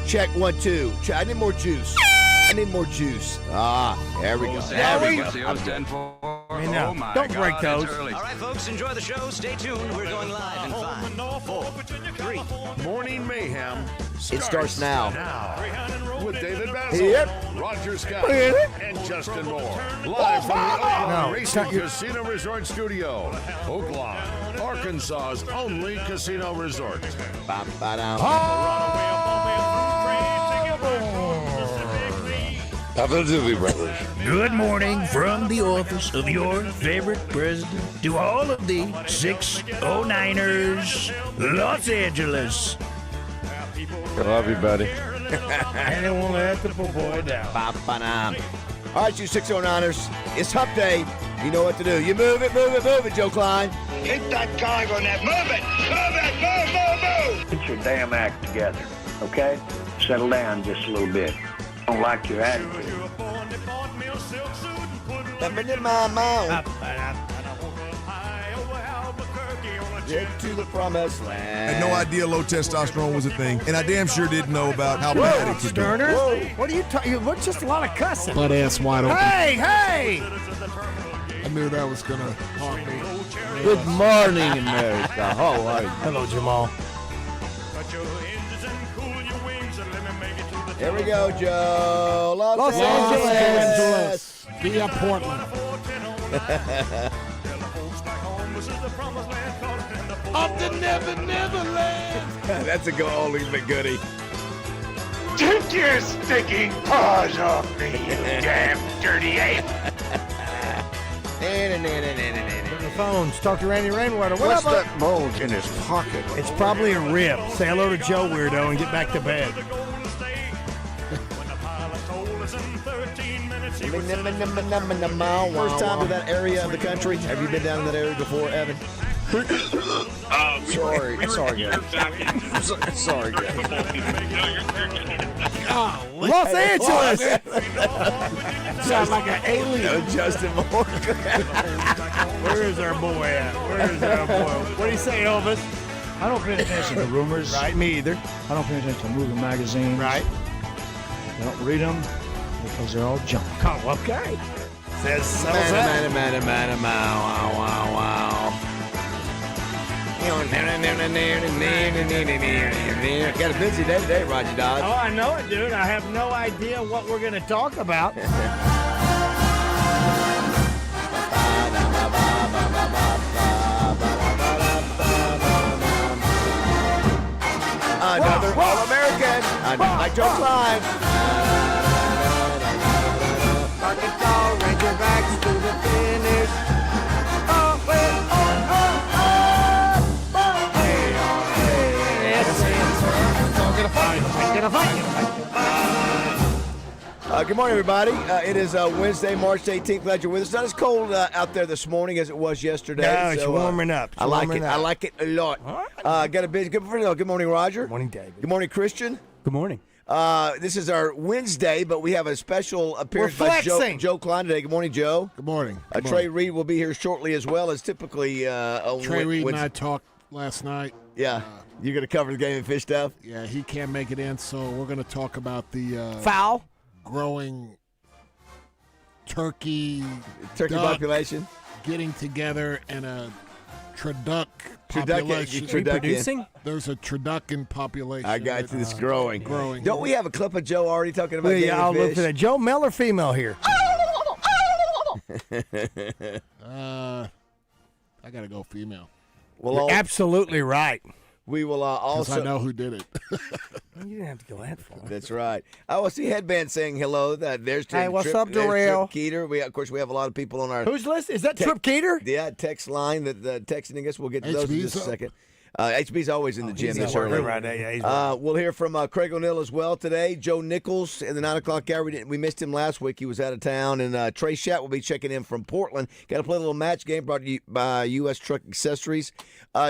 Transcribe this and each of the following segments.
Check 1, 2. I need more juice. There we go. What's the O stand for? No, don't break those. All right, folks, enjoy the show. Stay tuned. We're going live in 5, 4, 3. Morning Mayhem It starts now. With David Bazzel, Yep. Roger Scott, and Justin Moore. Live from the Oaklawn Racing Casino Resort Studio. Oaklawn, Arkansas's only casino resort. Good morning from the office of your favorite president to all of the 609ers, Los Angeles. I love you, buddy. And it won't let the poor boy down. All right, you 609ers. It's hump day. You know what to do. You move it, Joe Klein. Keep that guy on that. Move it! Move! Get your damn act together, okay? Settle down just a little bit. Don't like your attitude. Get to the promised land. I had no idea low testosterone was a thing, and I damn sure didn't know about how bad it could be. Sterner, what are you talking? What's just a lot of cussing? Butt ass wide open. Hey! I knew that was gonna haunt me. Good morning, America. How are you? Hello, Jamal. Here we go, Joe. Los Angeles. Via Portland. Up the Neverland. That's a go oldie but goodie. Take your stinking paws off me, you damn dirty ape! The phones. Talk to Randy Rainwater. What's that bulge in his pocket? It's probably a rib. Say hello to Joe, weirdo, and get back to bed. First time to that area of the country. Have you been down in that area before, Evan? Sorry, guys. Los Angeles! Sound like an alien. Justin Moore. Where is our boy at? What do you say, Elvis? I don't pay attention to rumors. Right, me either. I don't pay attention to movie magazines. Right. I don't read them because they're all junk. Oh, okay. Says so. Got a busy day today, Roger Dodge. Oh, I know it, dude. I have no idea what we're going to talk about. Another All-American. Like Joe Klein. Arkansas Razorbacks to the finish. Good morning, everybody. It is Wednesday, March 18th. Glad you're with us. It's not as cold out there this morning as it was yesterday. No, it's warming up. I like it. I like it a lot. Got a busy. Good morning, Roger. Good morning, David. Good morning, Christian. Good morning. This is our Wednesday, but we have a special appearance by Joe Klein today. Good morning, Joe. Good morning. Trey Reed will be here shortly as well as typically. Trey Reed and I talked last night. Yeah. You're going to cover the game and fish stuff? Yeah, he can't make it in, so we're going to talk about the foul growing turkey population getting together in a traduck population. Reproducing? There's a traduccan population. I got you. It's growing. Don't we have a clip of Joe already talking about yeah, I'll look for that. Joe, male or female here? I got to go female. You're absolutely right. We will also. I know who did it. You didn't have to go that far. That's right. I will see Headband saying hello. There's Hey, what's up, Darrell? Trip Keeter. Of course, we have a lot of people on our. Who's listening? Is that Trip Keeter? Yeah, text line that texting us. We'll get to those in just a second. HB's always in the gym this early. Right there. Yeah, we'll hear from Craig O'Neill as well today. Joe Nichols in the 9 o'clock hour. We missed him last week. He was out of town. And Trey Schatt will be checking in from Portland. Got to play a little match game brought to you by U.S. Truck Accessories.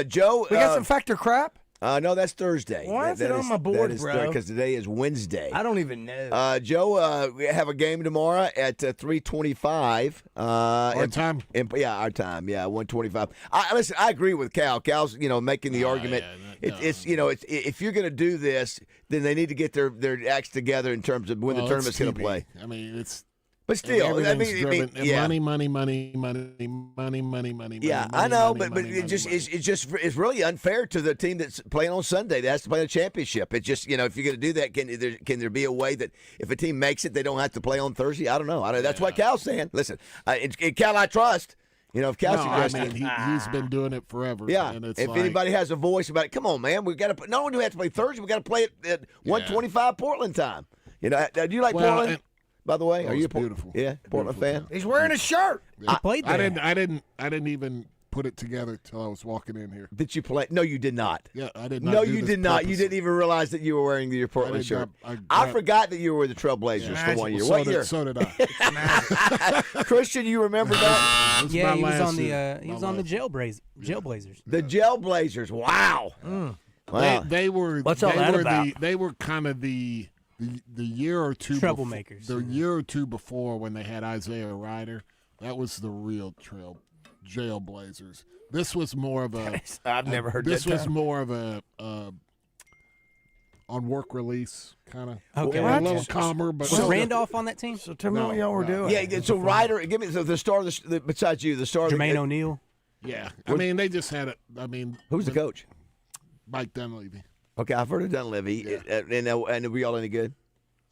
Joe. We got some Factor crap? No, that's Thursday. Why is it on my board, bro? Because today is Wednesday. I don't even know. Joe, we have a game tomorrow at 3:25. Our time? Our time. Yeah, 1:25. Listen, I agree with Cal. Cal's, making the argument. It's if you're going to do this, then they need to get their acts together in terms of when the tournament's going to play. I mean, it's. But still, money. Yeah, I know, but it's really unfair to the team that's playing on Sunday. That has to play the championship. It's just, if you're going to do that, can there be a way that if a team makes it, they don't have to play on Thursday? I don't know. That's what Cal's saying. Listen, in Cal, I trust. If Cal's suggesting, he's been doing it forever. Yeah, and it's if anybody has a voice about it, come on, man. We got to. Not only do we have to play Thursday, we got to play it at 1:25 Portland time. Do you like Portland? By the way, are you a beautiful? Yeah, Portland fan. He's wearing a shirt. Yeah. I played there. I didn't even put it together till I was walking in here. Did you play? No, you did not. Yeah, I did not. No, you did not. You didn't even realize that you were wearing your Portland shirt. I forgot that you were the Trailblazers for 1 year. What year? So did I. Christian, you remember that? Yeah, he was on the Jailblazers. The Jailblazers. Wow. Wow. They were. What's all that about? They were kind of the year or two troublemakers. The year or two before when they had Isaiah Ryder, that was the real Jailblazers. This was more of a. I've never heard. This was more of a on work release kind of. Okay, a little calmer. But was Randolph on that team? So tell me what y'all were doing. Yeah. So Ryder, give me the star. Besides you, the star. Jermaine O'Neal. Yeah, I mean they just had it. I mean, who's the coach? Mike Dunleavy. Okay, I've heard of Dunleavy. Yeah. And were y'all any good?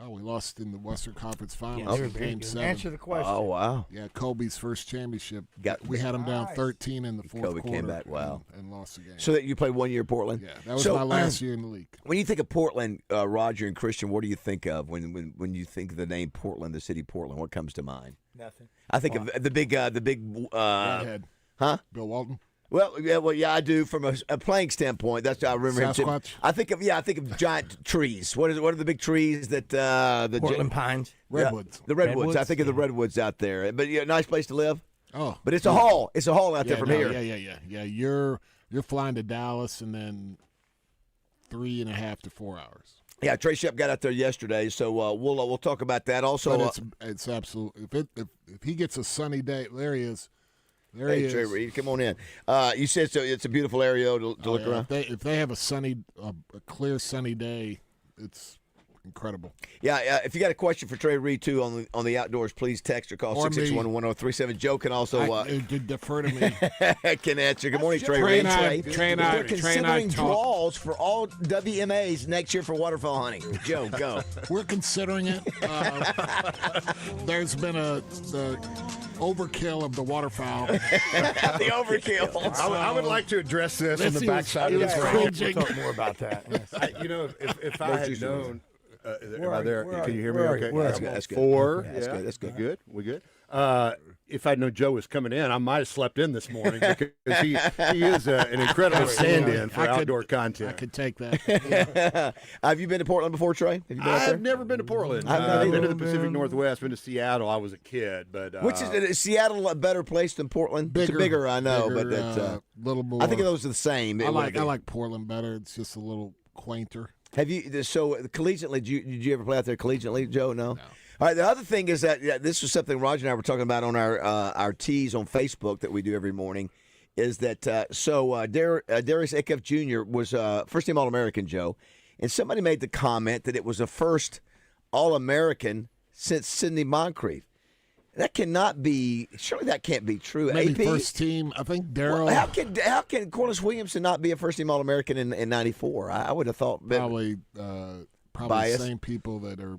Oh, we lost in the Western Conference Finals in Game 7. Answer the question. Oh, wow. Yeah, Kobe's first championship. We had him down 13 in the fourth quarter. Kobe came back, wow. And lost the game. So that you played 1 year at Portland? Yeah, that was my last year in the league. When you think of Portland, Roger and Christian, what do you think of when you think of the name Portland, the city Portland? What comes to mind? Nothing. I think of the big Redhead. Huh? Bill Walton. Well, yeah, I do from a playing standpoint. That's I remember him. I think of giant trees. What are the big trees that the Portland pines, redwoods. The redwoods. I think of the redwoods out there. But nice place to live. Oh, but it's a haul. It's a haul out there from here. Yeah. You're flying to Dallas and then 3.5 to 4 hours. Yeah, Trey Shep got out there yesterday, so we'll talk about that. Also, but it's absolutely if he gets a sunny day, there he is. There hey, he Trey is. Reed, come on in. You said so. It's a beautiful area to look around. If they have a clear sunny day, it's incredible. Yeah. If you got a question for Trey Reed too on the outdoors, please text or call 661-1037. Joe can also defer to me. Can answer. Good morning, Trey Reed. They're considering draws for all WMAs next year for waterfowl hunting. Joe, go. We're considering it. There's been the overkill of the waterfowl. The overkill. I would like to address this on the backside of this. We'll talk more about that. Yes. If I had known. Am I there? Can you hear me okay? That's good. 4. Yeah, that's good. Good. We good? If I'd known Joe was coming in, I might have slept in this morning because he is an incredible stand-in for outdoor content. I could take that. Have you been to Portland before, Trey? I've never been to Portland. I've been to the Pacific Northwest, been to Seattle. I was a kid. But which is Seattle a better place than Portland? Bigger, it's bigger, I know, but it's little more. I think those are the same. I like Portland better. It's just a little quainter. Have you collegiately? Did you ever play out there collegiately, Joe? No. All right. The other thing is that this was something Roger and I were talking about on our tees on Facebook that we do every morning. Is that Darius Acuff Jr. was first team All-American, Joe, and somebody made the comment that it was the first All-American since Sidney Moncrief. That cannot be. Surely that can't be true. Maybe AP? First team. I think Darryl. Well, how can Corliss Williamson not be a first team All-American in '94? I would have thought. Probably the same people that are.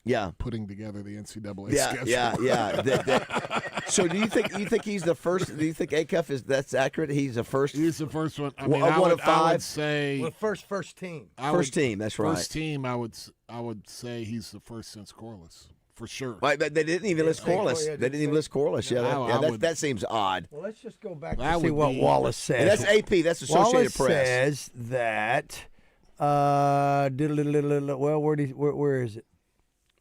Yeah, putting together the NCAA schedule. Yeah. So do you think he's the first? Do you think Acuff that's accurate? He's the first. He's the first one. I mean, I would say first team. First team. That's right. First team. I would say he's the first since Corliss. For sure. Right, but they didn't even list Corliss. They didn't even list Corliss. That seems odd. Well, let's just go back to see what Wallace says. And that's AP. That's Associated Press. Wallace says that. Well, where is it?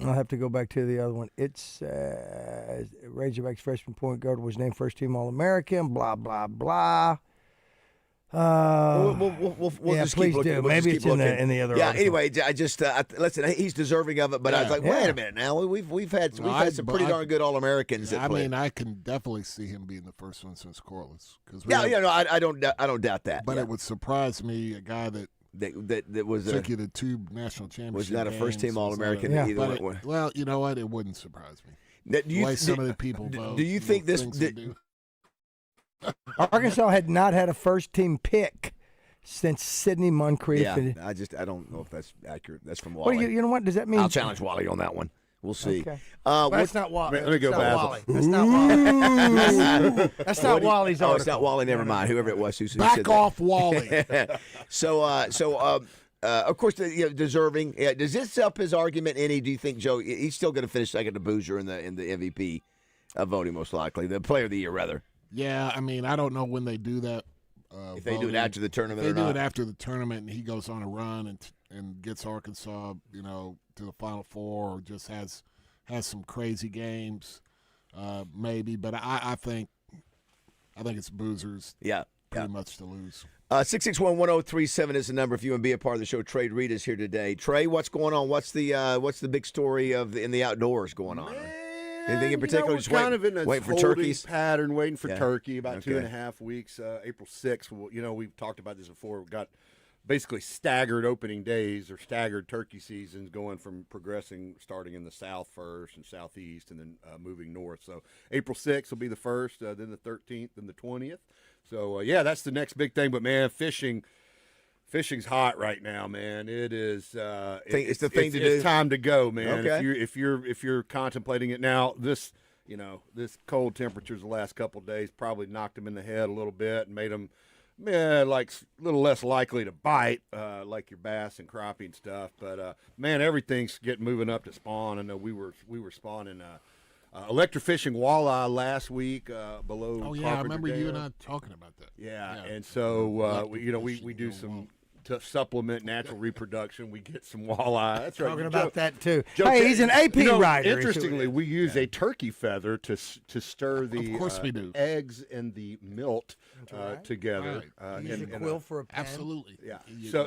I'll have to go back to the other one. It's Razorback's freshman point guard was named first team All-American. Blah blah blah. We'll yeah, just please keep looking. do. We'll Maybe just it's keep looking. in the other. Yeah. article. Anyway, I just listen. He's deserving of it, but I was like, wait a minute. Now we've had some pretty darn good All-Americans. I mean, I can definitely see him being the first one since Corliss. I don't doubt that. But it would surprise me a guy that was took you to 2 national championships. Was not a first-team All-American either. Well, you know what? It wouldn't surprise me. The way some of the people vote. Do you think this? Arkansas had not had a first-team pick since Sidney Moncrief. Yeah, I don't know if that's accurate. That's from Wally. Well, you know what? Does that mean? I'll challenge Wally on that one. We'll see. Okay. That's not Wally. Let me go, Bazzel. That's not Wally. That's not Wally's article. Oh, it's not Wally. Never mind. Whoever it was who said Back that. off, Wally. So, of course, deserving. Does this up his argument any? Do you think Joe? He's still going to finish second to Boozer in the MVP voting, most likely, the Player of the Year, rather. Yeah, I mean, I don't know when they do that. If they do it after the tournament, if they do it after the tournament, and he goes on a run and gets Arkansas, to the Final Four, or just has some crazy games, maybe. But I think it's Boozer's. Pretty much to lose. 661-1037 is the number if you want to be a part of the show. Trey Reed is here today. Trey, what's going on? What's the big story in the outdoors going on? Anything in particular? Just waiting for turkeys pattern, waiting for turkey. About 2.5 weeks. April 6th. We've talked about this before. We've got basically staggered opening days or staggered turkey seasons, going from starting in the south first and southeast, and then moving north. So April 6th will be the first, then the 13th, then the 20th. So that's the next big thing. But man, fishing's hot right now, man. It is. It's the thing to do. It's time to go, man. Okay. If you're contemplating it now, this cold temperatures the last couple of days probably knocked them in the head a little bit and made them, like a little less likely to bite, like your bass and crappie and stuff. But man, everything's moving up to spawn. I know we were spawning. Electrofishing walleye last week below. Oh yeah, I remember you and I talking about that. Yeah. And so we do some to supplement natural reproduction. We get some walleye. That's right. Talking about that too. Joe, Hey, he's an AP writer. Interestingly, we use a turkey feather to stir the of course we do. Eggs and the milt together. Use a quill for a pen. Absolutely. Yeah.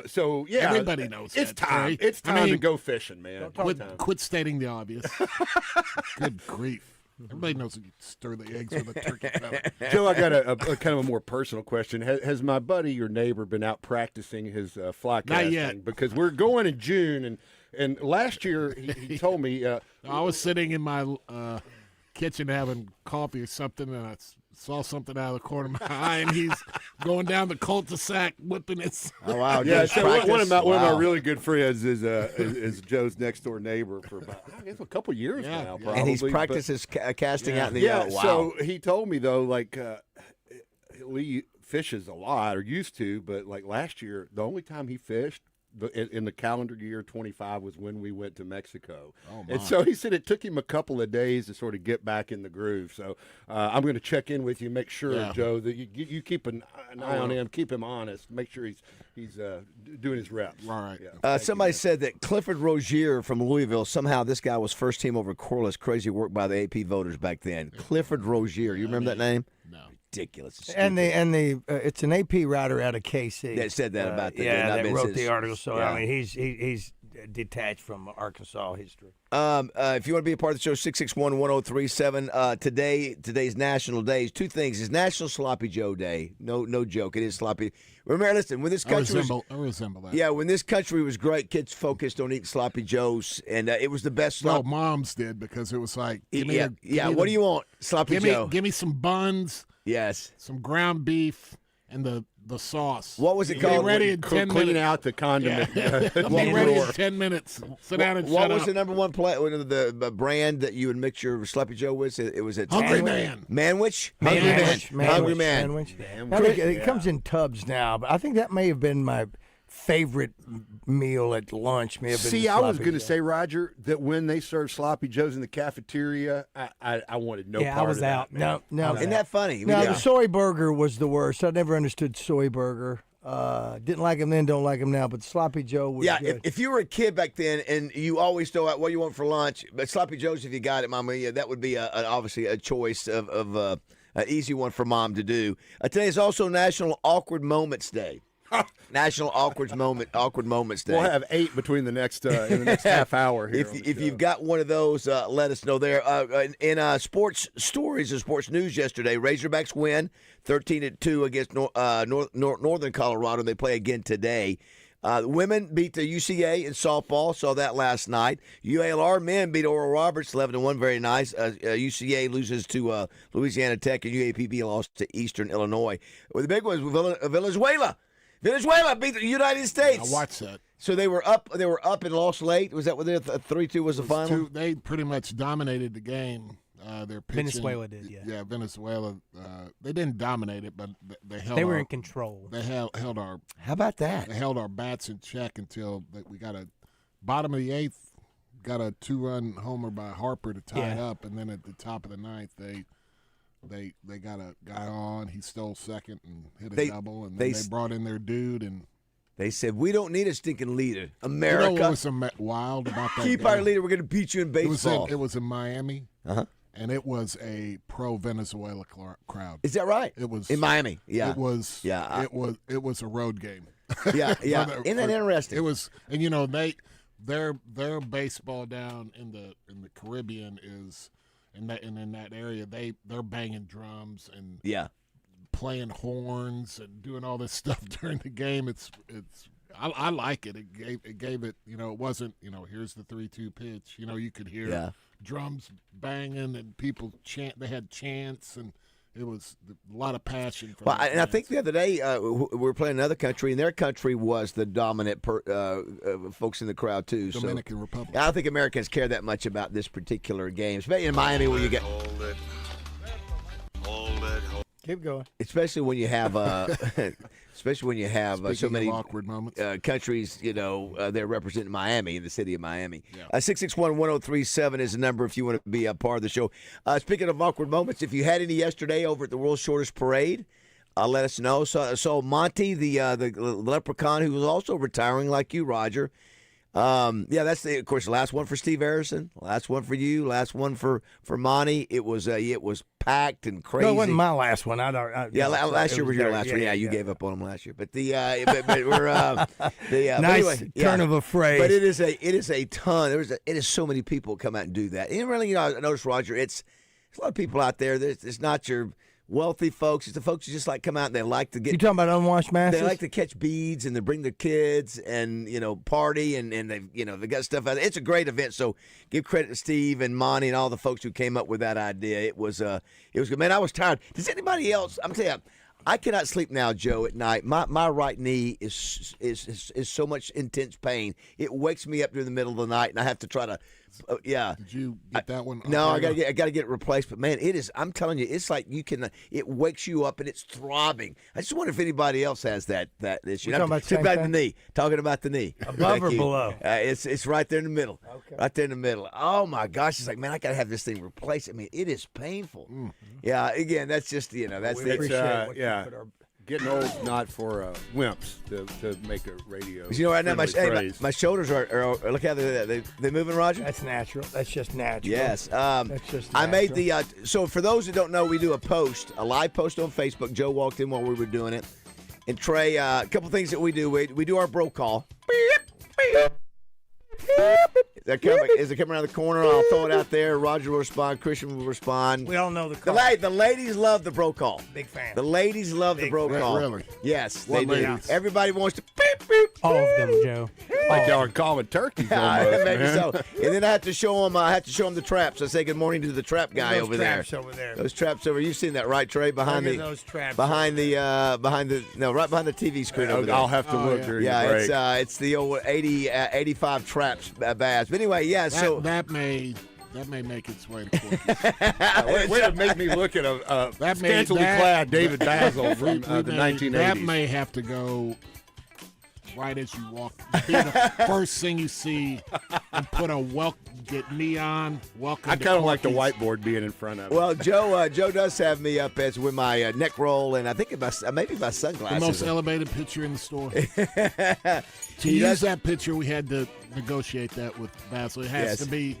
So yeah. Everybody knows it's that, time. Right? It's time to go fishing, man. Quit stating the obvious. Good grief. Everybody knows you stir the eggs with a turkey feather. Joe, I got a kind of a more personal question. Has my buddy, your neighbor, been out practicing his fly casting? Not yet. Because we're going in June, and last year he told me. I was sitting in my kitchen having coffee or something, and I saw something out of the corner of my eye, and he's going down the cul-de-sac whipping it. Oh wow! Yeah, so one of my really good friends is Joe's next door neighbor for about a couple years now, probably. And he's practices casting out in the wow. So he told me though, Lee fishes a lot or used to, but like last year, the only time he fished in the calendar year 25 was when we went to Mexico. And so he said it took him a couple of days to sort of get back in the groove. So I'm going to check in with you, make sure, Joe, that you keep an eye on him, keep him honest, make sure he's doing his reps. All right. Yeah. Somebody said that Clifford Rozier from Louisville, somehow this guy was first team over Corliss. Crazy work by the AP voters back then. Clifford Rozier. You remember that name? No. Ridiculous. And it's an AP writer out of KC that said that about the that wrote the article. So I mean, he's detached from Arkansas history. If you want to be a part of the show, 661-1037. Today's National Days. Two things. It's National Sloppy Joe Day. No joke. It is sloppy. Remember, listen, when this country I resemble that. Yeah, when this country was great, kids focused on eating sloppy joes, and it was the best. No, moms did, because it was like, what do you want? Sloppy Joe. Give me some buns. Yes. Some ground beef and the sauce. What was it called? Be ready in 10 minutes. Clean out the condiment. Yeah. Be ready in 10 minutes. Sit down and shut up. What was the number one the brand that you would mix your sloppy Joe with? It was a Hungry Man. Manwich? Hungry Man. It comes in tubs now, but I think that may have been my favorite meal at lunch. I was going to say, Roger, that when they served sloppy joes in the cafeteria, I wanted no part I was of that. out. Man. No. Isn't that funny? No, the soy burger was the worst. I never understood soy burger. Didn't like him then, don't like him now, but sloppy Joe was good. If you were a kid back then and you always throw out what you want for lunch, but sloppy joes, if you got it, Mama, that would be obviously a choice of an easy one for Mom to do. Today is also National Awkward Moments Day. National Awkward Moments Day. We'll have 8 between the next in the next half hour here. If you've got one of those, let us know there. In sports stories and sports news yesterday, Razorbacks win 13-2 against Northern Colorado. They play again today. Women beat the UCA in softball. Saw that last night. UALR men beat Oral Roberts 11-1. Very nice. UCA loses to Louisiana Tech, and UAPB lost to Eastern Illinois. Well, the big one was Venezuela. Venezuela beat the United States. I watched that. So they were up and lost late. Was that what 3-2 was the final? They pretty much dominated the game. Their pitching, Venezuela did, yeah. Yeah, Venezuela. They didn't dominate it, but they held. They were in control. They held our. How about that? They held our bats in check until we got a bottom of the 8th. Got a 2-run homer by Harper to tie it up, and then at the top of the 9th, they got a guy on. He stole second and hit a double, and then they brought in their dude and. They said, we don't need a stinking leader. America. You know what was so wild about that? Keep our leader. We're going to beat you in baseball. It was in Miami, and it was a pro-Venezuela crowd. Is that right? It was in Miami. Yeah, it was. Yeah, it was a road game. Yeah. Isn't that interesting? It was, and their baseball down in the Caribbean is, and in that area they're banging drums and playing horns and doing all this stuff during the game. I like it. It gave it, it wasn't, here's the 3-2 pitch. You could hear drums banging and people chant. They had chants, and it was a lot of passion. I think the other day we were playing another country, and their country was the dominant folks in the crowd too. Dominican Republic. I don't think Americans care that much about this particular game, especially in Miami, where you get. Keep going. Especially when you have, so many awkward moments. Countries, they're representing Miami in the city of Miami. 661-1037 is the number if you want to be a part of the show. Speaking of awkward moments, if you had any yesterday over at the World's Shortest Parade, let us know. So Monty, the leprechaun, who was also retiring like you, Roger. That's of course the last one for Steve Harrison, last one for you, last one for Monty. It was packed and crazy. No, it wasn't my last one. Last year was your last one. Yeah, you gave up on him last year. But but we're nice turn of a phrase. But it is a ton. It is so many people come out and do that. And really, I noticed, Roger, it's a lot of people out there. It's not your wealthy folks. It's the folks who just like come out and they like to get. You talking about unwashed masses? They like to catch beads and they bring their kids and party and they got stuff out there. It's a great event. So give credit to Steve and Monty and all the folks who came up with that idea. It was good. Man, I was tired. Does anybody else? I'm telling you, I cannot sleep now, Joe, at night. My right knee is so much intense pain. It wakes me up during the middle of the night, and I have to try to. Did you get that one? No, I got to get it replaced. But man, it is. I'm telling you, it's like you can. It wakes you up and it's throbbing. I just wonder if anybody else has that issue. Talking about the knee. Talking about the knee. Above or below? It's right there in the middle. Okay. Right there in the middle. Oh my gosh! It's like, man, I got to have this thing replaced. I mean, it is painful. Mm-hmm. Yeah. Again, that's just that's we appreciate getting old, not for wimps to make a radio. Right now my shoulders are look how they moving, Roger. That's natural. That's just natural. Yes. That's just natural. I made the so for those that don't know, we do a live post on Facebook. Joe walked in while we were doing it, and Trey. A couple things that we do. We do our bro call. Is it coming around the corner? I'll throw it out there. Roger will respond. Christian will respond. We all know the call. The ladies love the bro call. Big fan. The ladies love the bro call. Really? Yes, What they do. ladies? Everybody wants to beep, beep. All of them, Joe. Like y'all are calling turkeys almost, Maybe man. so. And then I have to show them. The traps. I say good morning to the trap guy over there. Those traps over. You've seen that, right, Trey? Behind those traps. Right behind the TV screen over there. I'll have to look during the break. It's the old 85 traps bass. But anyway, so that may make its way to Corky. Way to make me look at a scantily clad David Bazzel from the 1980s. That may have to go right as you walk. Be the first thing you see, and put get neon welcome. I kind of like the whiteboard being in front of it. Well, Joe does have me up as with my neck roll, and I think maybe my sunglasses. The most elevated picture in the store. To use that picture, we had to negotiate that with Bazzel. It has to be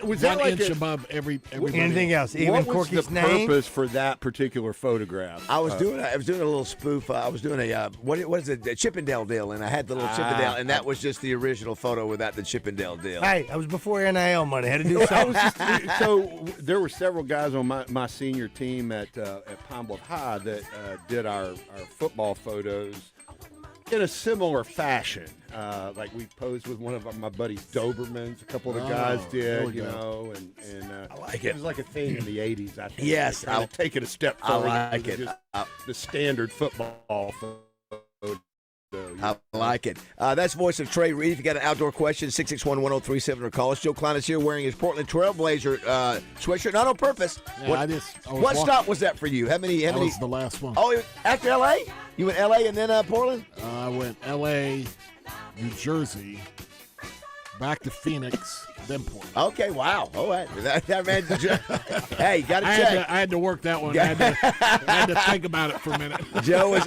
Was that 1 like inch above everybody. Anything else? Even what was Corky's the name? purpose for that particular photograph? I was doing a little spoof. I was doing a what is it? A Chippendale deal, and I had the little Chippendale, and that was just the original photo without the Chippendale deal. Hey, I was before NIL money. I had to do something. So there were several guys on my senior team at Pine Bluff High that did our football photos in a similar fashion. Like we posed with one of my buddies, Dobermans. A couple of the guys did, you know, and I like it. It was like a thing in the '80s. I think. Yes, I'll take it a step further. I like it. Just the standard football photo. I like it. That's voice of Trey Reed. If you got an outdoor question, 661-1037 or call us. Joe Klein is here wearing his Portland Trailblazer sweatshirt, not on purpose. Yeah, what stop was that for you? How many? That was the last one. Oh, after L.A.? You went L.A. and then Portland? I went L.A., New Jersey, back to Phoenix, then Portland. Okay, wow. All right. That man, hey, got to check. I had to work that one. I had to think about it for a minute. Joe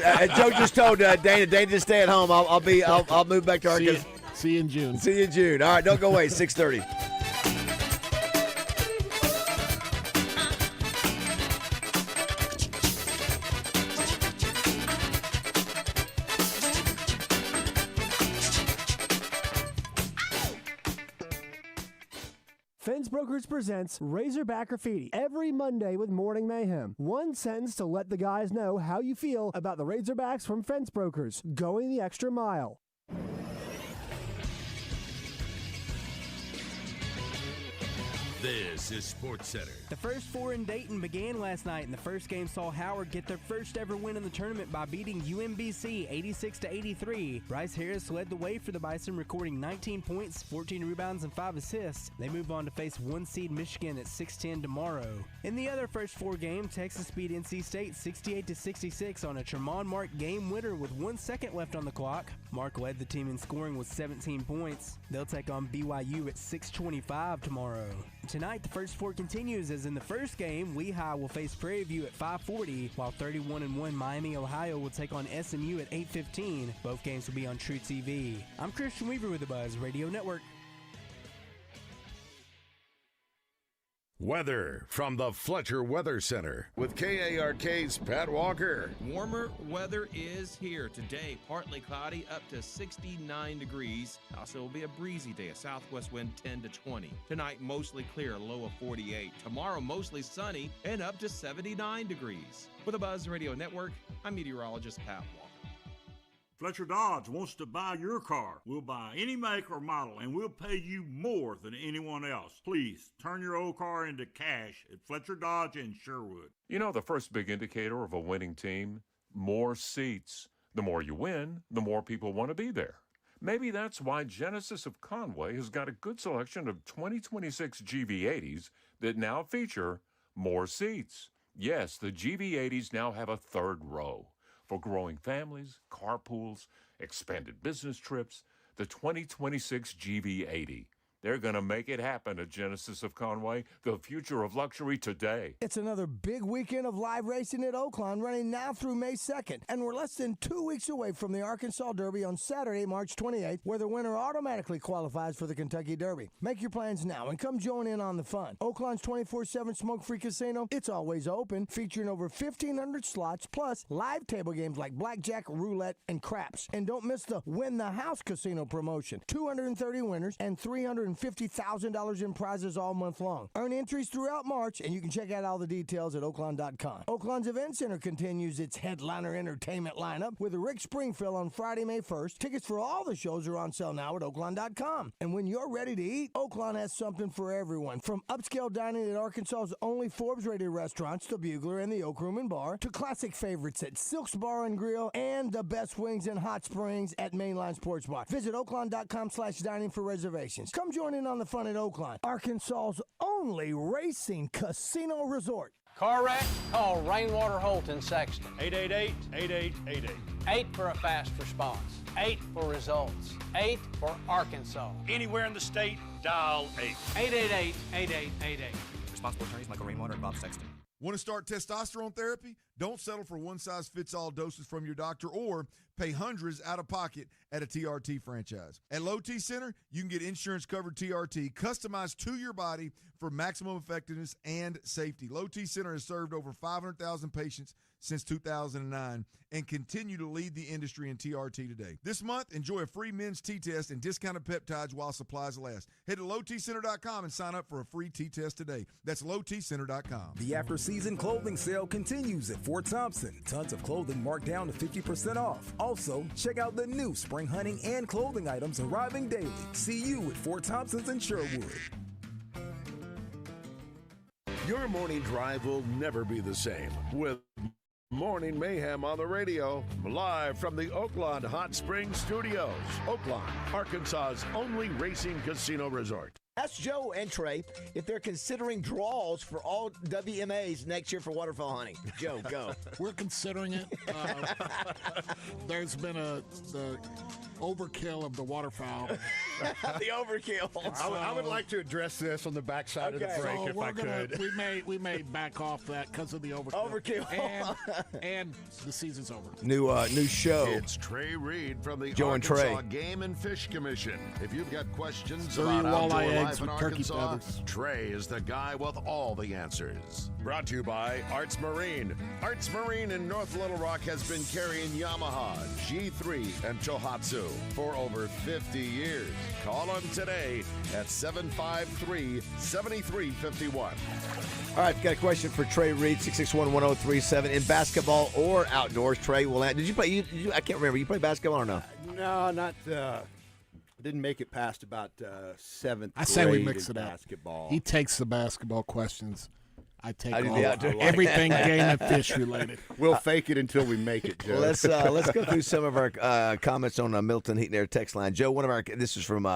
just told Dana to stay at home. I'll move back to Arkansas. See you in June. See you in June. All right, don't go away. 6:30. Fence Brokers presents Razorback Graffiti every Monday with Morning Mayhem. One sentence to let the guys know how you feel about the Razorbacks from Fence Brokers. Going the extra mile. This is Sports Center. The first four in Dayton began last night, and the first game saw Howard get their first ever win in the tournament by beating UMBC 86-83. Bryce Harris led the way for the Bison, recording 19 points, 14 rebounds, and 5 assists. They move on to face one-seed Michigan at 6:10 tomorrow. In the other first four games, Texas beat NC State 68-66 on a Tremont Mark game winner with 1 second left on the clock. Mark led the team in scoring with 17 points. They'll take on BYU at 6:25 tomorrow. Tonight, the first four continues, as in the first game, Lehigh will face Prairie View at 5:40, while 31-1 Miami, Ohio will take on SMU at 8:15. Both games will be on True TV. I'm Christian Weaver with the Buzz Radio Network. Weather from the Fletcher Weather Center with KARK's Pat Walker. Warmer weather is here today. Partly cloudy, up to 69 degrees. Also will be a breezy day, a southwest wind 10 to 20. Tonight, mostly clear, a low of 48. Tomorrow, mostly sunny and up to 79 degrees. With the Buzz Radio Network, I'm meteorologist Pat Walker. Fletcher Dodge wants to buy your car. We'll buy any make or model, and we'll pay you more than anyone else. Please, turn your old car into cash at Fletcher Dodge in Sherwood. You know the first big indicator of a winning team? More seats. The more you win, the more people want to be there. Maybe that's why Genesis of Conway has got a good selection of 2026 GV80s that now feature more seats. Yes, the GV80s now have a third row. For growing families, carpools, expanded business trips, the 2026 GV80. They're going to make it happen at Genesis of Conway, the future of luxury today. It's another big weekend of live racing at Oaklawn, running now through May 2nd. And we're less than 2 weeks away from the Arkansas Derby on Saturday, March 28th, where the winner automatically qualifies for the Kentucky Derby. Make your plans now and come join in on the fun. Oaklawn's 24/7 smoke-free casino, it's always open, featuring over 1,500 slots, plus live table games like blackjack, roulette, and craps. And don't miss the Win the House casino promotion. 230 winners and $350,000 in prizes all month long. Earn entries throughout March, and you can check out all the details at Oaklawn.com. Oaklawn's Event Center continues its headliner entertainment lineup with Rick Springfield on Friday, May 1st. Tickets for all the shows are on sale now at Oaklawn.com. And when you're ready to eat, Oaklawn has something for everyone. From upscale dining at Arkansas's only Forbes-rated restaurants, the Bugler and the Oak Room and Bar, to classic favorites at Silk's Bar and Grill and the best wings in Hot Springs at Mainline Sports Bar. Visit Oaklawn.com/dining for reservations. Come join in on the fun at Oaklawn, Arkansas's only racing casino resort. Car wreck? Call Rainwater Holt in Sexton. 888-8888. 8 for a fast response. 8 for results. 8 for Arkansas. Anywhere in the state, dial 8. 888-8888. Responsible attorneys Michael Rainwater and Bob Sexton. Want to start testosterone therapy? Don't settle for one-size-fits-all doses from your doctor or pay hundreds out of pocket at a TRT franchise. At Low T Center, you can get insurance-covered TRT customized to your body for maximum effectiveness and safety. Low T Center has served over 500,000 patients since 2009 and continue to lead the industry in TRT today. This month, enjoy a free men's T-test and discounted peptides while supplies last. Head to lowtcenter.com and sign up for a free T-test today. That's lowtcenter.com. The after-season clothing sale continues at Fort Thompson. Tons of clothing marked down to 50% off. Also, check out the new spring hunting and clothing items arriving daily. See you at Fort Thompson's in Sherwood. Your morning drive will never be the same with Morning Mayhem on the radio, live from the Oaklawn Hot Springs Studios. Oaklawn, Arkansas's only racing casino resort. Ask Joe and Trey if they're considering draws for all WMAs next year for waterfowl hunting. Joe, go. We're considering it. There's been the overkill of the waterfowl. The overkill. I would like to address this on the backside of the break if I could. We may back off that because of the overkill. And the season's over. New show. It's Trey Reed from the Joe and Arkansas Trey. Game and Fish Commission. If you've got questions Stir about your outdoor walleye life eggs in with turkey Arkansas, feathers. Trey is the guy with all the answers. Brought to you by Arts Marine. Arts Marine in North Little Rock has been carrying Yamaha, G3, and Tohatsu for over 50 years. Call them today at 753-7351. All right, got a question for Trey Reed, 661-1037. In basketball or outdoors, Trey will. Did you play? I can't remember. You play basketball or no? No, not. Didn't make it past about seventh. I say we grade mix in it up. basketball. He takes the basketball questions. I take I do all the outdoor. everything game and fish related. We'll fake it until we make it, Joe. Let's go through some of our comments on Milton Heat and Air text line. Joe, this is from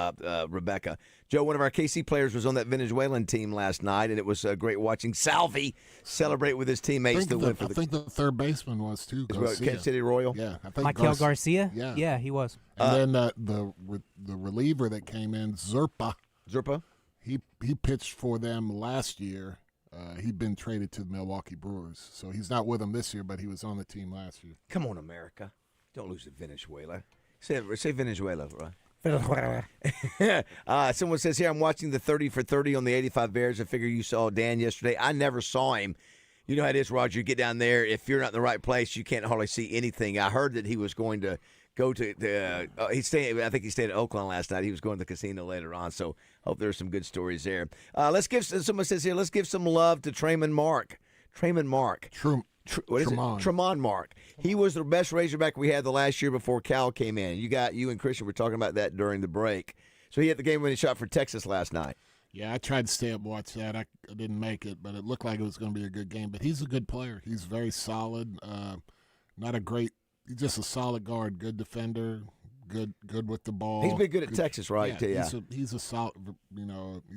Rebecca. Joe, one of our KC players was on that Venezuelan team last night, and it was great watching Salvi celebrate with his teammates to win for the. I think the third baseman was too. Kansas City Royal. Yeah, I think Michael Garcia. Yeah, he was. And then the reliever that came in, Zerpa. He pitched for them last year. He'd been traded to the Milwaukee Brewers, so he's not with them this year, but he was on the team last year. Come on, America. Don't lose to Venezuela. Say Venezuela, right? Someone says here, I'm watching the 30 for 30 on the 85 Bears. I figure you saw Dan yesterday. I never saw him. You know how it is, Roger. You get down there. If you're not in the right place, you can't hardly see anything. I heard that he was going to go to I think he stayed at Oaklawn last night. He was going to the casino later on, so hope there's some good stories there. Someone says here, let's give some love to Tremont Mark. Tremont Mark. He was the best Razorback we had the last year before Cal came in. You and Christian were talking about that during the break. So he had the game-winning shot for Texas last night. Yeah, I tried to stay up and watch that. I didn't make it, but it looked like it was going to be a good game. But he's a good player. He's very solid. He's just a solid guard, good defender, good with the ball. He's been good at Texas, right? Yeah, he's a solid,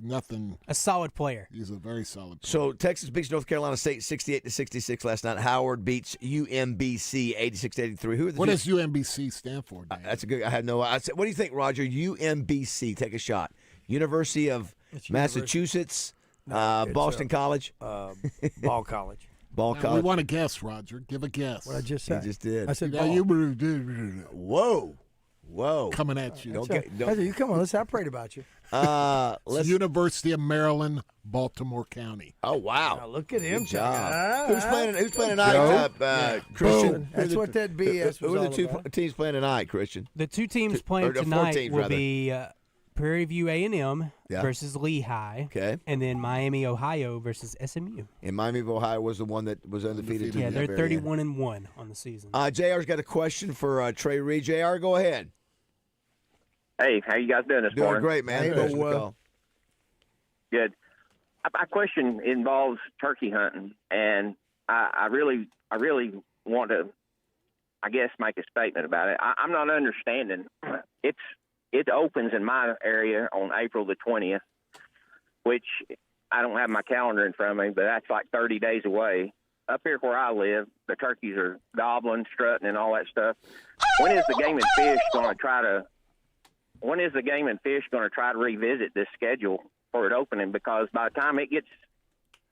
nothing. A solid player. He's a very solid player. So Texas beats North Carolina State 68-66 last night. Howard beats UMBC 86-83. What does UMBC stand for, Dan? That's a good. I had no. What do you think, Roger? UMBC. Take a shot. University of Massachusetts, Boston College, Ball College. We want to guess, Roger. Give a guess. What I just said. He just did. I said ball. Whoa. Coming at you. Come on, I prayed about you. It's University of Maryland, Baltimore County. Oh, wow. Now look at him. Good job. Who's playing tonight, Christian? That's what that BS was Who are the two about. teams playing tonight, Christian? The two teams playing tonight will be Prairie View A&M versus Lehigh. Okay. And then Miami, Ohio versus SMU. And Miami of Ohio was the one that was undefeated. Yeah, they're 31-1 on the season. JR's got a question for Trey Reed. JR, go ahead. Hey, how you guys doing this morning? Doing great, man. Good. My question involves turkey hunting, and I really want to, I guess, make a statement about it. I'm not understanding. It opens in my area on April the 20th, which I don't have my calendar in front of me, but that's like 30 days away. Up here where I live, the turkeys are gobbling, strutting, and all that stuff. When is the Game and Fish going to try to revisit this schedule for it opening? Because by the time it gets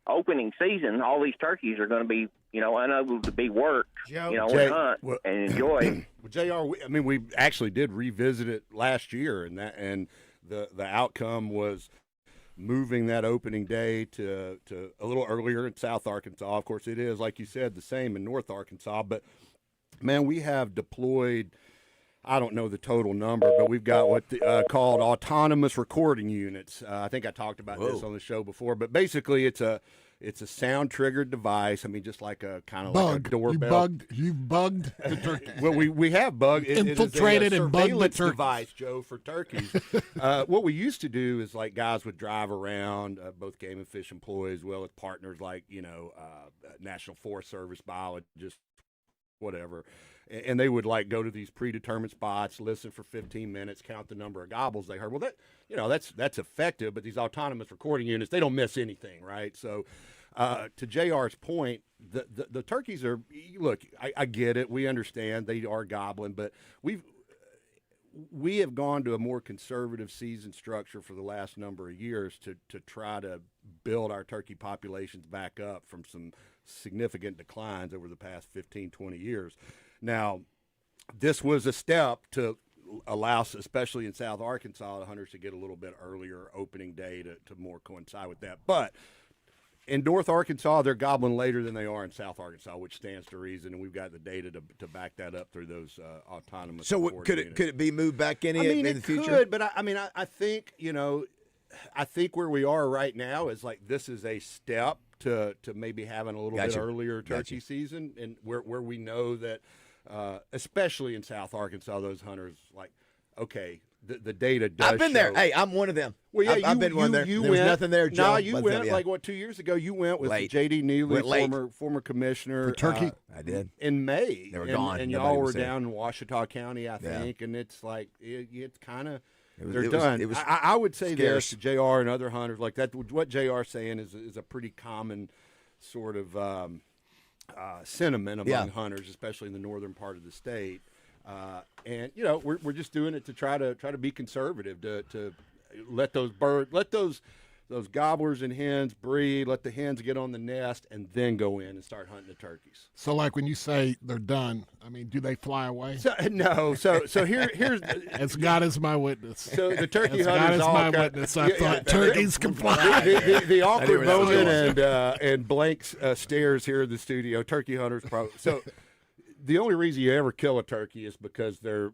opening season, all these turkeys are going to be unable to be worked, Joe, and hunt and enjoy. Well, JR, we actually did revisit it last year, and the outcome was moving that opening day to a little earlier in South Arkansas. Of course, it is, like you said, the same in North Arkansas. But, man, we have deployed, I don't know the total number, but we've got what called autonomous recording units. I think I talked about this on the show before. But basically it's a sound-triggered device. I mean, just like a kind of like a doorbell. You've bugged the turkey. Well, we have bugged. Infiltrated and bugged the turkey. Device, Joe, for turkeys. What we used to do is like guys would drive around, both game and fish employees, as well as partners like National Forest Service biologists, whatever. And they would like go to these predetermined spots, listen for 15 minutes, count the number of gobbles they heard. Well, that's effective, but these autonomous recording units, they don't miss anything, right? So to JR's point, the turkeys are, look, I get it. We understand they are gobbling, but we have gone to a more conservative season structure for the last number of years to try to build our turkey populations back up from some significant declines over the past 15, 20 years. Now, this was a step to allow, especially in South Arkansas, the hunters to get a little bit earlier opening day to more coincide with that. But in North Arkansas, they're gobbling later than they are in South Arkansas, which stands to reason, and we've got the data to back that up through those autonomous. So could it be moved back in the future? Could, but I think I think where we are right now is like this is a step to maybe having a little bit earlier turkey season, and where we know that. Especially in South Arkansas, those hunters okay, the data does. I've been there. Hey, I'm one of them. Well, yeah, I've been one there. There was nothing there, Joe. No, you went 2 years ago. You went with J.D. Neely, former commissioner. For turkey, I did in May. They were gone, and y'all were down in Ouachita County, I think. And it's like it's kind of they're done. I would say this to JR and other hunters like that. What JR's saying is a pretty common sort of. Sentiment among hunters, especially in the northern part of the state, and we're just doing it to try to be conservative, to let those those gobblers and hens breed, let the hens get on the nest, and then go in and start hunting the turkeys. So, like when you say they're done, I mean, do they fly away? No. So here's as God is my witness. So the turkey as hunters God is my witness. I thought turkeys can fly. The awkward moment and blank stares here in the studio. Turkey hunters probably. So the only reason you ever kill a turkey is because they're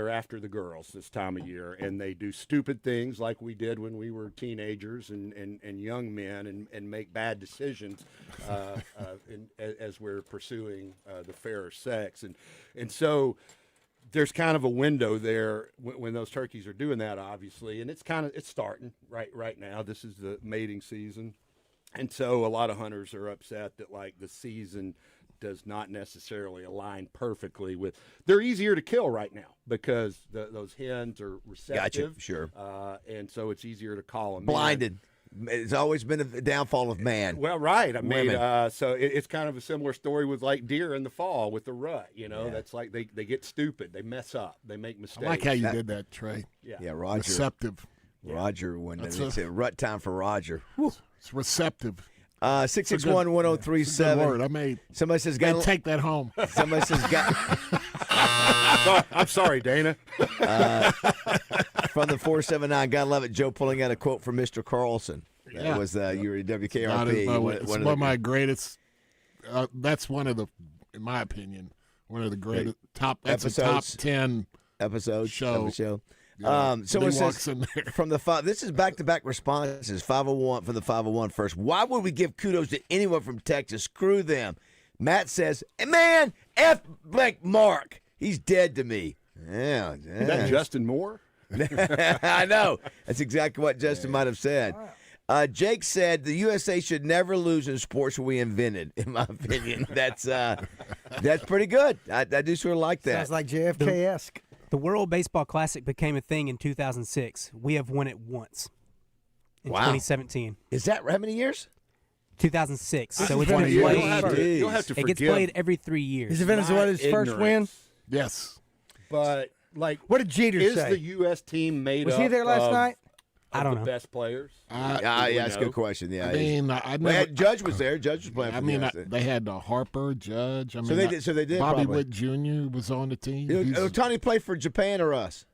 after the girls this time of year, and they do stupid things like we did when we were teenagers and young men, and make bad decisions as we're pursuing the fairer sex, and so there's kind of a window there when those turkeys are doing that, obviously, and it's starting right now. This is the mating season, and so a lot of hunters are upset that like the season does not necessarily align perfectly with. They're easier to kill right now because those hens are receptive. Gotcha, sure. And so it's easier to call them blinded. It's always been a downfall of man. Well, right. I mean, so it's kind of a similar story with like deer in the fall with the rut. That's like they get stupid, they mess up, they make mistakes. I like how you did that, Trey. Yeah, Roger. Receptive. Roger, when it's a rut time for Roger. Whew. It's receptive. 661-1037. Somebody says, take that home. Somebody says, I'm sorry, Dana. From the 479, gotta love it. Joe pulling out a quote from Mr. Carlson. That was your WKRP. One of my greatest. That's one of the, in my opinion, one of the greatest top. That's episodes, a top 10 episodes show. Of the show. Yeah. Someone says from the this is back-to-back responses. 501 from the 501 first. Why would we give kudos to anyone from Texas? Screw them. Matt says, hey, man, F blank Mark. He's dead to me. Yeah. Is that Justin Moore? I know. That's exactly what Justin might have said. Jake said the USA should never lose in sports we invented. In my opinion, that's pretty good. I do sort of like that. Sounds like JFK-esque. The World Baseball Classic became a thing in 2006. We have won it once in 2017. Is that how many years? 2006. So it's been played. You'll have to it gets played every 3 years. Is it Venezuela's first win? Yes. But like, what did Jeter say? Is the U.S. team made Was up? he there last night? I don't the know. best players? Yeah, that's a good question. Yeah, I mean, Judge was there. Judge was playing. I for mean, the they had Harper, Judge. I mean, so they did. Bobby probably. Witt Jr. was on the team. Otani played for Japan or us?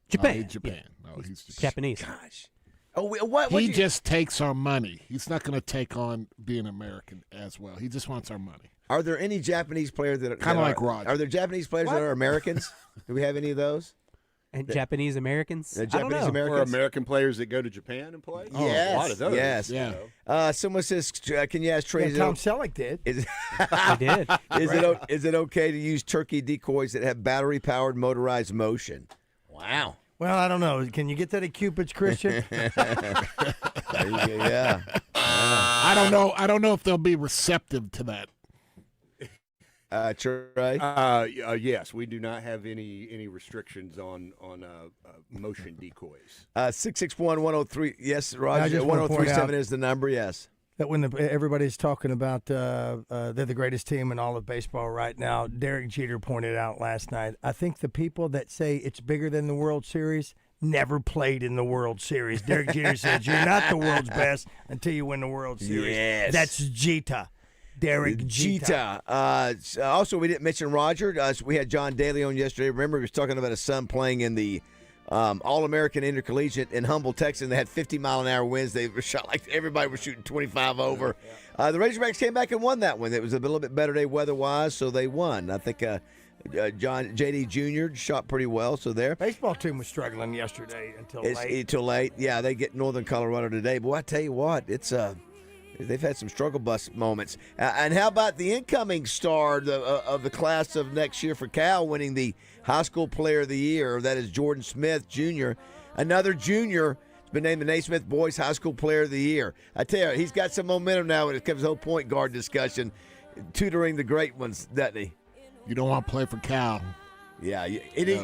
Japan. Japan. No, he's Japanese. Gosh. Oh, what? He just takes our money. He's not going to take on being American as well. He just wants our money. Are there any Japanese players that are kind of like Roth? Are there Japanese players that are Americans? Do we have any of those? And Japanese Americans? Japanese Americans? Or American players that go to Japan and play? Yes. A lot of those. Yes. Yeah. Someone says, can you ask Trey? Tom Selleck did. I did. Is it okay to use turkey decoys that have battery-powered motorized motion? Wow. Well, I don't know. Can you get that at Cupid's Christian? Yeah. I don't know. I don't know if they'll be receptive to that. Trey? Yes, we do not have any restrictions on motion decoys. 661-103. Yes, Roger. 1037 is the number. Yes. That when everybody's talking about they're the greatest team in all of baseball right now, Derek Jeter pointed out last night, I think the people that say it's bigger than the World Series never played in the World Series. Derek Jeter says you're not the world's best until you win the World Series. Yes. That's Jeter. Derek Jeter. Also, we didn't mention Roger. We had John Daly on yesterday. Remember, he was talking about his son playing in the All-American Intercollegiate in Humble, Texas. They had 50-mile-an-hour winds. They were shot like everybody was shooting 25 over. The Razorbacks came back and won that one. It was a little bit better day weather-wise, so they won. I think John J.D. Jr. shot pretty well, so there. Baseball team was struggling yesterday until late. Yeah, they get Northern Colorado today. Boy, I tell you what, it's they've had some struggle bus moments. And how about the incoming star of the class of next year for Cal winning the High School Player of the Year? That is Jordan Smith Jr. Another junior has been named the Naismith Boys High School Player of the Year. I tell you, he's got some momentum now when it comes to the whole point guard discussion, tutoring the great ones, doesn't he? You don't want to play for Cal. Yeah,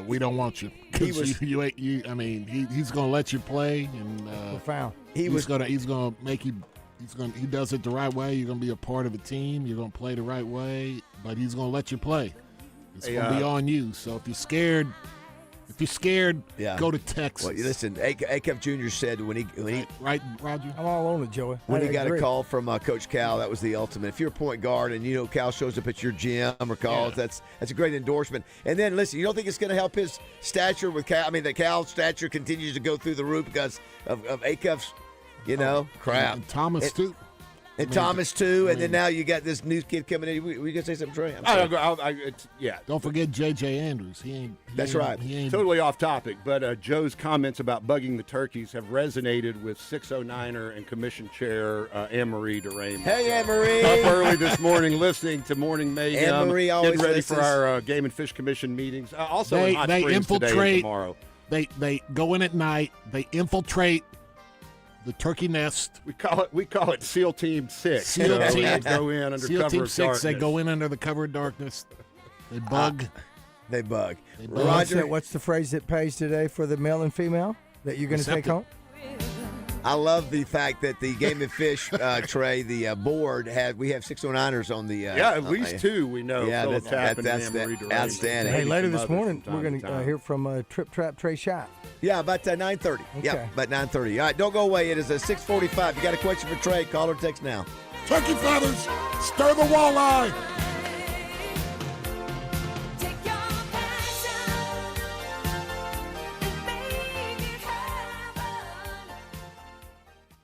we don't want you. He's going to let you play, and profound. He's going to make you. He does it the right way. You're going to be a part of a team. You're going to play the right way, but he's going to let you play. It's going to be on you. So if you're scared, go to Texas. Well, listen, Akev Jr. said when he right, Roger. I'm all on it, Joey. When he got a call from Coach Cal, that was the ultimate. If you're a point guard and Cal shows up at your gym or calls, that's a great endorsement. And then listen, you don't think it's going to help his stature with Cal? I mean, that Cal's stature continues to go through the roof because of Akev's. Crap. And Thomas, too. And Thomas, too. And then now you got this new kid coming in. Were you going to say something, Trey? Don't forget J.J. Andrews. That's right. He ain't totally off topic, but Joe's comments about bugging the turkeys have resonated with 609er and Commission Chair Anne-Marie DeRame. Hey, Anne-Marie. Up early this morning listening to Morning Mayhem. Anne-Marie always getting ready listens. for our Game and Fish Commission meetings. Also in Hot they Springs infiltrate, today and tomorrow. They go in at night. They infiltrate the turkey nest. We call it SEAL Team 6. SEAL Team They go in under SEAL cover Team of 6. darkness. They go in under the cover of darkness. They bug. They bug. Roger, what's the phrase that pays today for the male and female that you're going to take home? I love the fact that the Game and Fish Trey, the board we have 609ers on the. At least two we know. Yeah, Philip Tappan and that's Anne-Marie DeRame. outstanding. Hey, later this morning we're going to hear from Trip Trap Trey Shot. Yeah, about 9:30. Okay. Yeah, about 9:30. All right, don't go away. It is 6:45. You got a question for Trey? Call or text now. Turkey feathers, stir the walleye.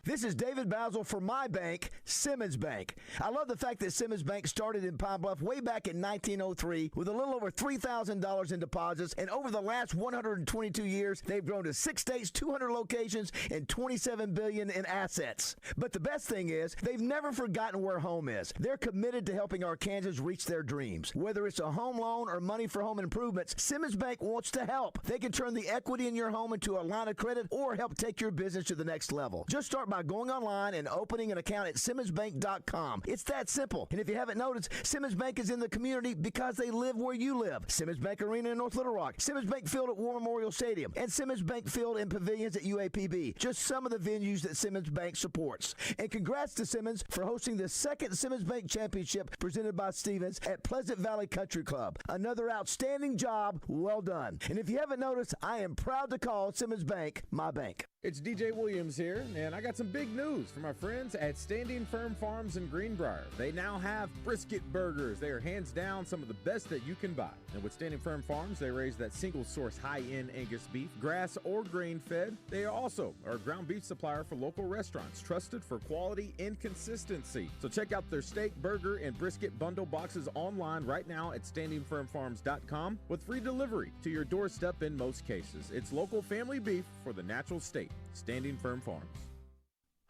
This is David Bazzel for my bank, Simmons Bank. I love the fact that Simmons Bank started in Pine Bluff way back in 1903 with a little over $3,000 in deposits, and over the last 122 years, they've grown to 6 states, 200 locations, and $27 billion in assets. But the best thing is, they've never forgotten where home is. They're committed to helping Arkansans reach their dreams. Whether it's a home loan or money for home improvements, Simmons Bank wants to help. They can turn the equity in your home into a line of credit or help take your business to the next level. Just start by going going online and opening an account at SimmonsBank.com. It's that simple. And if you haven't noticed, Simmons Bank is in the community because they live where you live. Simmons Bank Arena in North Little Rock, Simmons Bank Field at War Memorial Stadium, and Simmons Bank Field and Pavilions at UAPB. Just some of the venues that Simmons Bank supports. And congrats to Simmons for hosting the second Simmons Bank Championship presented by Stevens at Pleasant Valley Country Club. Another outstanding job. Well done. And if you haven't noticed, I am proud to call Simmons Bank my bank. It's DJ Williams here, and I got some big news for my friends at Standing Firm Farms in Greenbrier. They now have brisket burgers. They are hands down some of the best that you can buy. And with Standing Firm Farms, they raise that single-source high-end Angus beef, grass or grain-fed. They also are a ground beef supplier for local restaurants, trusted for quality and consistency. So check out their steak, burger, and brisket bundle boxes online right now at standingfirmfarms.com with free delivery to your doorstep in most cases. It's local family beef for the natural state. Standing Firm Farms.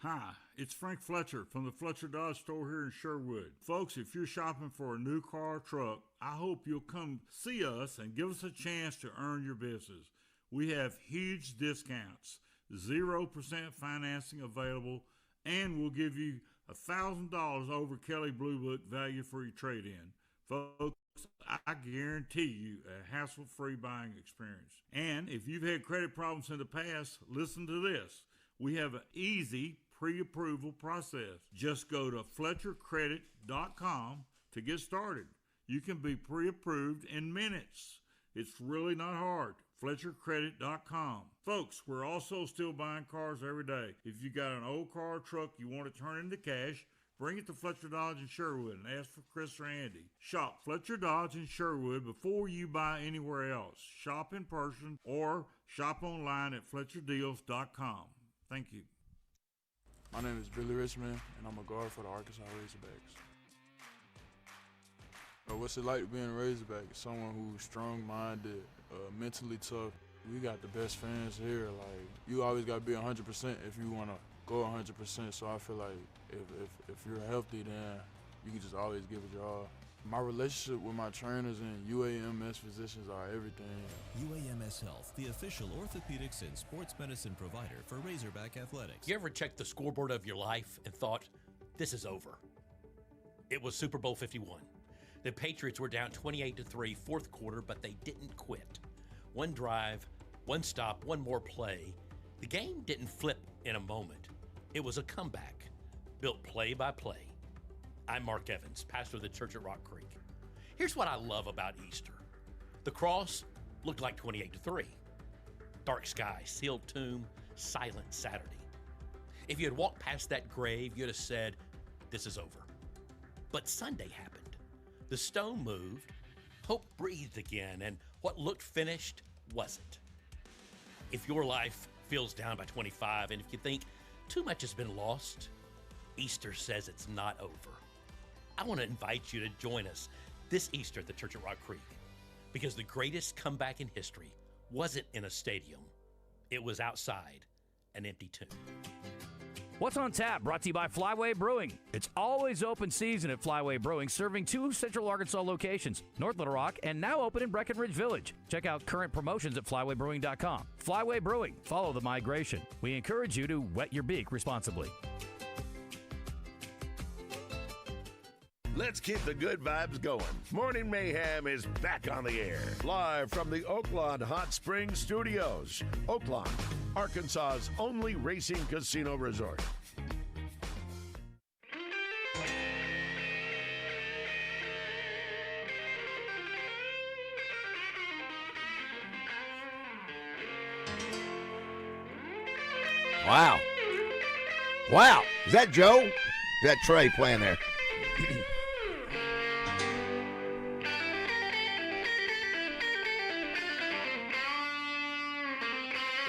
Hi, it's Frank Fletcher from the Fletcher Dodge store here in Sherwood. Folks, if you're shopping for a new car or truck, I hope you'll come see us and give us a chance to earn your business. We have huge discounts, 0% financing available, and we'll give you $1,000 over Kelly Blue Book value for your trade-in. Folks, I guarantee you a hassle-free buying experience. And if you've had credit problems in the past, listen to this. We have an easy pre-approval process. Just go to FletcherCredit.com to get started. You can be pre-approved in minutes. It's really not hard. FletcherCredit.com. Folks, we're also still buying cars every day. If you got an old car or truck you want to turn into cash, bring it to Fletcher Dodge in Sherwood and ask for Chris or Andy. Shop Fletcher Dodge in Sherwood before you buy anywhere else. Shop in person or shop online at FletcherDeals.com. Thank you. My name is Billy Richmond, and I'm a guard for the Arkansas Razorbacks. What's it like being a Razorback? Someone who's strong-minded, mentally tough. We got the best fans here. Like, you always got to be 100% if you want to go 100%. So I feel like if you're healthy, then you can just always give it your all. My relationship with my trainers and UAMS physicians are everything. UAMS Health, the official orthopedics and sports medicine provider for Razorback Athletics. You ever checked the scoreboard of your life and thought, this is over? It was Super Bowl 51. The Patriots were down 28-3 fourth quarter, but they didn't quit. One drive, one stop, one more play. The game didn't flip in a moment. It was a comeback, built play by play. I'm Mark Evans, pastor of the church at Rock Creek. Here's what I love about Easter. The cross looked like 28-3. Dark sky, sealed tomb, silent Saturday. If you had walked past that grave, you'd have said, this is over. But Sunday happened. The stone moved, hope breathed again, and what looked finished wasn't. If your life feels down by 25, and if you think too much has been lost, Easter says it's not over. I want to invite you to join us this Easter at the Church at Rock Creek, because the greatest comeback in history wasn't in a stadium. It was outside an empty tomb. What's on Tap, brought to you by Flyway Brewing. It's always open season at Flyway Brewing, serving 2 Central Arkansas locations, North Little Rock, and now open in Breckenridge Village. Check out current promotions at flywaybrewing.com. Flyway Brewing, follow the migration. We encourage you to wet your beak responsibly. Let's keep the good vibes going. Morning Mayhem is back on the air. Live from the Oaklawn Hot Springs Studios. Oaklawn, Arkansas's only racing casino resort. Wow. Wow. Is that Joe? Is that Trey playing there?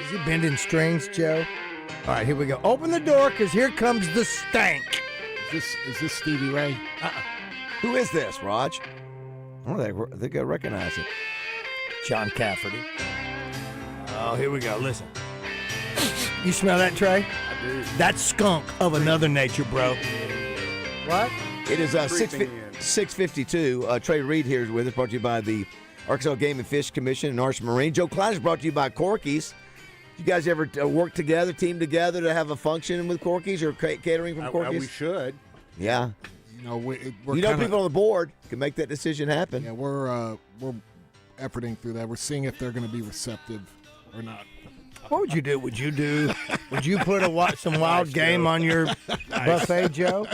Is he bending strings, Joe? All right, here we go. Open the door, because here comes the stank. Is this Stevie Ray? Who is this, Raj? Oh, I think I recognize it. John Cafferty. Oh, here we go. Listen. You smell that, Trey? I do. That's skunk of another nature, bro. What? It is 6:52. Trey Reed here is with us, brought to you by the Arkansas Game and Fish Commission and Arts Marine. Joe Klein is brought to you by Corky's. You guys ever work together, team together to have a function with Corky's or catering from Corky's? We should. Yeah. You know, we're people on the board can make that decision happen. Yeah, we're efforting through that. We're seeing if they're going to be receptive or not. What would you do? Would you put some wild game on your buffet, Joe?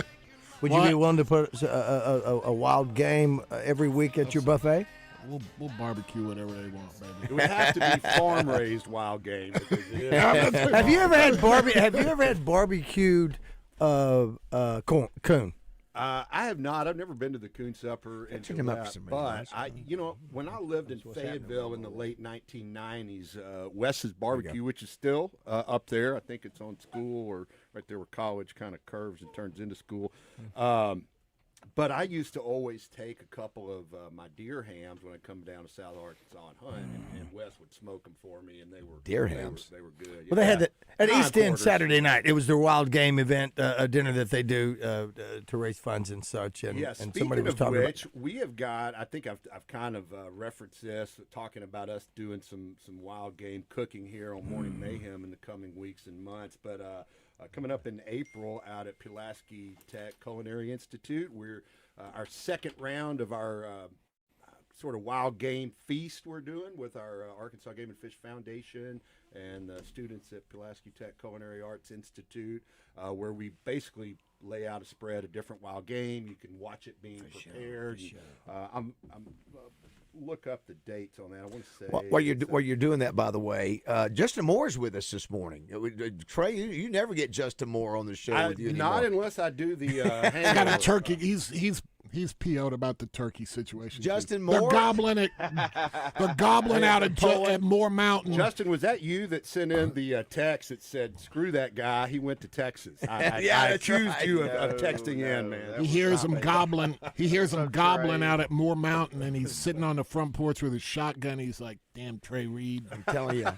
Would you be willing to put a wild game every week at your buffet? We'll barbecue whatever they want, baby. It would have to be farm-raised wild game. Have you ever had barbecued coon? I have not. I've never been to the coon supper in Gillette, but when I lived in Fayetteville in the late 1990s, Wes's Barbecue, which is still up there. I think it's on School or right there where College kind of curves and turns into School. But I used to always take a couple of my deer hams when I come down to South Arkansas and hunt, and Wes would smoke them for me, and they were deer hams. They were good. Well, they had at East End Saturday night. It was their wild game event, a dinner that they do to raise funds and such. And, and somebody was of talking which, we have got. I think I've kind of referenced this, talking about us doing some wild game cooking here on Morning Mayhem in the coming weeks and months, but. Coming up in April out at Pulaski Tech Culinary Institute, we're our second round of our sort of wild game feast we're doing with our Arkansas Game and Fish Foundation and the students at Pulaski Tech Culinary Arts Institute, where we basically lay out a spread of different wild game. You can watch it being prepared. I'm look up the dates on that. I want to say while you're doing that, by the way, Justin Moore's with us this morning. Trey, you never get Justin Moore on the show with you anymore. Not unless I do the He's got a turkey. He's PO'd about the turkey situation. Justin Moore? They're gobbling out at Moore Mountain. Justin, was that you that sent in the text that said, "Screw that guy, he went to Texas"? I accused you of texting in, man. He hears him gobbling. He hears him gobbling out at Moore Mountain, and he's sitting on the front porch with his shotgun. He's like, "Damn, Trey Reed." I'm telling you.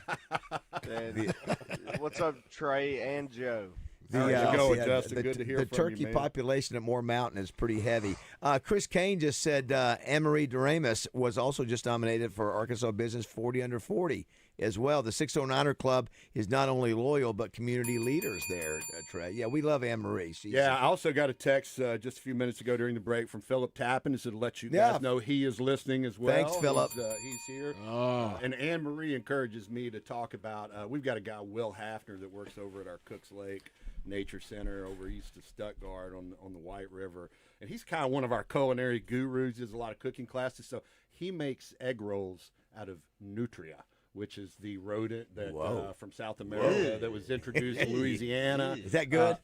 What's up, Trey and Joe? The turkey population at Moore Mountain is pretty heavy. Chris Kane just said Anne-Marie Doremus was also just nominated for Arkansas Business 40 Under 40 as well. The 609er Club is not only loyal but community leaders there, Trey. Yeah, we love Anne-Marie. I also got a text just a few minutes ago during the break from Philip Tappan to let you guys know he is listening as well. Thanks, Philip. He's here. And Anne-Marie encourages me to talk about, we've got a guy, Will Hafner, that works over at our Cooks Lake Nature Center over east of Stuttgart on the White River, and he's kind of one of our culinary gurus. He does a lot of cooking classes, so he makes egg rolls out of nutria, which is the rodent that from South America that was introduced to Louisiana. Is that good?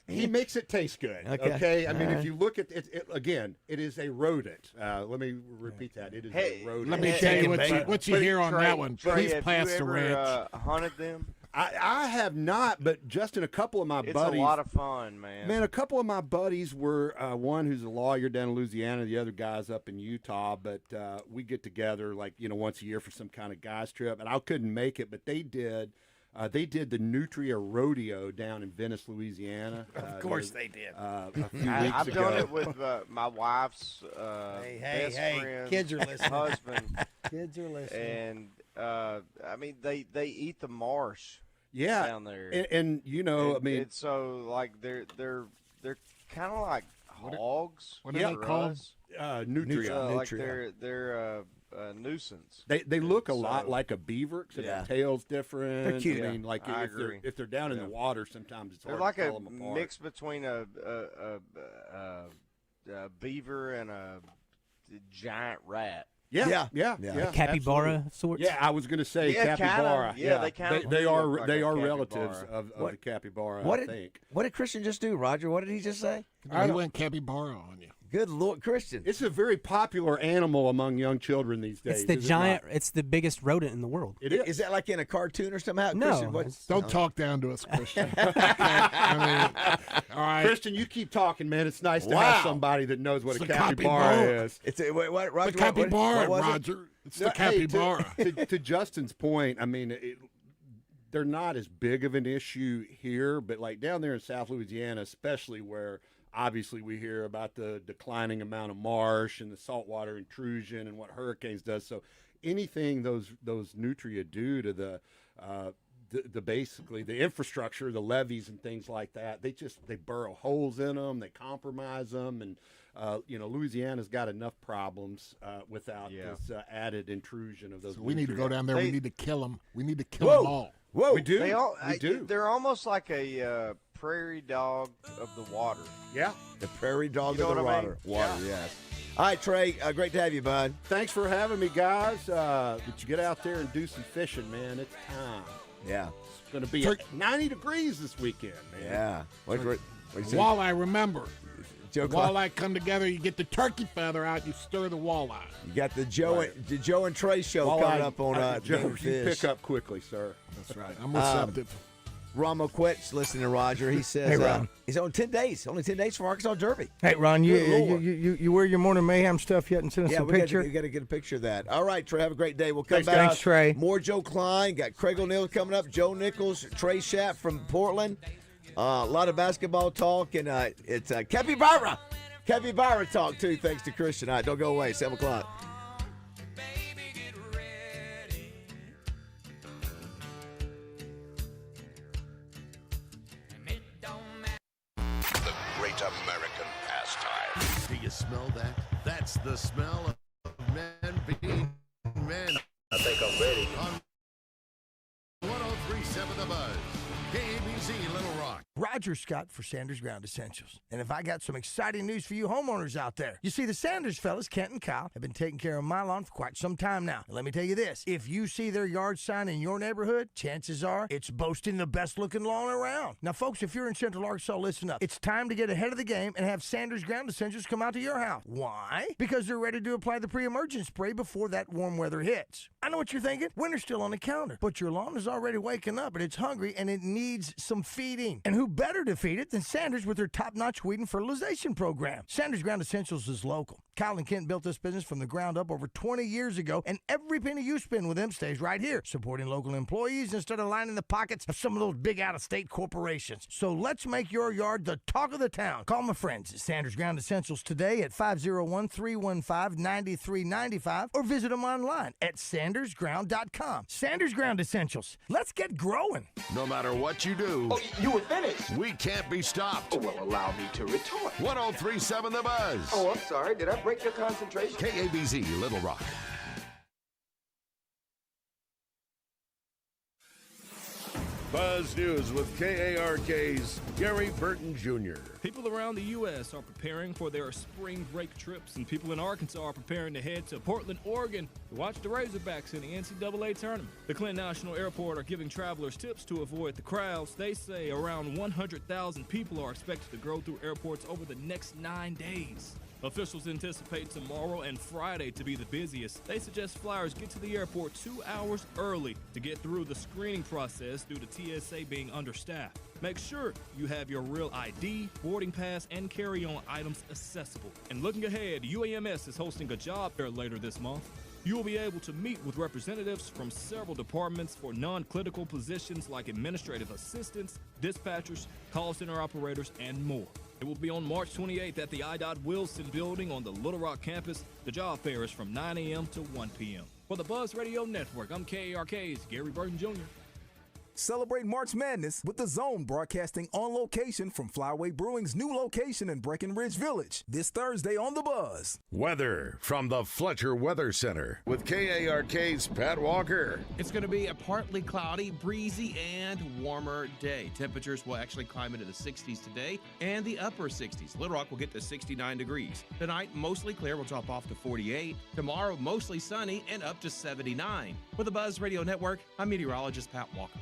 He makes it taste good. Okay? I mean, if you look at it again, it is a rodent. Let me repeat that. It is a rodent. Let me tell you what you hear on that one. Please pass the ranch. Hunted them? I have not, but Justin, a couple of my buddies. It's a lot of fun, man. Man, a couple of my buddies were one who's a lawyer down in Louisiana, the other guy's up in Utah. But we get together once a year for some kind of guys trip, and I couldn't make it, but they did. They did the Nutria Rodeo down in Venice, Louisiana. Of course they did. A few weeks I've ago. done it with my wife's best friend's kids are listening. husband. Kids are listening. And I mean, they eat the marsh. Yeah, down there, and I mean, it's so like they're kind of like hogs. What are they called? Nutria. Like they're a nuisance. They look a lot like a beaver, except their tail's different. They're cute. I mean, if they're down in the water, sometimes it's hard to tell them apart. They're like a mix between a beaver and a giant rat. Yeah. A capybara of sorts. Yeah, I was going to say capybara. They are relatives of the capybara. I think. What did Christian just do, Roger? What did he just say? I went capybara on you. Good Lord, Christian. It's a very popular animal among young children these days. It's the giant. It's the biggest rodent in the world. It is. Is that like in a cartoon or somehow? No. Christian, Don't talk down to us, Christian. I mean, all right. Christian, you keep talking, man. It's nice to have somebody that knows what a capybara is. It's Roger, the capybara, what Roger. It's the capybara. To Justin's point, I mean, they're not as big of an issue here, but like down there in South Louisiana, especially where obviously we hear about the declining amount of marsh and the saltwater intrusion and what hurricanes does. So anything those nutria do to the basically the infrastructure, the levees and things like that, they burrow holes in them, they compromise them, and Louisiana's got enough problems without this added intrusion of those. So we need to go down there. We need to kill them. We need to kill Whoa. them all. Whoa, we do. We do. They're almost like a prairie dog of the water. Yeah, the prairie dog You know of the what I water. mean? Water, Yeah. yes. All right, Trey, great to have you, bud. Thanks for having me, guys. Did you get out there and do some fishing, man? It's time. Yeah. It's going to be 90 degrees this weekend, man. Yeah. What you say? Walleye, remember. Joe Walleye come together, you get the turkey feather out, you stir the walleye. You got the Joe and Trey show coming up on Joe, Big you Fish. pick up quickly, sir. That's right. I'm receptive. Ramo Quet's listening to Roger. He says Hey, Ron. he's on 10 days. Only 10 days for Arkansas Derby. Hey, Ron, Good Lord. you wear your morning mayhem stuff yet and send us a picture? we got to get a picture of that. All right, Trey, have a great day. We'll come Thanks, back. guys. Trey. More Joe Klein. Got Craig O'Neill coming up. Joe Nichols, Trey Schapp from Portland. A lot of basketball talk, and it's Capybara. Capybara talk, too, thanks to Christian. All right, don't go away. 7 o'clock. The great American pastime. Do you smell that? That's the smell of men being men. I think I'm ready. On 103.7 The Buzz. KABC Little Rock. Roger Scott for Sanders Ground Essentials. And if I got some exciting news for you homeowners out there. You see, the Sanders fellas, Kent and Kyle, have been taking care of my lawn for quite some time now. And let me tell you this, if you see their yard sign in your neighborhood, chances are it's boasting the best looking lawn around. Now, folks, if you're in Central Arkansas, listen up. It's time to get ahead of the game and have Sanders Ground Essentials come out to your house. Why? Because they're ready to apply the pre-emergent spray before that warm weather hits. I know what you're thinking. Winter's still on the counter, but your lawn is already waking up and it's hungry and it needs some feeding. And who better to feed it than Sanders with their top-notch weed and fertilization program? Sanders Ground Essentials is local. Kyle and Kent built this business from the ground up over 20 years ago, and every penny you spend with them stays right here, supporting local employees instead of lining the pockets of some of those big out-of-state corporations. So let's make your yard the talk of the town. Call my friends at Sanders Ground Essentials today at 501-315-9395 or visit them online at sandersground.com. Sanders Ground Essentials. Let's get growing. No matter what you do, You were finished. we can't be stopped. Oh, well, allow me to retort. 103.7 The Buzz. Oh, I'm sorry. Did I break your concentration? KABZ Little Rock. Buzz News with KARK's Gary Burton Jr. People around the U.S. are preparing for their spring break trips, and people in Arkansas are preparing to head to Portland, Oregon to watch the Razorbacks in the NCAA tournament. The Clinton National Airport are giving travelers tips to avoid the crowds. They say around 100,000 people are expected to go through airports over the next 9 days. Officials anticipate tomorrow and Friday to be the busiest. They suggest flyers get to the airport 2 hours early to get through the screening process due to TSA being understaffed. Make sure you have your real ID, boarding pass, and carry-on items accessible. And looking ahead, UAMS is hosting a job fair later this month. You will be able to meet with representatives from several departments for non-clinical positions like administrative assistants, dispatchers, call center operators, and more. It will be on March 28th at the I. Wilson building on the Little Rock campus. The job fair is from 9 a.m. to 1 p.m. For the Buzz Radio Network, I'm KARK's Gary Burton Jr. Celebrate March Madness with The Zone broadcasting on location from Flyway Brewing's new location in Breckenridge Village this Thursday on The Buzz. Weather from the Fletcher Weather Center with KARK's Pat Walker. It's going to be a partly cloudy, breezy, and warmer day. Temperatures will actually climb into the 60s today and the upper 60s. Little Rock will get to 69 degrees. Tonight, mostly clear, will drop off to 48. Tomorrow, mostly sunny and up to 79. For the Buzz Radio Network, I'm meteorologist Pat Walker.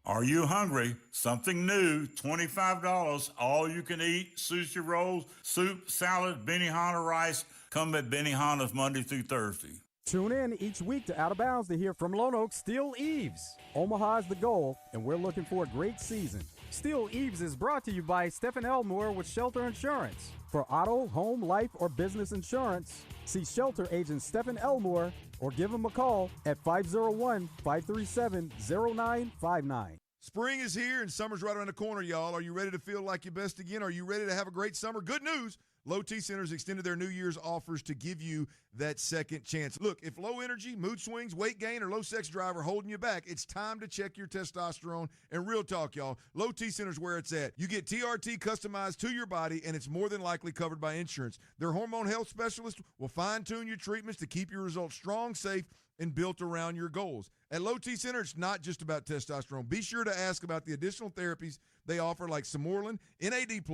Are you hungry? Something new, $25, all you can eat, sushi rolls, soup, salad, Benihana rice. Come at Benihana's Monday through Thursday. Tune in each week to Out of Bounds to hear from Lone Oak Steel Eaves. Omaha is the goal, and we're looking for a great season. Steel Eaves is brought to you by Stephen Elmore with Shelter Insurance. For auto, home, life, or business insurance, see Shelter Agent Stephen Elmore or give him a call at 501-537-0959. Spring is here and summer's right around the corner, y'all. Are you ready to feel like your best again? Are you ready to have a great summer? Good news. Low T Centers extended their New Year's offers to give you that second chance. Look, if low energy, mood swings, weight gain, or low sex drive are holding you back, it's time to check your testosterone. And real talk, y'all, Low T Centers where it's at. You get TRT customized to your body, and it's more than likely covered by insurance. Their hormone health specialist will fine-tune your treatments to keep your results strong, safe, and built around your goals. At Low T Center, it's not just about testosterone. Be sure to ask about the additional therapies they offer like Samorlin, NAD+,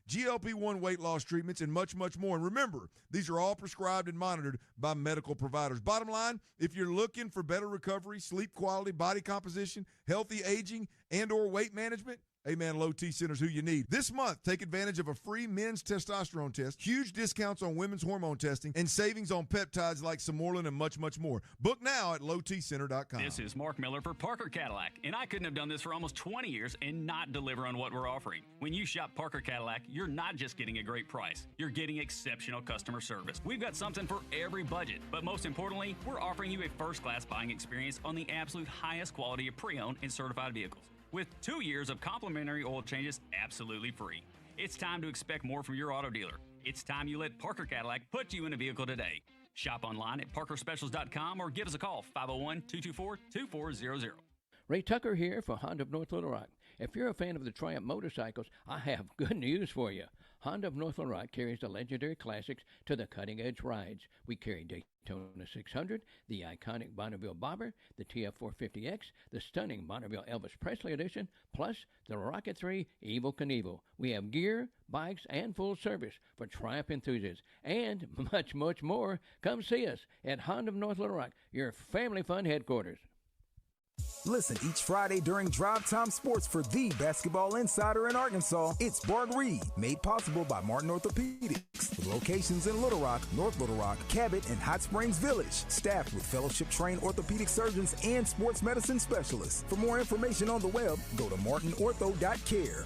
GLP-1 weight loss treatments, and much, much more. And remember, these are all prescribed and monitored by medical providers. Bottom line, if you're looking for better recovery, sleep quality, body composition, healthy aging, and or weight management, hey, man, Low T Center's who you need. This month, take advantage of a free men's testosterone test, huge discounts on women's hormone testing, and savings on peptides like Samorlin and much, much more. Book now at lowtcenter.com. This is Mark Miller for Parker Cadillac, and I couldn't have done this for almost 20 years and not deliver on what we're offering. When you shop Parker Cadillac, you're not just getting a great price, you're getting exceptional customer service. We've got something for every budget, but most importantly, we're offering you a first-class buying experience on the absolute highest quality of pre-owned and certified vehicles, with 2 years of complimentary oil changes absolutely free. It's time to expect more from your auto dealer. It's time you let Parker Cadillac put you in a vehicle today. Shop online at parkerspecials.com or give us a call, 501-224-2400. Ray Tucker here for Honda of North Little Rock. If you're a fan of the Triumph motorcycles, I have good news for you. Honda of North Little Rock carries the legendary classics to the cutting-edge rides. We carry Daytona 600, the iconic Bonneville Bobber, the TF450X, the stunning Bonneville Elvis Presley Edition, plus the Rocket 3 Evel Knievel. We have gear, bikes, and full service for Triumph enthusiasts, and much, much more. Come see us at Honda of North Little Rock, your family fun headquarters. Listen each Friday during Drive Time Sports for the basketball insider in Arkansas. It's Bart Reed, made possible by Martin Orthopedics, with locations in Little Rock, North Little Rock, Cabot, and Hot Springs Village. Staffed with fellowship-trained orthopedic surgeons and sports medicine specialists. For more information on the web, go to martinortho.care.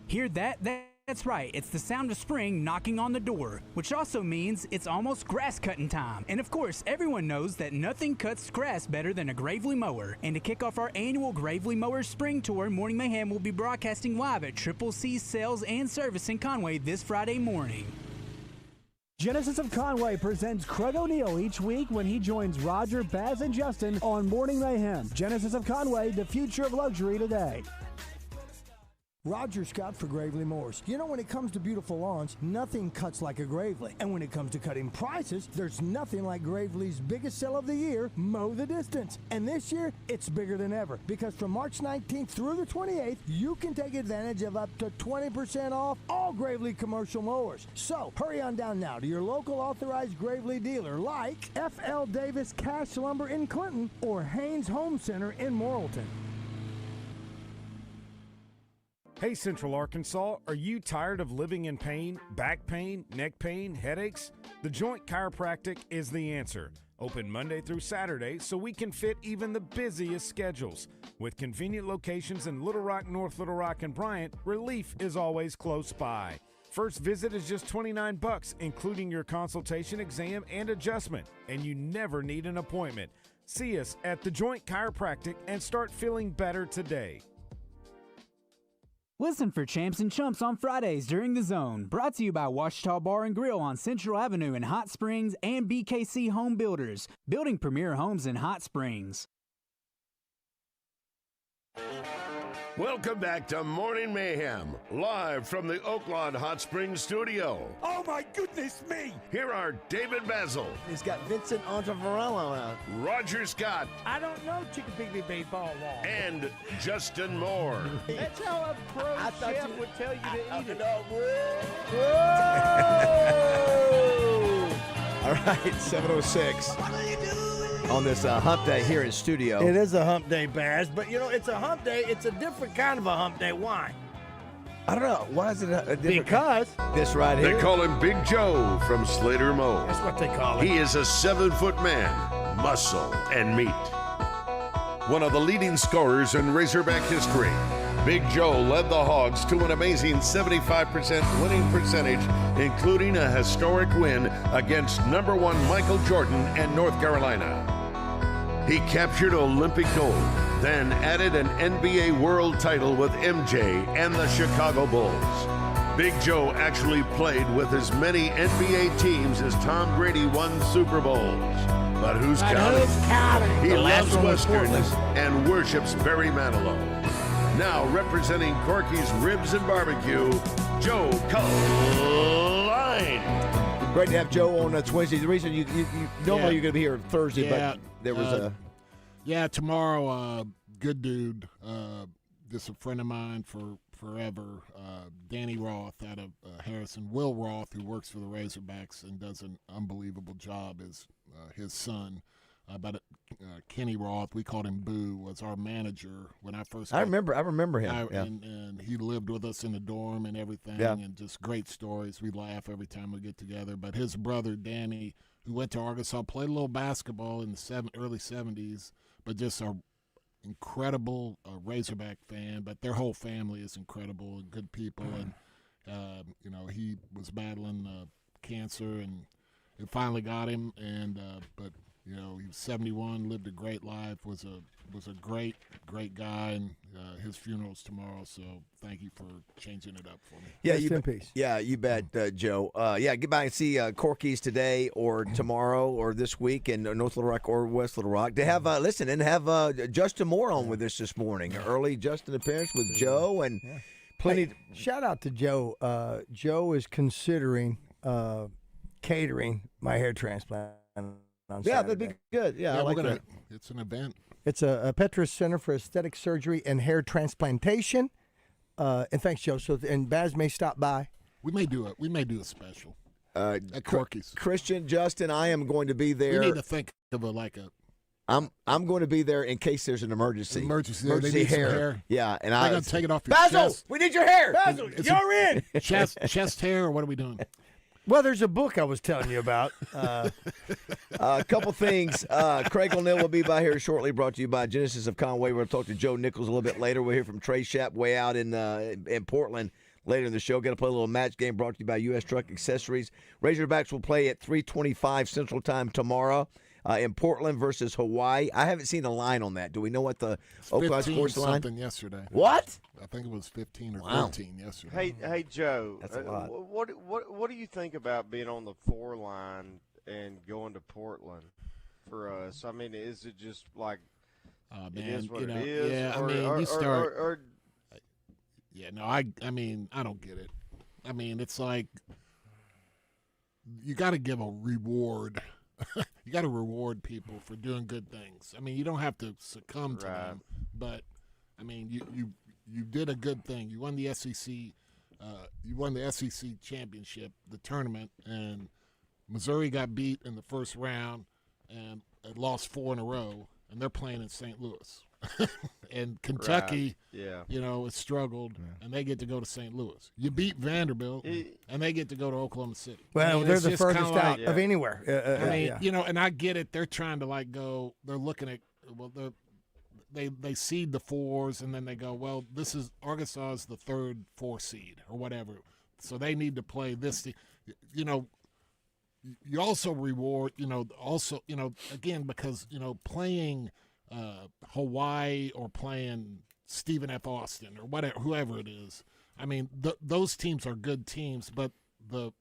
Hear that? That's right, it's the sound of spring knocking on the door, which also means it's almost grass cutting time. And of course, everyone knows that nothing cuts grass better than a Gravely mower. And to kick off our annual Gravely Mowers Spring Tour, Morning Mayhem will be broadcasting live at Triple C Sales and Service in Conway this Friday morning. Genesis of Conway presents Craig O'Neill each week when he joins Roger, Baz, and Justin on Morning Mayhem. Genesis of Conway, the future of luxury today. Roger Scott for Gravely Mowers. You know, when it comes to beautiful lawns, nothing cuts like a Gravely. And when it comes to cutting prices, there's nothing like Gravely's biggest sale of the year, Mow the Distance. And this year, it's bigger than ever, because from March 19th through the 28th, you can take advantage of up to 20% off all Gravely commercial mowers. So, hurry on down now to your local authorized Gravely dealer like F.L. Davis Cash Lumber in Clinton or Haynes Home Center in Morrilton. Hey Central Arkansas, are you tired of living in pain, back pain, neck pain, headaches? The Joint Chiropractic is the answer. Open Monday through Saturday so we can fit even the busiest schedules. With convenient locations in Little Rock, North Little Rock, and Bryant, relief is always close by. First visit is just $29, including your consultation, exam, and adjustment, and you never need an appointment. See us at The Joint Chiropractic and start feeling better today. Listen for Champs and Chumps on Fridays during The Zone. Brought to you by Washita Bar and Grill on Central Avenue in Hot Springs and BKC Home Builders, building premier homes in Hot Springs. Welcome back to Morning Mayhem, live from the Oaklawn Hot Springs studio. Oh my goodness me! Here are David Bazzel. He's got Vincent Ontavarello out. Roger Scott. I don't know Chickapiggy Baseball Law. And Justin Moore. That's how a pro chef would tell you to eat it. Whoa! All right, 7:06. What are you doing? On this hump day here in studio. It is a hump day, Baz, but you know, it's a hump day. It's a different kind of a hump day. Why? I don't know. Why is it a different Because this right here. They call him Big Joe from Slater Moe. That's what they call him. He is a 7-foot man, muscle and meat. One of the leading scorers in Razorback history. Big Joe led the Hogs to an amazing 75% winning percentage, including a historic win against #1 Michael Jordan and North Carolina. He captured Olympic gold, then added an NBA world title with MJ and the Chicago Bulls. Big Joe actually played with as many NBA teams as Tom Brady won Super Bowls. But who's counting? He loves Westerns and worships Barry Manilow. Now representing Corky's Ribs and Barbecue, Joe Klein. Great to have Joe on Wednesday. The reason you normally you're going to be here Thursday, but there was a... Yeah, tomorrow, good dude, just a friend of mine for forever, Danny Roth out of Harrison. Will Roth, who works for the Razorbacks and does an unbelievable job, is his son. But Kenny Roth, we called him Boo, was our manager when I first. I remember him. And he lived with us in the dorm and everything, and just great stories. We laugh every time we get together. But his brother Danny, who went to Arkansas, played a little basketball in the early '70s, but just a incredible Razorback fan. But their whole family is incredible and good people. And he was battling cancer, and it finally got him. And but. He was 71, lived a great life, was a great guy, and his funeral's tomorrow. So thank you for changing it up for me. Yeah, Rest in peace. Yeah, you bet, Joe. Get by and see Corky's today or tomorrow or this week in North Little Rock or West Little Rock. They have have Justin Moore on with us this morning. Early Justin appearance with Joe and plenty. Hey, shout out to Joe. Joe is considering catering my hair transplant. That'd be good. Yeah, I like that. It's an event. It's a Petrus Center for Aesthetic Surgery and Hair Transplantation. And thanks, Joe. And Baz may stop by. We may do a special at Corky's. Christian, Justin, I am going to be there. We need to think of I'm going to be there in case there's an emergency. Emergency hair. Yeah, and I'm going to take it off your Bazzel, chest. we need your hair. Bazzel, you're in. Chest hair, or what are we doing? Well, there's a book I was telling you about. A couple things. Craig O'Neill will be by here shortly, brought to you by Genesis of Conway. We're going to talk to Joe Nichols a little bit later. We'll hear from Trey Shapp way out in Portland later in the show. Going to play a little match game brought to you by U.S. Truck Accessories. Razorbacks will play at 3:25 Central Time tomorrow in Portland versus Hawaii. I haven't seen a line on that. Do we know what the Oaklawn Sports line? Something yesterday. What? I think it was 15 or 14 yesterday. Hey, Joe. That's a lot. What do you think about being on the 4 line and going to Portland for us? I mean, is it just like it is what it is? Yeah, or, I mean, or, you start. Or, yeah, no, I mean, I don't get it. I mean, it's like you got to give a reward. You got to reward people for doing good things. I mean, you don't have to succumb to them, but I mean, you did a good thing. You won the SEC. You won the SEC championship, the tournament, and Missouri got beat in the first round and lost 4 in a row, and they're playing in St. Louis. And Kentucky, has struggled, and they get to go to St. Louis. You beat Vanderbilt, and they get to go to Oklahoma City. Well, they're the furthest out of anywhere. And I get it. They're trying to go. They're looking at they seed the 4s, and then they go, well, this is Arkansas is the 3rd 4 seed or whatever, so they need to play this. You also reward, again, because playing Hawaii or playing Stephen F. Austin or whatever, whoever it is. I mean, those teams are good teams, but the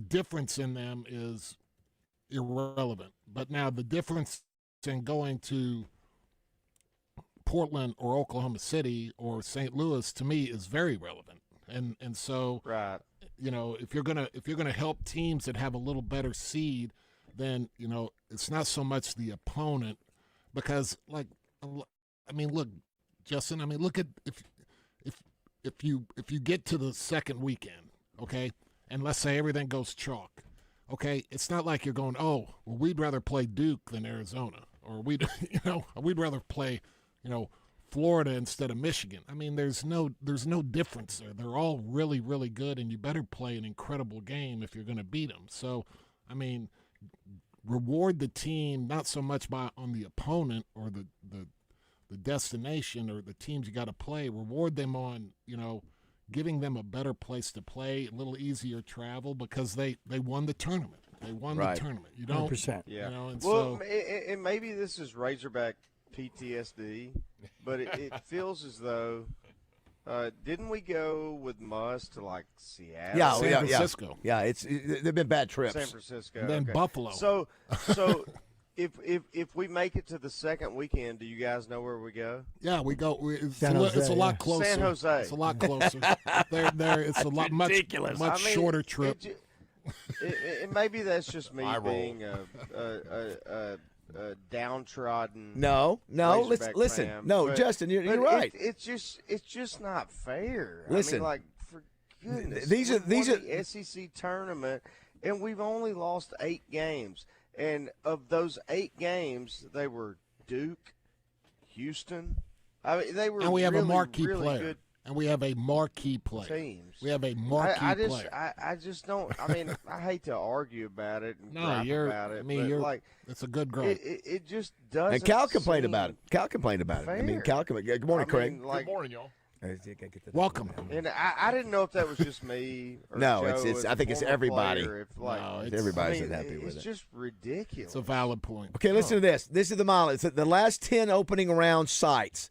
difference in them is irrelevant. But now the difference in going to Portland or Oklahoma City or St. Louis to me is very relevant. And so if you're gonna help teams that have a little better seed, then it's not so much the opponent, because look, Justin, look at if you get to the second weekend, okay, and let's say everything goes chalk, okay, it's not like you're going, we'd rather play Duke than Arizona, or we'd rather play Florida instead of Michigan. I mean, there's no difference there. They're all really, really good, and you better play an incredible game if you're going to beat them. So, I mean, reward the team not so much on the opponent or the destination or the teams you got to play. Reward them on giving them a better place to play, a little easier travel, because they won the tournament. They won Right. the tournament. You don't. 100%. Yeah. You know, and Well, so and maybe this is Razorback PTSD, but it feels as though didn't we go with Muss to like Seattle? Yeah, San Francisco. Yeah, they've been bad trips. San Francisco. And then okay. Buffalo. So if we make it to the second weekend, do you guys know where we go? yeah, we go. It's San a Jose, lot yeah. closer. San Jose. It's a lot closer. It's a lot much ridiculous. much shorter trip. Maybe that's just me Eye roll. being a downtrodden. No, Razorback listen. fan, No, but- Justin, you're but right. It's just not fair. Listen. I mean, like for goodness, These are the SEC tournament, and we've only lost 8 games. And of those 8 games, they were Duke, Houston. I mean, they were. And we have really, a marquee really player. good And we have a marquee player. teams. We have a marquee player. I just don't. I mean, I hate to argue about it and No, gripe you're. about it. I mean, but you're. like It's a good gripe. it just doesn't. And Cal complained seem about it. Cal complained about it. I mean, fair. Cal complained. Good morning, I Craig. mean, like, Good morning, y'all. Welcome. And I didn't know if that was just me. Or No, Joe it's. as I a think it's former everybody. player, if, like, No, everybody's I mean, unhappy with it's it. just ridiculous. It's a valid point. Okay, listen to this. This is the mile. It's the last 10 opening round sites.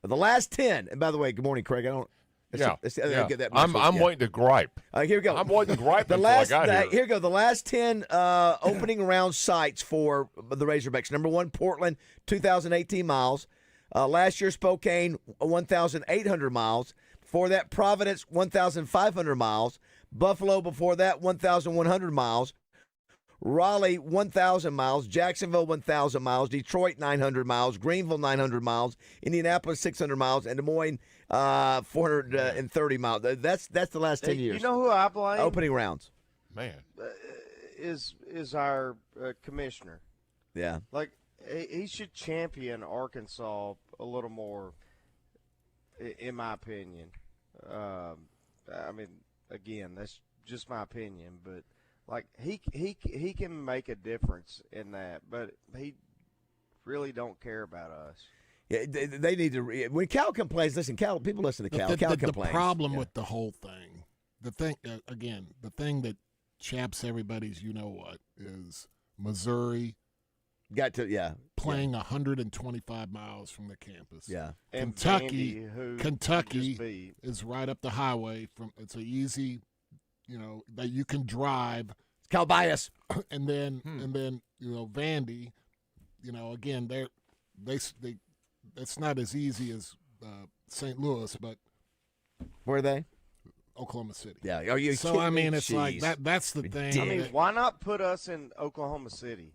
The last 10. And by the way, good morning, Craig. I don't. Get that I'm waiting to gripe. Here we go. I'm waiting to gripe The until last, I got here. Here we go. The last 10 opening round sites for the Razorbacks. Number 1, Portland, 2,018 miles. Last year, Spokane, 1,800 miles. Before that, Providence, 1,500 miles. Buffalo, before that, 1,100 miles. Raleigh, 1,000 miles. Jacksonville, 1,000 miles. Detroit, 900 miles. Greenville, 900 miles. Indianapolis, 600 miles. And Des Moines, 430 miles. That's the last 10 years. You know who I blame? Opening rounds. Man. Is our commissioner. Yeah. Like, he should champion Arkansas a little more, in my opinion. I mean, again, that's just my opinion, but like he can make a difference in that, but he really don't care about us. Yeah, they need to. When Cal complains, listen, Cal. People listen to Cal. Cal complains. The problem with the whole thing, the thing that chaps everybody's, is Missouri. Got to playing 125 miles from the campus. Yeah, and Kentucky Vandy, is right up the highway from. It's a easy, that you can drive. Cal bias, and then Vandy, again they it's not as easy as St. Louis, but where are they? Oklahoma City. Yeah, are you? So kidding I mean, me? it's like that. That's the thing. I mean, why not put us in Oklahoma City?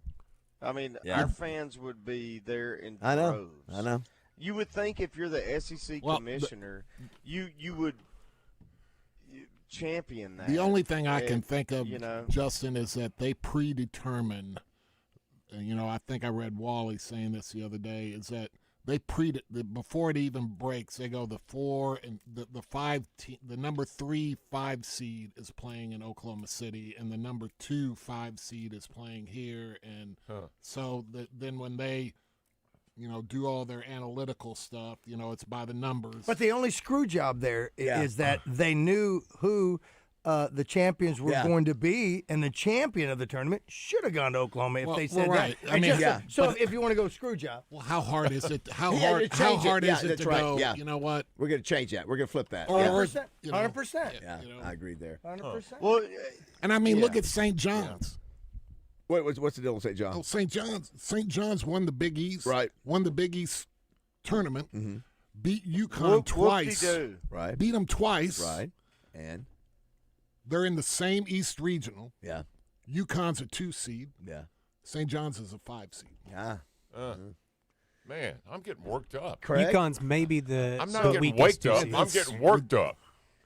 I mean, Yeah. our fans would be there in I know. droves. I know. You would think if you're the SEC commissioner, you would champion that. The only thing I can And, think of, Justin, is that they predetermine. I think I read Wally saying this the other day. Is that they before it even breaks, they go the 4 and the 5 the number 3 5 seed is playing in Oklahoma City, and the number 2 5 seed is playing here, and so then when they do all their analytical stuff, it's by the numbers. But the only screw job there is that they knew who the champions were going to be, and the champion of the tournament should have gone to Oklahoma if they said right. that. I mean, So if you want to go screw job, well, how hard is it? How Yeah, hard is it that's to right. go? Yeah. You know what? We're going to change that. We're going to flip that. Or- 100%. you know, 100%. Yeah, I agreed there. 100%. Well, And I mean, look at St. John's. Wait, what's the deal with St. John? Oh, St. John's. St. John's won the Big East. Right. Won the Big East tournament. Mm-hmm. Beat UConn twice. Whoop-de-doo. Right. Beat them twice. Right. And They're in the same East Regional. yeah, UConn's a 2 seed. yeah, St. John's is a 5 seed. yeah. Man, I'm getting worked up. Craig? UConn's maybe the I'm not the getting weakest waked up. seed. I'm getting worked up.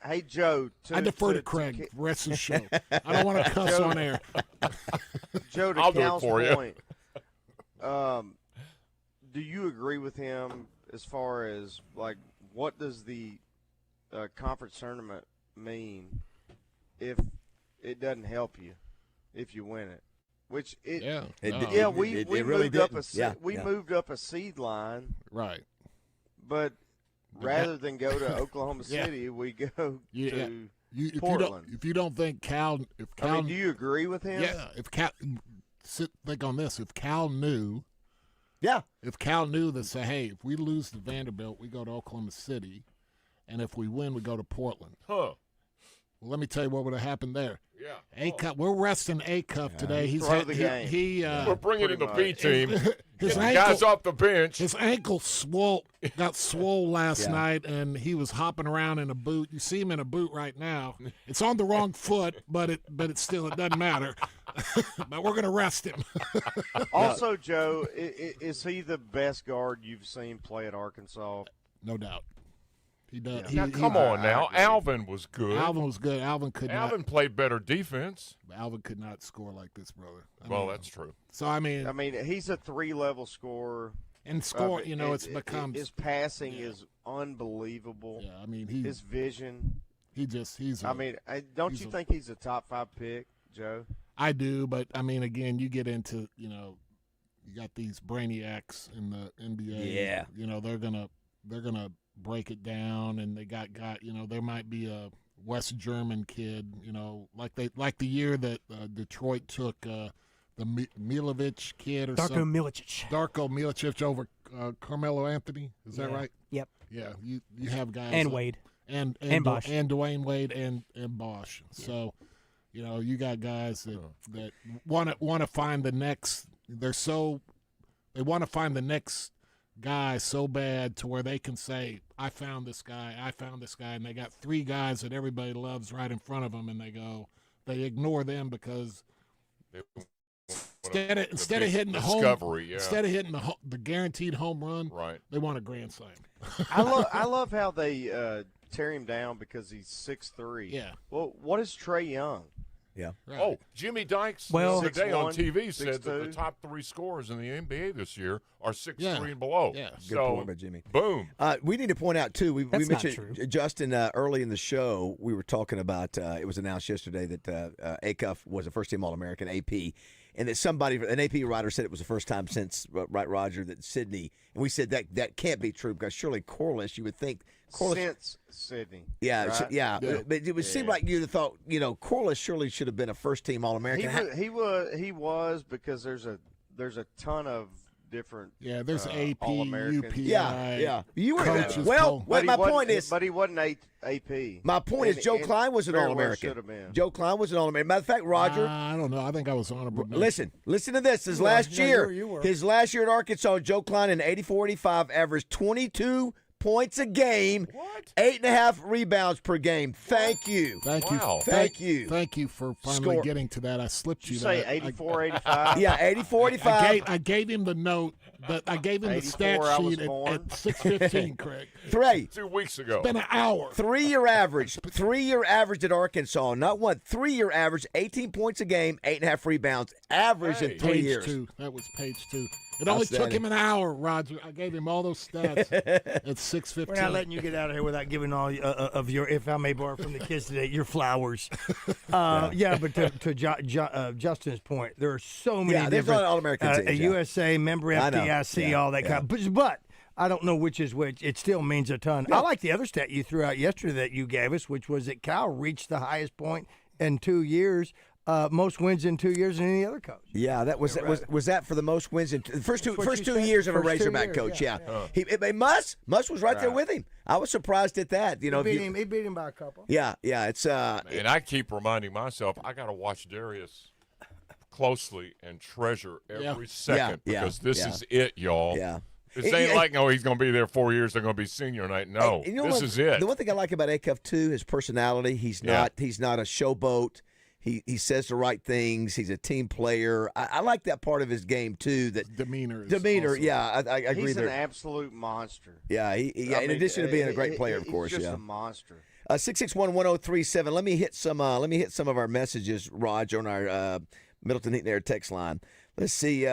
Hey, Joe. I defer to Craig the rest of the show. I don't want to cuss on air. Joe, to I'll do it Cal's for you. point, do you agree with him as far as, like, what does the conference tournament mean if it doesn't help you if you win it? Which we really moved up didn't. Yeah, we yeah. moved up a seed line, Right. but rather than go to Oklahoma City, we go to Portland. If you don't think Cal, I mean, do you agree with him? Yeah. If Cal, think on this. If Cal knew. Yeah. If Cal knew that, say, hey, if we lose to Vanderbilt, we go to Oklahoma City, and if we win, we go to Portland. Huh. Well, let me tell you what would have happened there. Yeah. A-Cup. We're resting A-Cup today. He's Throw the game. We're bringing in the B team. His Get the guys off the bench. His ankle got swole last night, and he was hopping around in a boot. You see him in a boot right now. It's on the wrong foot, but it doesn't matter. But we're going to rest him. Also, Joe, is he the best guard you've seen play at Arkansas? No doubt. He does. Now, come on now. Alvin was good. Alvin was good. Alvin played better defense. Alvin could not score like this, brother. That's true. So, I mean, he's a 3-level scorer. And score, it's become. His passing is unbelievable. Yeah, I mean, his vision. Don't you think he's a top 5 pick, Joe? I do, but I mean, again, you get into, you got these brainiacs in the NBA. Yeah. They're gonna break it down, and they got there might be a West German kid, like the year that Detroit took the Milovic kid or something. Darko Milicic over Carmelo Anthony. Is that right? Yep. Yeah, you have guys and Wade and Bosh and Dwayne Wade and Bosh. Yeah. So, you got guys that want to find the next. They want to find the next guy so bad to where they can say, I found this guy, and they got 3 guys that everybody loves right in front of them, and they ignore them because instead of hitting the discovery, instead of hitting the guaranteed home run, right, they want a grand slam. I love how they tear him down because he's 6'3". Yeah. Well, what is Trey Young? Yeah. Right. Oh, Jimmy Dykes the other day on TV said that the top 3 scorers in the NBA this year are 6'3" and below. Yeah. Good point by Jimmy. Boom. We need to point out, too, we That's not mentioned, true. Justin, early in the show, we were talking about, it was announced yesterday that Acuff was a first-team All-American, AP, and that an AP writer said it was the first time since, right, Roger, that Sydney, and we said that can't be true because surely Corliss, you would think, since Sydney. Yeah, right? yeah. But it would seem like you'd have thought, Corliss surely should have been a first-team All-American. He was because there's a ton of different. Yeah, there's AP, All-Americans. UPI. Yeah. You were coaches my point is, but he wasn't AP. My point is, Joe Klein was an All-American. Should have been. Joe Klein was an All-American. Matter of fact, Roger. I don't know. I think I was honorable. Listen to this. His last year at Arkansas, Joe Klein in 84-85 averaged 22 points a game, 8.5 rebounds per game. Thank you. Thank you. Thank you for finally getting to that. I slipped you. Did you say 84-85? Yeah, 84-85. I gave him the note, but I gave him the stat sheet at 6:15, Craig. 2 weeks ago. It's been an hour. 3-year average. 3-year average at Arkansas. Not one. 3-year average, 18 points a game, 8.5 rebounds. Average in 3 years. Page 2. That was page 2. It only took him an hour, Roger. I gave him all those stats at 6:15. We're not letting you get out of here without giving all of your, if I may borrow from the kids today, your flowers. Yeah, but to Justin's point, there are so many different All-American teams, a USA, member FDIC, all that kind of. But I don't know which is which. It still means a ton. I like the other stat you threw out yesterday that you gave us, which was that Cal reached the highest point in 2 years. Most wins in 2 years than any other coach. Yeah, that was that for the most wins in the first two years of a Razorback coach. Yeah, Muss was right there with him. I was surprised at that. He beat him by a couple. Yeah, it's and I keep reminding myself I got to watch Darius closely and treasure every second because this is it, y'all. Yeah. This ain't like, he's going to be there 4 years. They're going to be senior night. No, this is it. The one thing I like about Acuff too, his personality. He's not a showboat. He says the right things. He's a team player. I like that part of his game too. That demeanor. Awesome. Yeah, I agree. He's an absolute monster. Yeah, in addition to being a great player, of course. He's just a monster. 661-1037. Let me hit some of our messages, Raj, on our Middleton Heat and Air text line. Let's see.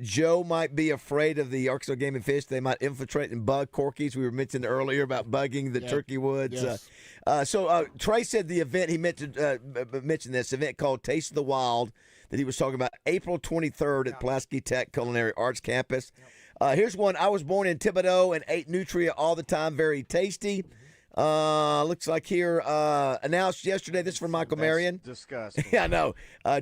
Joe might be afraid of the Arkansas Game and Fish. They might infiltrate and bug Corky's. We were mentioned earlier about bugging the turkey woods. Yes. So Trey said the event, he mentioned this event called Taste of the Wild that he was talking about April 23rd at Pulaski Tech Culinary Arts Campus. Here's one. I was born in Thibodeau and ate Nutria all the time. Very tasty. Looks like here announced yesterday. This is from Michael Marion. Disgusting. Yeah, I know.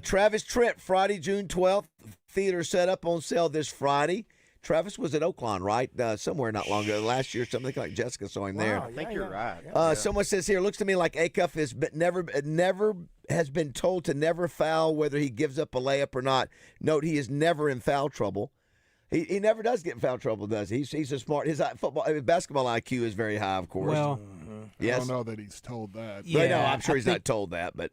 Travis Tritt, Friday, June 12th. Theater set up on sale this Friday. Travis was at Oaklawn, right? Somewhere not long ago. Last year, something like Jessica saw him there. I think you're right. Someone says here, looks to me like Acuff is never has been told to never foul whether he gives up a layup or not. Note he is never in foul trouble. He never does get in foul trouble, does he? He's a smart. His basketball IQ is very high, of course. Well, yes. I don't know that he's told that. Yeah, no, I'm sure he's not told that, but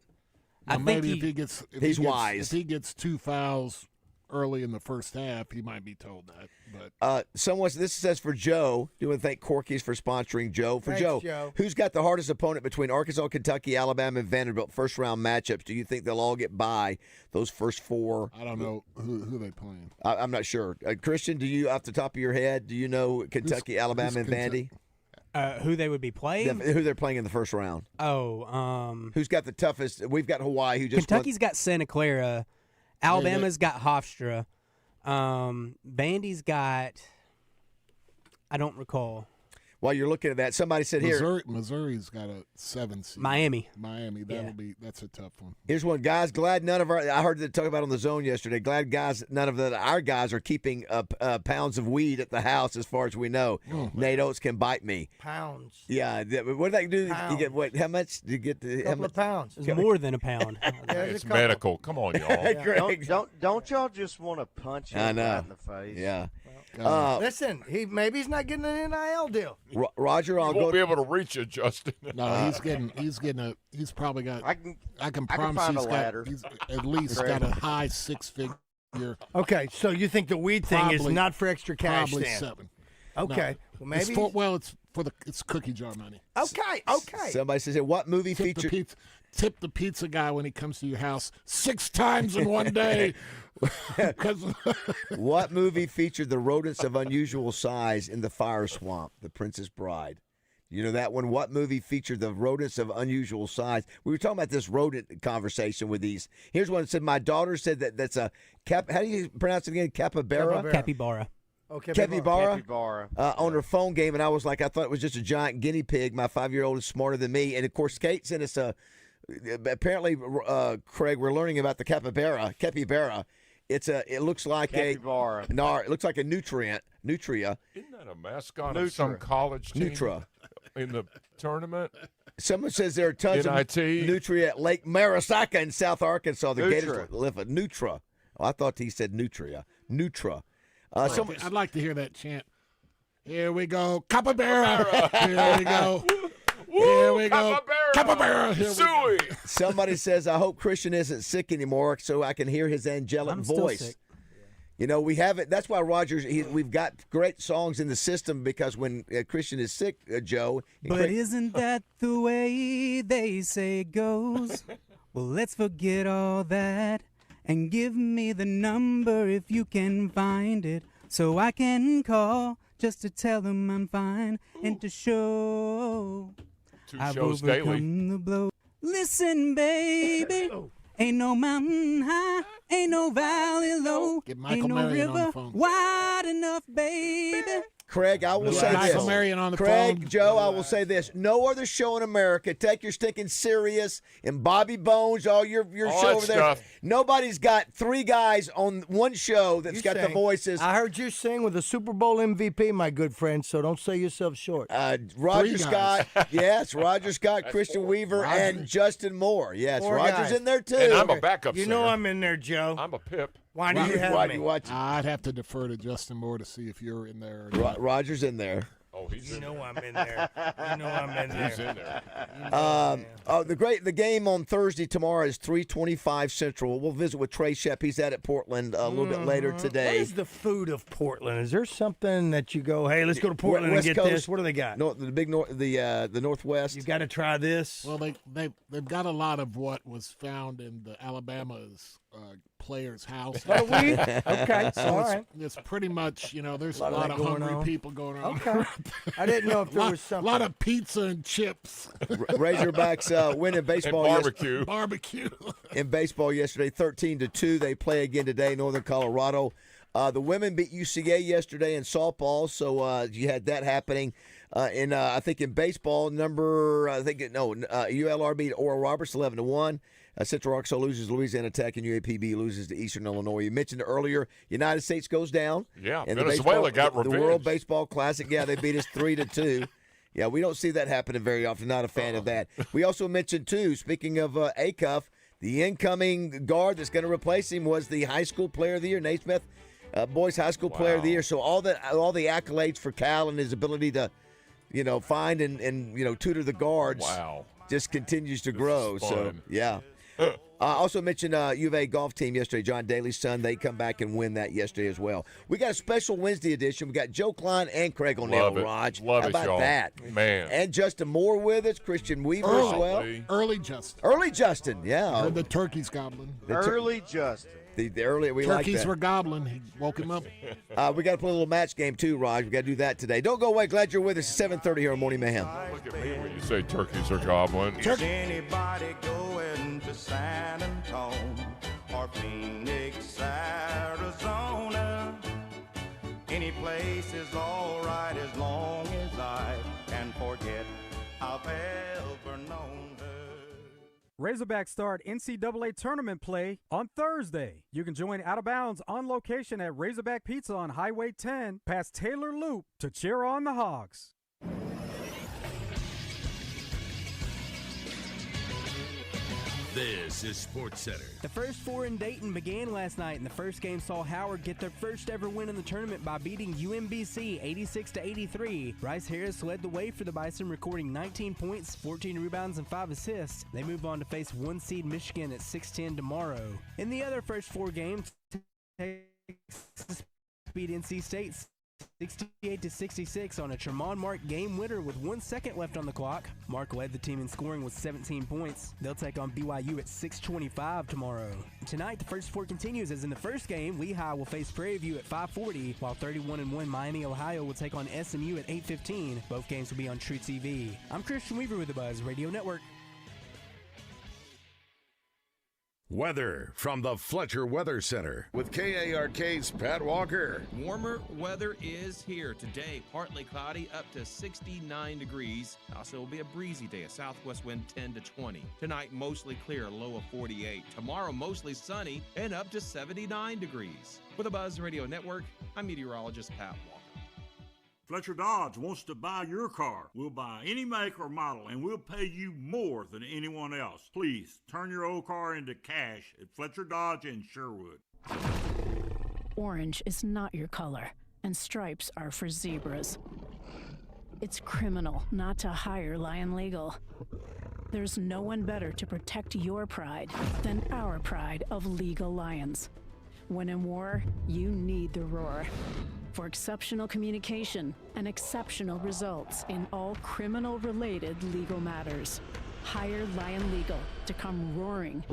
maybe if he gets, he's wise. If he gets 2 fouls early in the first half, he might be told that. But this says for Joe. Do you want to thank Corky's for sponsoring Joe? For Thanks, Joe, who's got the hardest opponent between Arkansas, Kentucky, Alabama, and Vanderbilt first round matchups? Do you think they'll all get by those first 4? I don't know who they playing. I'm not sure. Christian, do you off the top of your head? Do you know Kentucky, Alabama, and Vandy? Who they would be playing? Who they're playing in the first round? Who's got the toughest? We've got Hawaii. Who just Kentucky's got Santa Clara. Alabama's got Hofstra. Vandy's got, I don't recall. While you're looking at that, somebody said here. Missouri's got a 7 seed. Miami, that's a tough one. Here's one, guys. Glad none of I heard them talk about on the Zone yesterday. Glad none of our guys are keeping pounds of weed at the house, as far as we know. Nate Oates can bite me. Pounds. Yeah. What do they do? Pounds. You get what? How much do you get? A couple of pounds. It's more than a pound. It's medical. Come on, y'all. Don't y'all just want to punch him right in the face? Yeah. Listen, maybe he's not getting an NIL deal. Roger, I'll won't be able to reach you, Justin. No, he's probably got. I can promise find a ladder. He's at least got a high 6-figure. Okay, so you think the weed thing is not for extra cash? Probably then? 7. Okay, no, well maybe it's cookie jar money. Okay. Somebody says, what movie featured? Tip the pizza guy when he comes to your house 6 times in one day. What movie featured the rodents of unusual size in the fire swamp? The Princess Bride. You know that one? What movie featured the rodents of unusual size? We were talking about this rodent conversation with these. Here's one that said, my daughter said that's a how do you pronounce it again? Capybara? Capybara. Oh, Capybara. Capybara. On her phone game, and I was like, I thought it was just a giant guinea pig. My 5-year-old is smarter than me. And, of course, Kate sent us apparently, Craig, we're learning about the capybara. It looks like capybara. It looks like a nutria. Isn't that a mascot of some college team in the tournament? Someone says there are tons of nutria at Lake Marisaka in South Arkansas. The Gators live at Nutra. Oh, I thought he said nutria. Nutra. I'd like to hear that chant. Here we go, capybara. Here we go. Here we go. Capybara. Suey. Somebody says, I hope Christian isn't sick anymore so I can hear his angelic voice. Still sick. You know, we have it. That's why we've got great songs in the system, because when Christian is sick, Joe. But isn't that the way they say it goes? Well, let's forget all that and give me the number if you can find it so I can call just to tell them I'm fine and to show 2 I've shows overcome daily. the blow. Listen, baby, ain't no mountain high, ain't no valley low, ain't no river wide enough, baby. Craig, I will say this. Craig, Joe, I will say this. No other show in America. Take your sticking Sirius and Bobby Bones, all your show over there. Stuff. Nobody's got 3 guys on one show that's got the voices. I heard you sing with a Super Bowl MVP, my good friend, so don't sell yourself short. Roger Scott, yes, Roger Scott, Christian Weaver, and Justin Moore. Yes, 4 Roger's guys. in there too. And I'm a backup You singer. know I'm in there, Joe. I'm a pip. Why do you have me? I'd have to defer to Justin Moore to see if you're in there. Or not. Roger's in there. Oh, he's You know I'm in there. You know I'm in there. He's in there. The game on Thursday tomorrow is 3:25 Central. We'll visit with Trey Shep. He's out at Portland a little bit later today. What is the food of Portland? Is there something that you go, hey, let's go to Portland West and get Coast, this? What do they got? The Northwest. You got to try this. Well, they've got a lot of what was found in the Alabama's player's house. Okay, so all right. It's pretty much, there's a lot of hungry people going on. Okay. I didn't know if there was something. A lot of pizza and chips. Razorbacks win in baseball. And barbecue. In baseball yesterday, 13-2. They play again today, Northern Colorado. The women beat UCA yesterday in softball, so you had that happening. I think in baseball, ULR beat Oral Roberts 11-1. Central Arkansas loses Louisiana Tech, and UAPB loses to Eastern Illinois. You mentioned earlier, United States goes down. Yeah, and Venezuela got revenge. The World Baseball Classic, yeah, they beat us 3-2. Yeah, we don't see that happening very often. Not a fan of that. We also mentioned, too, speaking of Acuff, the incoming guard that's going to replace him was the high school player of the year, Naismith, boys high school player of the year. So all the accolades for Cal and his ability to, find and tutor the guards just continues to grow. So, yeah. I also mentioned U of A golf team yesterday, John Daly's son. They come back and win that yesterday as well. We got a special Wednesday edition. We got Joe Klein and Craig O'Neill, Raj. Love How it, about y'all. that? Man. And Justin Moore with us, Christian Weaver as well. Early Justin. Early Justin, yeah. Heard the turkey's gobbling. Early Justin. The early, we like that. Turkeys were gobbling. He woke him up. We got to play a little match game too, Raj. We got to do that today. Don't go away. Glad you're with us. 7:30 here on Morning Mayhem. Look at me when you say turkeys are gobbling. Is anybody going to San Antonio or Phoenix, Arizona? Any place is all right as long as I can forget I've ever known her. Razorbacks start NCAA tournament play on Thursday. You can join Out of Bounds on location at Razorback Pizza on Highway 10 past Taylor Loop to cheer on the Hogs. This is SportsCenter. The first four in Dayton began last night, and the first game saw Howard get their first ever win in the tournament by beating UMBC 86-83. Bryce Harris led the way for the Bison, recording 19 points, 14 rebounds, and 5 assists. They move on to face 1-seed Michigan at 6:10 tomorrow. In the other first four games, Texas beat NC State 68-66 on a Tremont Mark game winner with 1 second left on the clock. Mark led the team in scoring with 17 points. They'll take on BYU at 6:25 tomorrow. Tonight, the first four continues as in the first game, Lehigh will face Prairie View at 5:40, while 31-1 Miami, Ohio will take on SMU at 8:15. Both games will be on True TV. I'm Christian Weaver with the Buzz Radio Network. Weather from the Fletcher Weather Center with KARK's Pat Walker. Warmer weather is here today. Partly cloudy, up to 69 degrees. Also will be a breezy day, a southwest wind 10 to 20. Tonight, mostly clear, low of 48. Tomorrow, mostly sunny and up to 79 degrees. With the Buzz Radio Network, I'm meteorologist Pat Walker. Fletcher Dodge wants to buy your car. We'll buy any make or model, and we'll pay you more than anyone else. Please turn your old car into cash at Fletcher Dodge in Sherwood. Orange is not your color, and stripes are for zebras. It's criminal not to hire Lion Legal. There's no one better to protect your pride than our pride of legal lions. When in war, you need the roar. For exceptional communication and exceptional results in all criminal-related legal matters, hire Lion Legal to come roaring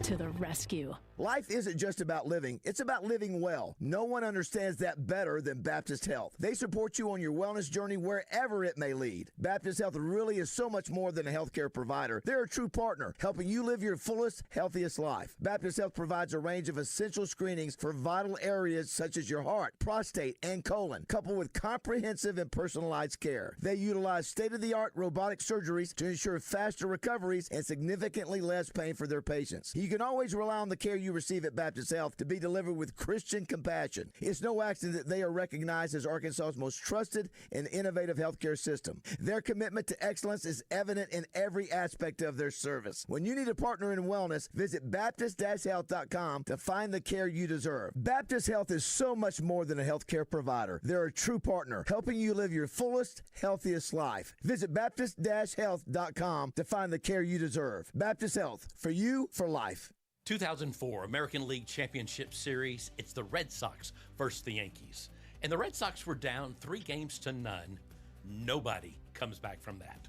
to the rescue. Life isn't just about living, it's about living well. No one understands that better than Baptist Health. They support you on your wellness journey wherever it may lead. Baptist Health really is so much more than a healthcare provider. They're a true partner, helping you live your fullest, healthiest life. Baptist Health provides a range of essential screenings for vital areas such as your heart, prostate, and colon, coupled with comprehensive and personalized care. They utilize state-of-the-art robotic surgeries to ensure faster recoveries and significantly less pain for their patients. You can always rely on the care you receive at Baptist Health to be delivered with Christian compassion. It's no accident that they are recognized as Arkansas's most trusted and innovative healthcare system. Their commitment to excellence is evident in every aspect of their service. When you need a partner in wellness, visit Baptist-Health.com to find the care you deserve. Baptist Health is so much more than a healthcare provider. They're a true partner, helping you live your fullest, healthiest life. Visit Baptist-Health.com to find the care you deserve. Baptist Health, for you, for life. 2004 American League Championship Series, it's the Red Sox versus the Yankees. And the Red Sox were down 3-0. Nobody comes back from that.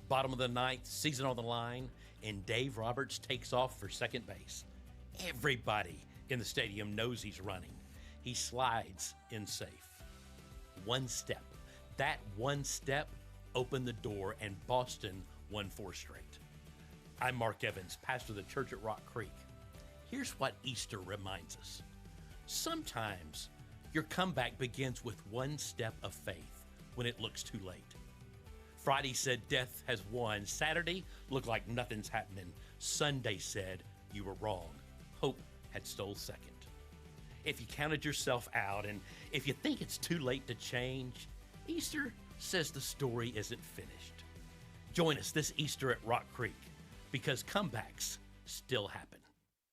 Bottom of the ninth, season on the line, and Dave Roberts takes off for second base. Everybody in the stadium knows he's running. He slides in safe. One step. That one step opened the door, and Boston won 4 straight. I'm Mark Evans, pastor of the church at Rock Creek. Here's what Easter reminds us. Sometimes your comeback begins with one step of faith when it looks too late. Friday said death has won. Saturday looked like nothing's happening. Sunday said you were wrong. Hope had stole second. If you counted yourself out and if you think it's too late to change, Easter says the story isn't finished. Join us this Easter at Rock Creek because comebacks still happen.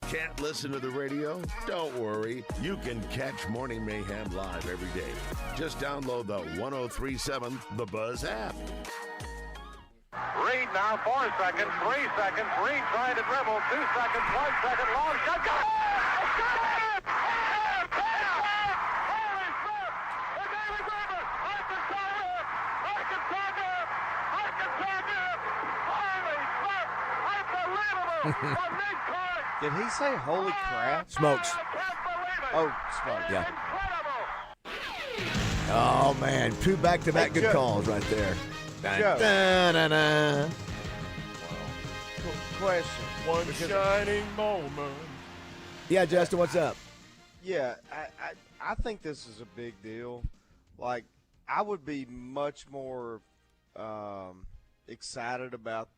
Can't listen to the radio? Don't worry. You can catch Morning Mayhem live every day. Just download the 1037 The Buzz app. Reed now 4 seconds, 3 seconds. Reed trying to dribble. 2 seconds, 1 second. Long shot. Got it! Got it! Holy smith! The Daily River! Arkansas win! Arkansas win! Arkansas win! Holy smith! Unbelievable! From Nick Clark! Did he say holy crap? Smokes. Oh, smokes. Yeah. Oh, man. 2 back-to-back Hey, good Joe. calls right there. Joe. Da-da-da. Question. One shining moment. Yeah, Justin, what's up? Yeah, I think this is a big deal. Like, I would be much more excited about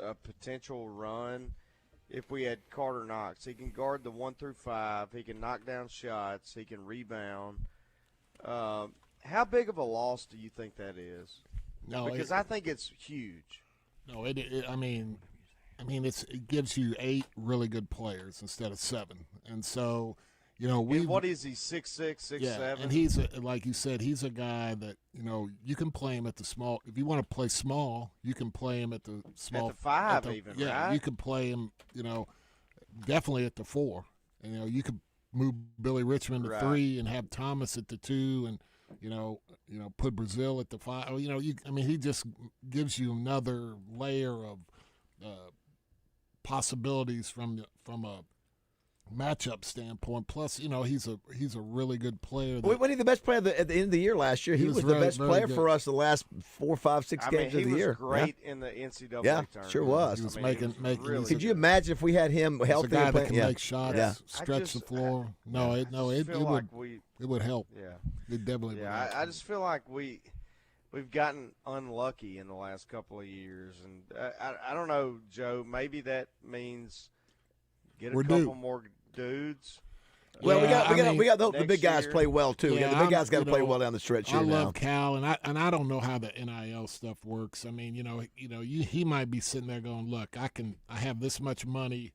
a potential run if we had Carter Knox. He can guard the 1 through 5. He can knock down shots. He can rebound. How big of a loss do you think that is? No, because I think it's huge. No, I mean, it gives you 8 really good players instead of 7, and so And what is he? 6'6", 6'7"? Yeah, and he's like you said, he's a guy that you can play him at the small. If you want to play small, you can play him at the small. At the 5 even, yeah, right? you can play him. Definitely at the 4. You could move Billy Richmond to Right. 3 and have Thomas at the 2, and put Bazzel at the 5. He just gives you another layer of possibilities from a matchup standpoint. Plus, he's a really good player. Wasn't he the best player at the end of the year last year? He was the very, best very player good. for us the last 4, 5, 6 games of the year. He was great in the NCAA Yeah, tournament. sure was. He was making really Could you imagine if we had him He's healthy? a guy and that playing- can yeah. make shots, Yeah. stretch the floor. I just feel like it would help. Yeah. It definitely would. Yeah, help. I just feel like we've gotten unlucky in the last couple of years, and I don't know, Joe. Maybe that means get a We're couple due. more dudes. Well, we got the next big guys year. play well too. Yeah, The big guys got to play well down the stretch here I now. love Cal, and I don't know how the NIL stuff works. He might be sitting there going, "Look, I have this much money,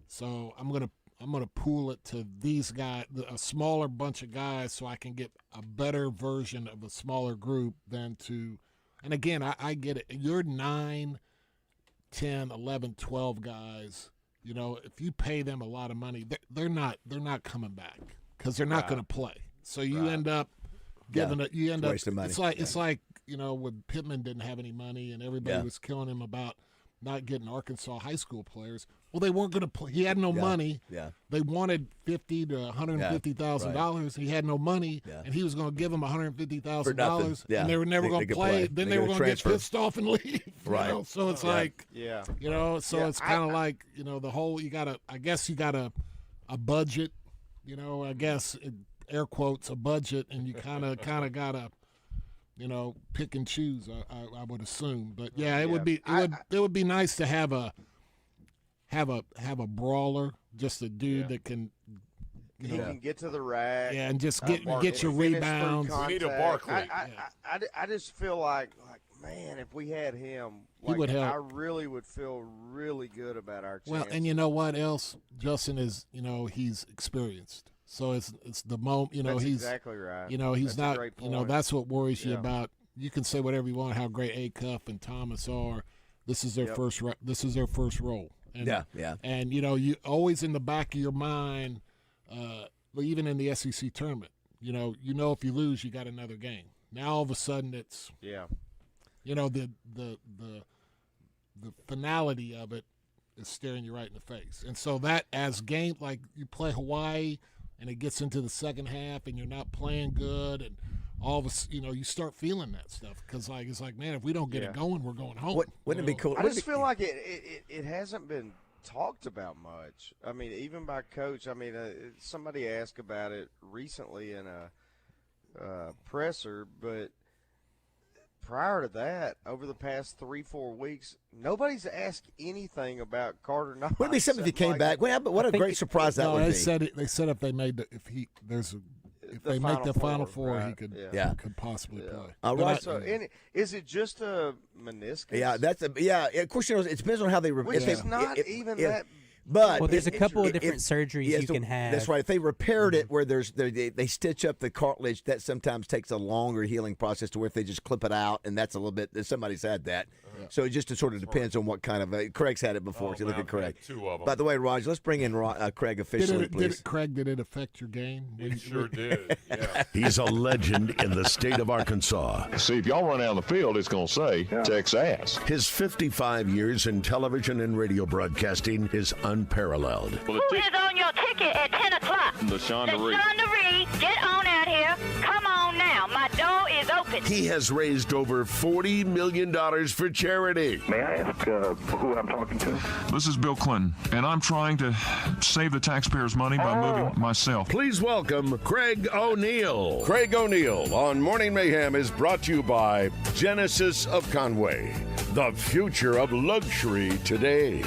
so I'm gonna pool it to these guys, a smaller bunch of guys, so I can get a better version of a smaller group than to." And again, I get it. You're 9, 10, 11, 12 guys. If you pay them a lot of money, they're not coming back because they're not going to play. So you end up giving it. You end up wasting money. It's like when Pittman didn't have any money and everybody was killing him about not getting Arkansas high school players. Well, they weren't going to play. He had no money. Yeah. They wanted $50,000 to $150,000. He had no money, and he was going to give them $150,000, Yeah. and they were never going to could play. Then they were going to get transfer. pissed off and leave. Right. So it's Yeah. so it's kind of like the whole. I guess you got a budget. I guess air quotes a budget, and you kind of gotta. Pick and choose. I would assume, but yeah, it would be nice to have a brawler, just a dude that can. He can get to the rack. Yeah, and just get your finish through rebounds. contact. We need a Barkley. I just feel like man, if we had him, He would help. I really would feel really good about our chances. Well, and you know what else? Justin is, he's experienced. So it's the moment, That's he's exactly right. He's That's a not, great point. that's what worries you Yeah. about. You can say whatever you want, how great Acuff and Thomas are. This is their first. This is their first role. And, Yeah. And you always in the back of your mind, even in the SEC tournament, if you lose, you got another game. Now all of a sudden it's the finality of it is staring you right in the face. And so that as game, like you play Hawaii and it gets into the second half and you're not playing good and all of a you start feeling that stuff because it's like, man, if we don't get it going, we're going home. Wouldn't it be cool? I just feel like it hasn't been talked about much. I mean, even by coach. I mean, somebody asked about it recently in a presser, but prior to that, over the past 3-4 weeks, nobody's asked anything about Carter Knox. Would it be something if he came back? What a great surprise that would be. They said if they made if they make the Final Four, right? He could possibly play. Right. So, is it just a meniscus? Yeah, Of course, it depends on how they. Which is not even that. But there's a couple of different surgeries you can have. That's right. If they repaired it where they stitch up the cartilage, that sometimes takes a longer healing process to where if they just clip it out, and that's a little bit. Somebody's had that. So it just sort of depends on what kind of. Craig's had it before. So look at Craig. 2 of them. By the way, Roger, let's bring in Craig officially, please. Did it affect your game? It sure did. Yeah. He's a legend in the state of Arkansas. See, if y'all run out on the field, it's going to say Texas. His 55 years in television and radio broadcasting is unparalleled. Who is on your ticket at 10 o'clock? LaShonda, get on out here. Come on now. My door is open. He has raised over $40 million for charity. May I ask who I'm talking to? This is Bill Clinton, and I'm trying to save the taxpayers' money by moving myself. Please welcome Craig O'Neill. Craig O'Neill on Morning Mayhem is brought to you by Genesis of Conway, the future of luxury today.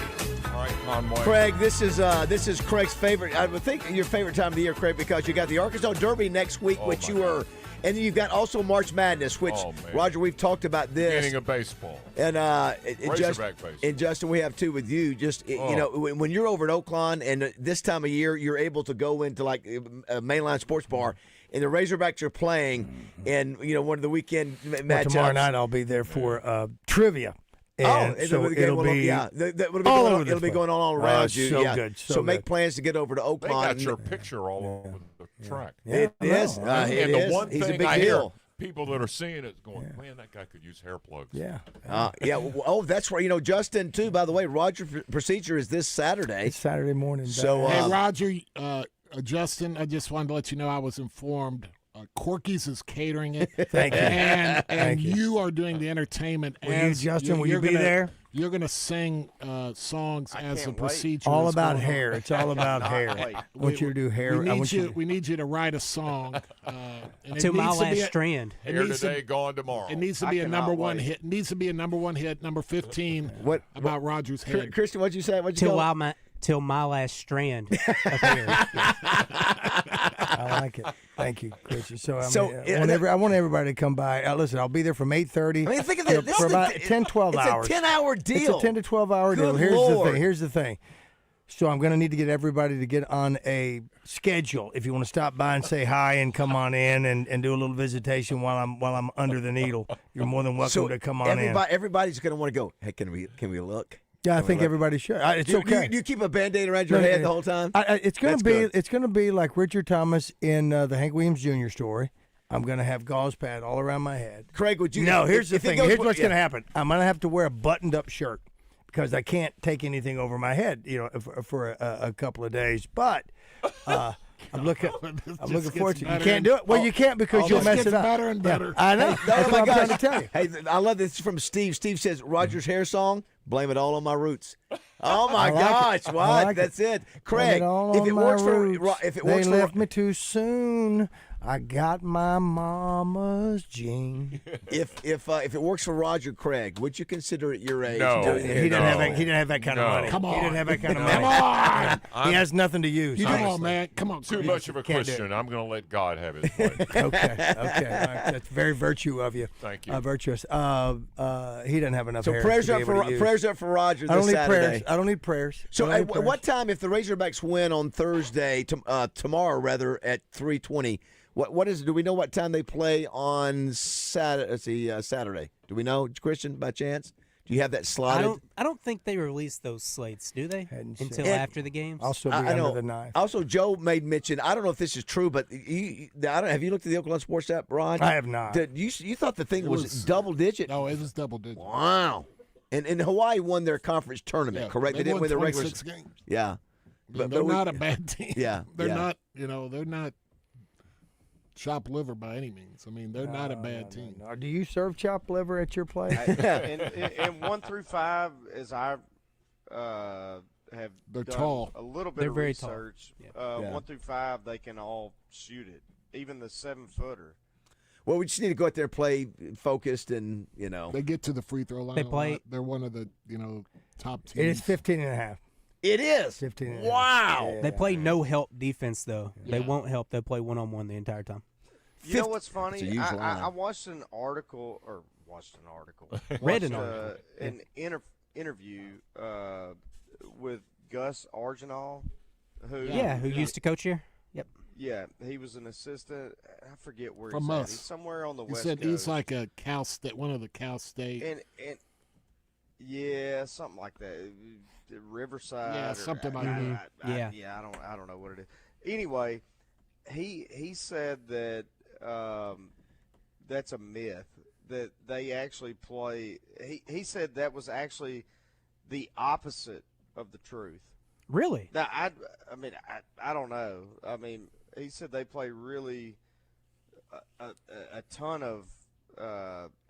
All right, Conway. Craig, this is Craig's favorite. I would think your favorite time of the year, Craig, because you got the Arkansas Derby next week, which you were. And then you've got also March Madness, which, Roger, we've talked about this. Beginning of baseball. And Razerback baseball. And Justin, we have too with you. Just, you know, when you're over at Oaklawn and this time of year, you're able to go into like a mainline sports bar and the Razorbacks are playing and, you know, one of the weekend matchups. Tomorrow night I'll be there for trivia. And so it'll be it'll be going on all around you. So good. So make plans to get over to Oaklawn. They got your picture all over the track. It is. And the one He's thing a big I deal. hear people that are seeing it going, man, that guy could use hair plugs. Yeah. That's right. You know, Justin, too, by the way, Roger Procedure is this Saturday. It's Saturday morning. So, hey, Roger, Justin, I just wanted to let you know I was informed. Corky's is catering it. Thank you. And you are doing the entertainment. Justin, will you be there? You're going to sing songs as a procedure. All about hair. It's all about hair. I want you to do hair. We need you to write a song. To My Last Strand. Hair today, gone tomorrow. It needs to be a number one hit. It needs to be a number one hit, number 15. About Roger's head. Christian, what'd you say? Till My Last Strand of hair. I like it. Thank you, Christian. So I want everybody to come by. Listen, I'll be there from 8:30. I mean, think of this for about 10, 12 hours. It's a 10-hour deal. It's a 10 to 12-hour deal. Here's the thing. So I'm going to need to get everybody to get on a schedule. If you want to stop by and say hi and come on in and do a little visitation while I'm under the needle, you're more than welcome to come on in. Everybody's going to want to go. Hey, can we look? Yeah, I think everybody should. It's okay. You keep a Band-Aid around your head the whole time? It's going to be like Richard Thomas in the Hank Williams Jr. story. I'm going to have gauze pad all around my head. Craig, would you? No, here's the thing. Here's what's going to happen. I'm going to have to wear a buttoned-up shirt because I can't take anything over my head, for a couple of days. But I'm looking forward to it. You can't do it. Well, you can't because you'll mess it up. Better and better. I know. That's what I'm trying to tell you. Hey, I love this from Steve. Steve says, Roger's hair song, blame it all on my roots. Oh, my gosh. What? That's it. Craig, if it works for They left me too soon. I got my mama's jeans. If it works for Roger Craig, would you consider it your age? No. He didn't have that kind of money. Come on. He didn't have that kind of money. Come on. He has nothing to use. Come on, man. Come on. Too much of a Christian. I'm going to let God have his way. Okay. That's very virtue of you. Thank you. Virtuous. He doesn't have enough hair. So prayers up for Roger this Saturday. I don't need prayers. So at what time, if the Razorbacks win on Thursday, tomorrow rather, at 3:20, what is? Do we know what time they play on Saturday? Saturday. Do we know, Christian, by chance? Do you have that slotted? I don't think they release those slates, do they? Until after the games. I'll still be under the knife. Also, Joe made mention. I don't know if this is true, but have you looked at the Oaklawn Sports app, Ron? I have not. You thought the thing was double digit? No, it was double digit. Wow. And Hawaii won their conference tournament, correct? They didn't win the regular games. Yeah. But they're not a bad team. Yeah. They're not. They're not chopped liver by any means. I mean, they're not a bad team. No. Do you serve chopped liver at your place? In 1 through 5, as I have They're done tall. a little bit They're of very tall. research. Yeah. 1 through 5, they can all shoot it, even the 7-footer. Well, we just need to go out there, play focused, and They get to the free throw line. They play- A lot. They're one of the top teams. It is 15.5. It is 15.5. Wow. Yeah. They play no help defense though. They won't help. They play 1-on-1 the entire time. You know what's funny? It's a huge line. I watched an article. Read an watched, article. An interview with Gus Argenal, who Who used to coach here. Yep. Yeah, he was an assistant. I forget where From he's us. at. He's somewhere on the He West said Coast. he's like a Cal State, one of the Cal State. And yeah, something like that. Riverside. Yeah, or- something like I- that. I don't know what it is. Anyway, he said that that's a myth, that they actually play. He said that was actually the opposite of the truth. Really? Now, I don't know. I mean, he said they play really a ton of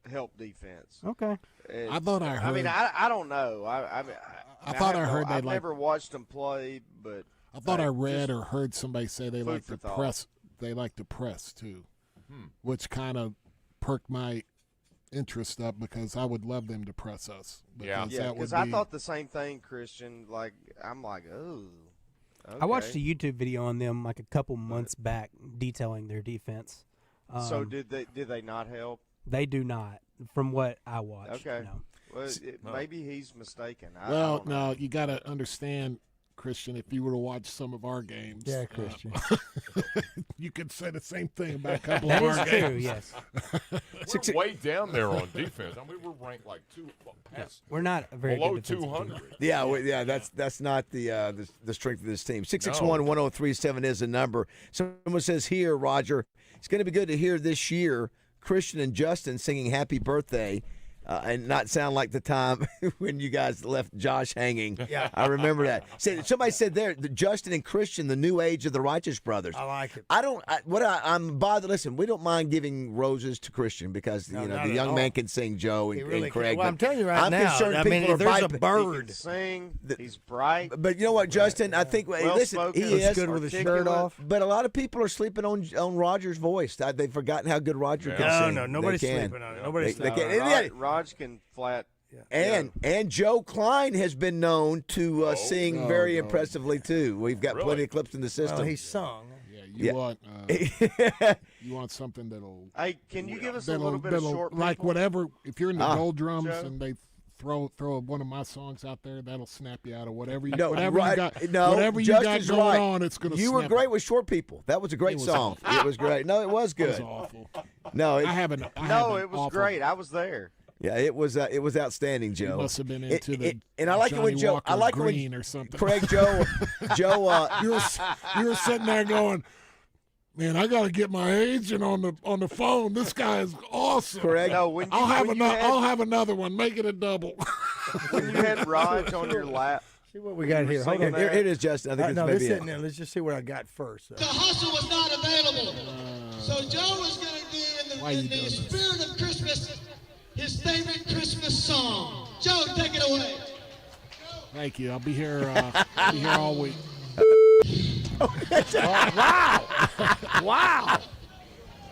help defense. Okay. I thought I heard. I mean, I don't know. I thought I heard I've they never watched them play, but I thought I read just or heard somebody say they food like for to thought. press. They like to press too, which kind of perked my interest up because I would love them to press us. Yeah, that would because I be- thought the same thing, Christian. Like, I'm like, oh. Okay. I watched a YouTube video on them like a couple months back detailing their defense. So did they not help? They do not, from what I watched. Okay. No. Well, maybe he's mistaken. I Well, don't know. no, you got to understand, Christian. If you were to watch some of our games, Yeah, Christian. you could say the same thing about a couple That of is our true, games. yes. We're way down there on defense. I mean, we're ranked like We're not a very below good defensive 200. team. Yeah, that's not the strength of this team. 661-1037 is the number. Someone says here, Roger, it's going to be good to hear this year Christian and Justin singing "Happy Birthday." And not sound like the time when you guys left Josh hanging. Yeah. I remember that. Somebody said there, Justin and Christian, the new age of the Righteous Brothers. I like it. I'm bothered. Listen, we don't mind giving roses to Christian because No, the not young at man all. can sing, Joe and, He really and Craig. can. Well, but I'm telling you right I'm now, concerned I mean, people are there's a bypassing- bird. He can sing. He's bright. But you know what, Justin? I think listen, Well-spoken, he is good with his shirt off. But a lot of people are sleeping on Roger's voice. They've forgotten how good Roger can sing. No, nobody's They can. sleeping on it. Nobody's They sleeping can. on it. And Raj can flat. And Joe Klein has been known to sing very impressively too. We've got plenty of clips in the system. Well, he sung. Yeah, you want something that'll. Hey, can you give us a that'll- little bit of that'll- short like people? whatever. If you're in the doldrums Joe? and they throw one of my songs out there, that'll snap you out of whatever you No, whatever right. you got. No, whatever you got Justin's going right. on, it's going to. You were great with short people. That was a great It was song. awful. It was great. No, it was good. It was awful. No, I haven't. No, it was great. I was there. Yeah, it was outstanding, Joe. You must have been into the and I like it when Johnny Joe. Walker I like it Green when or something. Craig, Joe. you were sitting there going, "Man, I got to get my agent on the phone. This guy is awesome." Correct. No, when you, I'll have when you another. had, I'll have another one. Make it a double. when you had Raj on your lap. See what we got You here. were Hold singing on. Here that? it is, Justin. I think No, it's this maybe isn't it. Let's just see what I got first. The hustle was not available. So Joe was going to do in the spirit of Christmas his favorite Christmas song. Joe, take it away. Thank you. I'll be here. All week. Wow. Wow.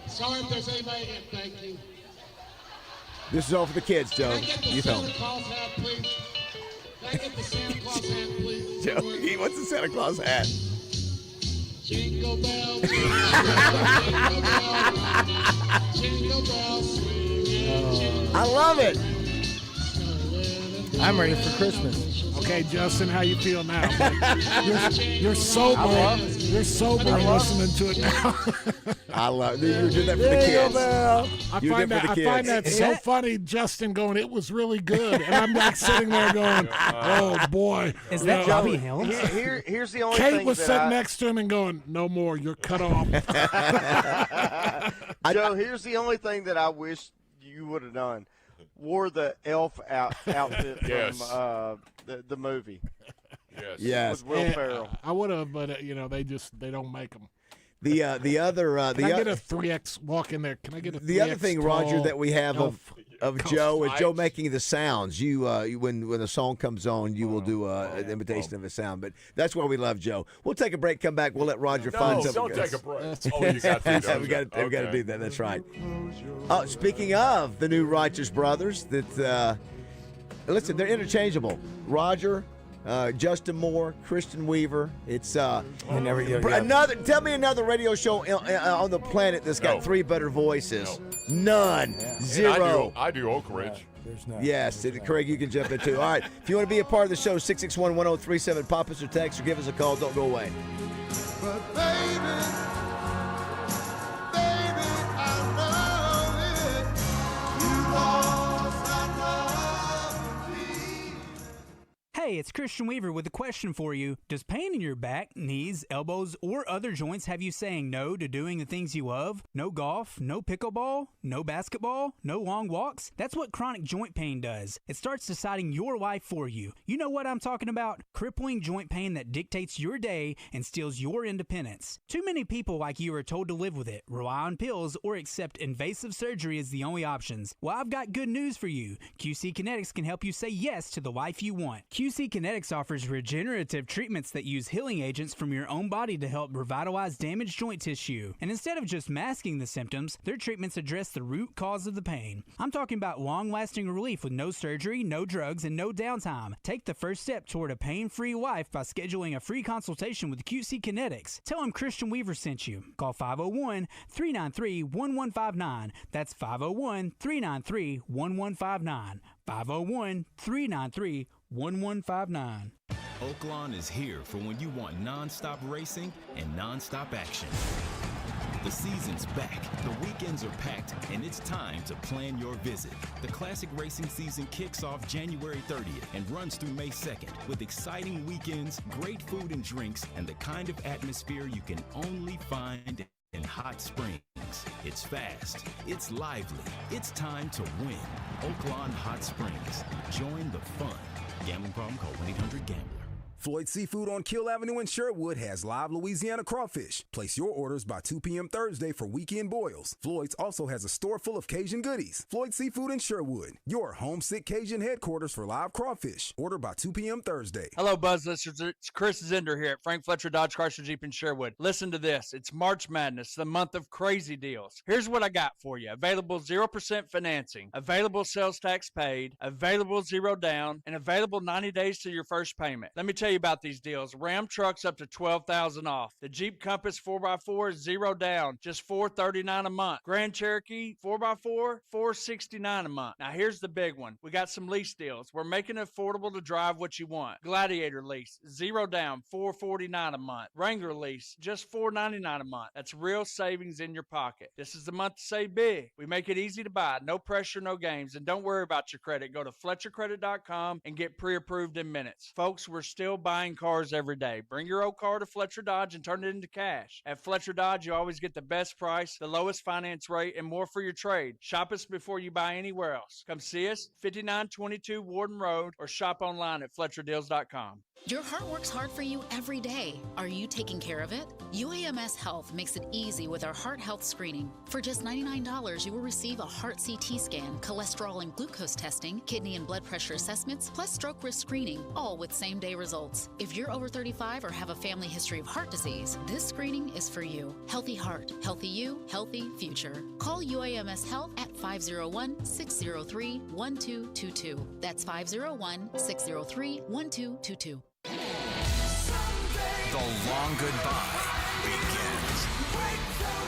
Sorry if there's anybody here. Thank you. This is all for the kids, Joe. Can I get the You tell Santa me. Claus hat, please? Can I get the Santa Claus hat, please? Joe, he wants the Santa Claus hat. Jingle bell, jingle bell, jingle bell, swing. I love it. I'm ready for Christmas. Okay, Justin, how you feel now? You're sober. You're sober listening to it now. I love it. You're doing that for the Jingle kids. bell. I You're find good for the that kids. so funny, Justin going, "It was really good," and I'm like sitting there going, "Oh boy." Is that Bobby Helms? Here's the only Kate thing was that sitting next to him and going, "No more. You're cut off." Joe, here's the only thing that I wish you would have done. Wore the elf outfit Yes. from the movie. Yes. Yes. With Will Ferrell. I would have, but they don't make them. The other Can I get a 3X walk in there? Can I get a 3X the other thing, Roger, tall that we have elf? of Joe is Joe making the sounds. You when the song comes on, you will do an imitation of a sound. But that's why we love Joe. We'll take a break. Come back. We'll let Roger find something. Don't take a break. You got to. we got to do that. That's right. Speaking of the new Righteous Brothers, listen, they're interchangeable. Roger. Justin Moore, Christian Weaver. It's tell me another radio show on the planet that's got three better voices. None. Zero. I do Oak Ridge. There's none. Yes, Craig, you can jump in too. All right, if you want to be a part of the show, 661-1037, pop us or text or give us a call. Don't go away. But baby, I know it. You lost that love with me. Hey, it's Christian Weaver with a question for you. Does pain in your back, knees, elbows, or other joints have you saying no to doing the things you love? No golf, no pickleball, no basketball, no long walks? That's what chronic joint pain does. It starts deciding your life for you. You know what I'm talking about? Crippling joint pain that dictates your day and steals your independence. Too many people like you are told to live with it, rely on pills, or accept invasive surgery as the only options. Well, I've got good news for you. QC Kinetics can help you say yes to the life you want. QC Kinetics offers regenerative treatments that use healing agents from your own body to help revitalize damaged joint tissue. And instead of just masking the symptoms, their treatments address the root cause of the pain. I'm talking about long-lasting relief with no surgery, no drugs, and no downtime. Take the first step toward a pain-free life by scheduling a free consultation with QC Kinetics. Tell them Christian Weaver sent you. Call 501-393-1159. That's 501-393-1159. 501-393-1159. Oaklawn is here for when you want non-stop racing and non-stop action. The season's back, the weekends are packed, and it's time to plan your visit. The classic racing season kicks off January 30th and runs through May 2nd with exciting weekends, great food and drinks, and the kind of atmosphere you can only find in Hot Springs. It's fast, it's lively, it's time to win. Oaklawn Hot Springs. Join the fun. Gambling problem? Call 1-800-GAMBLER. Floyd Seafood on Kill Avenue in Sherwood has live Louisiana crawfish. Place your orders by 2 p.m. Thursday for weekend boils. Floyd's also has a store full of Cajun goodies. Floyd Seafood in Sherwood, your homesick Cajun headquarters for live crawfish. Order by 2 p.m. Thursday. Hello, Buzz listeners. It's Chris Zender here at Frank Fletcher Dodge Chrysler Jeep in Sherwood. Listen to this. It's March Madness, the month of crazy deals. Here's what I got for you. Available 0% financing, available sales tax paid, available 0 down, and available 90 days to your first payment. Let me tell you about these deals. Ram trucks up to $12,000 off. The Jeep Compass 4x4 is 0 down, just $439 a month. Grand Cherokee 4x4, $469 a month. Now here's the big one. We got some lease deals. We're making it affordable to drive what you want. Gladiator lease, 0 down, $449 a month. Wrangler lease, just $499 a month. That's real savings in your pocket. This is the month to save big. We make it easy to buy. No pressure, no games. And don't worry about your credit. Go to FletcherCredit.com and get pre-approved in minutes. Folks, we're still buying cars every day. Bring your old car to Fletcher Dodge and turn it into cash. At Fletcher Dodge, you always get the best price, the lowest finance rate, and more for your trade. Shop us before you buy anywhere else. Come see us, 5922 Warden Road, or shop online at FletcherDeals.com. Your heart works hard for you every day. Are you taking care of it? UAMS Health makes it easy with our heart health screening. For just $99, you will receive a heart CT scan, cholesterol and glucose testing, kidney and blood pressure assessments, plus stroke risk screening, all with same-day results. If you're over 35 or have a family history of heart disease, this screening is for you. Healthy heart, healthy you, healthy future. Call UAMS Health at 501-603-1222. That's 501-603-1222. The long goodbye begins.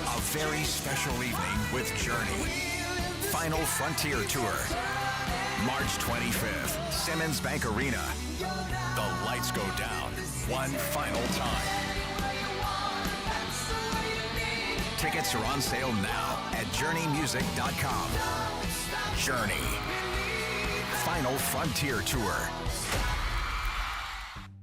A very special evening with Journey. Final Frontier Tour. March 25th, Simmons Bank Arena. The lights go down one final time. Tickets are on sale now at JourneyMusic.com. Journey. Final Frontier Tour.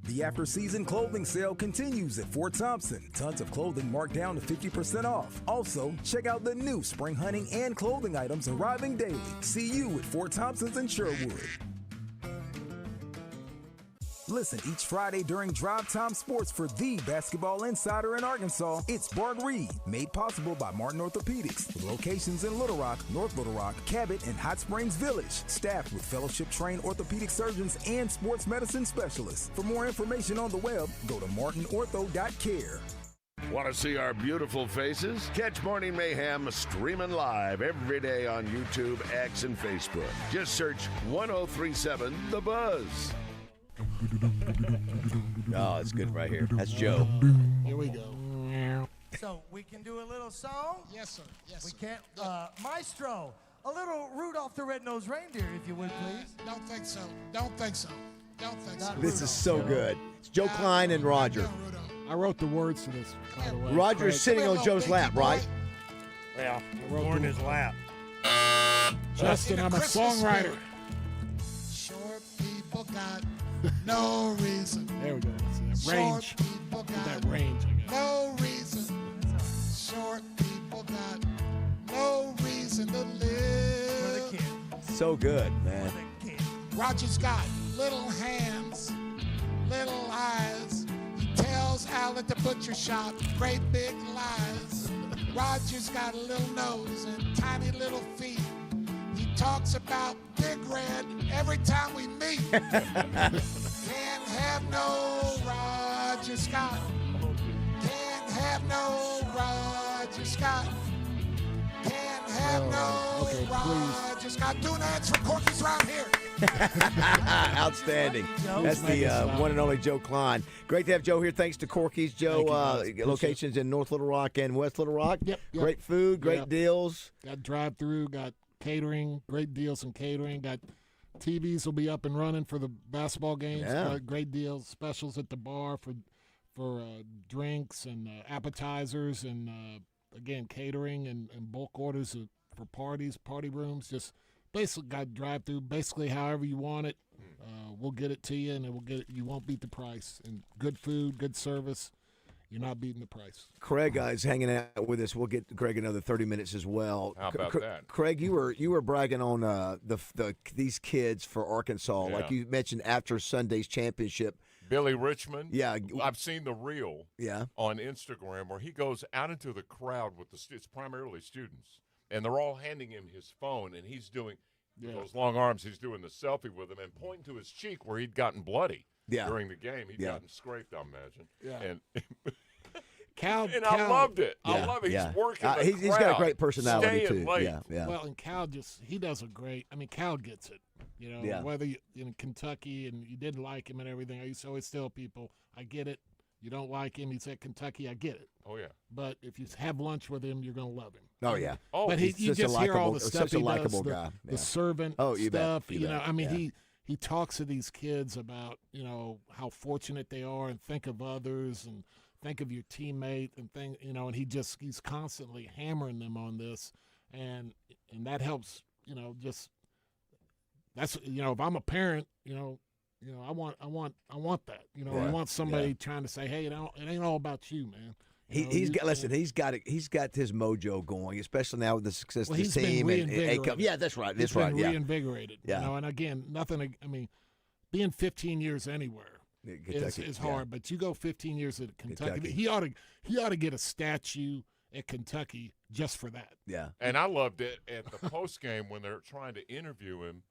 The after-season clothing sale continues at Fort Thompson. Tons of clothing marked down to 50% off. Also, check out the new spring hunting and clothing items arriving daily. See you at Fort Thompson's in Sherwood. Listen each Friday during Drive Time Sports for the basketball insider in Arkansas. It's Bart Reed, made possible by Martin Orthopedics, with locations in Little Rock, North Little Rock, Cabot, and Hot Springs Village. Staffed with fellowship-trained orthopedic surgeons and sports medicine specialists. For more information on the web, go to martinortho.care. Want to see our beautiful faces? Catch Morning Mayhem streaming live every day on YouTube, X, and Facebook. Just search 1037 The Buzz. Oh, it's good right here. That's Joe. Here we go. So we can do a little song? Yes, sir. Yes, we sir. can't. Maestro, a little Rudolph the Red-Nosed Reindeer, if you would, please. Don't think so. Don't think so. Don't think so. This is so good. It's Joe Klein and Roger. I wrote the words to this, by the way. Roger's sitting on Joe's lap, right? Yeah, more in his lap. Justin, I'm a songwriter. Short people got no reason. There we go. That's that range. Short people got That range. no reason. Short people got no reason to live. So good, man. Roger's got little hands, little eyes. He tells Al at the butcher shop great big lies. Roger's got a little nose and tiny little feet. He talks about Big Red every time we meet. Can't have no Roger Scott. Can't have no Roger Scott. Can't have no Roger Scott. Doing ads for Corky's around here. Outstanding. That's the one and only Joe Klein. Great to have Joe here. Thanks to Corky's. Joe, locations in North Little Rock and West Little Rock. Yep. Great food, great deals. Got drive-through, got catering, great deals in catering. Got TVs will be up and running for the basketball games. Yeah. Great deals, specials at the bar for drinks and appetizers and, again, catering and bulk orders for parties, party rooms. Just basically got drive-through, basically however you want it. We'll get it to you, and you won't beat the price. And good food, good service. You're not beating the price. Craig is hanging out with us. We'll get Craig another 30 minutes as well. How about that? Craig, you were bragging on these kids for Arkansas, Yeah. like you mentioned after Sunday's championship. Billy Richmond. Yeah. I've seen the reel on Instagram where he goes out into the crowd with it's primarily students, and they're all handing him his phone, and he's doing those long arms. He's doing the selfie with them and pointing to his cheek where he'd gotten bloody during the game. He'd gotten scraped, I imagine. Yeah. And Cal, I loved it. Yeah, I love it. yeah. He's working the he's got a crowd, great personality, staying too. late. Yeah. Well, and Cal he does a great. I mean, Cal gets it. You know, whether you in Kentucky and you didn't like him and everything, I used to always tell people, I get it. You don't like him. He's at Kentucky. I get it. Oh, yeah. But if you have lunch with him, you're going to love him. Oh, yeah. But he's you such a just hear all likable- the stuff such a he likable does, guy. the Yeah. servant Oh, you bet. stuff. You You know, bet. I mean, Yeah. he talks to these kids about, you know, how fortunate they are and think of others and think of your teammate and and he's constantly hammering them on this, and that helps. You know, just that's if I'm a parent, I want that. I want somebody trying to say, hey, it ain't all about you, man. He's got his mojo going, especially now with the success of his he's team been and reinvigorated. yeah, that's right. That's He's right. been Yeah. reinvigorated. Yeah. And again, nothing. I mean, being 15 years anywhere is hard, but you go 15 years at Kentucky. He ought to get a statue at Kentucky just for that. Yeah. And I loved it at the post game when they're trying to interview him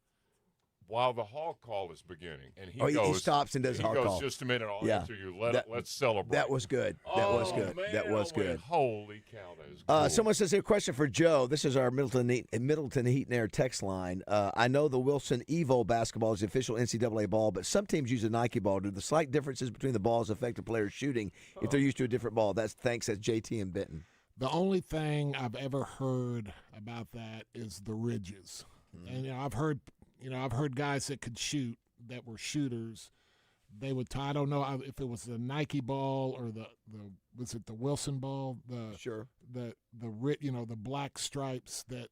while the hog call is beginning, and he stops and does the hog call. He goes, just a minute, I'll answer you. Let's celebrate. That was good. That was good. Man, that was good. Holy cow, that is cool. Someone says a question for Joe. This is our Middleton Heat and Air text line. I know the Wilson Evo basketball is the official NCAA ball, but some teams use a Nike ball. Do the slight differences between the balls affect a player's shooting if they're used to a different ball? That's JT and Benton. The only thing I've ever heard about that is the ridges, and I've heard guys that could shoot, that were shooters. They would I don't know if it was the Nike ball or was it the Wilson ball? The black stripes. That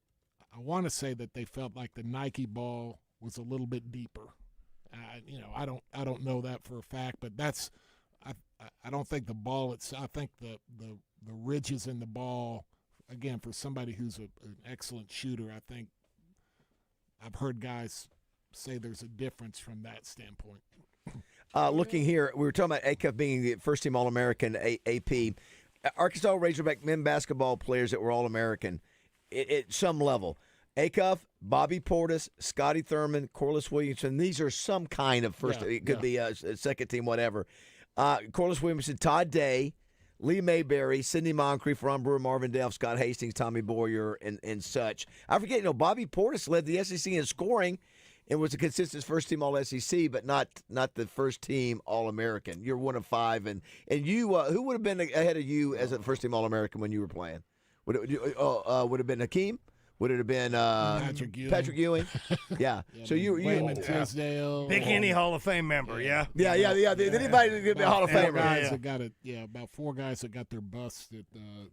I want to say that they felt like the Nike ball was a little bit deeper. I don't know that for a fact, but that's I don't think the ball. I think the ridges in the ball. Again, for somebody who's an excellent shooter, I think I've heard guys say there's a difference from that standpoint. looking here, we were talking about Acuff being the first-team All-American AP. Arkansas Razorback men basketball players that were All-American at some level. Acuff, Bobby Portis, Scotty Thurman, Corliss Williamson. These are some kind of first. It could be a second team, whatever. Corliss Williamson, Todd Day, Lee Mayberry, Sidney Moncrief, Ron Brewer, Marvin Delf, Scott Hastings, Tommy Boyer, and such. I forget, Bobby Portis led the SEC in scoring and was a consistent first-team All-SEC, but not the first-team All-American. You're one of five. And you, who would have been ahead of you as a first-team All-American when you were playing? Would have been Hakeem? Would it have been Patrick Ewing? Yeah. So you Wayman Tisdale, Big Henny Hall of Fame member. Yeah. Yeah. Did anybody get a Hall of Famer? Guys that got it. Yeah, about 4 guys that got their busts.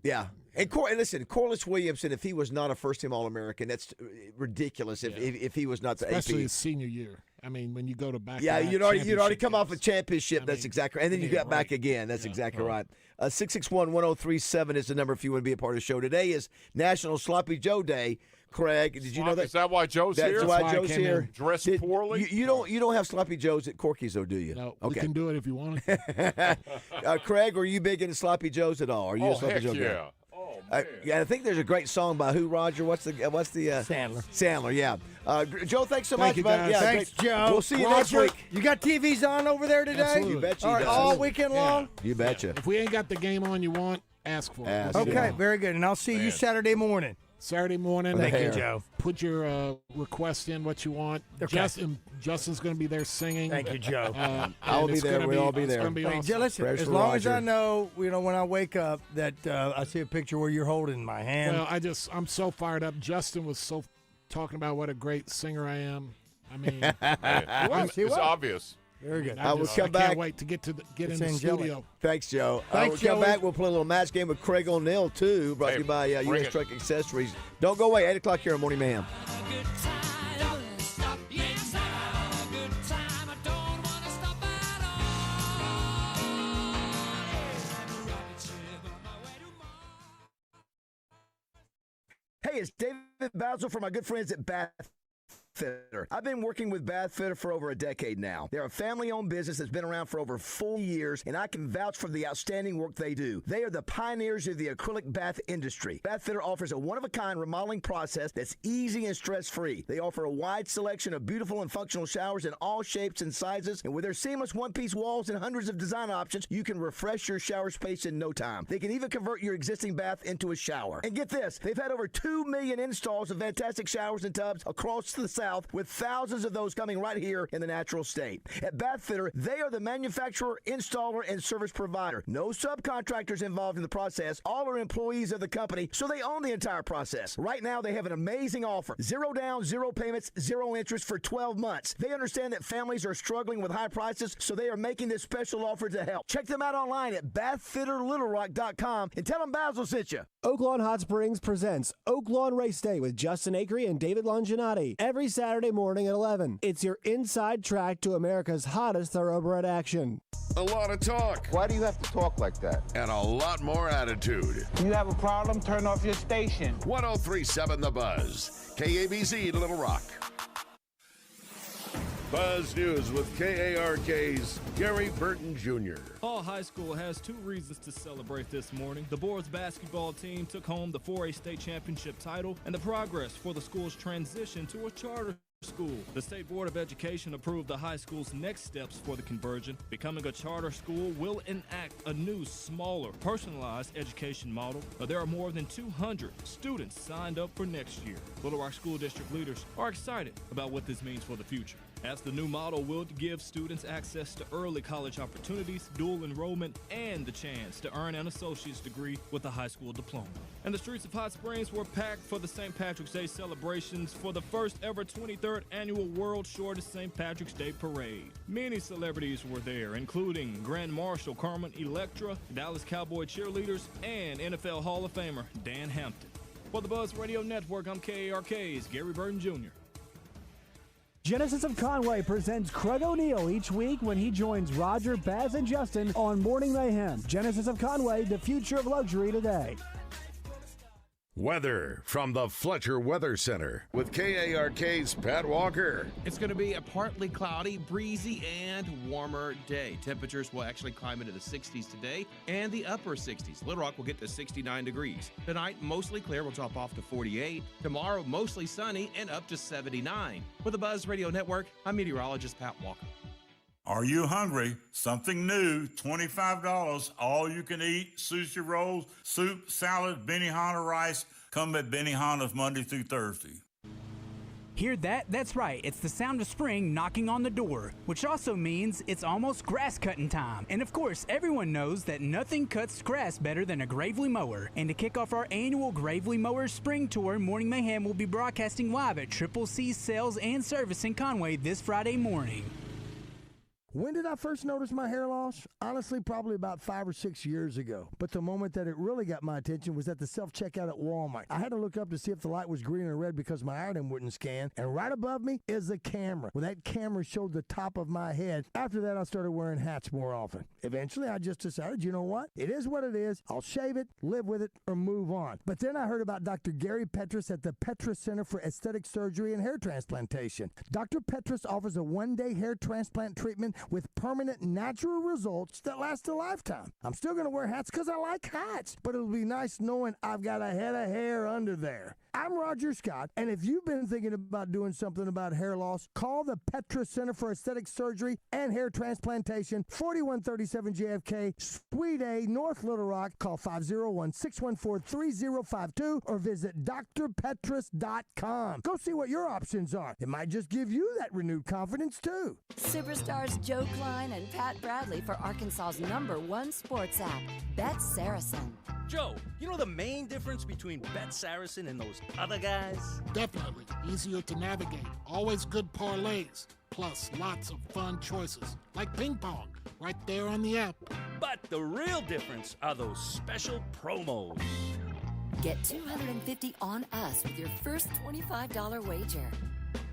Yeah. And listen, Corliss Williamson, if he was not a first-team All-American, that's ridiculous. If he was not the especially AP. his senior year. I mean, when you go to back. Yeah, you'd already come off a championship. That's exactly right. And then you got back again. That's exactly right. 661-1037 is the number if you want to be a part of the show. Today is National Sloppy Joe Day. Craig, did you know that? Is that why Joe's here? That's why Joe's here. Dressed poorly? You don't have Sloppy Joes at Corky's, though, do you? No, okay. You can do it if you want. Craig, are you big into Sloppy Joes at all? Are you a Sloppy Joe guy? Yeah, I think there's a great song by who, Roger? What's the Sandler? Sandler, yeah. Joe, thanks so much, buddy. Yeah, thanks, Joe. We'll see you next week. You got TVs on over there today? Absolutely. You betcha. All weekend long? You betcha. If we ain't got the game on you want, ask for it. Okay, very good. And I'll see you Saturday morning. Saturday morning. Thank you, Joe. Put your request in what you want. Okay. Justin's going to be there singing. Thank you, Joe. I'll be there. We'll all be there. It's going to be awesome. Listen, as long as I know, when I wake up, that I see a picture where you're holding my hand. Well, I'm so fired up. Justin was so talking about what a great singer I am. I mean, it's obvious. Very good. I can't wait to get in the studio. Thanks, Joe. Thanks, we'll come back. We'll play a little match game with Craig O'Neill, too, brought to you by U.S. Truck Accessories. Don't go away. 8 o'clock here on Morning Mayhem. Hey, it's David Bazzel from my good friends at Bath Fitter. I've been working with Bath Fitter for over a decade now. They're a family-owned business that's been around for over 4 years, and I can vouch for the outstanding work they do. They are the pioneers of the acrylic bath industry. Bath Fitter offers a one-of-a-kind remodeling process that's easy and stress-free. They offer a wide selection of beautiful and functional showers in all shapes and sizes, and with their seamless one-piece walls and hundreds of design options, you can refresh your shower space in no time. They can even convert your existing bath into a shower. And get this, they've had over 2 million installs of fantastic showers and tubs across the South, with thousands of those coming right here in the natural state. At Bath Fitter, they are the manufacturer, installer, and service provider. No subcontractors involved in the process. All are employees of the company, so they own the entire process. Right now, they have an amazing offer. 0 down, 0 payments, 0 interest for 12 months. They understand that families are struggling with high prices, so they are making this special offer to help. Check them out online at bathfitterlittlerock.com and tell them Bazzel sent you. Oaklawn Hot Springs presents Oaklawn Race Day with Justin Acree and David Longinati every Saturday morning at 11. It's your inside track to America's hottest thoroughbred action. A lot of talk. Why do you have to talk like that? And a lot more attitude. You have a problem? Turn off your station. 1037 The Buzz. KABZ Little Rock. Buzz News with KARK's Gary Burton Jr. Hall High School has 2 reasons to celebrate this morning. The boys basketball team took home the 4A state championship title and the progress for the school's transition to a charter school. The State Board of Education approved the high school's next steps for the conversion. Becoming a charter school will enact a new, smaller, personalized education model. There are more than 200 students signed up for next year. Little Rock School District leaders are excited about what this means for the future, as the new model will give students access to early college opportunities, dual enrollment, and the chance to earn an associate's degree with a high school diploma. And the streets of Hot Springs were packed for the St. Patrick's Day celebrations for the first ever 23rd annual World Shortest St. Patrick's Day Parade. Many celebrities were there, including Grand Marshal Carmen Electra, Dallas Cowboy cheerleaders, and NFL Hall of Famer Dan Hampton. For the Buzz Radio Network, I'm KARK's Gary Burton Jr. Genesis of Conway presents Craig O'Neill each week when he joins Roger, Baz, and Justin on Morning Mayhem. Genesis of Conway, the future of luxury today. Weather from the Fletcher Weather Center with KARK's Pat Walker. It's going to be a partly cloudy, breezy, and warmer day. Temperatures will actually climb into the 60s today and the upper 60s. Little Rock will get to 69 degrees. Tonight, mostly clear, will drop off to 48. Tomorrow, mostly sunny and up to 79. With the Buzz Radio Network, I'm meteorologist Pat Walker. Are you hungry? Something new, $25, all you can eat, sushi rolls, soup, salad, Benihana rice. Come at Benihana's Monday through Thursday. Hear that? That's right. It's the sound of spring knocking on the door, which also means it's almost grass cutting time. And of course, everyone knows that nothing cuts grass better than a Gravely mower. And to kick off our annual Gravely Mowers Spring Tour, Morning Mayhem will be broadcasting live at Triple C Sales and Service in Conway this Friday morning. When did I first notice my hair loss? Honestly, probably about 5 or 6 years ago. But the moment that it really got my attention was at the self-checkout at Walmart. I had to look up to see if the light was green or red because my item wouldn't scan. And right above me is a camera. Well, that camera showed the top of my head. After that, I started wearing hats more often. Eventually, I just decided, you know what? It is what it is. I'll shave it, live with it, or move on. But then I heard about Dr. Gary Petrus at the Petrus Center for Aesthetic Surgery and Hair Transplantation. Dr. Petrus offers a one-day hair transplant treatment with permanent natural results that last a lifetime. I'm still going to wear hats because I like hats, but it'll be nice knowing I've got a head of hair under there. I'm Roger Scott, and if you've been thinking about doing something about hair loss, call the Petrus Center for Aesthetic Surgery and Hair Transplantation, 4137 JFK, Suite A, North Little Rock. Call 501-614-3052 or visit drpetrus.com. Go see what your options are. It might just give you that renewed confidence, too. Superstars Joe Klein and Pat Bradley for Arkansas's #1 sports app, Bet Saracen. Joe, you know the main difference between Bet Saracen and those other guys? Definitely. Easier to navigate. Always good parlays. Plus lots of fun choices. Like ping pong. Right there on the app. But the real difference are those special promos. Get $250 on us with your first $25 wager.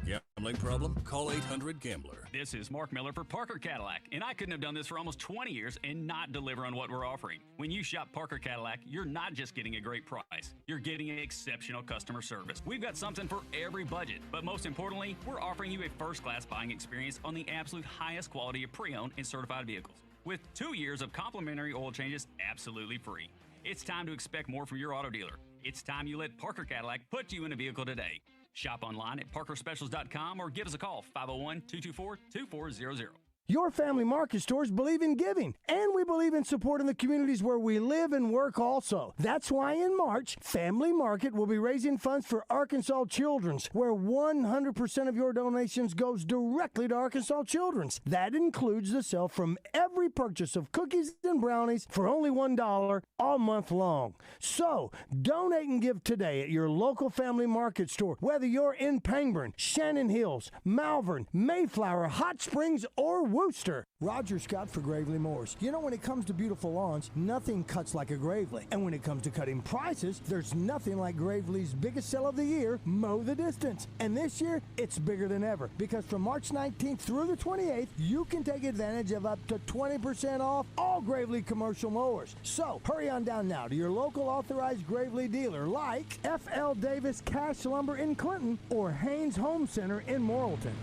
Gambling problem? Call 800-GAMBLER. This is Mark Miller for Parker Cadillac, and I couldn't have done this for almost 20 years and not deliver on what we're offering. When you shop Parker Cadillac, you're not just getting a great price, you're getting exceptional customer service. We've got something for every budget, but most importantly, we're offering you a first-class buying experience on the absolute highest quality of pre-owned and certified vehicles, with 2 years of complimentary oil changes absolutely free. It's time to expect more from your auto dealer. It's time you let Parker Cadillac put you in a vehicle today. Shop online at parkerspecials.com or give us a call, 501-224-2400. Your family market stores believe in giving, and we believe in supporting the communities where we live and work also. That's why in March, Family Market will be raising funds for Arkansas Children's, where 100% of your donations goes directly to Arkansas Children's. That includes the sale from every purchase of cookies and brownies for only $1 all month long. So, donate and give today at your local Family Market store, whether you're in Pangburn, Shannon Hills, Malvern, Mayflower, Hot Springs, or Wooster. Roger Scott for Gravely Mowers. You know, when it comes to beautiful lawns, nothing cuts like a Gravely. And when it comes to cutting prices, there's nothing like Gravely's biggest sale of the year, Mow the Distance. And this year, it's bigger than ever, because from March 19th through the 28th, you can take advantage of up to 20% off all Gravely commercial mowers. So, hurry on down now to your local authorized Gravely dealer like F.L. Davis Cash Lumber in Clinton or Haynes Home Center in Morrilton.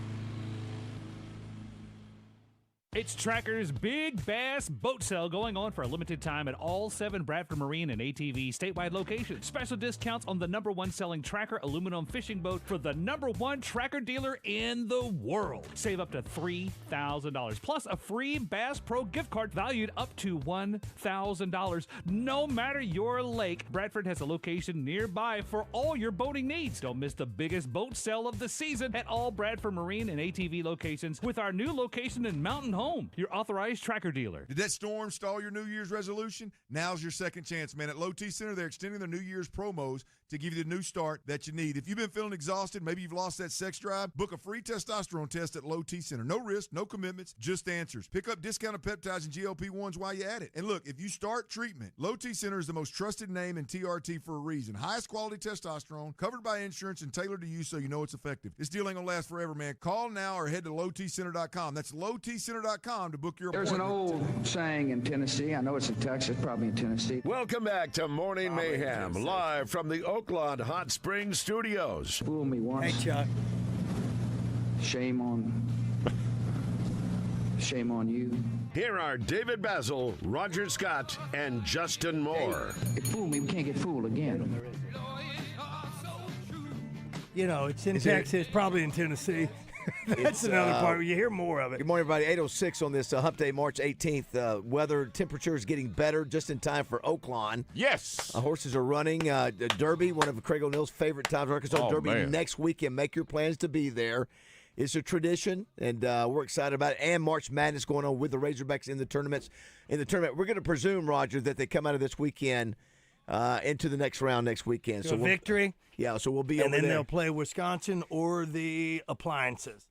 It's Tracker's Big Bass Boat Sale going on for a limited time at all 7 Bradford Marine and ATV statewide locations. Special discounts on the #1 selling Tracker aluminum fishing boat for the #1 Tracker dealer in the world. Save up to $3,000 plus a free Bass Pro gift card valued up to $1,000. No matter your lake, Bradford has a location nearby for all your boating needs. Don't miss the biggest boat sale of the season at all Bradford Marine and ATV locations with our new location in Mountain Home, your authorized Tracker dealer. Did that storm stall your New Year's resolution? Now's your second chance, man. At Low T Center, they're extending their New Year's promos to give you the new start that you need. If you've been feeling exhausted, maybe you've lost that sex drive, book a free testosterone test at Low T Center. No risk, no commitments, just answers. Pick up discounted peptides and GLP-1s while you're at it. And look, if you start treatment, Low T Center is the most trusted name in TRT for a reason. Highest quality testosterone, covered by insurance, and tailored to you so you know it's effective. This deal ain't gonna last forever, man. Call now or head to lowtcenter.com. That's lowtcenter.com. RazerbackStore.com to book your There's an appointment. old saying in Tennessee. I know it's in Texas, probably in Tennessee. Welcome back to Morning Mayhem, live from the Oaklawn Hot Springs Studios. Fool me once. Hey, Chuck. Shame on you. Here are David Bazzel, Roger Scott, and Justin Moore. It fooled me. We can't get fooled again. You know, it's in Texas, probably in Tennessee. That's another part where you hear more of it. Good morning, everybody. 8:06 on this Hump Day, March 18th. Weather temperature is getting better just in time for Oaklawn. Yes. Horses are running. The Derby, one of Craig O'Neill's favorite times. Arkansas Derby next weekend. Make your plans to be there. It's a tradition, and we're excited about it. And March Madness going on with the Razorbacks in the tournament. We're going to presume, Roger, that they come out of this weekend into the next round next weekend. So victory. Yeah, so we'll be and over then there. they'll play Wisconsin or the appliances.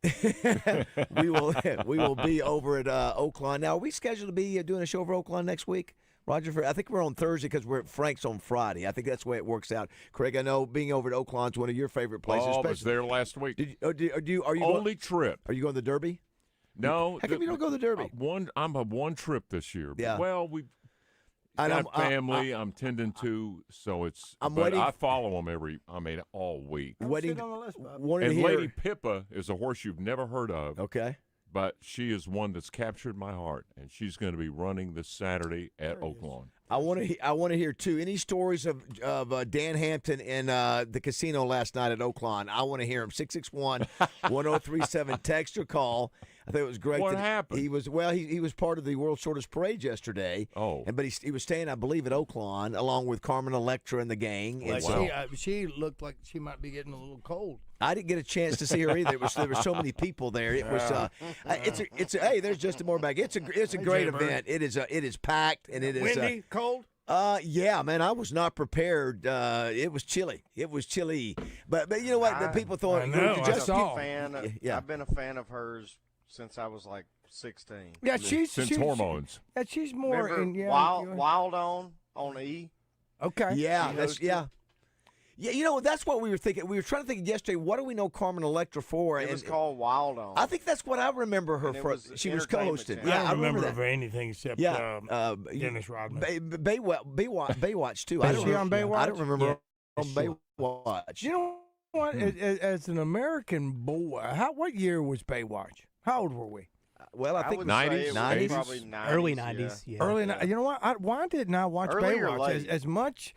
we will be over at Oaklawn. Now, are we scheduled to be doing a show over Oaklawn next week, Roger? I think we're on Thursday because we're at Frank's on Friday. I think that's the way it works out. Craig, I know being over at Oaklawn is one of your favorite places. Oh, I was there last week. Are you Only trip. Are you going to the Derby? No. How come you don't go to the Derby? I'm a one trip this year. Yeah. Well, we've got family I'm tending to, so it's. I follow them all week. Waiting. And Lady Pippa is a horse you've never heard of. Okay. But she is one that's captured my heart, and she's going to be running this Saturday at Oaklawn. I want to hear too. Any stories of Dan Hampton in the casino last night at Oaklawn? I want to hear him. 661-1037. Text or call. I think it was great. What happened? He was he was part of the World's Shortest Parade yesterday. Oh, but he was staying, I believe, at Oaklawn along with Carmen Electra and the gang. Well, she looked like she might be getting a little cold. I didn't get a chance to see her either. There were so many people there. It was hey, there's Justin Moore back. It's a great event. It is packed and it is windy, cold. Yeah, man, I was not prepared. It was chilly. But you know what? The people thought. I've been a fan of hers since I was like 16. Yeah, she's hormones. She's more Remember Wild on E. Okay. Yeah, Yeah, you know, that's what we were thinking. We were trying to think yesterday, what do we know Carmen Electra for? It was called Wild On. I think that's what I remember her for. She was co-hosted. Yeah, I remember that. of anything except Dennis Rodman. Baywatch, too. Is she on Baywatch? I don't remember on Baywatch. You know what? As an American boy, what year was Baywatch? How old were we? Well, I think 90s. Probably 90s. Early 90s. Yeah. Early. You know what? Why didn't I watch Baywatch as much?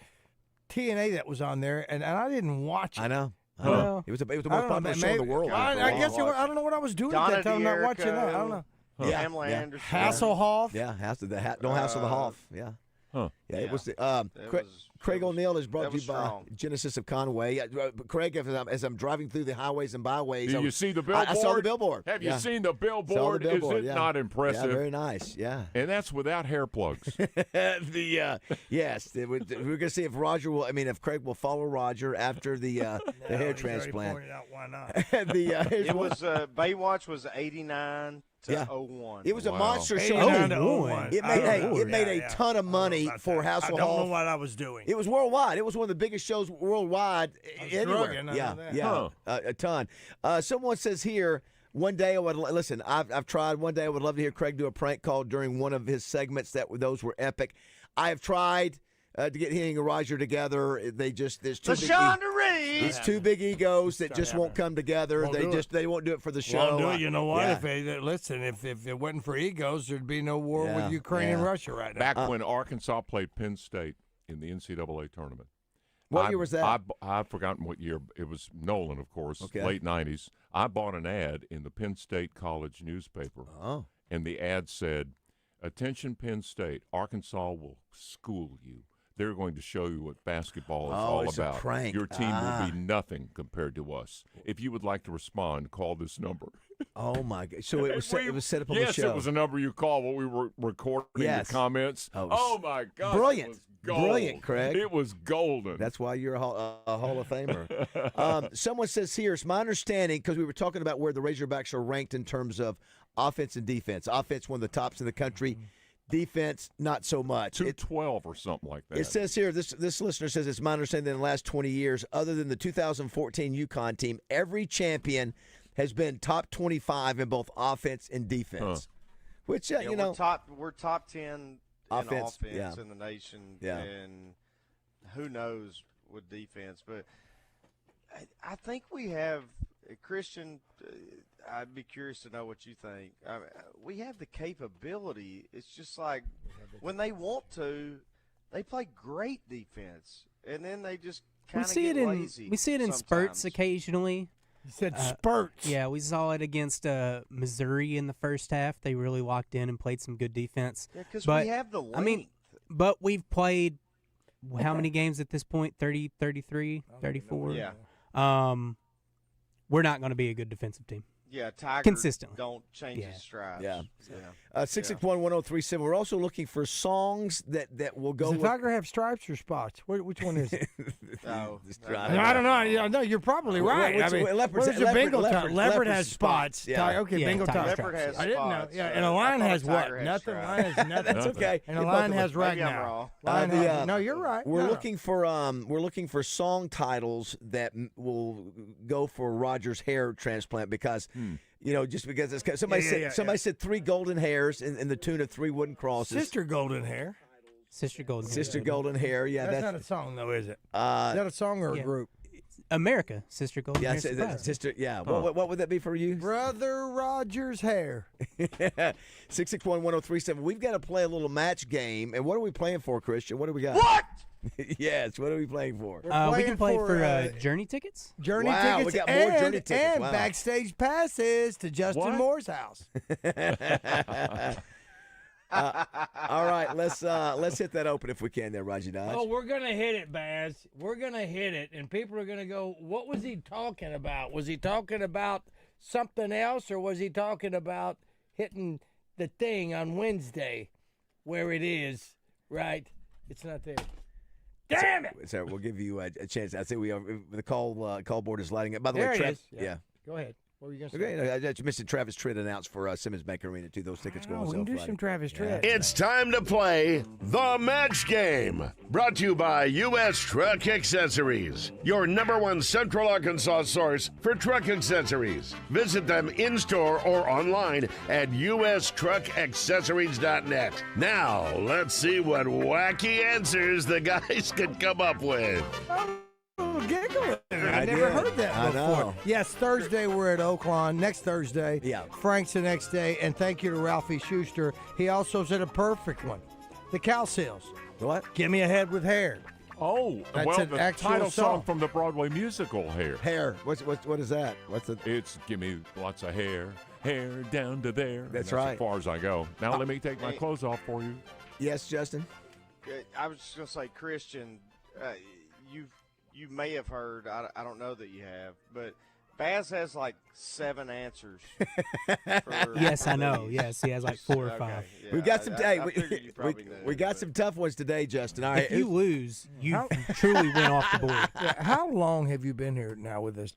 TNA that was on there, and I didn't watch it. I know. It was the most popular show in the world. I guess I don't know what I was doing at that time. I'm not watching that. I don't know. Pamela Anderson. Hasselhoff. Yeah, don't hassle the Hoff. Yeah. Huh. Yeah, it was. Craig O'Neill is brought to you by Genesis of Conway. Craig, as I'm driving through the highways and byways, do you see the billboard? I saw the billboard. Have you seen the billboard? Is it not impressive? Yeah, very nice. Yeah, and that's without hair plugs. Yes, we're going to see if if Craig will follow Roger after the hair transplant. Pointed out why not? It was Baywatch was 89 to 01. It was a monster show. 89 to 01. It made a ton of money for Hasselhoff. I don't know what I was doing. It was worldwide. It was one of the biggest shows worldwide anywhere. A ton. Someone says here, one day I would listen. I've tried. One day I would love to hear Craig do a prank call during one of his segments. Those were epic. I have tried to get he and Roger together. There's two It's two big egos that just won't come together. They won't do it for the show. Well, you know what? If it wasn't for egos, there'd be no war with Ukraine and Russia right now. Back when Arkansas played Penn State in the NCAA tournament. What year was that? I've forgotten what year. It was Nolan, of course, late 90s. I bought an ad in the Penn State College newspaper. Oh. And the ad said, "Attention Penn State, Arkansas will school you. They're going to show you what basketball is all about. A prank. Your team will be nothing compared to us. If you would like to respond, call this number." Oh my God! So it was set up on the show. Yes, it was a number you called when we were recording the comments. Oh my God! Brilliant, it was gold. Brilliant, Craig. It was golden. That's why you're a Hall of Famer. Someone says here, it's my understanding, because we were talking about where the Razorbacks are ranked in terms of offense and defense. Offense, one of the tops in the country. Defense, not so much. 212 or something like that. It says here, this listener says, it's my understanding that in the last 20 years, other than the 2014 UConn team, every champion has been top 25 in both offense and defense. Which we're top 10 offense, in offense in the nation, and who knows with defense. But I think we have Christian. I'd be curious to know what you think. We have the capability. It's just like when they want to, they play great defense, and then they just kind of get lazy. We see it in spurts occasionally. You said spurts. Yeah, we saw it against Missouri in the first half. They really locked in and played some good defense. Yeah, because we have the length. I mean, but we've played how many games at this point? 30, 33, 34? Yeah. We're not going to be a good defensive team. Yeah, Tiger consistently don't change his strides. Yeah. 661-1037. We're also looking for songs that will go. Does the Tiger have stripes or spots? Which one is it? I don't know. Yeah, no, you're probably right. Leopard has spots. Yeah. Bingo time. Leopard has spots. I didn't know. Yeah, and a lion has what? Nothing. Lion has nothing. That's okay. And a lion has ragnar. No, you're right. We're looking for song titles that will go for Roger's hair transplant because. Just because it's somebody said 3 golden hairs in the tune of 3 wooden crosses. Sister Golden Hair. Sister Golden Hair. Yeah, that's not a song though, is it? Is that a song or a group? America, Sister Golden Hair. Sister. Yeah. What would that be for you? Brother Roger's hair. 661-1037. We've got to play a little match game, and what are we playing for, Christian? What do we got? What? Yes, what are we playing for? We can play for Journey tickets. Journey tickets. We got more Journey tickets. And backstage passes to Justin Moore's house. All right, let's hit that open if we can there, Raji Dodge. Oh, we're going to hit it, Baz. We're going to hit it, and people are going to go, what was he talking about? Was he talking about something else, or was he talking about hitting the thing on Wednesday where it is, right? It's not there. Damn it! So we'll give you a chance. I say the call board is lighting up. By the way, it is. Yeah. Go ahead. What were you going to say? Okay, I just missed Travis Tritt announced for Simmons Bank Arena too. Those tickets go on sale we can do Friday. some Travis Tritt. It's time to play the match game. Brought to you by U.S. Truck Accessories, your #1 Central Arkansas source for truck accessories. Visit them in-store or online at ustruckaccessories.net. Now, let's see what wacky answers the guys could come up with. Giggle. I never heard that before. Know. Yes, Thursday we're at Oaklawn. Next Thursday. Yeah. Frank's the next day. And thank you to Ralphie Schuster. He also said a perfect one. The Cow Seals. What? Give me a head with hair. Oh, That's an the actual title song song from the Broadway musical Hair. Hair. What is that? What's it? It's give me lots of hair down to there. That's right. right. As far as I go. Now let me take my clothes off for you. Yes, Justin. I was just going to say, Christian, you may have heard, I don't know that you have, but Baz has like 7 answers. Yes, I know. Yes, he has like 4 or 5. Yeah, We've got some. we got some tough ones today, Justin. All right. If you lose, you truly went off the board. Yeah, how long have you been here now with us,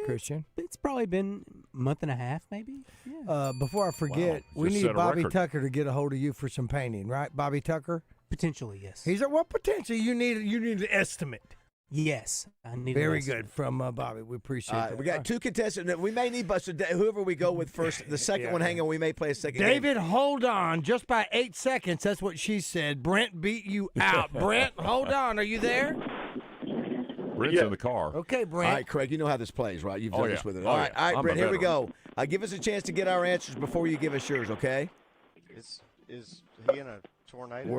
Christian? It's probably been a month and a half, maybe. Yeah. Before I forget, we Just need set a Bobby record. Tucker to get a hold of you for some painting, right? Bobby Tucker? Potentially, yes. He's what potentially you need an estimate. Yes, I need. Very good from Bobby. We appreciate that. We got 2 contestants. We may need whoever we go with first. The second one, hang on. We may play a second. David, game. hold on. Just by 8 seconds. That's what she said. Brent beat you out. Brent, hold on. Are you there? Brent's in the car. Okay, Brent. All right, Craig. You know how this plays, right? You've done this with it. Oh, All right, yeah. all right, I'm Brent. a Here we veteran. go. Give us a chance to get our answers before you give us yours. Okay? Is he in a tornado?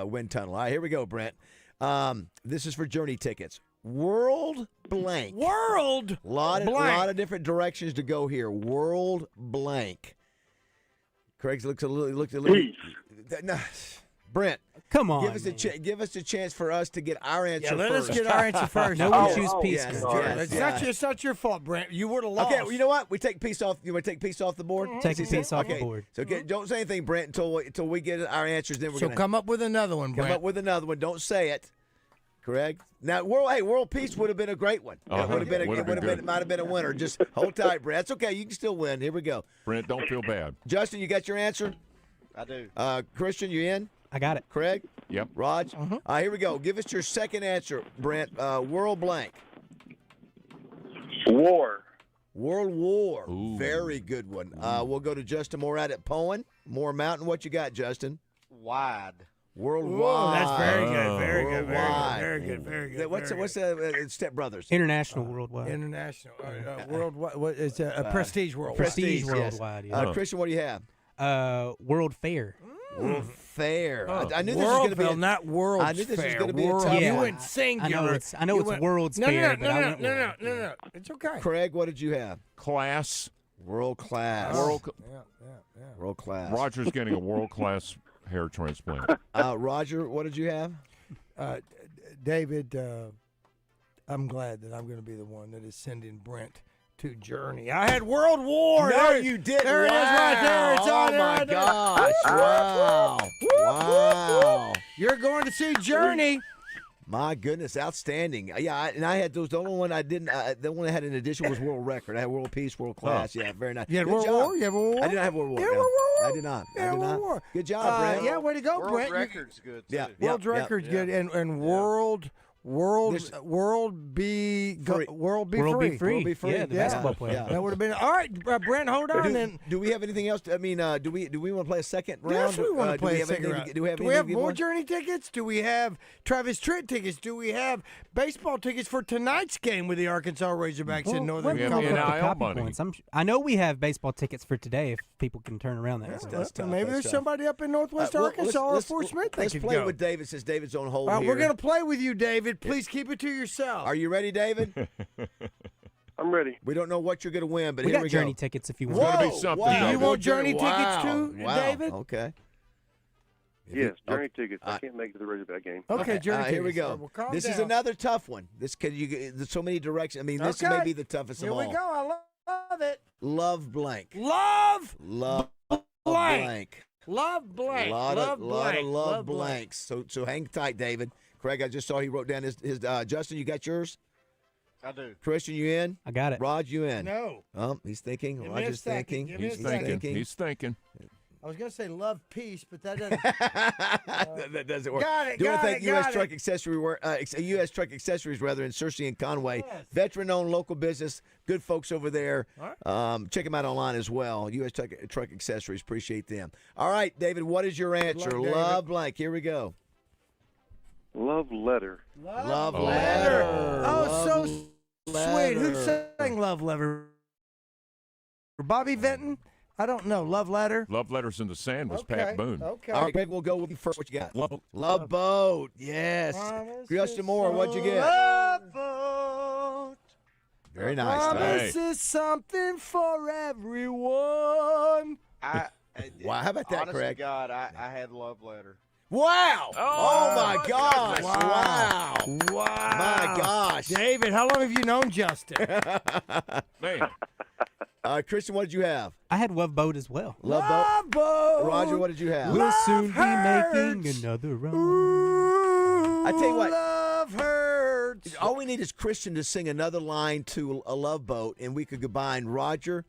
Wind tunnel. All right, here we go, Brent. This is for Journey tickets. World blank. World lot of different directions to go here. World blank. Craig's looked a little. No, Brent, come on. Give us a chance for us to get our answer first. Let us get our answer first. No one choose peace. It's not your fault, Brent. You would have lost. Okay, well, you know what? We take peace off. You want to take peace off the board? Take a piece off the board. So don't say anything, Brent, until we get our answers. Then we're so gonna come up with another one, Brent. Come up with another one. Don't say it. Correct. Now, world peace would have been a great one. It would have been. Might have been a winner. Just hold tight, Brent. That's okay. You can still win. Here we go. Brent, don't feel bad. Justin, you got your answer? I do. Christian, you in? I got it. Craig? Yep. Raj? All right, here we go. Give us your second answer, Brent. World blank. War. World War. Ooh. Very good one. We'll go to Justin Morad at Poen. More mountain. What you got, Justin? Wide. Worldwide. That's very good. Very good. Worldwide. Very good. Very good. What's Step Brothers? International worldwide. International. Worldwide. What is Prestige Worldwide? Prestige yes. worldwide. Yeah. Christian, what do you have? World Fair. World Fair. I knew this was World going to be Fair, not World's I knew this was Fair. going to be a World- tough You one. went singular. I know You it's went- World's Fair, but I went world. No. It's okay. Craig, what did you have? Class. World class. Yeah. World class. Roger's getting a world-class hair transplant. Roger, what did you have? David, I'm glad that I'm going to be the one that is sending Brent to Journey. I had World War. No, There- you didn't. There it is right there. It's on Oh, there my right there. gosh. Wow. Wow. You're going to see Journey. My goodness, outstanding. Yeah, and I had those. The only one I didn't, the one I had in addition was World Record. I had World Peace, World Class. Yeah, very nice. You had Good World job. War? You had World War? I did not have World War. Yeah, no. World War. I did not. Yeah, I did World not. War. Good job, Brent. Yeah, way to go, World Brent. record's good, too. Yeah, World record's good, and World be Free. World be World free. Be Free. World Be Free. Yeah, the Yeah. basketball player. Yeah. That would have been all right, Brent. Hold on, and Do we have anything else? I mean, do we want to play a second round? yes, we want to Do we play a have second anything- round. Do we have Do we have anything more more? Journey tickets? Do we have Travis Tritt tickets? Do we have baseball tickets for tonight's game with the Arkansas Razorbacks in Northern we have Colorado? NIL Copy money. points. I know we have baseball tickets for today if people can turn around that. That's tough. Maybe That's there's tough. somebody up in Northwest Arkansas or Fort Smith that Let's could play go. with David since David's on hold All right, here. we're going to play with you, David. Please keep it to yourself. Are you ready, David? I'm ready. We don't know what you're going to win, but We here got we Journey go. tickets if you Whoa, want. gonna be something, wow. David. You want Journey Wow. tickets too, Wow. David? Okay. Yes, Journey tickets. I can't make it to the Razorback game. Okay, Journey tickets. Here we All go. right, well, calm This is down. another tough one. This can you. There's so many directions. I mean, this Okay. may be the toughest Here of we all. go. I love it. Love blank. Love Love blank. blank. Love blank. Lot love of blank. love blank. blanks. So hang tight, David. Craig, I just saw he wrote down his Justin, you got yours? I do. Christian, you in? I got it. Rod, you in? No. He's thinking. Give me a Roger's second. thinking. Give me a He's second. thinking. He's thinking. I was going to say love peace, but that doesn't. That doesn't work. Got it, Do you want got to thank it, U.S. got Truck it. Accessory, U.S. Truck Accessories, rather, in Searcy and Conway. Yes. Veteran-owned local business. Good folks over there. All Check them out online as well. U.S. Truck Accessories. Appreciate them. All right, David, what is your answer? luck, David. Love blank. Here we go. Love letter. Love Oh. letter. Oh, so sweet. Who letter. sang Love Letter? Bobby Vinton? I don't know. Love Letter? Love letters in the sand was Okay. Pat Boone. Okay. All right, Greg, we'll go with you first. What you got? Love Boat. Yes. Promise Justin is Moore, what'd you get? Love boat. Very nice. Promise is something for everyone. Wow, how about that, Honest Craig? to God, I had love letter. Wow. Oh, my my gosh. goodness. Wow. Wow. My gosh. David, how long have you known Justin? Man, Christian, what did you have? I had Love Boat as well. Love Love boat. Roger, what did you have? We'll soon be hurts. making another run. Ooh, I tell you what. Love hurts. All we need is Christian to sing another line to a Love Boat, and we could combine Roger,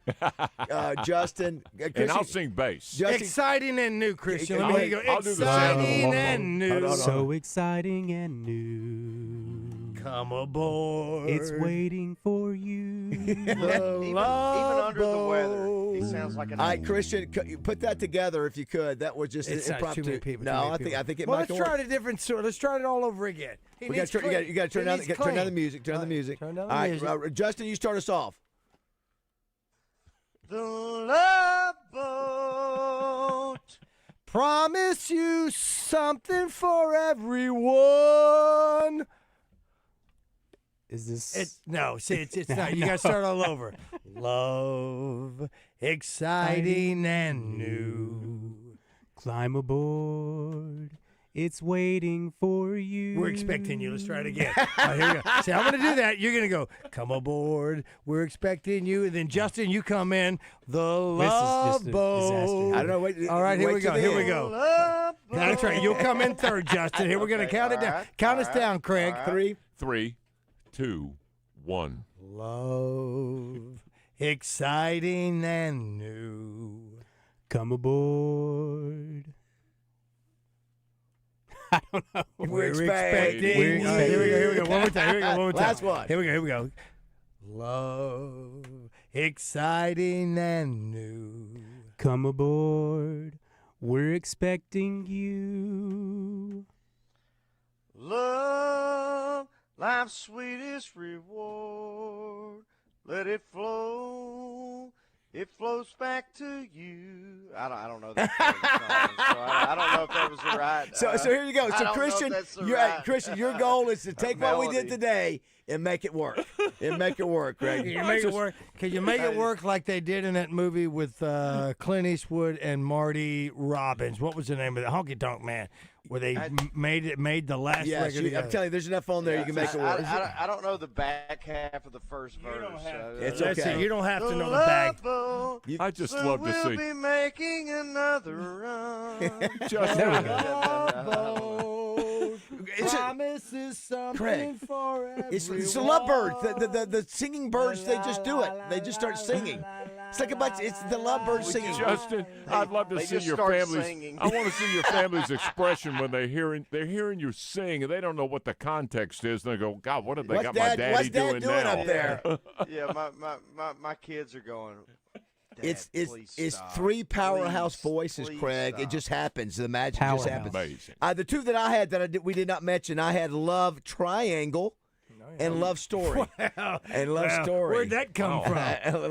Justin, and I'll sing bass. Justin, Exciting and new, Christian. I'll- Let me go. I'll do the Exciting same. and new. Hold on. So exciting and new. Come aboard. It's waiting for you. The Even love under the weather, he boat. sounds like an all right, Christian, you put that together if you could. That was just It's not impromptu. too many people. No, I think it well, might let's work. try it a different sort. Let's try it all over again. He You needs got to clean. turn He down needs turn down the clean. music. Turn All the right, music. turn down the All right, music. Justin, you start us off. The love boat. Promise you something for everyone. Is this? No, see, it's not. You got to start all over. Love, exciting and new. Climb aboard. It's waiting for you. We're expecting you. Let's try it again. All right, here we go. See, I'm going to do that. You're going to go, come aboard. We're expecting you. And then, Justin, you come in. The love just a boat. disaster. I don't know. Wait, All right, here wait we till go. the Here we end. go. That's right. You'll come in third, Justin. Here we're going to Okay, count it all down. right, Count all us right, down, Craig. all right. 3, 2, 1. Love, exciting and new. Come aboard. I don't know. We're expecting expecting. you. All right, here we go. Here we go. One more time. Here we go. One more time. Last one. Here we go. Here we go. Love, exciting and new. Come aboard. We're expecting you. Love, life's sweetest reward. Let it flow. It flows back to you. I don't know that part of the song, so I don't know if that was the right. So here you go. I So don't Christian, know if that's the you're right, Christian. Your goal is to take what we did melody. today and make it work. And make it work, Greg. You make it work. Can you make it work like they did in that movie with Clint Eastwood and Marty Robbins? What was the name of the Honky Tonk Man? Where they made the last Yes, record. I'm telling you, there's enough on there you can make it work. I don't know the back half of the first verse. It's okay. You don't have to know the bag. I just love to see. We'll be making another run. Just there we go. Promises something Craig, for everyone. it's the lovebirds, the singing birds. They just do it. They just start singing. It's like a bunch. It's the lovebirds singing. Justin, I'd love to see your family's. I want to see your family's expression when they're hearing you sing, and they don't know what the context is. And they go, "God, what have they got my daddy doing now?" Up there? Yeah, my kids are going. It's three powerhouse voices, Craig. It just happens. The magic just happens. Amazing. The two that I had that we did not mention, I had Love Triangle and Love Story. Story. Where'd that come from?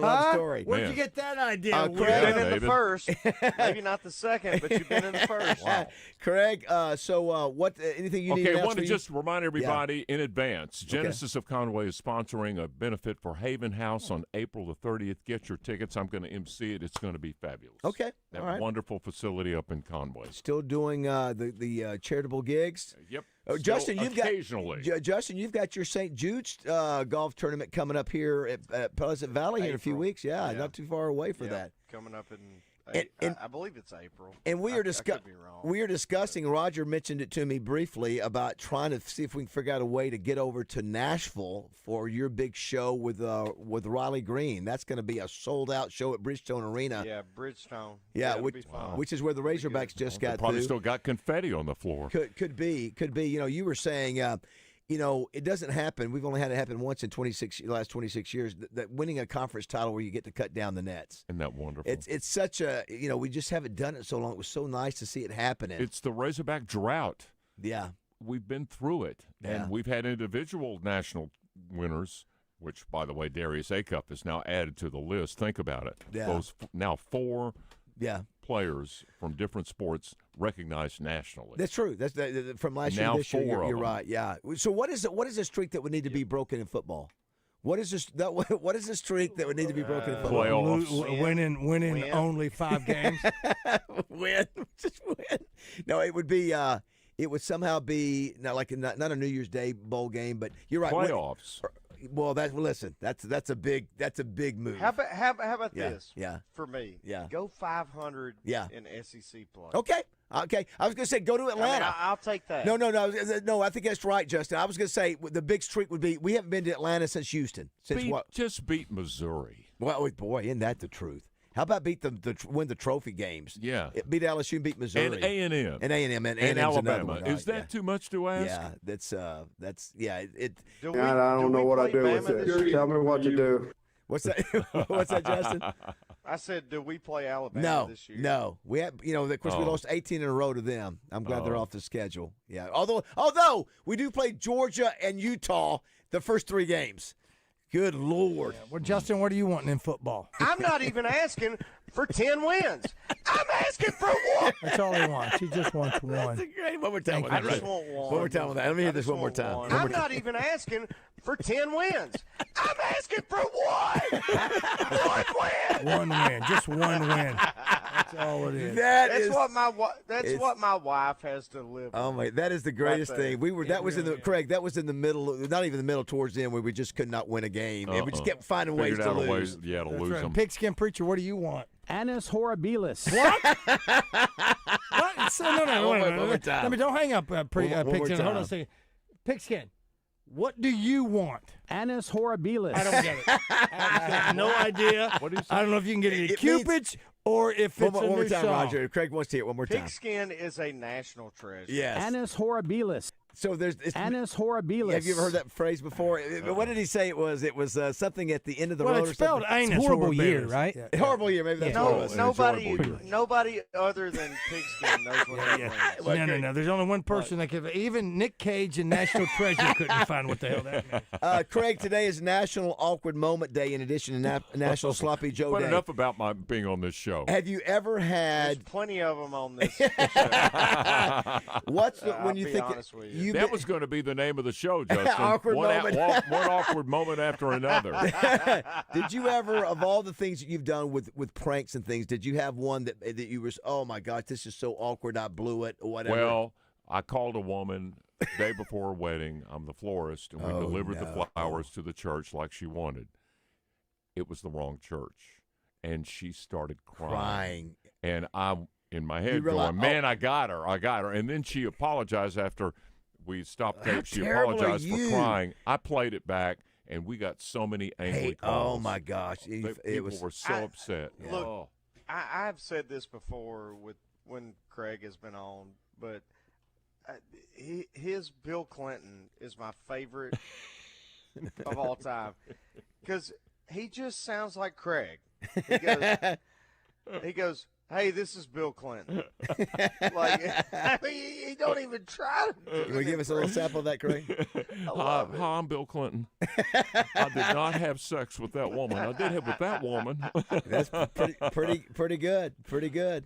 Love Story. Where'd you get that idea? You've been in the first, maybe not the second, but you've been in the first. Wow. Craig, so what? Anything you need? Okay, I want to just remind everybody in advance. Genesis of Conway is sponsoring a benefit for Haven House on April the 30th. Get your tickets. I'm going to MC it. It's going to be fabulous. Okay, that all right. Wonderful facility up in Conway. Still doing the charitable gigs. Yep. Justin, occasionally. You've got your St. Jude's golf tournament coming up here at Pleasant Valley in a few weeks. Yeah, not too far away for that. Coming up in. I believe it's April. And we are discussing. Roger mentioned it to me briefly about trying to see if we can figure out a way to get over to Nashville for your big show with Riley Green. That's going to be a sold out show at Bridgestone Arena. Yeah, Bridgestone. Yeah, which is where the Razorbacks just got. Probably still got confetti on the floor. Could be. You were saying. It doesn't happen. We've only had it happen once in the last 26 years. That winning a conference title where you get to cut down the nets. Isn't that wonderful? It's such a we just haven't done it so long. It was so nice to see it happening. It's the Razorback drought. Yeah, we've been through it, and we've had individual national winners. Which, by the way, Darius Acup is now added to the list. Think about it. Yeah. Those now four. Players from different sports recognized nationally. That's true. That's from last year to this year. You're right. Yeah. So what is the streak that would need to be broken in football? What is this? What is the streak that would need to be broken in football? Playoffs. Winning only 5 games. Just win. No, it would be. It would somehow be not a New Year's Day bowl game, but you're right. Playoffs. Well, that's a big move. How about this? Yeah. For me. Yeah. Go 500 Yeah. in SEC play. Okay. I was going to say go to Atlanta. I'll take that. No. I think that's right, Justin. I was going to say the big streak would be we haven't been to Atlanta since Houston. Just beat Missouri. Well, boy, isn't that the truth? How about win the trophy games? Yeah. Beat LSU and beat Missouri. And A&M. And A&M. And Alabama. Is that too much to ask? Yeah, that's it. I don't know what I do with it. Tell me what to do. What's that? What's that, Justin? I said, do we play Alabama this year? No. We have, of course, we lost 18 in a row to them. I'm glad they're off the schedule. Yeah. Although we do play Georgia and Utah the first 3 games. Good Lord. Yeah. Well, Justin, what are you wanting in football? I'm not even asking for 10 wins. I'm asking for 1. That's all he wants. He just wants 1. That's great. One more time. I just want 1. One more time with that. Let me hear this one more time. I'm not even asking for 10 wins. I'm asking for 1. 1 win. 1 win. Just 1 win. That's all it is. That's what my wife has to live with. Oh my, that is the greatest thing. That was in the middle, not even the middle, towards the end where we just could not win a game. And we just kept finding ways to lose. To lose them. Pigskin Preacher, what do you want? Annus horribilis. What? What? No. One more time. Let me, don't hang up, Pigskin. Hold on a second. Pigskin, what do you want? Annus horribilis. I don't get it. I have no idea. What do you say? I don't know if you can get any Cupids or if it's one a more new time, song. Roger. Craig wants to hear it one more time. Pigskin is a national treasure. Yes. Annus horribilis. So there's Annus horribilis. Have you ever heard that phrase before? What did he say it was? It was something at the end of the road. It's spelled anus. It's horrible year, right? Yeah. Horrible year. Maybe that's what it was. Nobody other than Pigskin knows what that means. No. There's only one person that could. Even Nick Cage and National Treasure couldn't find what the hell that means. Craig, today is National Awkward Moment Day in addition to National Sloppy Joe But Day. enough about my being on this show. Have you ever had? There's plenty of them on this. What's the, when you be think honest with you that was going to be the name of the show, Justin. Awkward moment. One awkward moment after another. Did you ever, of all the things that you've done with pranks and things, did you have one that you were, oh my gosh, this is so awkward, I blew it, or whatever? Well, I called a woman the day before her wedding. I'm the florist, and we delivered the flowers to the church like she wanted. It was the wrong church, and she started crying. And I'm in my head going, man, I got her. And then she apologized after we stopped tape. She apologized for crying. I played it back, and we got so many angry calls. Oh, my gosh. People were so upset. Look, I've said this before when Craig has been on, but his Bill Clinton is my favorite of all time because he just sounds like Craig. He goes, hey, this is Bill Clinton. He don't even try to Can we give us a little sample of that, Craig? Hi, I'm Bill Clinton. I did not have sex with that woman. I did have with that woman. That's pretty good. Pretty good.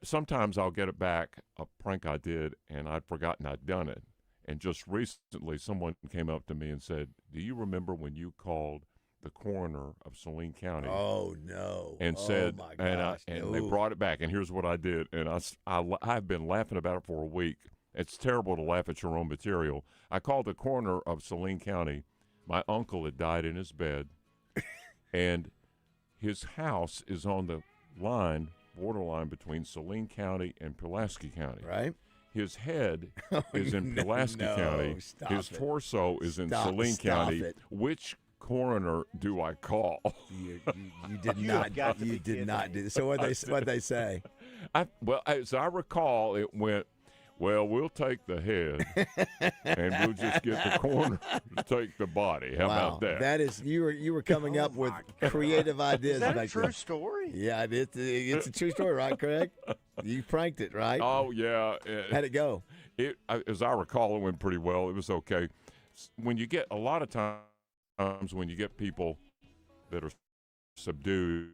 Sometimes I'll get it back, a prank I did, and I'd forgotten I'd done it. And just recently, someone came up to me and said, do you remember when you called the coroner of Saline County? Oh, no. And said, my gosh. and they brought it back, and here's what I did. And I've been laughing about it for a week. It's terrible to laugh at your own material. I called the coroner of Saline County. My uncle had died in his bed, and his house is on the borderline between Saline County and Pulaski County. Right. His head is in Pulaski County. His torso is in Saline County. Which coroner do I call? You did not. You did not do this. So what they say? Well, as I recall, it went, well, we'll take the head, and we'll just get the coroner to take the body. How about that? That is, you were coming up with creative ideas. Is that a true story? Yeah, it's a true story, right, Craig? You pranked it, right? Oh, yeah. How'd it go? As I recall, it went pretty well. It was okay. When you get a lot of times when you get people that are subdued,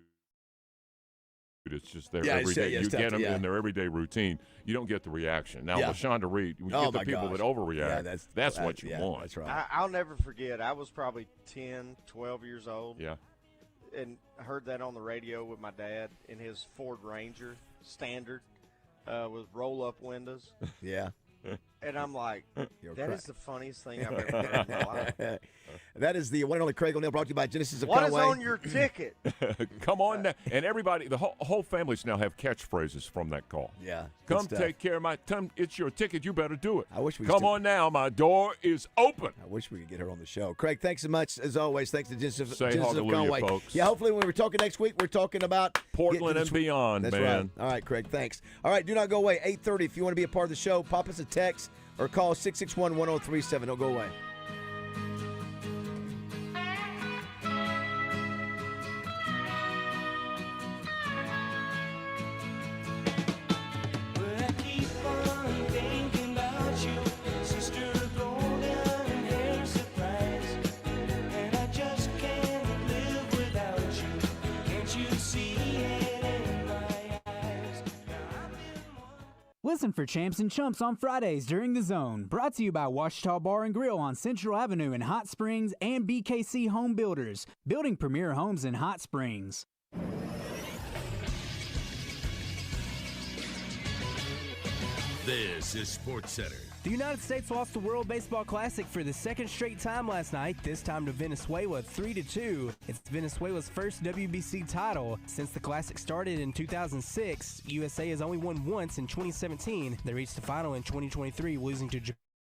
it's just their everyday. You get them in their everyday routine. You don't get the reaction. Now, LaShonda Reed, you get the people that overreact. Yeah, that's what you want. That's right. I'll never forget. I was probably 10, 12 years old. Yeah. And I heard that on the radio with my dad in his Ford Ranger Standard with roll-up windows. Yeah. And I'm like, that is the funniest thing I've ever heard in my life. That is the one and only Craig O'Neill, brought to you by Genesis of What Conway. is on your ticket? Come on now. And everybody, the whole families now have catchphrases from that call. Yeah. Come take care of my time. It's your ticket. You better do it. I wish we Come on now. My door is open. I wish we could get her on the show. Craig, thanks so much, as always. Thanks to Genesis of hallelujah, Conway. folks. Yeah, hopefully when we're talking next week, we're talking about Portland and beyond, That's man. Right. All right, Craig, thanks. All right, do not go away. 8:30, if you want to be a part of the show, pop us a text or call 661-1037. Don't go away. Listen for Champs and Chumps on Fridays during The Zone. Brought to you by Washita Bar and Grill on Central Avenue in Hot Springs and BKC Home Builders, building premier homes in Hot Springs. This is Sports Center. The United States lost the World Baseball Classic for the second straight time last night, this time to Venezuela 3-2. It's Venezuela's first WBC title. Since the Classic started in 2006, USA has only won once in 2017. They reached the final in 2023, losing to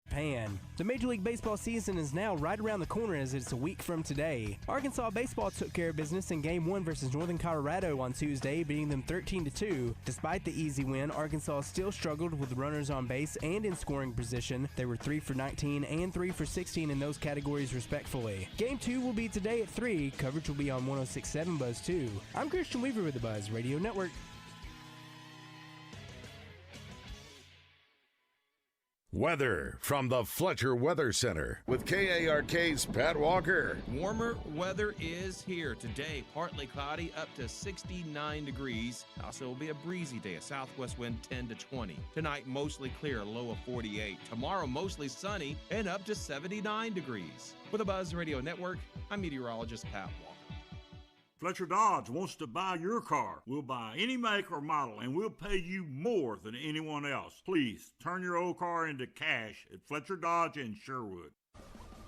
Japan. The Major League Baseball season is now right around the corner as it's a week from today. Arkansas baseball took care of business in Game 1 versus Northern Colorado on Tuesday, beating them 13-2. Despite the easy win, Arkansas still struggled with runners on base and in scoring position. They were 3 for 19 and 3 for 16 in those categories respectfully. Game 2 will be today at 3. Coverage will be on 106.7 Buzz 2. I'm Christian Weaver with the Buzz Radio Network. Weather from the Fletcher Weather Center with KARK's Pat Walker. Warmer weather is here. Today, partly cloudy, up to 69 degrees. Also, will be a breezy day, a southwest wind 10 to 20. Tonight, mostly clear, low of 48. Tomorrow, mostly sunny and up to 79 degrees. With the Buzz Radio Network, I'm meteorologist Pat Walker. Fletcher Dodge wants to buy your car. We'll buy any make or model, and we'll pay you more than anyone else. Please, turn your old car into cash at Fletcher Dodge in Sherwood.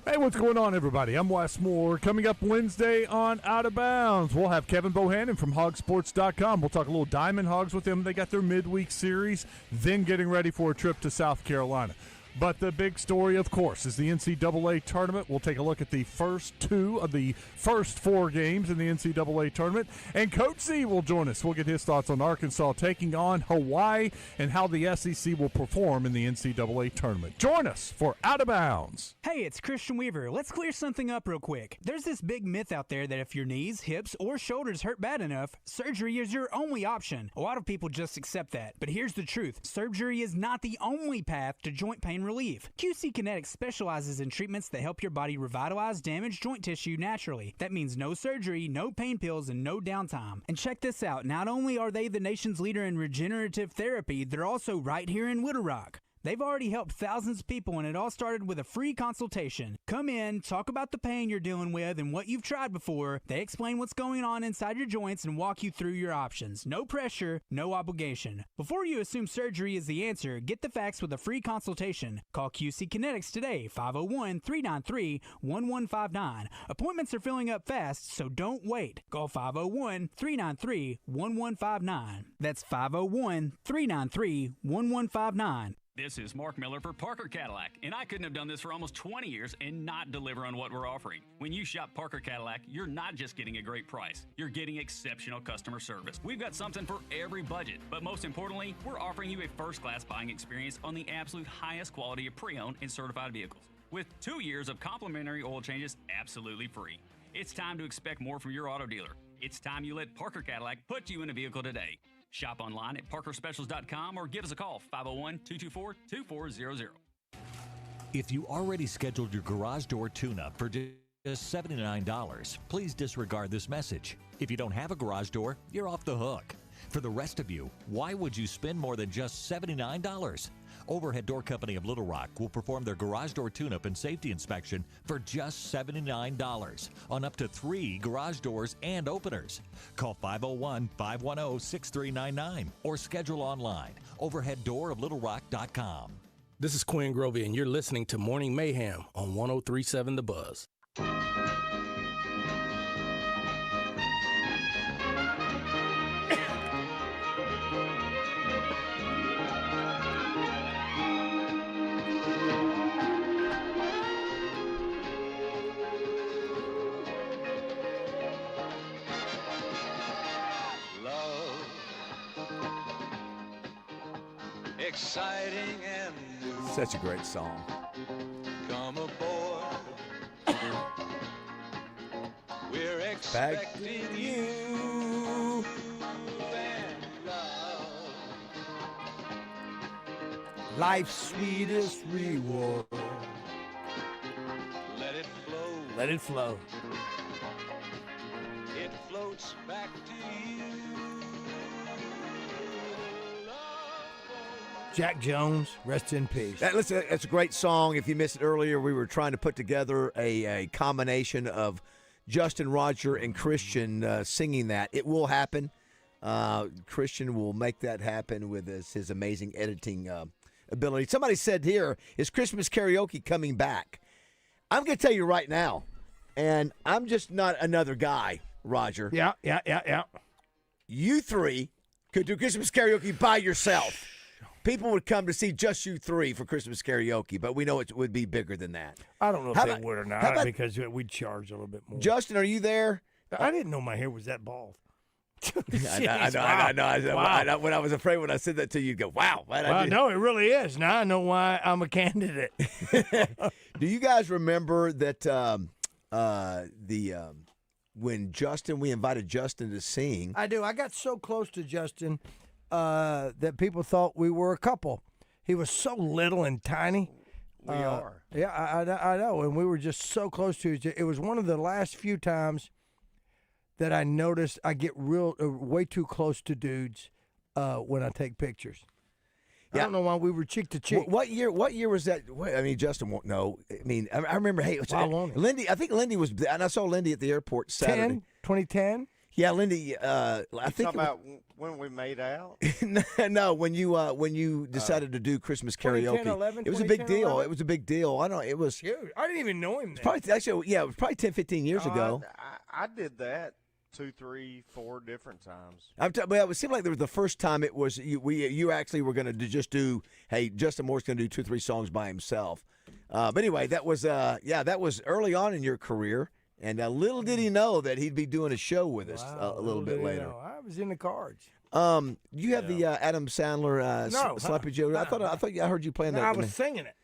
Hey, what's going on, everybody? I'm Wes Moore. Coming up Wednesday on Out of Bounds, we'll have Kevin Bohannon from hogsports.com. We'll talk a little Diamond Hogs with them. They got their midweek series, then getting ready for a trip to South Carolina. But the big story, of course, is the NCAA tournament. We'll take a look at the first 2 of the first 4 games in the NCAA tournament. And Coach Z will join us. We'll get his thoughts on Arkansas taking on Hawaii and how the SEC will perform in the NCAA tournament. Join us for Out of Bounds. Hey, it's Christian Weaver. Let's clear something up real quick. There's this big myth out there that if your knees, hips, or shoulders hurt bad enough, surgery is your only option. A lot of people just accept that. But here's the truth. Surgery is not the only path to joint pain relief. QC Kinetics specializes in treatments that help your body revitalize damaged joint tissue naturally. That means no surgery, no pain pills, and no downtime. And check this out. Not only are they the nation's leader in regenerative therapy, they're also right here in Little Rock. They've already helped thousands of people, and it all started with a free consultation. Come in, talk about the pain you're dealing with and what you've tried before. They explain what's going on inside your joints and walk you through your options. No pressure, no obligation. Before you assume surgery is the answer, get the facts with a free consultation. Call QC Kinetics today, 501-393-1159. Appointments are filling up fast, so don't wait. Call 501-393-1159. That's 501-393-1159. This is Mark Miller for Parker Cadillac, and I couldn't have done this for almost 20 years and not deliver on what we're offering. When you shop Parker Cadillac, you're not just getting a great price, you're getting exceptional customer service. We've got something for every budget, but most importantly, we're offering you a first-class buying experience on the absolute highest quality of pre-owned and certified vehicles, with 2 years of complimentary oil changes absolutely free. It's time to expect more from your auto dealer. It's time you let Parker Cadillac put you in a vehicle today. Shop online at parkerspecials.com or give us a call, 501-224-2400. If you already scheduled your garage door tune-up for just $79, please disregard this message. If you don't have a garage door, you're off the hook. For the rest of you, why would you spend more than just $79? Overhead Door Company of Little Rock will perform their garage door tune-up and safety inspection for just $79 on up to 3 garage doors and openers. Call 501-510-6399 or schedule online, overheaddooroflittlerock.com. This is Quinn Grovey, and you're listening to Morning Mayhem on 103.7 The Buzz. Exciting and new. Such a great song. Come aboard. We're expecting you and love. Life's sweetest reward. Let it flow. Let it flow. It floats back to you. Jack Jones, rest in peace. Listen, that's a great song. If you missed it earlier, we were trying to put together a combination of Justin, Roger, and Christian singing that. It will happen. Christian will make that happen with his amazing editing ability. Somebody said here, is Christmas karaoke coming back? I'm going to tell you right now, and I'm just not another guy, Roger. Yeah. You three could do Christmas karaoke by yourself. people would come to see Just You Three for Christmas karaoke, but we know it would be bigger than that. I don't know if How they about- would or how not about- because we'd charge a little bit more. Justin, are you there? I didn't know my hair was that bald. I know. When I was afraid when I said that to you, you'd go, wow. Well, no, it really is. Now I know why I'm a candidate. Do you guys remember that when we invited Justin to sing? I do. I got so close to Justin that people thought we were a couple. He was so little and tiny. We are. Yeah, I know. And we were just so close to each other. It was one of the last few times that I noticed I get way too close to dudes when I take pictures. I don't know why we were cheek to cheek. What year was that? I mean, Justin won't know. I mean, I remember, Lindy, I think Lindy was, and I saw Lindy at the airport Saturday. 2010? Yeah, Lindy, I think. Talking about when we made out? No, when you decided to do Christmas karaoke. 2010, 11, it was a big 2010, deal. 11? It was a big deal. It was. Huge. I didn't even know him then. It was probably 10, 15 years ago. I did that 2, 3, 4 different times. Well, it seemed like there was the first time it was you actually were going to just do. Hey, Justin Moore's going to do 2 or 3 songs by himself. But anyway, that was early on in your career, and little did he know that he'd be doing a show with us a little bit later. I was in the cards. You have the Adam Sandler Sloppy Joe. I thought I heard you playing that. I was singing it.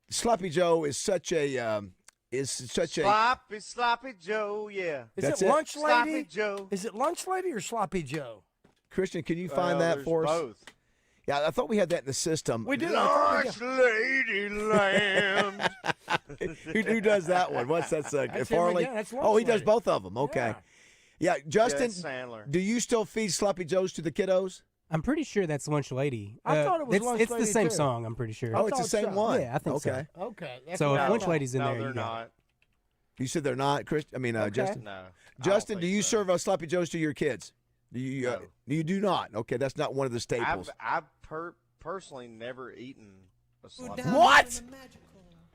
Sloppy Joe is such a Sloppy Joe, yeah. Is it Lunch Lady? Sloppy Joe. Is it Lunch Lady or Sloppy Joe? Christian, can you find that for us? Both. Yeah, I thought we had that in the system. We did. Lunch Lady Lamb. Who does that one? What's that? That's Farley? him again. That's Lunch Oh, he does Lady. both of them. Okay. Yeah, Justin, Sandler. do you still feed Sloppy Joes to the kiddos? I'm pretty sure that's Lunch Lady. I thought it was Lunch It's Lady, the same too. song, I'm pretty sure. Oh, it's the same one. Yeah, I think so. Okay. Okay. So if No, Lunch Lady's in no, there, they're you got not. You said they're not, Chris. I mean, Justin. No. Justin, do you serve Sloppy Joes to your kids? Do you? No. You do not. Okay, that's not one of the staples. I've personally never eaten a sloppy. What?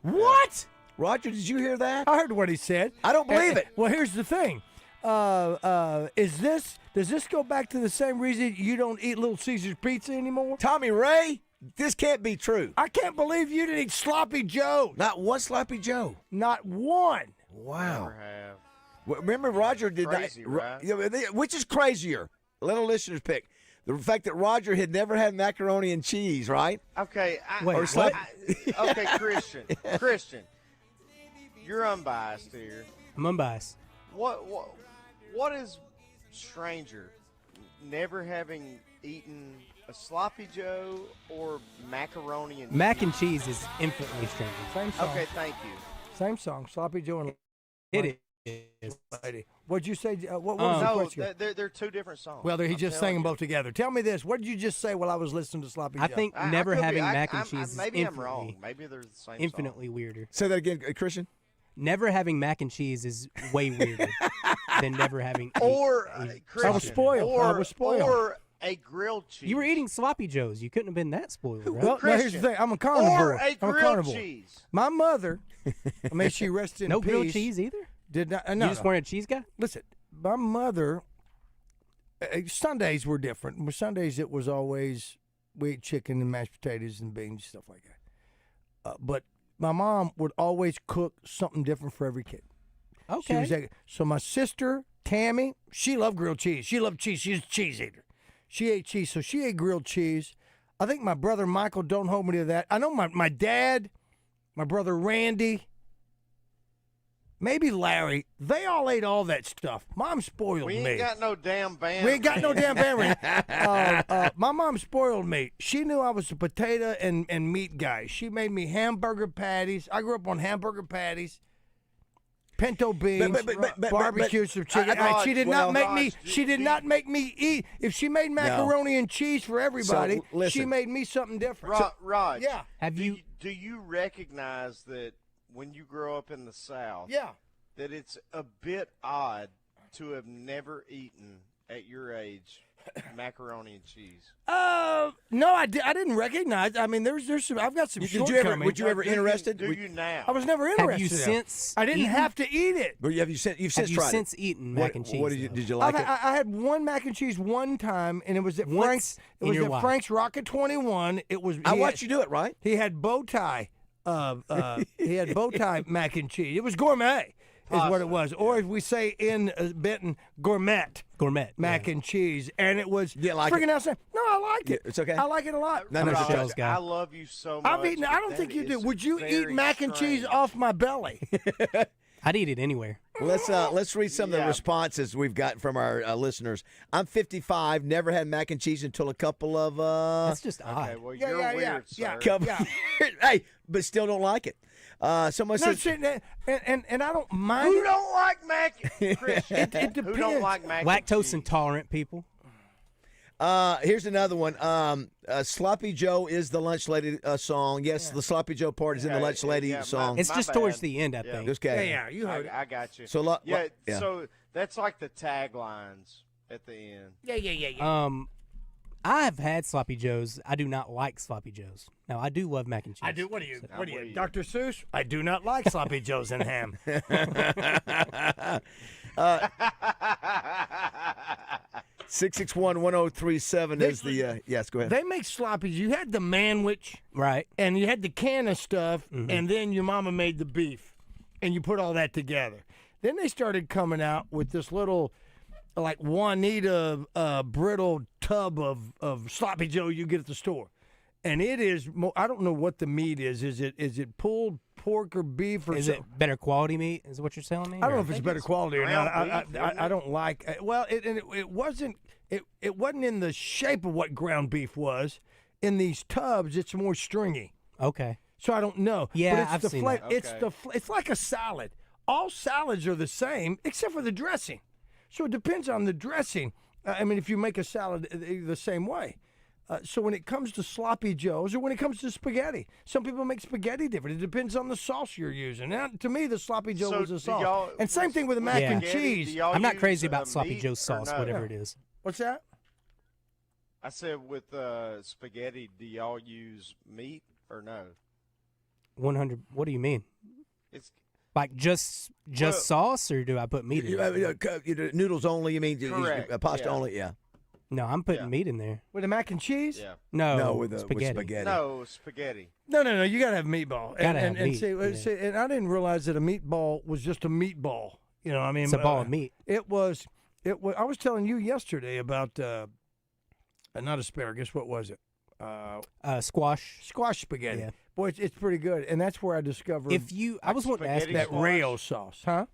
What? Roger, did you hear that? I heard what he said. I don't believe it. Well, here's the thing. Does this go back to the same reason you don't eat Little Caesar's pizza anymore? Tommy Ray, this can't be true. I can't believe you didn't eat Sloppy Joe. Not one Sloppy Joe. Not one. Wow. Never have. Well, remember, Roger did Crazy, not. right? Which is crazier? Let a listener's pick. The fact that Roger had never had macaroni and cheese, right? Okay. Okay, Christian, you're unbiased here. I'm unbiased. What is stranger, never having eaten a Sloppy Joe or macaroni and Mac and cheese is infinitely stranger. Same song. Okay, thank you. Same song. Sloppy Joe and It is. Lady. What'd you say? What was the No, question? they're 2 different songs. Well, he I'm just telling sang them you. both together. Tell me this. What did you just say while I was listening to Sloppy Joe? I think I never could be- having I- mac and I'm- cheese is maybe I'm wrong. infinitely, Maybe they're the same infinitely weirder. Say that again, Christian. Never having mac and cheese is way weirder than never having. Or I was spoiled. I was spoiled. Or a grilled cheese. You were eating sloppy joes. You couldn't have been that spoiled, right? Well, now here's the thing. I'm a carnivore. Or a I'm a grilled carnivore. cheese. My mother, may she rest in No peace. grilled cheese either. Did not. You No, just weren't a cheese guy. Listen, my mother. Sundays were different. With Sundays, it was always we ate chicken and mashed potatoes and beans, stuff like that. But my mom would always cook something different for every kid. Okay. So my sister Tammy, she loved grilled cheese. She loved cheese. She's a cheese eater. She ate cheese, so she ate grilled cheese. I think my brother Michael, don't hold me to that. I know my dad, my brother Randy, maybe Larry, they all ate all that stuff. Mom spoiled me. We ain't got no damn band. We ain't got no damn band. My mom spoiled me. She knew I was a potato and meat guy. She made me hamburger patties. I grew up on hamburger patties, pinto beans, barbecue, some chicken. She did not make me. She did not make me eat. If she made macaroni and cheese for everybody, she made me something different. Raj, yeah. Do you recognize that when you grow up in the South, that it's a bit odd to have never eaten at your age macaroni and cheese? No, I didn't recognize. I mean, there's some. I've got some shortcomings. Would you ever interested? Do you now? I was never interested. Have you in it. since I didn't eaten? have to eat it. But you've since tried since it? eaten mac and cheese? What did you like it? I had one mac and cheese one time, and it was at Once Frank's. It in was your at life. Frank's Rocket 21. It was. I watched you do it, right? He had bow tie. He had bow tie mac and cheese. It was gourmet, is what it was, or as we say in Benton, gourmet. Gourmet mac and cheese, and it was like freaking it? outside. No, I like it. It's okay. I like it a lot. No, Rob, I love you so much. I've eaten. I don't but think that you do. is Would you eat very mac and cheese strange. off my belly? I'd eat it anywhere. Let's read some of the responses we've got from our listeners. I'm 55, never had mac and cheese until a couple of That's just odd. Okay, well, you're weird, sir. couple hey, but still don't like it. Someone No, says, see, and I don't mind. Who it. don't like mac? Christian, It who don't depends. like mac? and Lactose cheese? intolerant people. here's another one. Sloppy Joe is the Lunch Lady song. Yes, the Sloppy Joe part is in the Lunch Lady song. It's My just bad. towards the end, I think. Okay. Yeah, you heard it. I got you. So, yeah, yeah. so that's like the taglines at the end. Yeah. I've had sloppy joes. I do not like sloppy joes. Now I do love mac and cheese. I do. What are you? I'm What are you, with you. Dr. Seuss? I do not like sloppy joes and ham. 661-1037 is the yes. Go ahead. They make sloppies. You had the manwich, Right. and you had the can of stuff, and then your mama made the beef, and you put all that together. Then they started coming out with this little, like Juanita brittle tub of sloppy joe you get at the store, and it is. I don't know what the meat is. Is it pulled pork or beef or Is something? it better quality meat? Is what you're telling me? I don't know or- if it's better quality or not. I don't like. Well, it wasn't. It wasn't in the shape of what ground beef was. In these tubs, it's more stringy. Okay. So I don't know. Yeah, but it's I've the seen flavor. that. It's the. It's like a salad. All salads are the same except for the dressing. So it depends on the dressing. I mean, if you make a salad the same way. So when it comes to sloppy joes or when it comes to spaghetti, some people make spaghetti different. It depends on the sauce you're using. Now, to me, the sloppy joe So was a do sauce. y'all- And same thing with the mac Yeah. and Spaghetti, cheese. do y'all I'm not use, crazy about sloppy meat joe or sauce, no? whatever it is. What's that? I said with spaghetti, do y'all use meat or no? 100. What do you mean? It's Like just Well- sauce, or do I put meat in it? Noodles only. You mean Correct, pasta yeah. only? Yeah. No, I'm putting Yeah. meat in there. With the mac and cheese? yeah. No, with spaghetti. No spaghetti. No. You gotta have meatball. Gotta have and meat, see, yeah. see, and I didn't realize that a meatball was just a meatball. You know, I mean, It's a ball of meat. It was. I was telling you yesterday about not asparagus. What was it? Squash. Squash spaghetti. Yeah. Boy, it's pretty good, and that's where I discovered If you, I was wanting to ask spaghetti that squash? Rayo sauce, huh?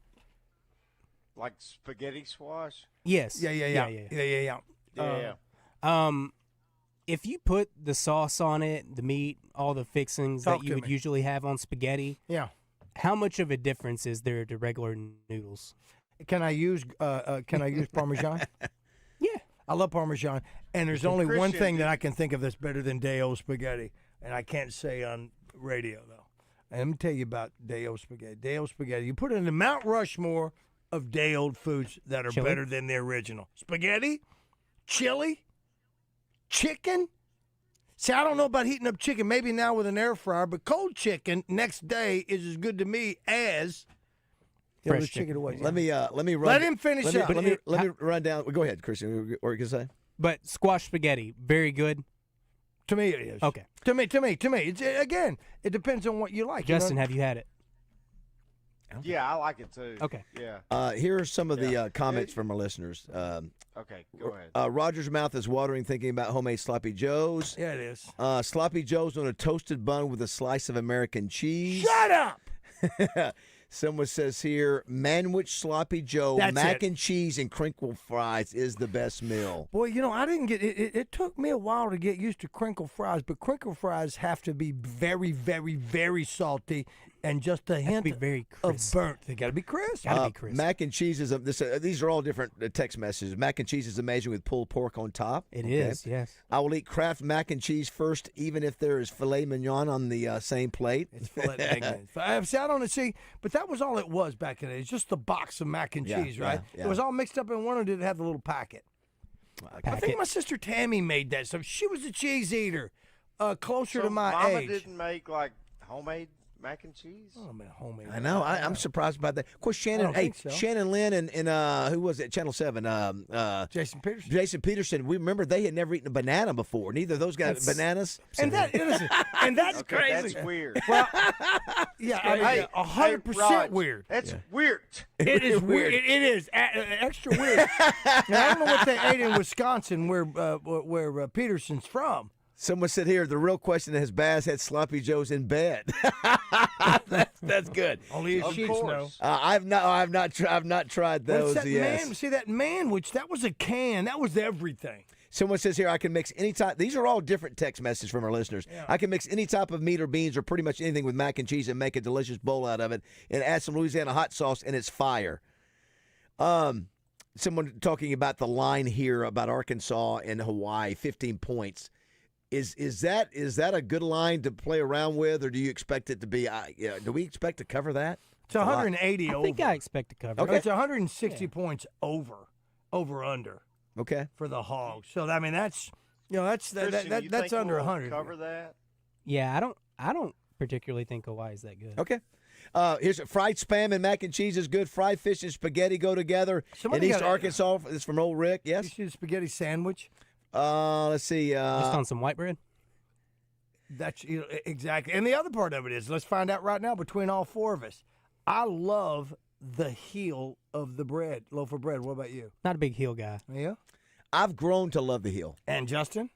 Like spaghetti squash? Yeah. Yes. Yeah. If you put the sauce on it, the meat, all the fixings Talk that you to would me. usually have on spaghetti, Yeah. how much of a difference is there to regular noodles? Can I use Parmesan? Yeah. I love Parmesan, and there's only one thing that I can think of that's better than Day-O spaghetti, and I can't say on radio though. And let me tell you about Day-O spaghetti. Day-O spaghetti. You put it in the Mount Rushmore of day-old foods that are Chili? better than the original. Spaghetti, chili, chicken. See, I don't know about heating up chicken. Maybe now with an air fryer, but cold chicken next day is as good to me as Fresh the chicken away. Let me run. Let him finish let me, up. Let me run down. Go ahead, Christian. What were you gonna say? But squash spaghetti, very good. To me, it is. Okay. To me. It's, again, it depends on what you like. Justin, you know? have you had it? Yeah, I like it too. Okay. Yeah. Here are some of the comments from our listeners. Okay, go ahead. Roger's mouth is watering thinking about homemade sloppy joes. Yeah, it is. Sloppy joes on a toasted bun with a slice of American cheese. Shut up! Someone says here, Manwich sloppy joe, That's mac it. and cheese, and crinkle fries is the best meal. Boy, you know, I didn't get it. It took me a while to get used to crinkle fries, but crinkle fries have to be very, very, very salty and just a hint be very of crisp. burnt. They got to be crisp. Gotta be crisp. Mac and cheese is these are all different text messages. Mac and cheese is amazing with pulled pork on top. It is, yes. I will eat Kraft mac and cheese first, even if there is filet mignon on the same plate. It's filet mignon. See, I don't see, but that was all it was back in the day. It's just the box of mac and Yeah, cheese, right? yeah. It was all mixed up in one, or did it have the little packet? I think my sister Tammy made that stuff. She was a cheese eater, closer to my Mama age. didn't make like homemade mac and cheese. Oh man, homemade. I know. I'm surprised about that. Of course, Shannon. Hey, think so. Shannon Lynn and who was it? Channel 7. Jason Peterson. Jason Peterson. We remember they had never eaten a banana before. Neither of those guys bananas. And that's Okay, crazy. that's weird. Well, yeah, 100% weird. That's weird. It is weird. It is extra weird. Now, I don't know what they ate in Wisconsin, where Peterson's from. Someone said here, the real question is, has Baz had sloppy joes in bed? that's good. Only his sheets know. I've not tried those. What's that yes. man? See that manwich? That was a can. That was everything. Someone says here, I can mix any type. These are all different text messages from our listeners. Yeah. I can mix any type of meat or beans or pretty much anything with mac and cheese and make a delicious bowl out of it and add some Louisiana hot sauce and it's fire. Someone talking about the line here about Arkansas and Hawaii, 15 points. Is that a good line to play around with, or do you expect it to be? Do we expect to cover that? It's 180 over. I think I expect to cover. Okay. It's 160 points over under. Okay. For the Hogs. So I mean that's Christian, that's under we'll 100. Cover that. Yeah, I don't particularly think Hawaii is that good. Okay. Here's fried spam and mac and cheese is good. Fried fish and spaghetti go together. Somebody in East got Arkansas, it's from old Rick. Yes. You see the spaghetti sandwich? Let's see. Just on some white bread. That's exactly. And the other part of it is, let's find out right now between all four of us. I love the heel of the bread, loaf of bread. What about you? Not a big heel guy. Yeah. I've grown to love the heel. And Justin?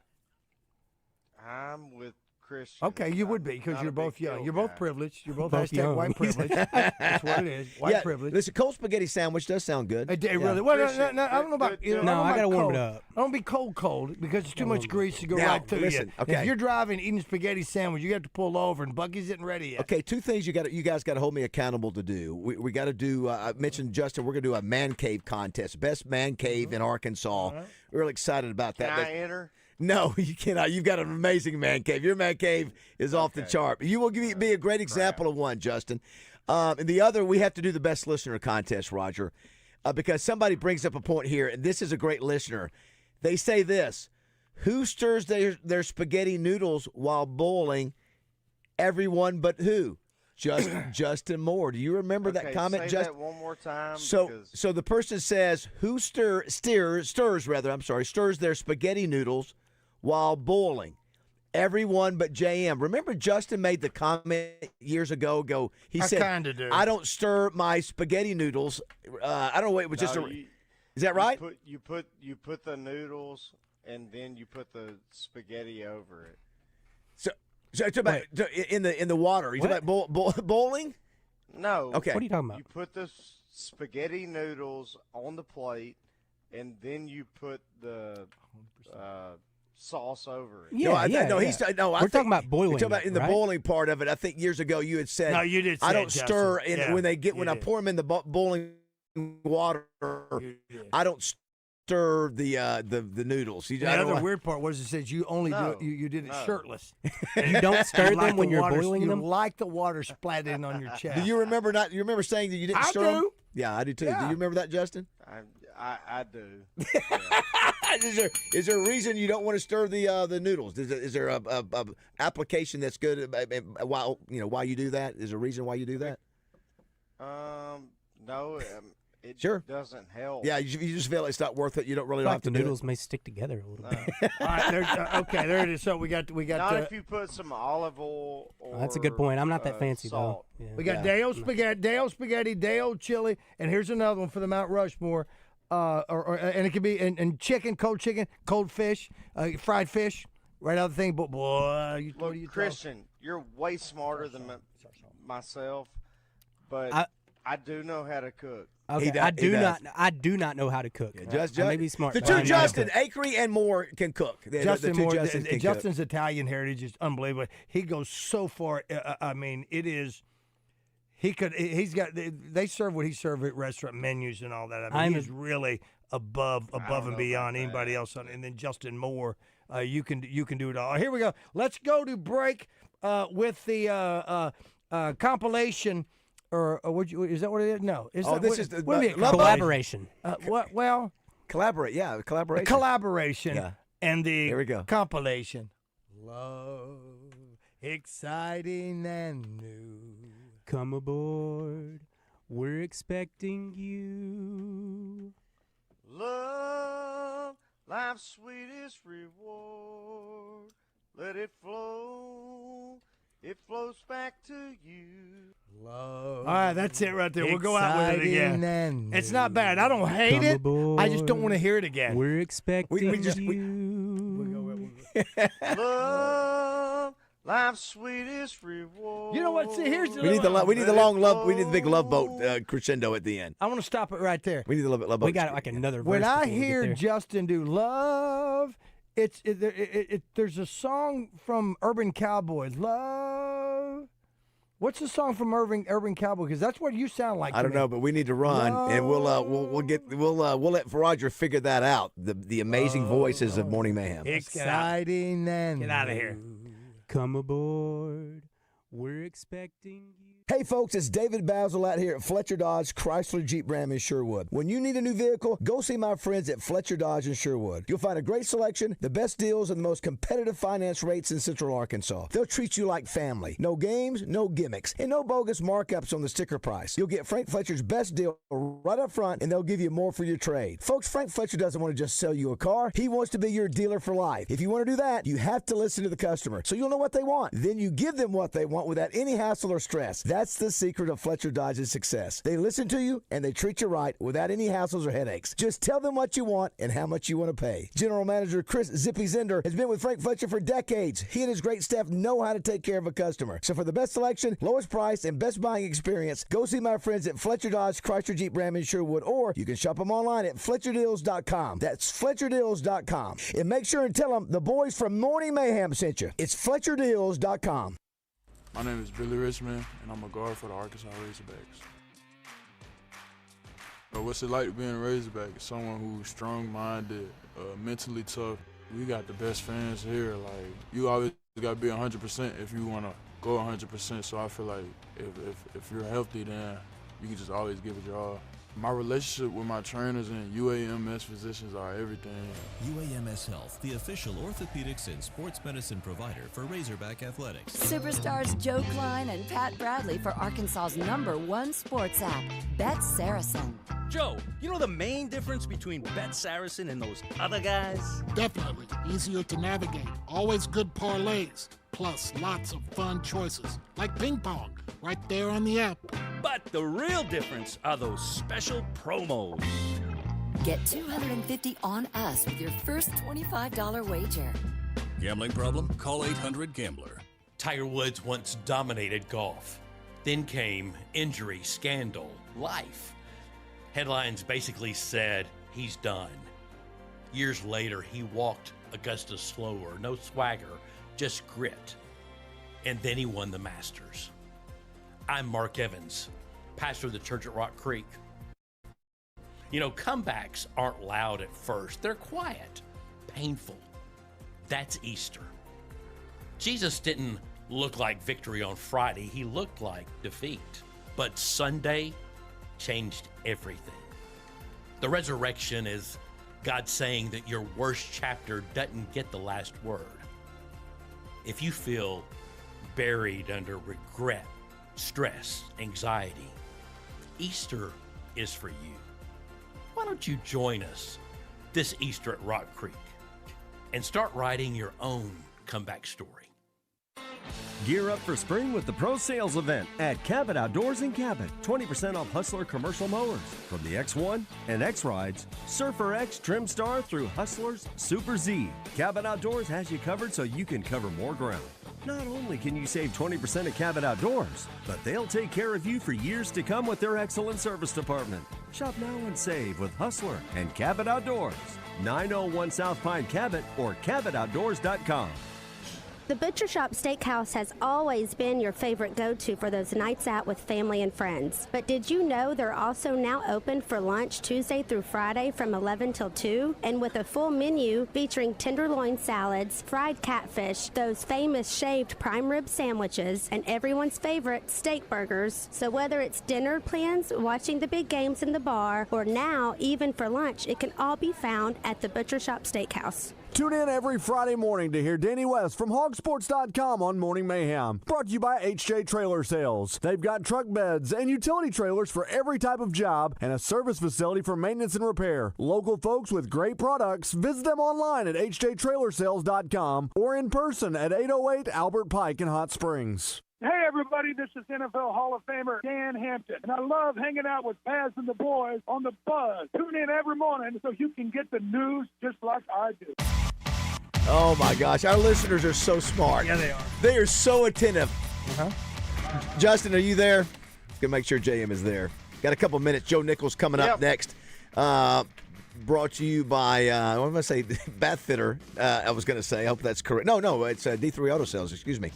I'm with Christian. Okay, you would be because you're both young. You're both privileged. You're both hashtag young. white privilege. That's what it is. White privilege. Listen, cold spaghetti sandwich does sound good. It really. Well, no, I don't know about. No, I gotta warm it up. I don't be cold because it's too much grease to go right through listen, you. okay. If you're driving eating spaghetti sandwich, you have to pull over, and Bucky's isn't ready yet. Okay, two things you guys got to hold me accountable to do. We got to do. I mentioned Justin. We're going to do a man cave contest, best man cave in Arkansas. Right. We're really excited about that. Can I enter? No, you cannot. You've got an amazing man cave. Your man cave is off the chart. You will be a great example of one, Justin. And the other, we have to do the best listener contest, Roger, because somebody brings up a point here, and this is a great listener. They say this: who stirs their spaghetti noodles while boiling? Everyone but who? Justin Moore. Do you remember that comment, say Justin? That one more time. So the person says, who stirs their spaghetti noodles while boiling? Everyone but JM. Remember Justin made the comment years ago. He said, I don't stir my spaghetti noodles. I don't know what it was is that right? You put the noodles and then you put the spaghetti over it. So about in the water. You talking about boiling? No. Okay. What are you talking about? You put the spaghetti noodles on the plate, and then you put the sauce over it. Yeah, we're talking about boiling. You're talking about in the boiling part of it. I think years ago you had said. No, you did. I don't stir when I pour them in the boiling water. I don't stir the noodles. The other weird part was it says you only do it. You did it shirtless. You don't stir them when you're boiling them. You like the water splatting on your chest. Do you remember You remember saying that you didn't stir them? Yeah, I do too. Yeah. Do you remember that, Justin? I do. Is there a reason you don't want to stir the noodles? Is there a application that's good why you do that? Is there a reason why you do that? No. It doesn't help. Yeah, you just feel it's not worth it. You don't really have to the do noodles may stick together a little bit. All right, okay, there it is. So we got. Not if you put some olive oil. Or, that's a good point. I'm not that fancy salt. though. Yeah. We got Dale spaghetti, Dale chili, and here's another one for the Mount Rushmore. And it could be and chicken, cold fish, fried fish, right out of the thing. But boy, what are you Christian, you're way smarter than myself, but I do know how to cook. Okay, I do not know how to cook. Yeah, I may be smart. The two Justin, Acree and Moore can cook. Justin's Italian heritage is unbelievable. He goes so far. I mean, it is. They serve what he served at restaurant menus and all that. I mean, he's really above and beyond anybody else. And then Justin Moore, you can do it all. Here we go. Let's go to break with the compilation. Or is that what it is? No. This is the collaboration. Well, Collaboration. Collaboration. Yeah. And the Here we go. compilation. Love, exciting and new. Come aboard. We're expecting you. Love, life's sweetest reward. Let it flow. It flows back to you. Love. All right, that's it right there. We'll go out with it exciting again. and It's not bad. I don't hate Come it. aboard. I just don't want to hear it again. We're expecting you. Love, life's sweetest reward. You know what? See, here's the We need the long love. We need the big love boat crescendo at the end. I want to stop it right there. We need the love boat. We got like another verse. When I before we get hear there. Justin do love, there's a song from Urban Cowboys. Love. What's the song from Urban Cowboy? Because that's what you sound like. I don't know, but we need to run, and we'll let Roger figure that out. The amazing voices of Morning Mayhem. Exciting and Get out of here. Come aboard. We're expecting you. Hey folks, it's David Bazzel out here at Fletcher Dodge, Chrysler, Jeep, Ram in Sherwood. When you need a new vehicle, go see my friends at Fletcher Dodge in Sherwood. You'll find a great selection, the best deals, and the most competitive finance rates in Central Arkansas. They'll treat you like family. No games, no gimmicks, and no bogus markups on the sticker price. You'll get Frank Fletcher's best deal right up front, and they'll give you more for your trade. Folks, Frank Fletcher doesn't want to just sell you a car. He wants to be your dealer for life. If you want to do that, you have to listen to the customer, so you'll know what they want. Then you give them what they want without any hassle or stress. That's the secret of Fletcher Dodge's success. They listen to you and they treat you right without any hassles or headaches. Just tell them what you want and how much you want to pay. General Manager Chris Zippy Zender has been with Frank Fletcher for decades. He and his great staff know how to take care of a customer. So for the best selection, lowest price, and best buying experience, go see my friends at Fletcher Dodge, Chrysler, Jeep, Ram in Sherwood, or you can shop them online at FletcherDeals.com. That's FletcherDeals.com. And make sure and tell them the boys from Morning Mayhem sent you. It's FletcherDeals.com. My name is Billy Richmond, and I'm a guard for the Arkansas Razorbacks. What's it like being a Razorback? Someone who's strong-minded, mentally tough. We got the best fans here. Like, you always got to be 100% if you want to go 100%. So I feel like if you're healthy, then you can just always give it your all. My relationship with my trainers and UAMS physicians are everything. UAMS Health, the official orthopedics and sports medicine provider for Razorback Athletics. Superstars Joe Klein and Pat Bradley for Arkansas's #1 sports app, Bet Saracen. Joe, you know the main difference between Bet Saracen and those other guys? Definitely. Easier to navigate. Always good parlays. Plus lots of fun choices. Like ping pong. Right there on the app. But the real difference are those special promos. Get $250 on us with your first $25 wager. Gambling problem? Call 800-GAMBLER. Tiger Woods once dominated golf. Then came injury, scandal, life. Headlines basically said he's done. Years later, he walked Augusta slower, no swagger, just grit. And then he won the Masters. I'm Mark Evans, pastor of the church at Rock Creek. You know, comebacks aren't loud at first. They're quiet, painful. That's Easter. Jesus didn't look like victory on Friday. He looked like defeat. But Sunday changed everything. The resurrection is God saying that your worst chapter doesn't get the last word. If you feel buried under regret, stress, anxiety, Easter is for you. Why don't you join us this Easter at Rock Creek and start writing your own comeback story? Gear up for spring with the Pro Sales event at Cabot Outdoors in Cabot. 20% off Hustler commercial mowers from the X1 and X-Rides, Surfer X, Trim Star through Hustler's Super Z. Cabot Outdoors has you covered so you can cover more ground. Not only can you save 20% at Cabot Outdoors, but they'll take care of you for years to come with their excellent service department. Shop now and save with Hustler and Cabot Outdoors. 901 South Pine Cabot or CabotOutdoors.com. The Butcher Shop Steakhouse has always been your favorite go-to for those nights out with family and friends. But did you know they're also now open for lunch Tuesday through Friday from 11 till 2? And with a full menu featuring tenderloin salads, fried catfish, those famous shaved prime rib sandwiches, and everyone's favorite steak burgers. So whether it's dinner plans, watching the big games in the bar, or now even for lunch, it can all be found at the Butcher Shop Steakhouse. Tune in every Friday morning to hear Danny West from hogsports.com on Morning Mayhem. Brought to you by HJ Trailer Sales. They've got truck beds and utility trailers for every type of job and a service facility for maintenance and repair. Local folks with great products. Visit them online at hjtrailersales.com or in person at 808 Albert Pike in Hot Springs. Hey, everybody, this is NFL Hall of Famer Dan Hampton, and I love hanging out with Baz and the boys on The Buzz. Tune in every morning so you can get the news just like I do. Oh, my gosh. Our listeners are so smart. Yeah, they are. They are so attentive. Justin, are you there? Gonna make sure JM is there. Got a couple minutes. Joe Nichols coming up next. Brought to you by, what am I say? Bath Fitter, I was going to say. I hope that's correct. No, it's D3 Auto Sales. Excuse me.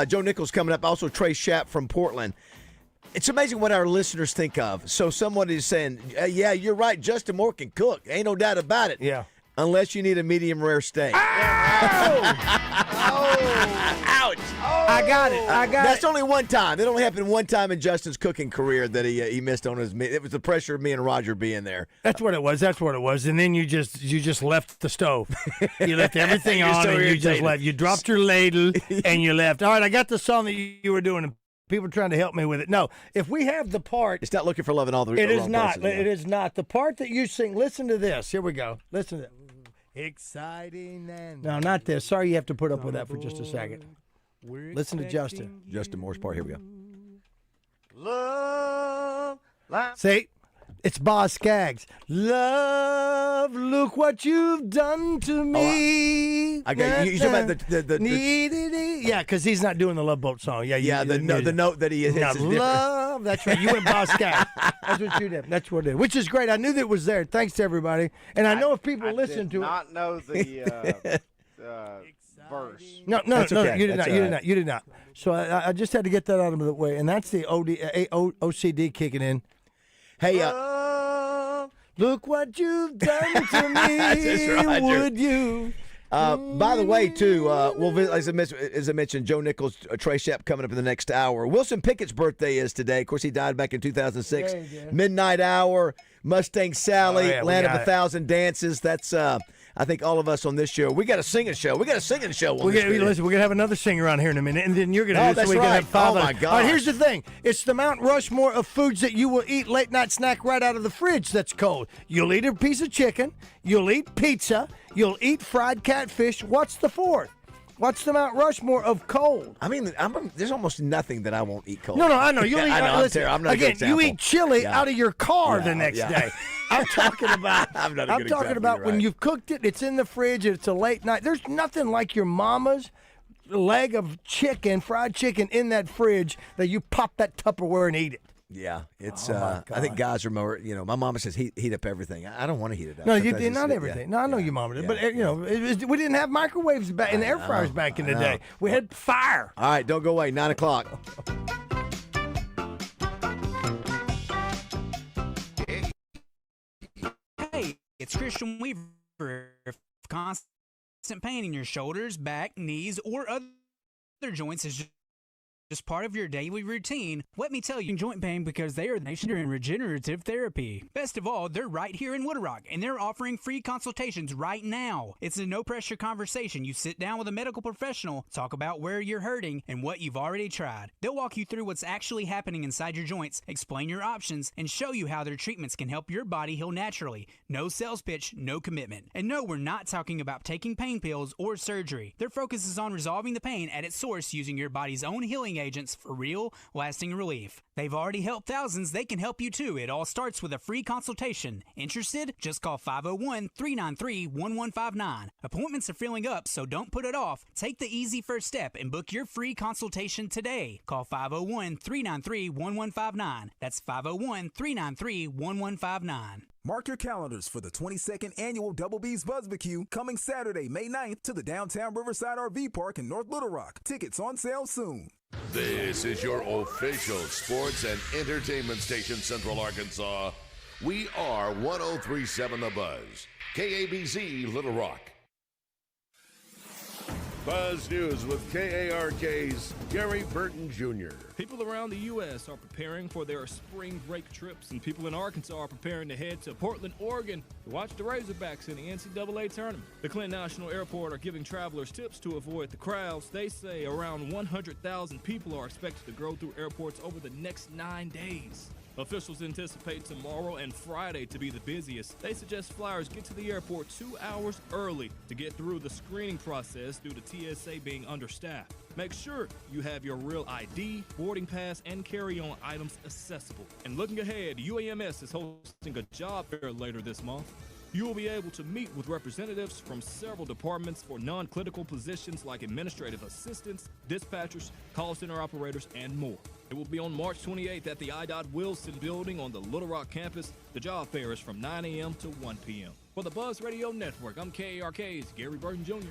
Joe Nichols coming up. Also, Trey Schapp from Portland. It's amazing what our listeners think of. So someone is saying, yeah, you're right. Justin Moore can cook. Ain't no doubt about it. Yeah. Unless you need a medium rare steak. Ouch. I got it. That's only one time. It only happened one time in Justin's cooking career that he missed on his meat. It was the pressure of me and Roger being there. That's what it was. And then you just left the stove. You left everything on so and you just irritated. left. You dropped your ladle and you left. All right, I got the song that you were doing. People trying to help me with it. No, if we have the part, it's not looking for love in all the. It is wrong not. places, It is not the part that you sing. Listen to this. Here we go. Listen to that. Exciting and no, not this. Sorry, you have to put up with that for just a second. Listen to Justin. Justin Moore's part. Here we go. Love. See, it's Boz Scaggs. Love, look what you've done to me. I got you. Talking about the yeah, because he's not doing the Love Boat song. Yeah, the note that he hits is different. Love. That's right. You went Boz Scaggs. That's what you did. That's what it is. Which is great. I knew that it was there. Thanks to everybody. And I know if people listen to it. I did not know the verse. No, okay. you did not. So I just had to get that out of the way. And that's the OCD kicking in. Hey, look what you've done to me, would you? By the way, too, as I mentioned, Joe Nichols, Trey Schapp coming up in the next hour. Wilson Pickett's birthday is today. Of course, he died back in 2006. Midnight Hour, Mustang Sally, Land of 1,000 Dances. That's, I think, all of us on this show. We got a singing show. Listen, we're gonna have another singer on here in a minute, and then you're gonna. That's so right. Have 5 my God! All right, here's the thing: it's the Mount Rushmore of foods that you will eat late night snack right out of the fridge. That's cold. You'll eat a piece of chicken. You'll eat pizza. You'll eat fried catfish. What's the fourth? What's the Mount Rushmore of cold? I mean, there's almost nothing that I won't eat cold. No, I know. You'll eat. I know, listen, I'm not a good again, example. you eat chili out of your car the next day. I'm talking about. I'm talking about right. when you've cooked it. It's in the fridge. It's a late night. There's nothing like your mama's leg of chicken, fried chicken, in that fridge that you pop that Tupperware and eat it. Yeah, it's. I think guys are more. My mama says heat up everything. I don't want to heat it up. No, you did not everything. No, I know your mama did, but we didn't have microwaves back and air fryers back in the day. We had fire. All right, don't go away. 9:00. Hey, it's Christian Weaver. If constant pain in your shoulders, back, knees, or other joints is just part of your daily routine, let me tell you, joint pain, because they are the nation in regenerative therapy. Best of all, they're right here in Wood Rock, and they're offering free consultations right now. It's a no-pressure conversation. You sit down with a medical professional, talk about where you're hurting and what you've already tried. They'll walk you through what's actually happening inside your joints, explain your options, and show you how their treatments can help your body heal naturally. No sales pitch, no commitment. And no, we're not talking about taking pain pills or surgery. Their focus is on resolving the pain at its source using your body's own healing healing agents for real, lasting relief. They've already helped thousands. They can help you too. It all starts with a free consultation. Interested? Just call 501-393-1159. Appointments are filling up, so don't put it off. Take the easy first step and book your free consultation today. Call 501-393-1159. That's 501-393-1159. Mark your calendars for the 22nd Annual Double B's Buzzbarbecue coming Saturday, May 9th to the downtown Riverside RV Park in North Little Rock. Tickets on sale soon. This is your official sports and entertainment station, Central Arkansas. We are 103.7 The Buzz, KABZ Little Rock. Buzz News with KARK's Gary Burton Jr. People around the U.S. are preparing for their spring break trips, and people in Arkansas are preparing to head to Portland, Oregon to watch the Razorbacks in the NCAA tournament. The Clinton National Airport are giving travelers tips to avoid the crowds. They say around 100,000 people are expected to go through airports over the next 9 days. Officials anticipate tomorrow and Friday to be the busiest. They suggest flyers get to the airport 2 hours early to get through the screening process due to TSA being understaffed. Make sure you have your real ID, boarding pass, and carry-on items accessible. And looking ahead, UAMS is hosting a job fair later this month. You will be able to meet with representatives from several departments for non-clinical positions like administrative assistants, dispatchers, call center operators, and more. It will be on March 28th at the I. Wilson building on the Little Rock campus. The job fair is from 9 a.m. to 1 p.m. For the Buzz Radio Network, I'm KARK's Gary Burton Jr.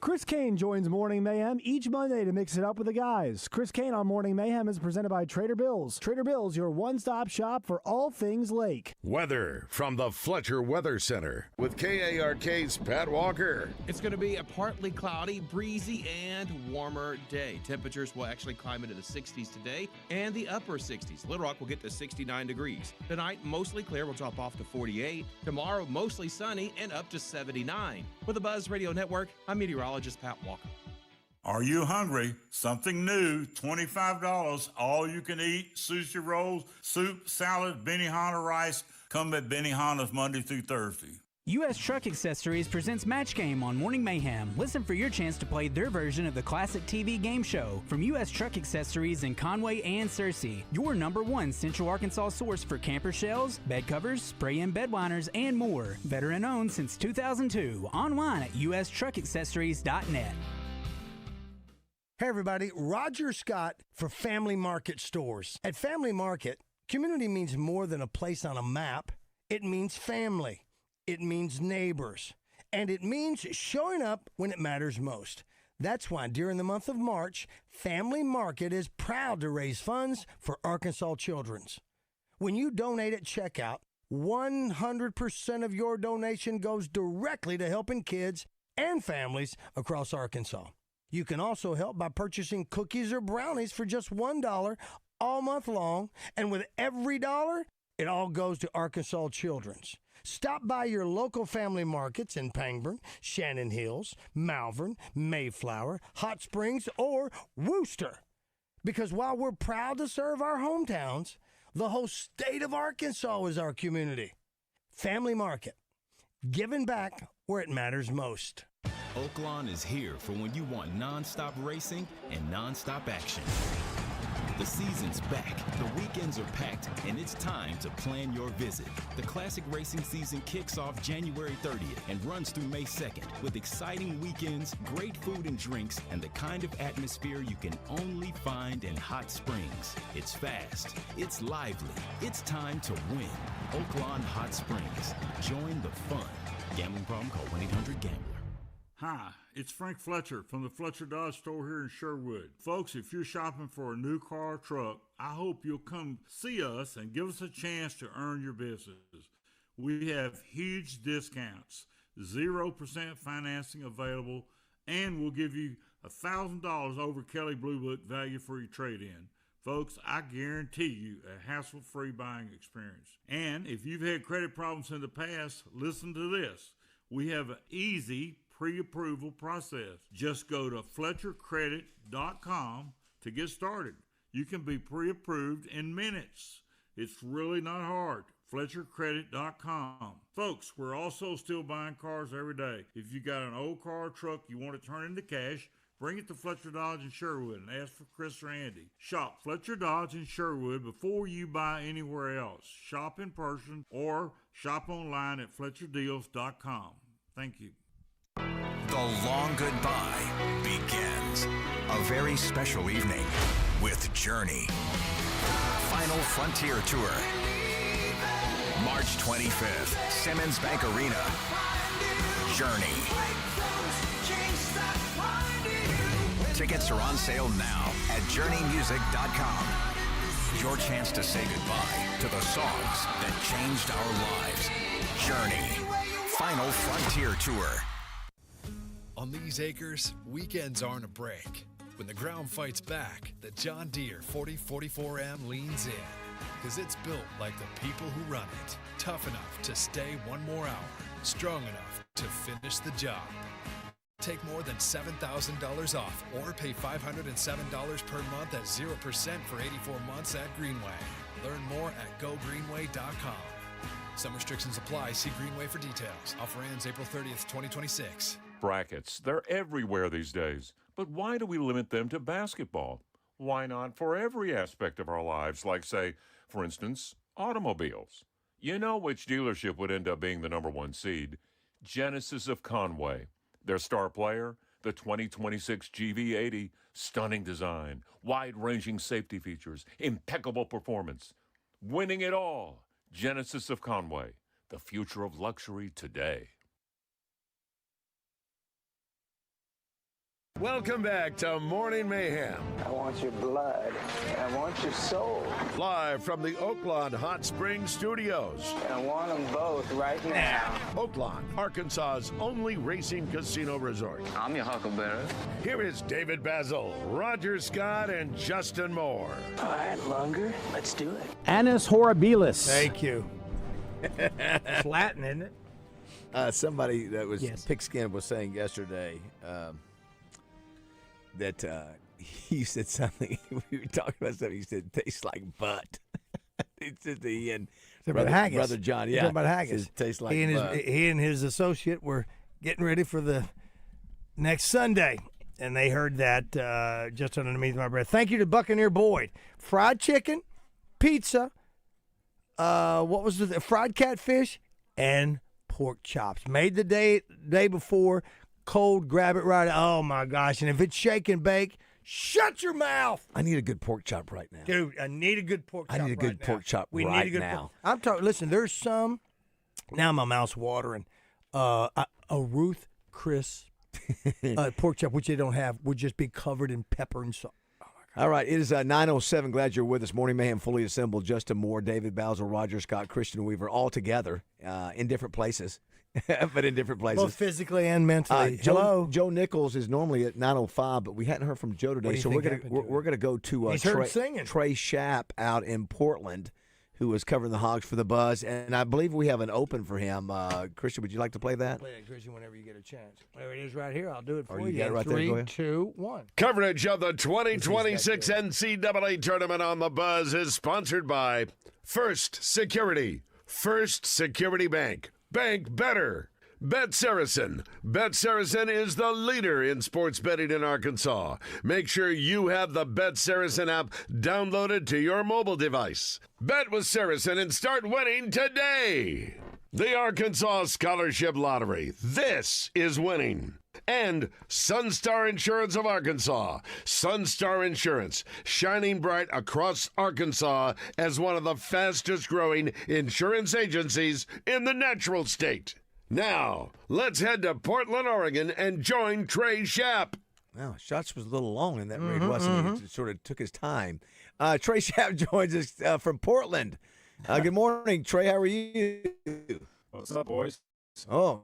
Chris Kane joins Morning Mayhem each Monday to mix it up with the guys. Chris Kane on Morning Mayhem is presented by Trader Bill's. Trader Bill's, your one-stop shop for all things lake. Weather from the Fletcher Weather Center with KARK's Pat Walker. It's going to be a partly cloudy, breezy, and warmer day. Temperatures will actually climb into the 60s today and the upper 60s. Little Rock will get to 69 degrees. Tonight, mostly clear, will drop off to 48. Tomorrow, mostly sunny and up to 79. For the Buzz Radio Network, I'm meteorologist Pat Walker. Are you hungry? Something new, $25, all you can eat, sushi rolls, soup, salad, Benihana rice. Come at Benihana's Monday through Thursday. U.S. Truck Accessories presents Match Game on Morning Mayhem. Listen for your chance to play their version of the classic TV game show from U.S. Truck Accessories in Conway and Searcy. Your #1 Central Arkansas source for camper shells, bed covers, spray-in bed liners, and more. Veteran owned since 2002. Online at ustruckaccessories.net. Hey everybody, Roger Scott for Family Market Stores. At Family Market, community means more than a place on a map. It means family. It means neighbors. And it means showing up when it matters most. That's why during the month of March, Family Market is proud to raise funds for Arkansas Children's. When you donate at checkout, 100% of your donation goes directly to helping kids and families across Arkansas. You can also help by purchasing cookies or brownies for just $1 all month long. And with every dollar, it all goes to Arkansas Children's. Stop by your local family markets in Pangburn, Shannon Hills, Malvern, Mayflower, Hot Springs, or Wooster. Because while we're proud to serve our hometowns, the whole state of Arkansas is our community. Family Market, giving back where it matters most. Oaklawn is here for when you want non-stop racing and non-stop action. The season's back, the weekends are packed, and it's time to plan your visit. The classic racing season kicks off January 30th and runs through May 2nd with exciting weekends, great food and drinks, and the kind of atmosphere you can only find in Hot Springs. It's fast, it's lively, it's time to win. Oaklawn Hot Springs. Join the fun. Gambling problem? Call 1-800-GAMBLER. Hi, it's Frank Fletcher from the Fletcher Dodge store here in Sherwood. Folks, if you're shopping for a new car or truck, I hope you'll come see us and give us a chance to earn your business. We have huge discounts, 0% financing available, and we'll give you $1,000 over Kelly Blue Book value for your trade-in. Folks, I guarantee you a hassle-free buying experience. And if you've had credit problems in the past, listen to this. We have an easy pre-approval process. Just go to FletcherCredit.com to get started. You can be pre-approved in minutes. It's really not hard. FletcherCredit.com. Folks, we're also still buying cars every day. If you got an old car or truck you want to turn into cash, Bring it to Fletcher Dodge in Sherwood and ask for Chris or Andy. Shop Fletcher Dodge in Sherwood before you buy anywhere else. Shop in person or shop online at FletcherDeals.com. Thank you. The long goodbye begins. A very special evening with Journey. Final Frontier Tour. March 25th, Simmons Bank Arena. Journey. Tickets are on sale now at JourneyMusic.com. Your chance to say goodbye to the songs that changed our lives. Journey. Final Frontier Tour. On these acres, weekends aren't a break. When the ground fights back, the John Deere 4044M leans in. Because it's built like the people who run it. Tough enough to stay one more hour. Strong enough to finish the job. Take more than $7,000 off or pay $507 per month at 0% for 84 months at Greenway. Learn more at gogreenway.com. Some restrictions apply. See Greenway for details. Offer ends April 30th, 2026. Brackets, they're everywhere these days. But why do we limit them to basketball? Why not for every aspect of our lives, like, say, for instance, automobiles? You know which dealership would end up being the number one seed? Genesis of Conway. Their star player, the 2026 GV80, stunning design, wide-ranging safety features, impeccable performance. Winning it all. Genesis of Conway, the future of luxury today. Welcome back to Morning Mayhem. I want your blood. I want your soul. Live from the Oaklawn Hot Springs Studios. I want them both right now. Oaklawn, Arkansas's only racing casino resort. I'm your huckleberry. Here is David Bazzel, Roger Scott, and Justin Moore. All right, Lunger, let's do it. Annus horribilis. Thank you. It's Latin, isn't it? Somebody that was Pigskin was saying yesterday that you said something. We were talking about something. He said it tastes like butt. It's at the end. Brother John, yeah. About haggis. It tastes like butt. He and his associate were getting ready for the next Sunday, and they heard that just underneath my breath. Thank you to Buccaneer Boyd. Fried chicken, pizza, what was the fried catfish, and pork chops. Made the day before. Cold, grab it right. Oh my gosh! And if it's shake and bake, shut your mouth. I need a good pork chop right now, dude. I need a good pork chop. I need a good pork chop we right need a good now. I'm talking. Listen, there's some. Now my mouth's watering. A Ruth Chris pork chop, which they don't have, would just be covered in pepper and salt. All right, it is 9:07. Glad you're with us. Morning Mayhem fully assembled. Justin Moore, David Bazzel, Roger Scott, Christian Weaver, all together in different places. But in different places. Both physically and mentally. Joe Nichols is normally at 9:05, but we hadn't heard from Joe today, so we're gonna go to Trey Schapp out in Portland, who is covering the Hogs for the Buzz, and I believe we have an open for him. Christian, would you like to play that? Play it, Christian, whenever you get a chance. There it is, right here. I'll do it for you. Got it right there. Go ahead. 3, 2, 1. Coverage of the 2026 NCAA Tournament on the Buzz is sponsored by First Security Bank. Bank better. Bet Saracen. Bet Saracen is the leader in sports betting in Arkansas. Make sure you have the Bet Saracen app downloaded to your mobile device. Bet with Saracen and start winning today. The Arkansas Scholarship Lottery. This is winning. And Sunstar Insurance of Arkansas. Sunstar Insurance, shining bright across Arkansas as one of the fastest growing insurance agencies in the natural state. Now, let's head to Portland, Oregon and join Trey Schapp. Wow, Shots was a little long in that read, wasn't he? It sort of took his time. Trey Schapp joins us from Portland. Good morning, Trey. How are you? What's up, boys? Oh,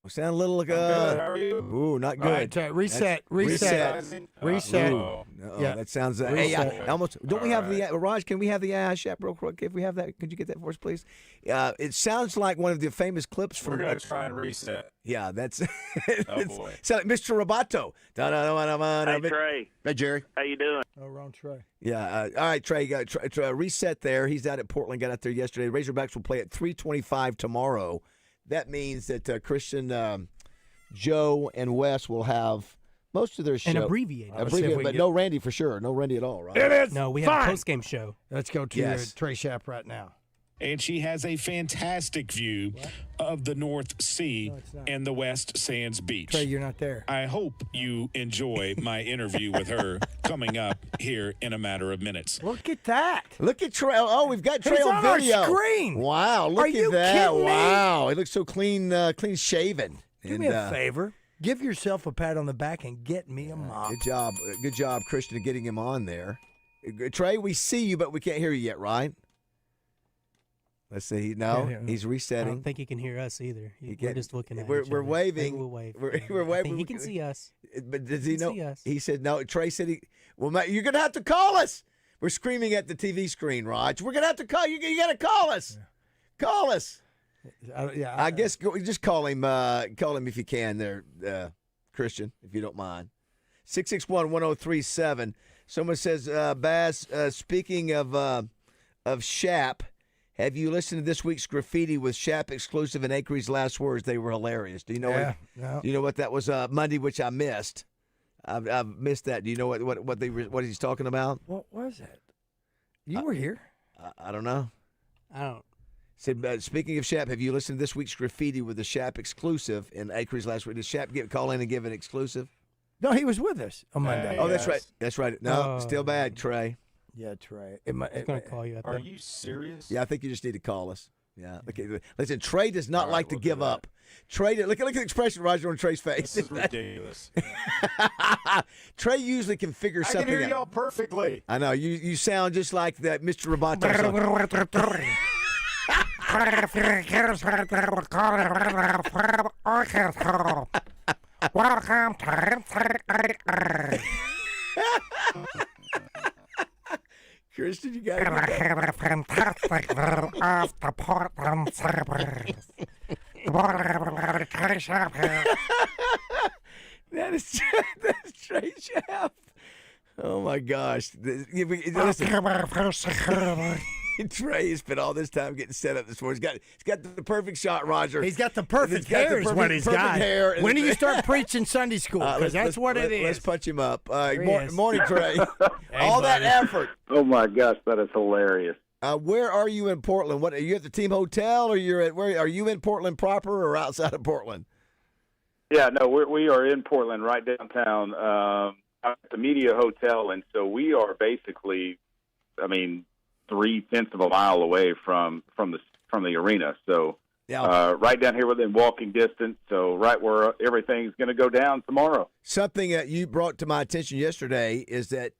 we sound a little. Good. How are you? Ooh, not good. Right, reset. No, yeah, that sounds. Hey, almost. Don't we have the Raj? Can we have the Schapp real quick? If we have that, could you get that for us, please? It sounds like one of the famous clips from. We're gonna try and reset. Yeah, that's. Oh boy. Sounds like Mr. Roboto. Hey Trey. Hey Jerry. How you doing? Oh, wrong Trey. Yeah. All right, Trey. Reset there. He's out at Portland. Got out there yesterday. Razorbacks will play at 3:25 tomorrow. That means that Christian, Joe, and Wes will have Most of their show. And abbreviated. But no Randy for sure. No Randy at all, right? It is. No, we have a post-game show. Let's go to Trey Shapp right now. And she has a fantastic view of the North Sea and the West Sands Beach. Trey, you're not there. I hope you enjoy my interview with her coming up here in a matter of minutes. Look at that. Look at Trey. Oh, we've got Trey He's on on video. our screen. Wow, look Are at you that. kidding me? Wow, he looks so clean shaven. Do me a favor. Give yourself a pat on the back and get me a mop. Good job, Christian, getting him on there. Trey, we see you, but we can't hear you yet, right? Let's see. No, he's resetting. I don't think he can hear us either. We're just looking at We're each other. waving. We'll wave. We're waving. He can see us. But does he know? See us. He said no. Trey said well, you're going to have to call us. We're screaming at the TV screen, Raj. We're going to have to call you. You got to call us. Yeah. Call us. I guess just call him. Call him if you can there, Christian, if you don't mind. 661-1037. Someone says, Baz, speaking of Shapp, have you listened to this week's graffiti with Shapp exclusive and Acree's last words? They were hilarious. Do you know No. Do you know what that was? Monday, which I missed. I've missed that. Do you know what he's talking about? What was it? You were here. I don't know. I don't. Said, speaking of Shapp, have you listened to this week's graffiti with the Shapp exclusive and Acree's last word? Did Shapp call in and give an exclusive? No, he was with us on Monday. Oh, that's right. That's right. No, still bad, Trey. Yeah, Trey. I'm going to call you. Are you serious? Yeah, I think you just need to call us. Yeah. Okay. Listen, Trey does not like to give up. Trey, look at the expression, Roger, on Trey's face. This is ridiculous. Trey usually can figure something out. I can hear y'all perfectly. I know. You sound just like that Mr. Roboto song. Christian, you got a fantastic view of the Portland Sabres. That's Trey Shapp. Oh my gosh! Listen, Trey has spent all this time getting set up this morning. He's got the perfect shot, Roger. He's got the perfect hair. Is what he's got. Hair. When do you start preaching Sunday school? Because that's what it is. Let's punch him up. Morning, Trey. All that effort. Oh my gosh, that is hilarious. Where are you in Portland? What are you at the team hotel, or where are you in Portland proper, or outside of Portland? Yeah, no, we are in Portland, right downtown, at the media hotel, and so we are basically, 0.3 of a mile away from the arena. So right down here within walking distance. So right where everything's going to go down tomorrow. Something that you brought to my attention yesterday is that,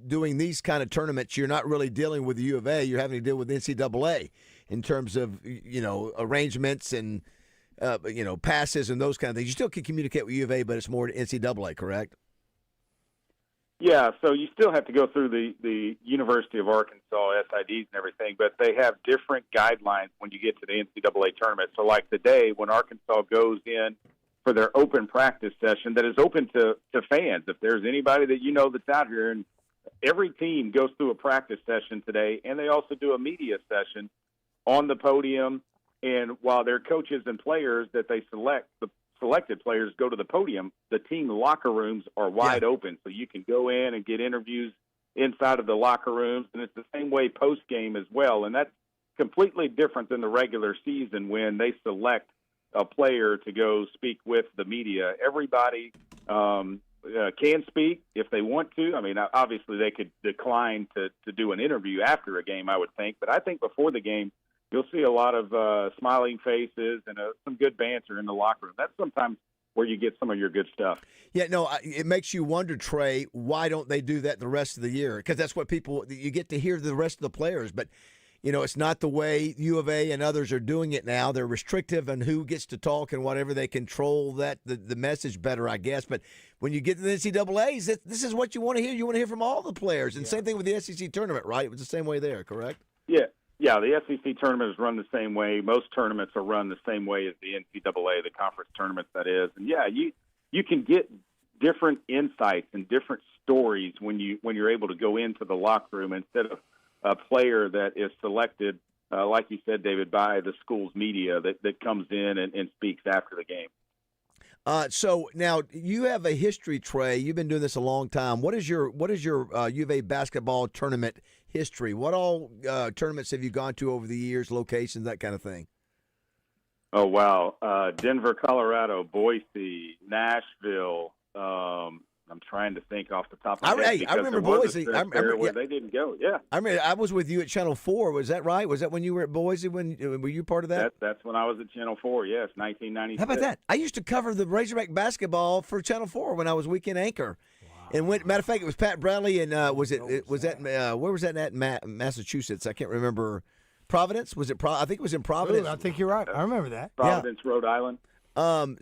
doing these kind of tournaments, you're not really dealing with the U of A. You're having to deal with NCAA in terms of, arrangements and, passes and those kind of things. You still can communicate with U of A, but it's more NCAA, correct? Yeah, so you still have to go through the University of Arkansas SIDs and everything, but they have different guidelines when you get to the NCAA tournament. So like today, when Arkansas goes in for their open practice session that is open to fans, if there's anybody that that's out here, and every team goes through a practice session today, and they also do a media session on the podium, and while their coaches and players that they select, the selected players go to the podium, the team locker rooms are wide open, so you can go in and get interviews inside of the locker rooms, and it's the same way post-game as well, and that's completely different than the regular season when they select a player to go speak with the media. Everybody can speak if they want to. Obviously they could decline to do an interview after a game, I would think, but I think before the game, you'll see a lot of smiling faces and some good banter in the locker room. That's sometimes where you get some of your good stuff. Yeah, no, it makes you wonder, Trey, why don't they do that the rest of the year? Because that's what you get to hear the rest of the players. But, it's not the way U of A and others are doing it now. They're restrictive on who gets to talk and whatever. They control the message better, I guess. But when you get to the NCAAs, this is what you want to hear. You want to hear from all the players. And same thing with the SEC tournament, right? It was the same way there, correct? Yeah. Yeah, the SEC tournament is run the same way. Most tournaments are run the same way as the NCAA, the conference tournaments, that is. And, you can get different insights and different stories when you're able to go into the locker room instead of a player that is selected, like you said, David, by the school's media that comes in and speaks after the game. So now you have a history, Trey. You've been doing this a long time. What is your U of A basketball tournament history? What all tournaments have you gone to over the years, locations, that kind of thing? Oh, wow. Denver, Colorado, Boise, Nashville. I'm trying to think off the top of my head. I remember Boise. I remember where they didn't go. Yeah. I remember I was with you at Channel 4. Was that right? Was that when you were at Boise? Were you part of that? That's when I was at Channel 4, yes, 1996. How about that? I used to cover the Razorback basketball for Channel 4 when I was weekend anchor. And matter of fact, it was Pat Bradley and where was that at Massachusetts? I can't remember. Providence? Was it? I think it was in Providence. Ooh, I think you're right. I remember that. Providence, Rhode Island.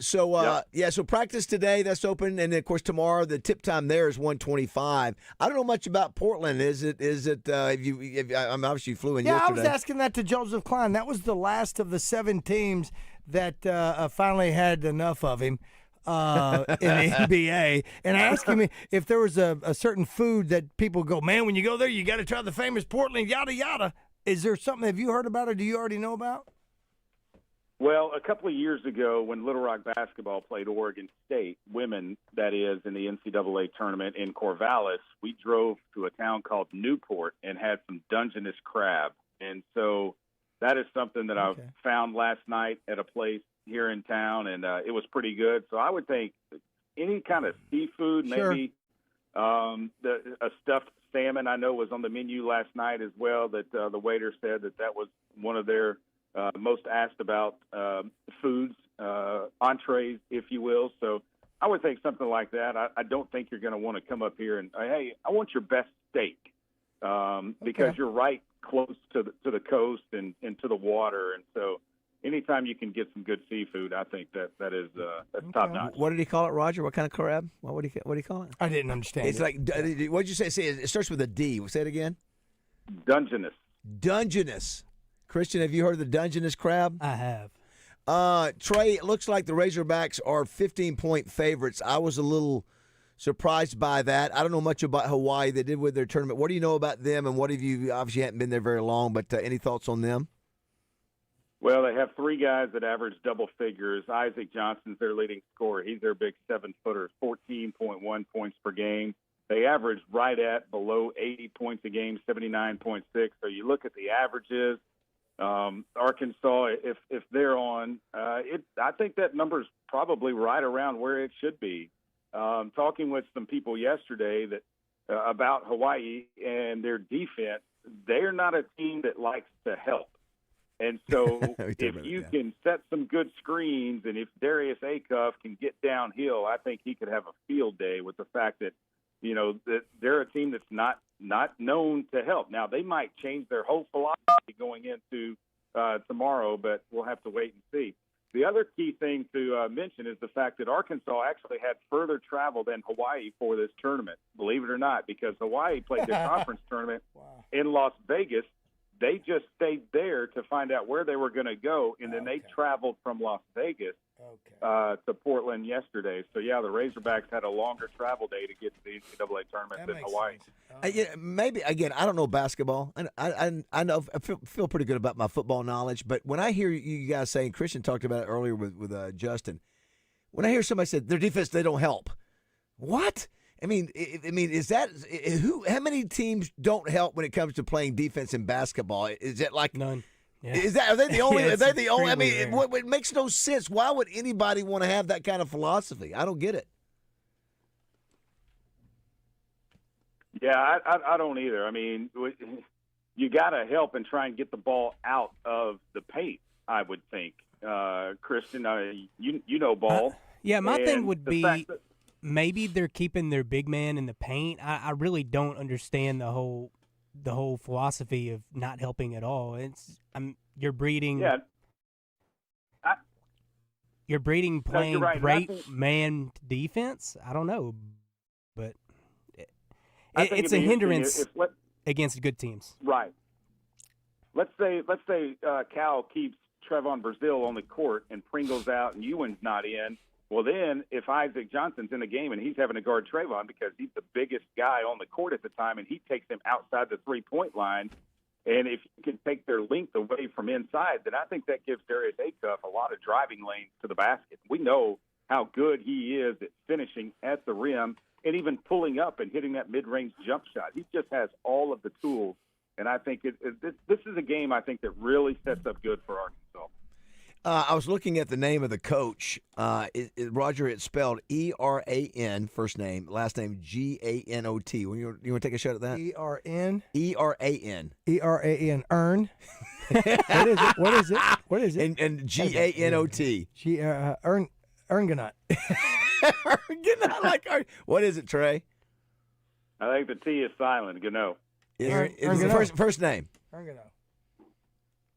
So practice today, that's open, and then, of course, tomorrow the tip time there is 1:25. I don't know much about Portland. Is it? I'm obviously flew in yesterday. I was asking that to Joseph Klein. That was the last of the 7 teams that finally had enough of him in the NBA. And I asked him if there was a certain food that people go, man, when you go there, you got to try the famous Portland yada yada. Is there something, have you heard about, or do you already know about? Well, a couple of years ago when Little Rock basketball played Oregon State, women, that is, in the NCAA tournament in Corvallis, we drove to a town called Newport and had some Dungeness crab. And so that is something that I found last night at a place here in town, and it was pretty good. So I would think any kind of seafood, maybe a stuffed salmon I know was on the menu last night as well, that the waiter said that was one of their most asked about foods, entrees, if you will. So I would think something like that. I don't think you're going to want to come up here and, hey, I want your best steak because you're right close to the coast and to the water. And so anytime you can get some good seafood, I think that is that's top notch. What did he call it, Roger? What kind of crab? What would he call it? I didn't understand. It's like, what did you say? It starts with a D. Say it again. Dungeness. Dungeness. Christian, have you heard of the Dungeness crab? I have. Trey, it looks like the Razorbacks are 15-point favorites. I was a little surprised by that. I don't know much about Hawaii. They did with their tournament. What do you know about them, and what have you obviously haven't been there very long, but any thoughts on them? Well, they have 3 guys that average double figures. Isaac Johnson's their leading scorer. He's their big 7-footer, 14.1 points per game. They average right at below 80 points a game, 79.6. So you look at the averages. Arkansas, if they're on, I think that number's probably right around where it should be. Talking with some people yesterday that about Hawaii and their defense, they're not a team that likes to help. And so if you can set some good screens, and if Darius Acuff can get downhill, I think he could have a field day with the fact that, that they're a team that's not known to help. Now, they might change their whole philosophy going into tomorrow, but we'll have to wait and see. The other key thing to mention is the fact that Arkansas actually had further travel than Hawaii for this tournament, believe it or not, because Hawaii played their conference tournament in Las Vegas. They just stayed there to find out where they were going to go, and then they traveled from Las Vegas to Portland yesterday. So, the Razorbacks had a longer travel day to get to the NCAA tournament than Hawaii. Maybe, again, I don't know basketball. I know I feel pretty good about my football knowledge, but when I hear you guys saying, Christian talked about it earlier with Justin, when I hear somebody say their defense, they don't help. What? I mean, is that how many teams don't help when it comes to playing defense in basketball? Is it like none? Yeah. Are they the only? Yeah, are they the only? I mean, rare. it makes no sense. Why would anybody want to have that kind of philosophy? I don't get it. Yeah, I don't either. I mean, you got to help and try and get the ball out of the paint, I would think. Christian, you know ball. Yeah, my thing would the be fact that, maybe they're keeping their big man in the paint. I really don't understand the whole philosophy of not helping at all. You're breeding. Yeah. You're breeding playing you're right. great man defense. I don't know, but it's a it'd be hindrance interesting against good teams. Right. Let's say Cal keeps Trevon Brazil on the court and Pringle's out and Ewan's not in. Well, then if Isaac Johnson's in the game and he's having to guard Trevon because he's the biggest guy on the court at the time and he takes him outside the three-point line, and if you can take their length away from inside, then I think that gives Darius Acuff a lot of driving lanes to the basket. We know how good he is at finishing at the rim and even pulling up and hitting that mid-range jump shot. He just has all of the tools, and I think this is a game I think that really sets up good for Arkansas. I was looking at the name of the coach. Roger, it's spelled E-R-A-N, first name, last name G-A-N-O-T. You want to take a shot at that? E-R-N? E-R-A-N. E-R-A-N. Earn? What is it? What is it? What is it? And G-A-N-O-T. Ergonot. What is it, Trey? I think the T is silent. Gano. Is the first name? Ergonot.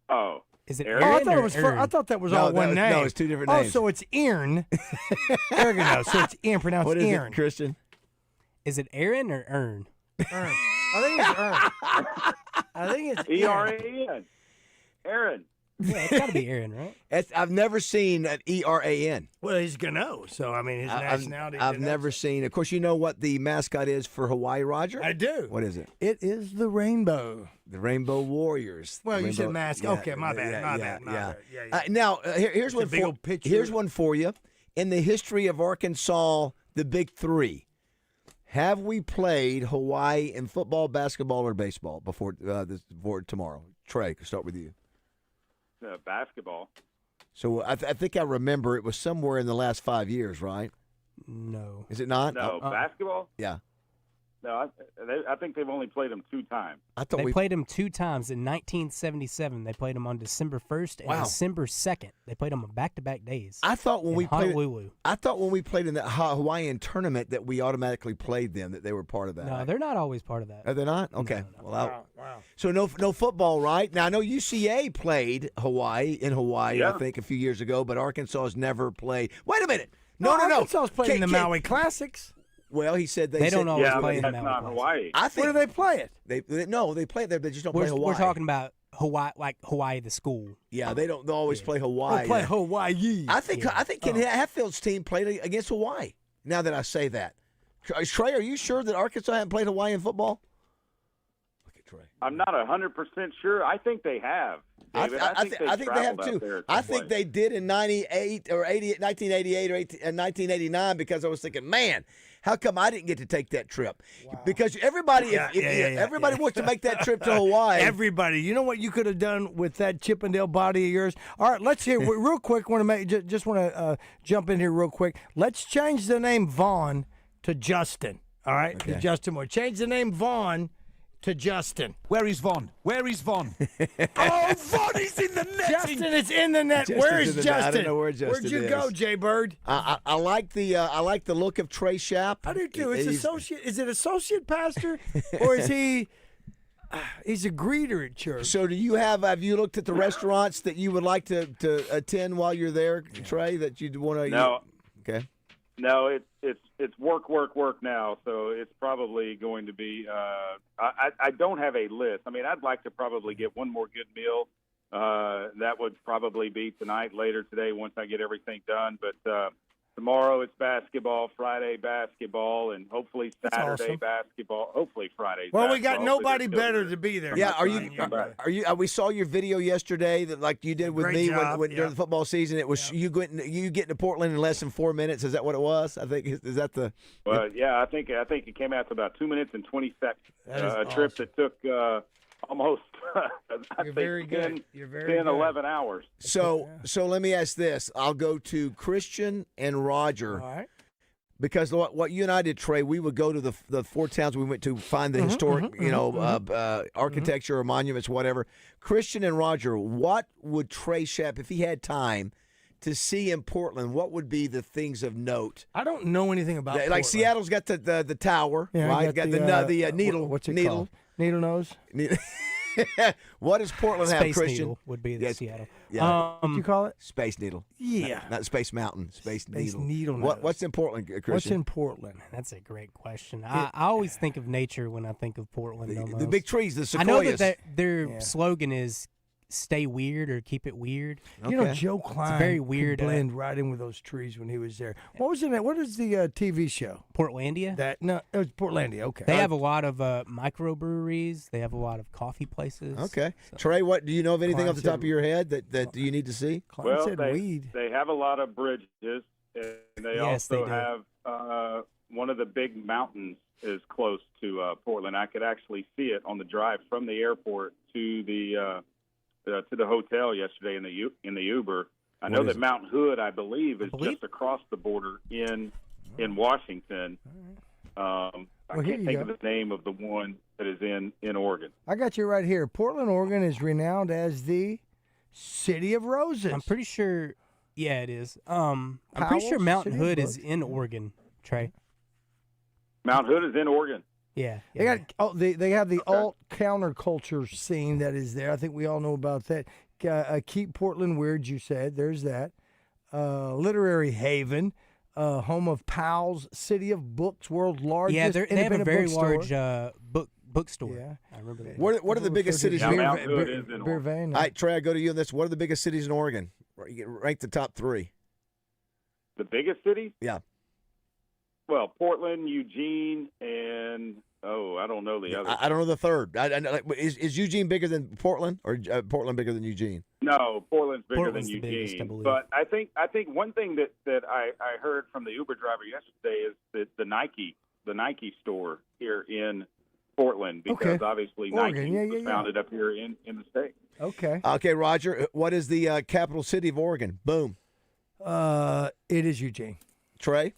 Oh. Is it I thought it was. I thought that was all one name. No, it's two different names. names. So it's Earn. Ergono. So it's Earn, pronounced What is Earn. it, Christian? Is it Aaron or Earn? Earn. I think it's Earn. I think it's E-R-A-N. Aaron. Yeah, it's got to be Aaron, right? I've never seen an E-R-A-N. Well, he's Gano. So, I mean, his nationality. I've never seen. Of course, you know what the mascot is for Hawaii, Roger? I do. What is it? It is the rainbow. The Rainbow Warriors. Well, The you Rainbow- said mascot. Yeah, Okay, my bad. My yeah, bad. My yeah. bad. Yeah. Now, here's It's a one. big old picture. Here's one for you. In the history of Arkansas, the Big Three, have we played Hawaii in football, basketball, or baseball before tomorrow? Trey, I'll start with you. Basketball. So I think I remember it was somewhere in the last 5 years, right? No. Is it not? No, basketball? Yeah. No, I think they've only played them 2 times. They played him 2 times in 1977. They played him on December 1st and Wow. December 2nd. They played him on back-to-back days. I thought when we played. Honolulu. I thought when we played in that Hawaiian tournament that we automatically played them, that they were part of that. No, they're not always part of that. Are they not? Okay. No. Well, Wow. So no football, right? Now I know UCA played Hawaii, Yeah. I think, a few years ago, but Arkansas has never played. Wait a minute. No. Arkansas played in the Maui Classics. Well, he said They don't always Yeah, play in but the that's Mountain not West. Hawaii. I think Where do they play it? they play it there. They just don't play Hawaii. We're talking about Hawaii, like Hawaii the school. Yeah, they don't. They always play Hawaii. They play Hawaii. I think Ken Hatfield's team played against Hawaii. Now that I say that, Trey, are you sure that Arkansas hadn't played Hawaiian football? Look at Trey. I'm not 100% sure. I think they have. David. I think they have traveled out too. there at I some think point. they did in 98 or 1988 or 1989 because I was thinking, man, how come I didn't get to take that trip? Because everybody, everybody wants to make that trip to Hawaii. Everybody, you know what you could have done with that Chippendale body of yours? All right, let's hear real quick. Want to make just want to jump in here real quick. Let's change the name Vaughn to Justin. All right, to Justin Moore. Change the name Vaughn to Justin. Where is Vaughn? Where is Vaughn? Oh, Vaughn is in the net. Justin is in the net. Where is Justin? I don't know where Justin Where'd you go, Jay Bird? I like the look of Trey Schapp. I do too. It's associate. Is it associate pastor or is he? He's a greeter at church. So have you looked at the restaurants that you would like to attend while you're there, Trey? That you'd want to? No. Okay. No, it's work now, so it's probably going to be. I don't have a list. I mean, I'd like to probably get one more good meal. That would probably be tonight, later today, once I get everything done. But tomorrow it's basketball, Friday basketball, and hopefully Saturday awesome. basketball. Hopefully Friday. Well, we got basketball, nobody because better to be there. Yeah, are you? We saw your video yesterday that like you did with Great me job, when during the football season. It was you getting to Portland in less than 4 minutes. Is that what it was? I think is that the? Well, yeah, I think it came out to about 2 minutes and 20 seconds. A trip that took almost I think very 10, good. You're very 10 good. 11 hours. So let me ask this. I'll go to Christian and Roger. All right. Because what you and I did, Trey, we would go to the 4 towns we went to find the historic, architecture or monuments, whatever. Christian and Roger, what would Trey Schapp, if he had time to see in Portland, what would be the things of note? I don't know anything about Like Portland. Seattle's got the tower, Yeah, right? got the needle. What's it needle? called? Needle nose. What does Portland have, Space Christian? Needle would be the Seattle. Yeah. What do you call it? Space Needle. Yeah. Not Space Mountain. Space Needle. Needle What's in Portland, Christian? What's in Portland? That's a great question. I always think of nature when I think of Portland. The big trees, the sequoias. I know that their slogan is "Stay weird" or "Keep it weird." You know, Joe Klein very weird. could blend right in with those trees when he was there. What was in it? What is the TV show? Portlandia. No, it was Portlandia. Okay. They have a lot of microbreweries. They have a lot of coffee places. Okay. Trey, what do you know of anything off the top of your head that you need to see? Well, they have a lot of bridges. and they Yes, they also do. have one of the big mountains is close to Portland. I could actually see it on the drive from the airport to the hotel yesterday in the Uber. I know that Mount Hood, I believe, is just across the border in Washington. I can't think of the name of the one that is in Oregon. I got you right here. Portland, Oregon is renowned as the City of Roses. I'm pretty sure. Yeah, it is. I'm pretty sure Mount City of Hood is Books. in Oregon. Trey. Mount Hood is in Oregon. Yeah. They got they have the alt counterculture scene that is there. I think we all know about that. Keep Portland Weird, you said. There's that. Literary haven, home of Powell's, City of Books, world's largest Yeah, they have a independent very bookstore. large bookstore. Yeah. I remember that. What are the biggest cities? Mount Hood is in Beer Oregon. Vein. All right, Trey, I go to you on this. What are the biggest cities in Oregon? Rank the top 3. The biggest cities? Yeah. Well, Portland, Eugene, and I don't know the others. I don't know the third. Is Eugene bigger than Portland, or Portland bigger than Eugene? No, Portland's bigger Portland's than the biggest, I Eugene. believe. But I think one thing that I heard from the Uber driver yesterday is that the Nike store here in Portland, because obviously Oregon. Nike was founded up here in the state. Okay. Okay, Roger. What is the capital city of Oregon? Boom. It is Eugene. Trey?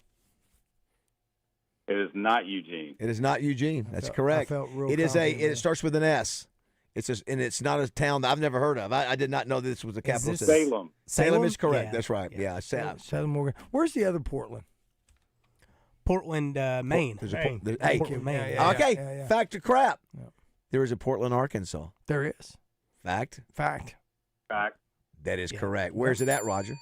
It is not Eugene. It is not Eugene. That's correct. I felt real It is confident it starts with an S. And it's not a town that I've never heard of. I did not know this was a capital city. Salem. Salem is correct. Yeah. That's right. Yeah. Salem, Oregon. Where's the other Portland? Portland, Maine. There's a Maine. hey, Portland, Maine. okay. Fact or crap? There is a Portland, Arkansas. There is. Fact? Fact. That is correct. Where's it at, Roger?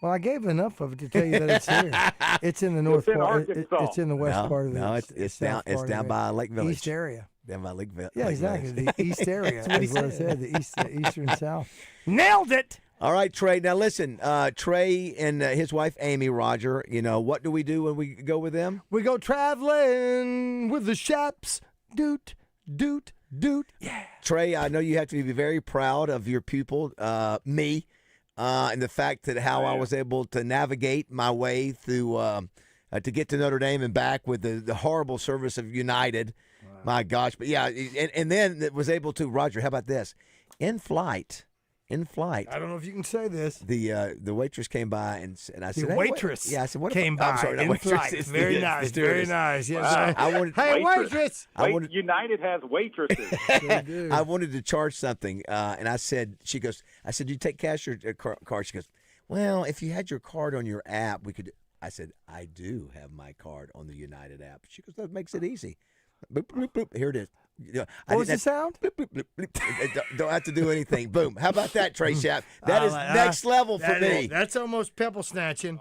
Well, I gave enough of it to tell you that it's here. It's in the north in part. Arkansas. It's in the west part of it. No, it's down. It's down by Lake Village. East area. Down by Lake Village. Yeah, exactly. Village. The east area. That's what he is what I said. said. The eastern south. Nailed it. All right, Trey. Now listen, Trey and his wife Amy, Roger. You know what do we do when we go with them? We go traveling with the Shaps. Doot, doot, doot. Yeah. Trey, I know you have to be very proud of your pupil, me, and the fact that how I was able to navigate my way through to get to Notre Dame and back with the horrible service of United. Wow. My gosh. But yeah, and then it was able to, Roger, how about this? In flight. I don't know if you can say this. The waitress came by and I said, The waitress yeah, I said, what came I'm by sorry, not in waitress, flight. it's Very the nice, stewardess. very nice. Yes, Wow. I wanted, hey, waitress! United has waitresses. I wanted to charge something, and I said, I said, you take cash or card? She goes, well, if you had your card on your app, we could. I said, I do have my card on the United app. She goes, that makes it easy. Boop, boop, boop. Here it is. What was the sound? Bloop, bloop, bloop, bloop. Don't have to do anything. Boom. How about that, Trey Shapp? That is next level for me. That's almost pebble snatching.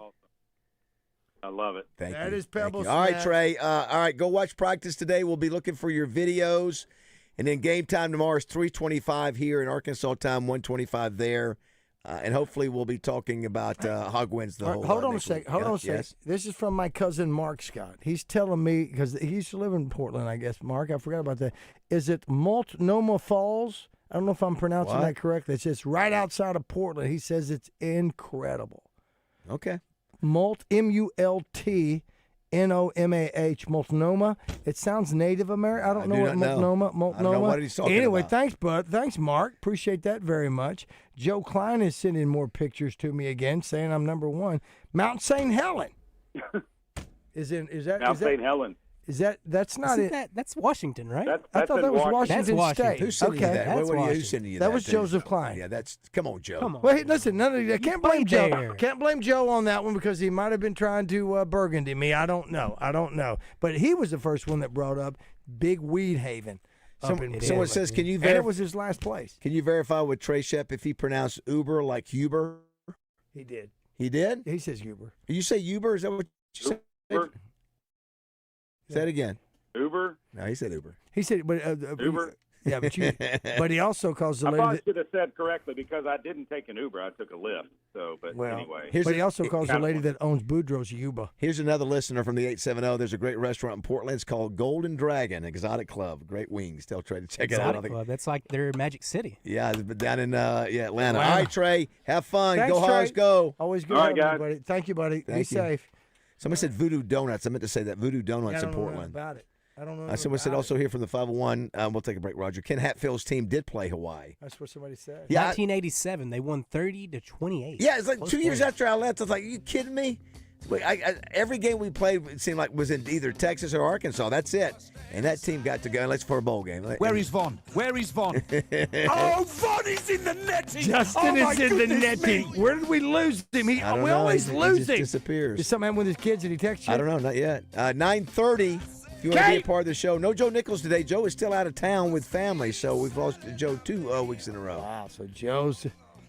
I love it. Thank That you. is pebble Thank you. All right, snatch. Trey. All right, go watch practice today. We'll be looking for your videos. And then game time tomorrow is 3:25 here in Arkansas time, 1:25 there. And hopefully we'll be talking about Hogwins the whole Hold on a next second. week. Hold on a Yes. second. This is from my cousin Mark Scott. He's telling me, because he used to live in Portland, I guess, Mark. I forgot about that. Is it Multnomah Falls? I don't know if I'm pronouncing that correctly. It's just right outside of Portland. He says it's incredible. Okay. Multnomah, Multnomah. It sounds Native American. I don't know what Multnomah. I don't know what he's talking anyway, about. thanks, bud. Thanks, Mark. Appreciate that very much. Joe Klein is sending more pictures to me again, saying I'm number one. Mount St. Helen. Is that Mount St. Helen? That's not Isn't it? That's Washington, right? I thought that was Washington That's Washington. State. Who sent you that? That's Who Washington. sent you That that? was Joseph Klein. Yeah, come on, Joe. Come on. Well, hey, listen, I can't blame played Joe. there. Can't blame Joe on that one because he might have been trying to burgundy me. I don't know. But he was the first one that brought up Big Weed Haven. Someone says, can you and verify? it was his last place. Can you verify with Trey Shapp if he pronounced Uber like Huber? He did. He did? He says Uber. You say Uber? Is that what you said? Uber. Say it again. Uber. No, he said Uber. He said, but Uber. Yeah, but he also calls the I lady. probably should have said correctly because I didn't take an Uber. I took a Lyft. So, but anyway. But he also calls the lady that owns Boudreaux's Yuba. Here's another listener from the 870. There's a great restaurant in Portland. It's called Golden Dragon Exotic Club. Great wings. Tell Trey to check it out. Exotic Club. That's like their Magic City. Yeah, down in Atlanta. All right, Trey. Have fun. Thanks, Go Hogs, Trey. go. Always good, All right, having you, buddy. Thank you, buddy. Be Thank you. safe. Somebody said Voodoo Donuts. I meant to say that. Voodoo Donuts I in don't know Portland. about it. I don't know. Someone said also here from the 501. We'll take a break, Roger. Ken Hatfield's team did play Hawaii. That's what somebody said. Yeah, 1987, they won 30-28. Yeah, it's like Close 2 years game. after I left. I was like, are you kidding me? Wait, every game we played, it seemed like was in either Texas or Arkansas. That's it. And that team got to go, unless for a bowl game. Where is Von? Where is Von? Oh, Von is in the netting. Justin oh, is in the netting. Where did we lose him? I don't We know. always He lose just him. disappears. Did something happen with his kids? Did he text you? I don't know, not yet. 9:30. If you want to be a part of the show, no Joe Nichols today. Joe is still out of town with family, so we've lost Joe 2 weeks in a row. Wow, so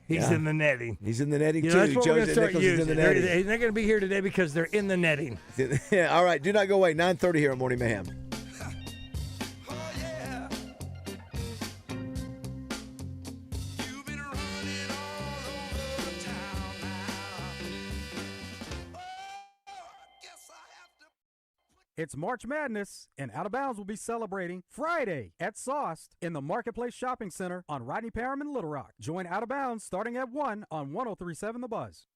he's in the netting. He's in the netting You too. know, that's what we're Joe going to start Nichols is in the using. They're netting. not going to be here today because they're in the netting. Yeah, all right, do not go away. 9:30 here on Morning Mayhem. It's March Madness, and Out of Bounds will be celebrating Friday at Sauced in the Marketplace Shopping Center on Rodney Parham in Little Rock. Join Out of Bounds starting at 1 on 103.7 The Buzz.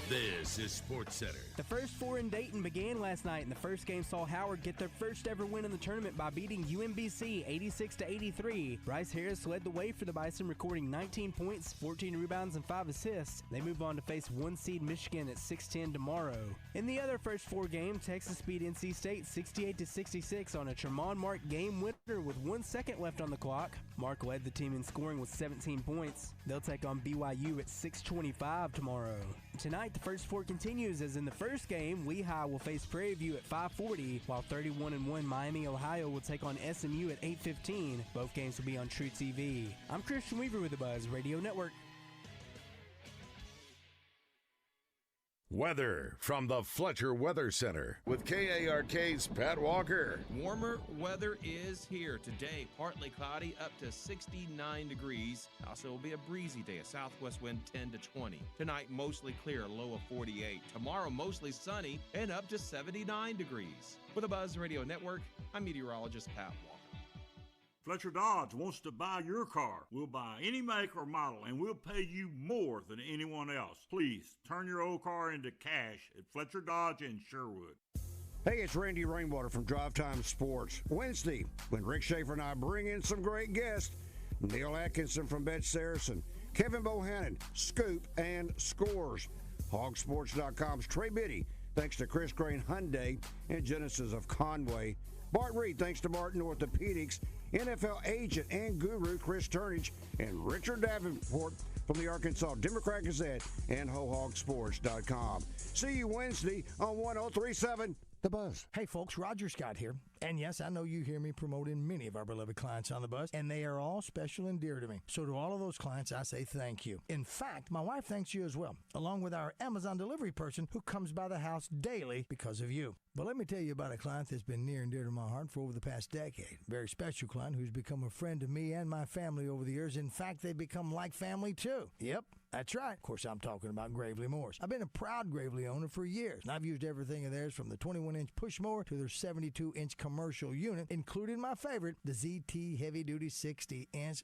This is Sports Center. The first four in Dayton began last night, and the first game saw Howard get their first ever win in the tournament by beating UMBC 86-83. Bryce Harris led the way for the Bison, recording 19 points, 14 rebounds, and 5 assists. They move on to face 1-seed Michigan at 6:10 tomorrow. In the other first four games, Texas beat NC State 68-66 on a Tremont Mark game winner with 1 second left on the clock. Mark led the team in scoring with 17 points. They'll take on BYU at 6:25 tomorrow. Tonight, the first four continues, as in the first game, Lehigh will face Prairie View at 5:40, while 31-1 Miami, Ohio will take on SMU at 8:15. Both games will be on True TV. I'm Christian Weaver with the Buzz Radio Network. Weather from the Fletcher Weather Center with KARK's Pat Walker. Warmer weather is here today. Partly cloudy, up to 69 degrees. Also, will be a breezy day. A southwest wind 10 to 20. Tonight, mostly clear, a low of 48. Tomorrow, mostly sunny and up to 79 degrees. With the Buzz Radio Network, I'm meteorologist Pat Walker. Fletcher Dodge wants to buy your car. We'll buy any make or model, and we'll pay you more than anyone else. Please turn your old car into cash at Fletcher Dodge in Sherwood. Hey, it's Randy Rainwater from Drive Time Sports. Wednesday, when Rick Schaefer and I bring in some great guests, Neil Atkinson from Bet Saracen, Kevin Bohannon, Scoop, and Scores. Hogsports.com's Trey Biddy, thanks to Chris Crane Hyundai and Genesis of Conway. Bart Reed, thanks to Martin Orthopedics, NFL agent and guru Chris Turnage, and Richard Davenport from the Arkansas Democrat Gazette and HoHogSports.com. See you Wednesday on 103.7 The Buzz. Hey folks, Roger Scott here. And yes, I know you hear me promoting many of our beloved clients on The Buzz, and they are all special and dear to me. So to all of those clients, I say thank you. In fact, my wife thanks you as well, along with our Amazon delivery person who comes by the house daily because of you. But let me tell you about a client that's been near and dear to my heart for over the past decade. Very special client who's become a friend to me and my family over the years. In fact, they've become like family too. Yep. That's right. Of course, I'm talking about Gravely Mowers. I've been a proud Gravely owner for years, and I've used everything of theirs from the 21-inch push mower to their 72-inch commercial unit, including my favorite, the ZT Heavy Duty 60-inch.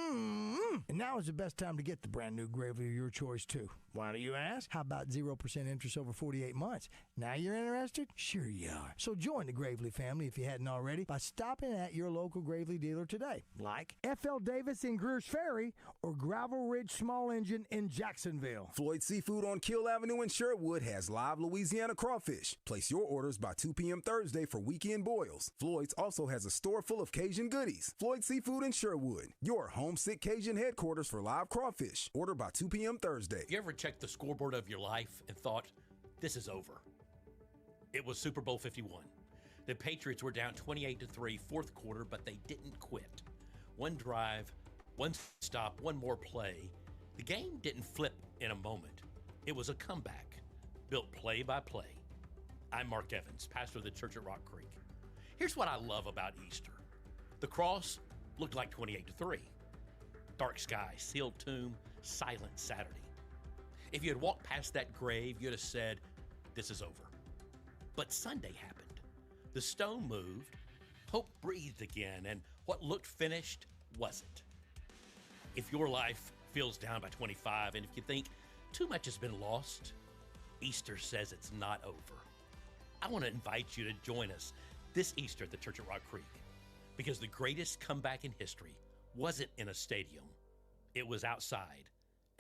And now is the best time to get the brand new Gravely of your choice, too. Why do you ask? How about 0% interest over 48 months? Now you're interested? Sure you are. So join the Gravely family if you hadn't already by stopping at your local Gravely dealer today, like F.L. Davis in Greer's Ferry or Gravel Ridge Small Engine in Jacksonville. Floyd Seafood on Kill Avenue in Sherwood has live Louisiana crawfish. Place your orders by 2 p.m. Thursday for weekend boils. Floyd's also has a store full of Cajun goodies. Floyd Seafood in Sherwood, your homesick Cajun headquarters for live crawfish. Order by 2 p.m. Thursday. You ever checked the scoreboard of your life and thought, this is over? It was Super Bowl 51. The Patriots were down 28-3 fourth quarter, but they didn't quit. One drive, one stop, one more play. The game didn't flip in a moment. It was a comeback, built play by play. I'm Mark Evans, pastor of the church at Rock Creek. Here's what I love about Easter. The cross looked like 28-3. Dark sky, sealed tomb, silent Saturday. If you had walked past that grave, you'd have said, this is over. But Sunday happened. The stone moved, hope breathed again, and what looked finished wasn't. If your life feels down by 25, and if you think too much has been lost, Easter says it's not over. I want to invite you to join us this Easter at the Church at Rock Creek, because the greatest comeback in history wasn't in a stadium. It was outside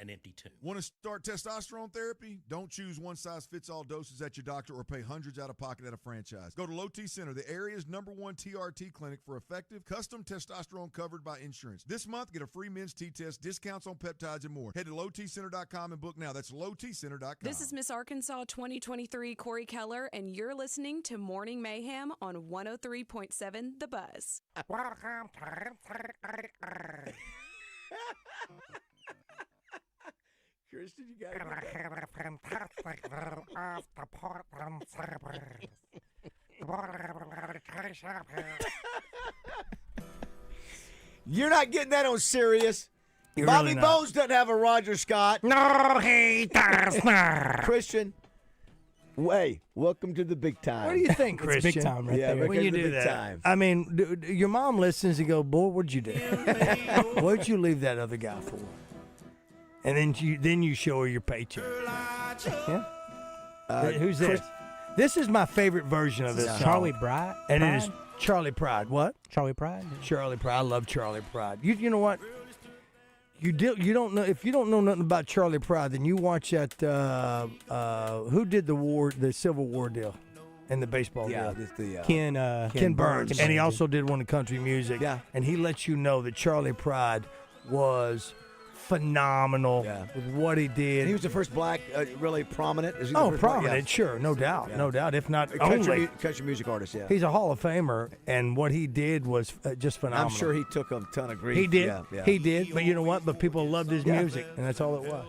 an empty tomb. Want to start testosterone therapy? Don't choose one-size-fits-all doses at your doctor or pay hundreds out of pocket at a franchise. Go to Low T Center, the area's #1 TRT clinic for effective, custom testosterone covered by insurance. This month, get a free men's T-test, discounts on peptides, and more. Head to lowtcenter.com and book now. That's lowtcenter.com. This is Miss Arkansas 2023 Corey Keller, and you're listening to Morning Mayhem on 103.7 The Buzz. Christian, you got a fantastic off the Portland Sabres. You're not getting that on Sirius. You're Bobby really Bones doesn't have a Roger Scott. No, he does not. Christian, hey, welcome to the big time. What do you think, Christian? It's big time right Yeah, there. When you the do big that, time. I mean, your mom listens and go, boy, what'd you do? What'd you leave that other guy for? And then you show her your paycheck. Yeah. Who's this? This is my favorite version of this song. Charlie Pride? And it is Charlie Pride. What? Charlie Pride? Charlie Pride. I love Charlie Pride. You know what? You don't know, if you don't know nothing about Charlie Pride, then you watch that. Who did the Civil War deal and the baseball deal? It's the Ken Burns, and he also did one of country music. Yeah, and he lets you know that Charlie Pride was phenomenal with what he did. And he was the first black, really prominent. Is he the Oh, first prominent, black? Yeah. sure, no doubt, no doubt. If not Country, only country music artist, yeah. he's a Hall of Famer, and what he did was just phenomenal. I'm sure he took a ton of grief. He did, Yeah. he did. But you know what? But people loved his music, and that's all it was.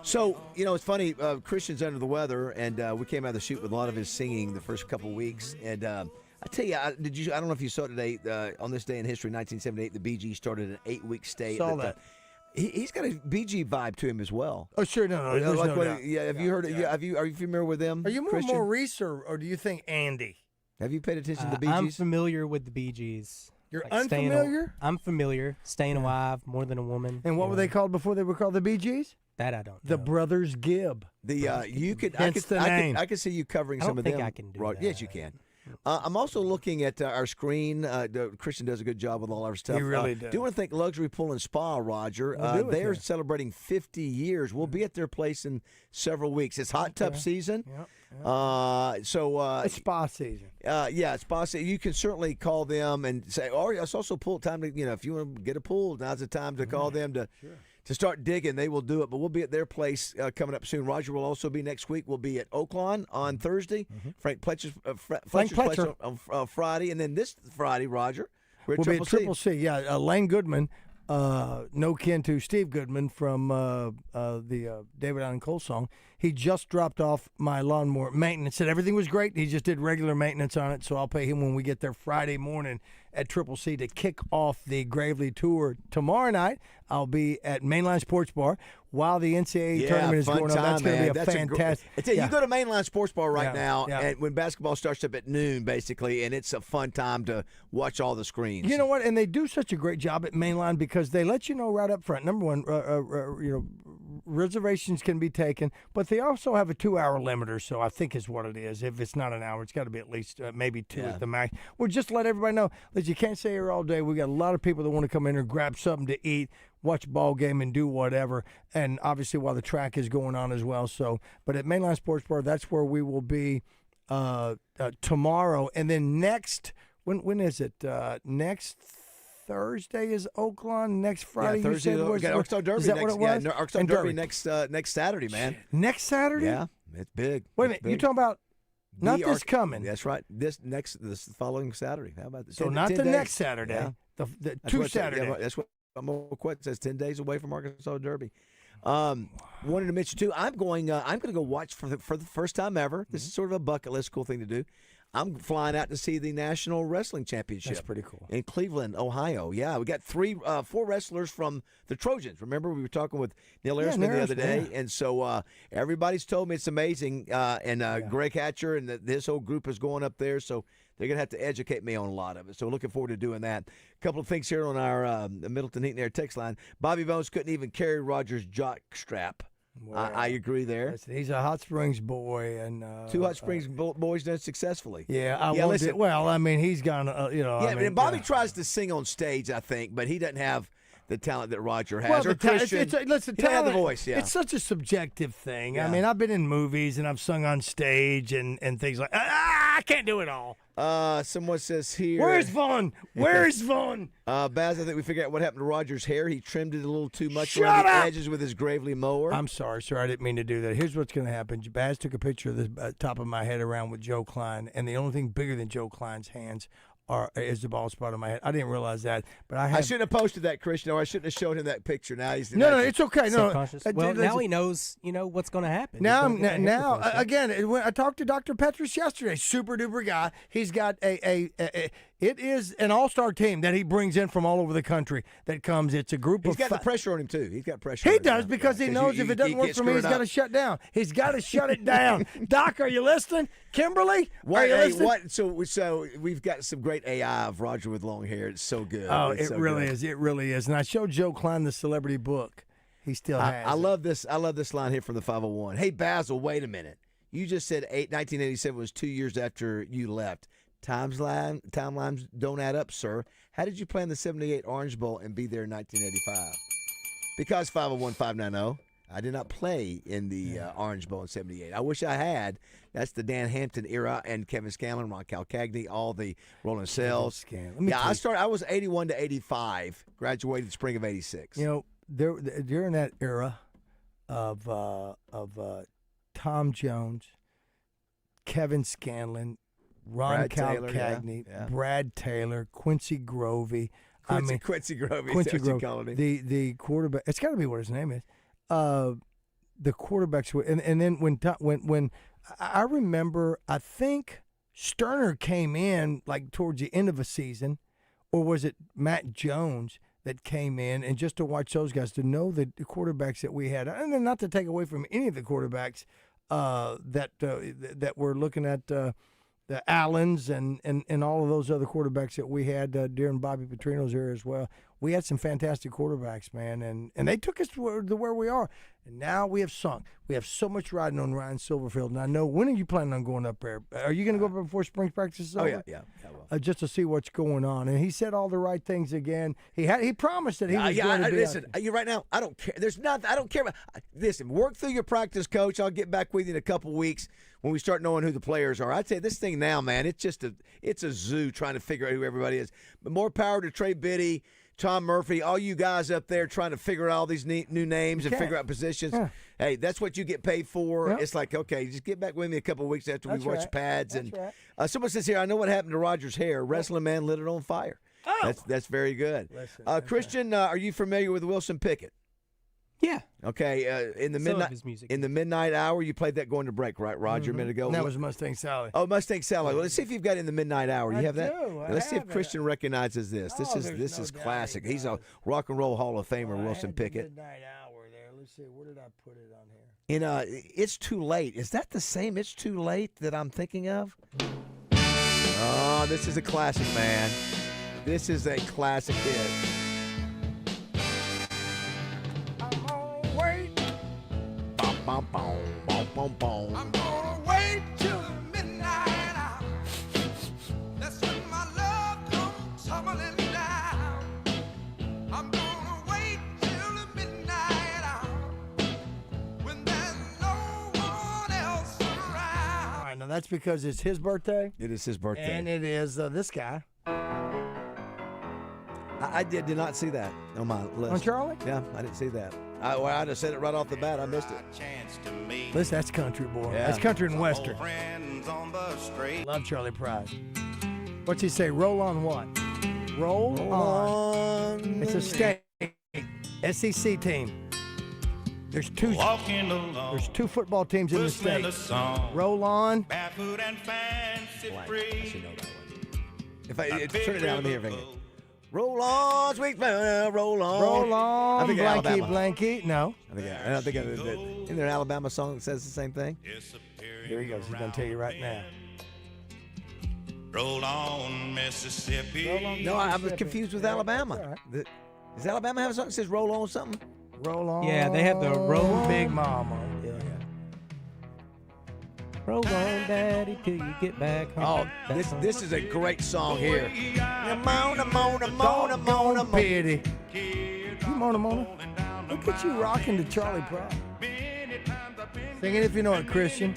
So, it's funny, Christian's under the weather, and we came out of the shoot with a lot of his singing the first couple weeks. And I tell you, I don't know if you saw today, on this day in history, 1978, the Bee Gees started an 8-week stay. Saw that. He's got a BG vibe to him as well. Oh, sure, no, there's no doubt. Yeah, have you heard? Yeah. Are you familiar with them? Are you more Christian? Maurice or do you think Andy? Have you paid attention to the Bee Gees? I'm familiar with the Bee Gees. You're Staying unfamiliar? I'm familiar. Staying Alive, More Than a Woman. And what were they called before they were called the Bee Gees? That I don't know. The Brothers Gibb. I could see you covering some of them. I don't think I can do that. Yes, you can. I'm also looking at our screen. Christian does a good job with all our stuff. He really does. Do you want to thank Luxury Pool and Spa, Roger? They are celebrating 50 years. We'll be at their place in several weeks. It's hot tub season. Yep. It's spa season. It's spa season. You can certainly call them and say, or it's also pool time to, if you want to get a pool, now's the time to call them to start digging. They will do it, but we'll be at their place coming up soon. Roger will also be next week. We'll be at Oaklawn on Thursday. Frank Pletcher's place on Friday, and then this Friday, Roger, we'll be at Triple C. Yeah, Lane Goodman, no kin to Steve Goodman from the David Allen Cole song. He just dropped off my lawnmower maintenance. Said everything was great. He just did regular maintenance on it, so I'll pay him when we get there Friday morning at Triple C to kick off the Gravely Tour. Tomorrow night, I'll be at Mainline Sports Bar while the NCAA tournament is going on. That's going to be a fantastic. I tell you, you go to Mainline Sports Bar right now, and when basketball starts up at noon, basically, and it's a fun time to watch all the screens. You know what? And they do such a great job at Mainline because they let you know right up front. Number one, reservations can be taken, but they also have a 2-hour limiter, so I think is what it is. If it's not an hour, it's got to be at least maybe 2 at the max. Well, just let everybody know that you can't stay here all day. We got a lot of people that want to come in and grab something to eat, watch a ball game, and do whatever. And obviously while the track is going on as well. So, but at Mainline Sports Bar, that's where we will be tomorrow. And then next, when is it? Next Thursday is Oaklawn. Next Friday, Thursday. You said Arkansas Derby. Is that what it was? Yeah, Arkansas Derby next Saturday, man. Next Saturday? Yeah, it's big. Wait a minute, you talking about not this coming? That's right. This following Saturday. How about this? So not the next Saturday. Yeah. The 2 Saturdays. That's what I'm quit says. 10 days away from Arkansas Derby. Wanted to mention too. I'm going to go watch for the first time ever. This is sort of a bucket list cool thing to do. I'm flying out to see the National Wrestling Championship. That's pretty cool. In Cleveland, Ohio. Yeah, we got 4 wrestlers from the Trojans. Remember, we were talking with Neil Arisman the other day, and so everybody's told me it's amazing. And Greg Hatcher and his whole group is going up there, so they're going to have to educate me on a lot of it. So looking forward to doing that. A couple of things here on our Middleton Heat and Air text line. Bobby Bones couldn't even carry Rogers' jock strap. Well, I agree there. Listen, he's a Hot Springs boy, and 2 Hot Springs boys done successfully. Yeah, listen. Well, I mean, he's gone. Yeah, I mean, Bobby tries to sing on stage, I think, but he doesn't have the talent that Roger has. Well, or Christian. listen, he doesn't have the talent, voice. Yeah, it's such a subjective thing. Yeah. I mean, I've been in movies and I've sung on stage and things like. I can't do it all. Someone says here. Where's Vaughn? Where's Vaughn? Baz, I think we figured out what happened to Roger's hair. He trimmed it a little too much Shut around the up! edges with his Gravely mower. I'm sorry, sir. I didn't mean to do that. Here's what's going to happen. Baz took a picture of the top of my head around with Joe Klein, and the only thing bigger than Joe Klein's hands is the bald spot on my head. I didn't realize that, but I shouldn't have posted that, Christian, or I shouldn't have shown him that picture. Now he's no, it's okay. No, well, now he knows, what's going to happen. Now, again, I talked to Dr. Petrus yesterday. Super duper guy. He's got it is an all-star team that he brings in from all over the country that comes. It's a group He's of. got the pressure on him too. He's got pressure. He on does him. because he knows if it doesn't work for me, he's got to to shut down. He's got to shut it down. Doc, are you listening? Kimberly, are you listening? So we've got some great AI of Roger with long hair. It's so good. Oh, it's it really is. It really is. And I showed Joe Klein the celebrity book. He still has. I love this. I love this line here from the 501. Hey, Bazzel, wait a minute. You just said 1987 was 2 years after you left. Timelines don't add up, sir. How did you plan the 78 Orange Bowl and be there in 1985? Because 501-590, I did not play in the Orange Bowl in 78. I wish I had. That's the Dan Hampton era and Kevin Scanlon, Ron Calcagni, all the Rolling Cells. Yeah, I was 81 to 85, graduated spring of 86. During that era of Tom Jones, Kevin Scanlon, Ron Calcagni, Brad Taylor, Quincy Grovey. Quincy Grovey. The quarterback. It's got to be what his name is. The quarterbacks were, and then when I remember, I think Sterner came in like towards the end of a season, or was it Matt Jones that came in, and just to watch those guys, to know the quarterbacks that we had, and then not to take away from any of the quarterbacks that we're looking at. The Allens and all of those other quarterbacks that we had during Bobby Petrino's era as well. We had some fantastic quarterbacks, man, and they took us to where we are. And now we have sunk. We have so much riding on Ryan Silverfield. And I know, when are you planning on going up there? Are you going to go up before spring practice is over? Yeah, I will. Just to see what's going on. And he said all the right things again. He promised that he was going to be. Listen, you right now, I don't care. I don't care. Listen, work through your practice, coach. I'll get back with you in a couple weeks when we start knowing who the players are. I'd say this thing now, man, it's a zoo trying to figure out who everybody is. But more power to Trey Biddy, Tom Murphy, all you guys up there trying to figure out all these new names and figure out positions. Yeah. Hey, that's what you get paid for. Yep. It's like, okay, just get back with me a couple of weeks after we watch pads. Someone says here, I know what happened to Roger's hair. Wrestling Man lit it on fire. Oh. That's very good. Listen, Christian, are you familiar with Wilson Pickett? Yeah. Okay. In the midnight hour, you played that going to break, right, Roger? A minute ago. And that was Mustang Sally. Oh, Mustang Sally. Well, let's see if you've got in the midnight hour. You have that? Let's see if it. Christian recognizes this. This is classic. He's a rock and roll Hall of Famer, Wilson Pickett. Midnight hour there. Let's see. Where did I put it on here? It's Too Late. Is that the same It's Too Late that I'm thinking of? Oh, this is a classic, man. This is a classic hit. I'm gonna wait till midnight hour. That's when my love comes tumbling down. I'm gonna wait till the midnight hour when there's no one else around. All right, now that's because it's his birthday. It is his birthday. And it is this guy. I did not see that on my list. On Charlie? Yeah, I didn't see that. I just said it right off the bat. I missed it. Listen, that's country, boy. Yeah. That's country and western. Love Charlie Pride. What's he say? Roll on what? Roll on. It's a state. SEC team. There's two football teams in the state. Roll on. Blank. I should know that one. If I turn it down, let me hear it. Roll on, sweet roll on. Roll on, I think blanky, Alabama. blanky. No. I don't think isn't there an Alabama song that says the same thing? Here he goes. He's going to tell you right now. Roll on, Mississippi. No, I was confused with Alabama. Does Alabama have a song that says roll on something? Roll on. Yeah, they have the roll Big Mama. Yeah. Roll on, Daddy, till you get back home. Oh, this is a great song here. Pity. You Mona. Look at you rocking to Charlie Pride. Sing it if you know it, Christian.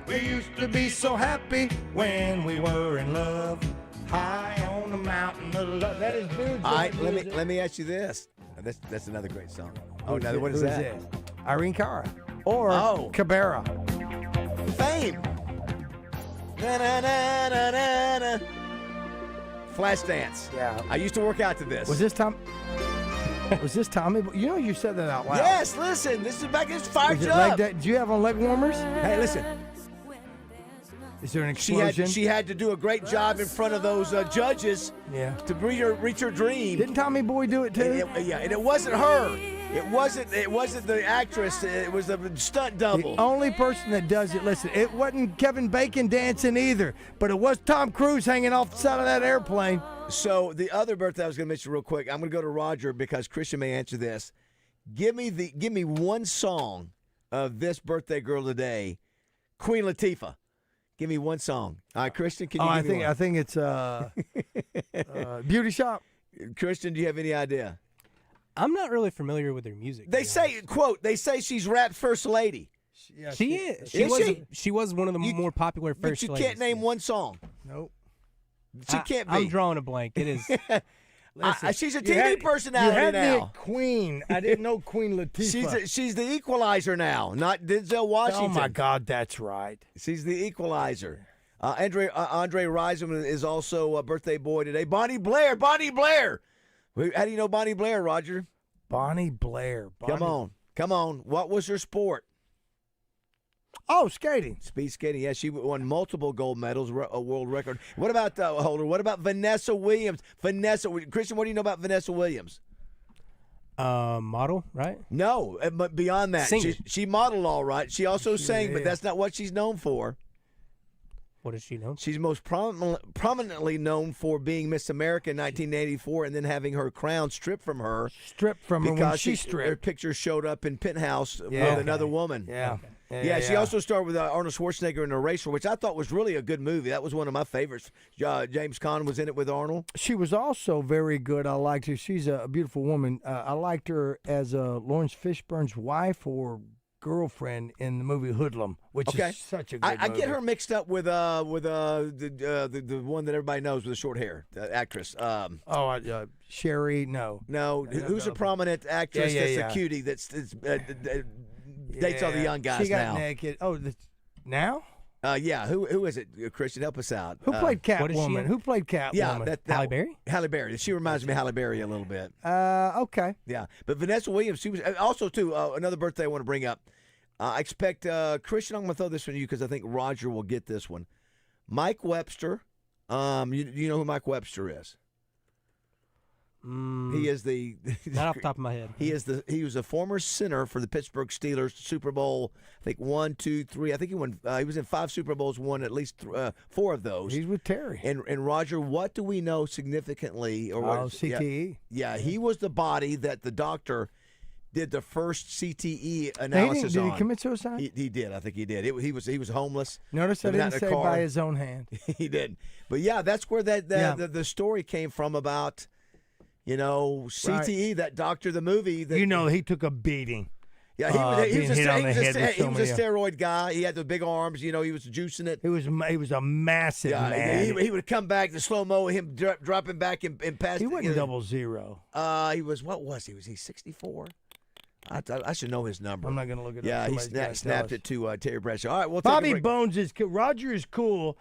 We used to be so happy when we were in love. High on the mountain of love. That is dude. All right, let me ask you this. That's another great song. What is that? Irene Cara or Cabrera. Fame. Flashdance. Yeah. I used to work out to this. Was this Tommy? You know you said that out loud. Yes, listen. This is back. It's fired Was it up. Did you have on leg warmers? Hey, listen. Is there an explosion? She had to do a great job in front of those judges. Yeah. To reach her dream. Didn't Tommy Boy do it too? And it wasn't her. It wasn't the actress. It was the stunt double. The only person that does it. Listen, it wasn't Kevin Bacon dancing either, but it was Tom Cruise hanging off the side of that airplane. So the other birthday I was going to mention real quick. I'm going to go to Roger because Christian may answer this. Give me one song of this birthday girl today, Queen Latifah. Give me one song. All right, Christian, can you give me one? I think it's Beauty Shop. Christian, do you have any idea? I'm not really familiar with her music. They say, quote, she's rap first lady. She is. She was one of the more popular first ladies. But you can't name one song. Nope. She can't be. I'm drawing a blank. It is. She's a TV personality now. You had the Queen. I didn't know Queen Latifah. She's the equalizer now, not Denzel Washington. Oh, my God, that's right. She's the equalizer. Andre Rison is also a birthday boy today. Bonnie Blair. How do you know Bonnie Blair, Roger? Bonnie Blair. Come on. What was her sport? Oh, skating. Speed skating. Yeah, she won multiple gold medals, a world record. What about Holder? What about Vanessa Williams? Christian, what do you know about Vanessa Williams? Model, right? No, but beyond that, she modeled all right. She also sang, but that's not what she's known for. What is she known for? She's most prominently known for being Miss America in 1984 and then having her crown stripped from her. When she stripped. Her picture showed up in Penthouse with another woman. Yeah. She also starred with Arnold Schwarzenegger in Eraser, which I thought was really a good movie. That was one of my favorites. James Caan was in it with Arnold. She was also very good. I liked her. She's a beautiful woman. I liked her as Lawrence Fishburne's wife or girlfriend in the movie Hoodlum, which is such a good movie. I get her mixed up with the one that everybody knows with the short hair, the actress. Sherry. No. Who's a prominent actress that's a cutie that's dates all the young guys now. She got naked. Oh, now? Who is it? Christian, help us out. Who played Catwoman? Who played Catwoman? Yeah, Halle Berry. Halle Berry. She reminds me of Halle Berry a little bit. Okay. Yeah, but Vanessa Williams. She was also too another birthday I want to bring up. I expect Christian. I'm going to throw this one to you because I think Roger will get this one. Mike Webster. You know who Mike Webster is? He is not off the top of my head. He was a former center for the Pittsburgh Steelers. Super Bowl, I think 1, 2, 3. I think he won. He was in 5 Super Bowls. Won at least 4 of those. He's with Terry. And Roger, what do we know significantly? CTE. Yeah, he was the body that the doctor did the first CTE analysis on. Did he commit suicide? He did. I think he did. He was homeless. Notice I didn't say by his own hand. He did. But yeah, that's where the story came from about. CTE, right. That doctor, the movie. He took a beating. Yeah, he was a steroid guy. He had the big arms. He was juicing it. He was a massive man. He would come back to slow mo, him dropping back and past. He wasn't 00. He was. What was he? Was he 64? I should know his number. I'm not going to look it up. Yeah, he snapped it to Terry Bradshaw. All right, well, Bobby Bones is cool. Roger is cool,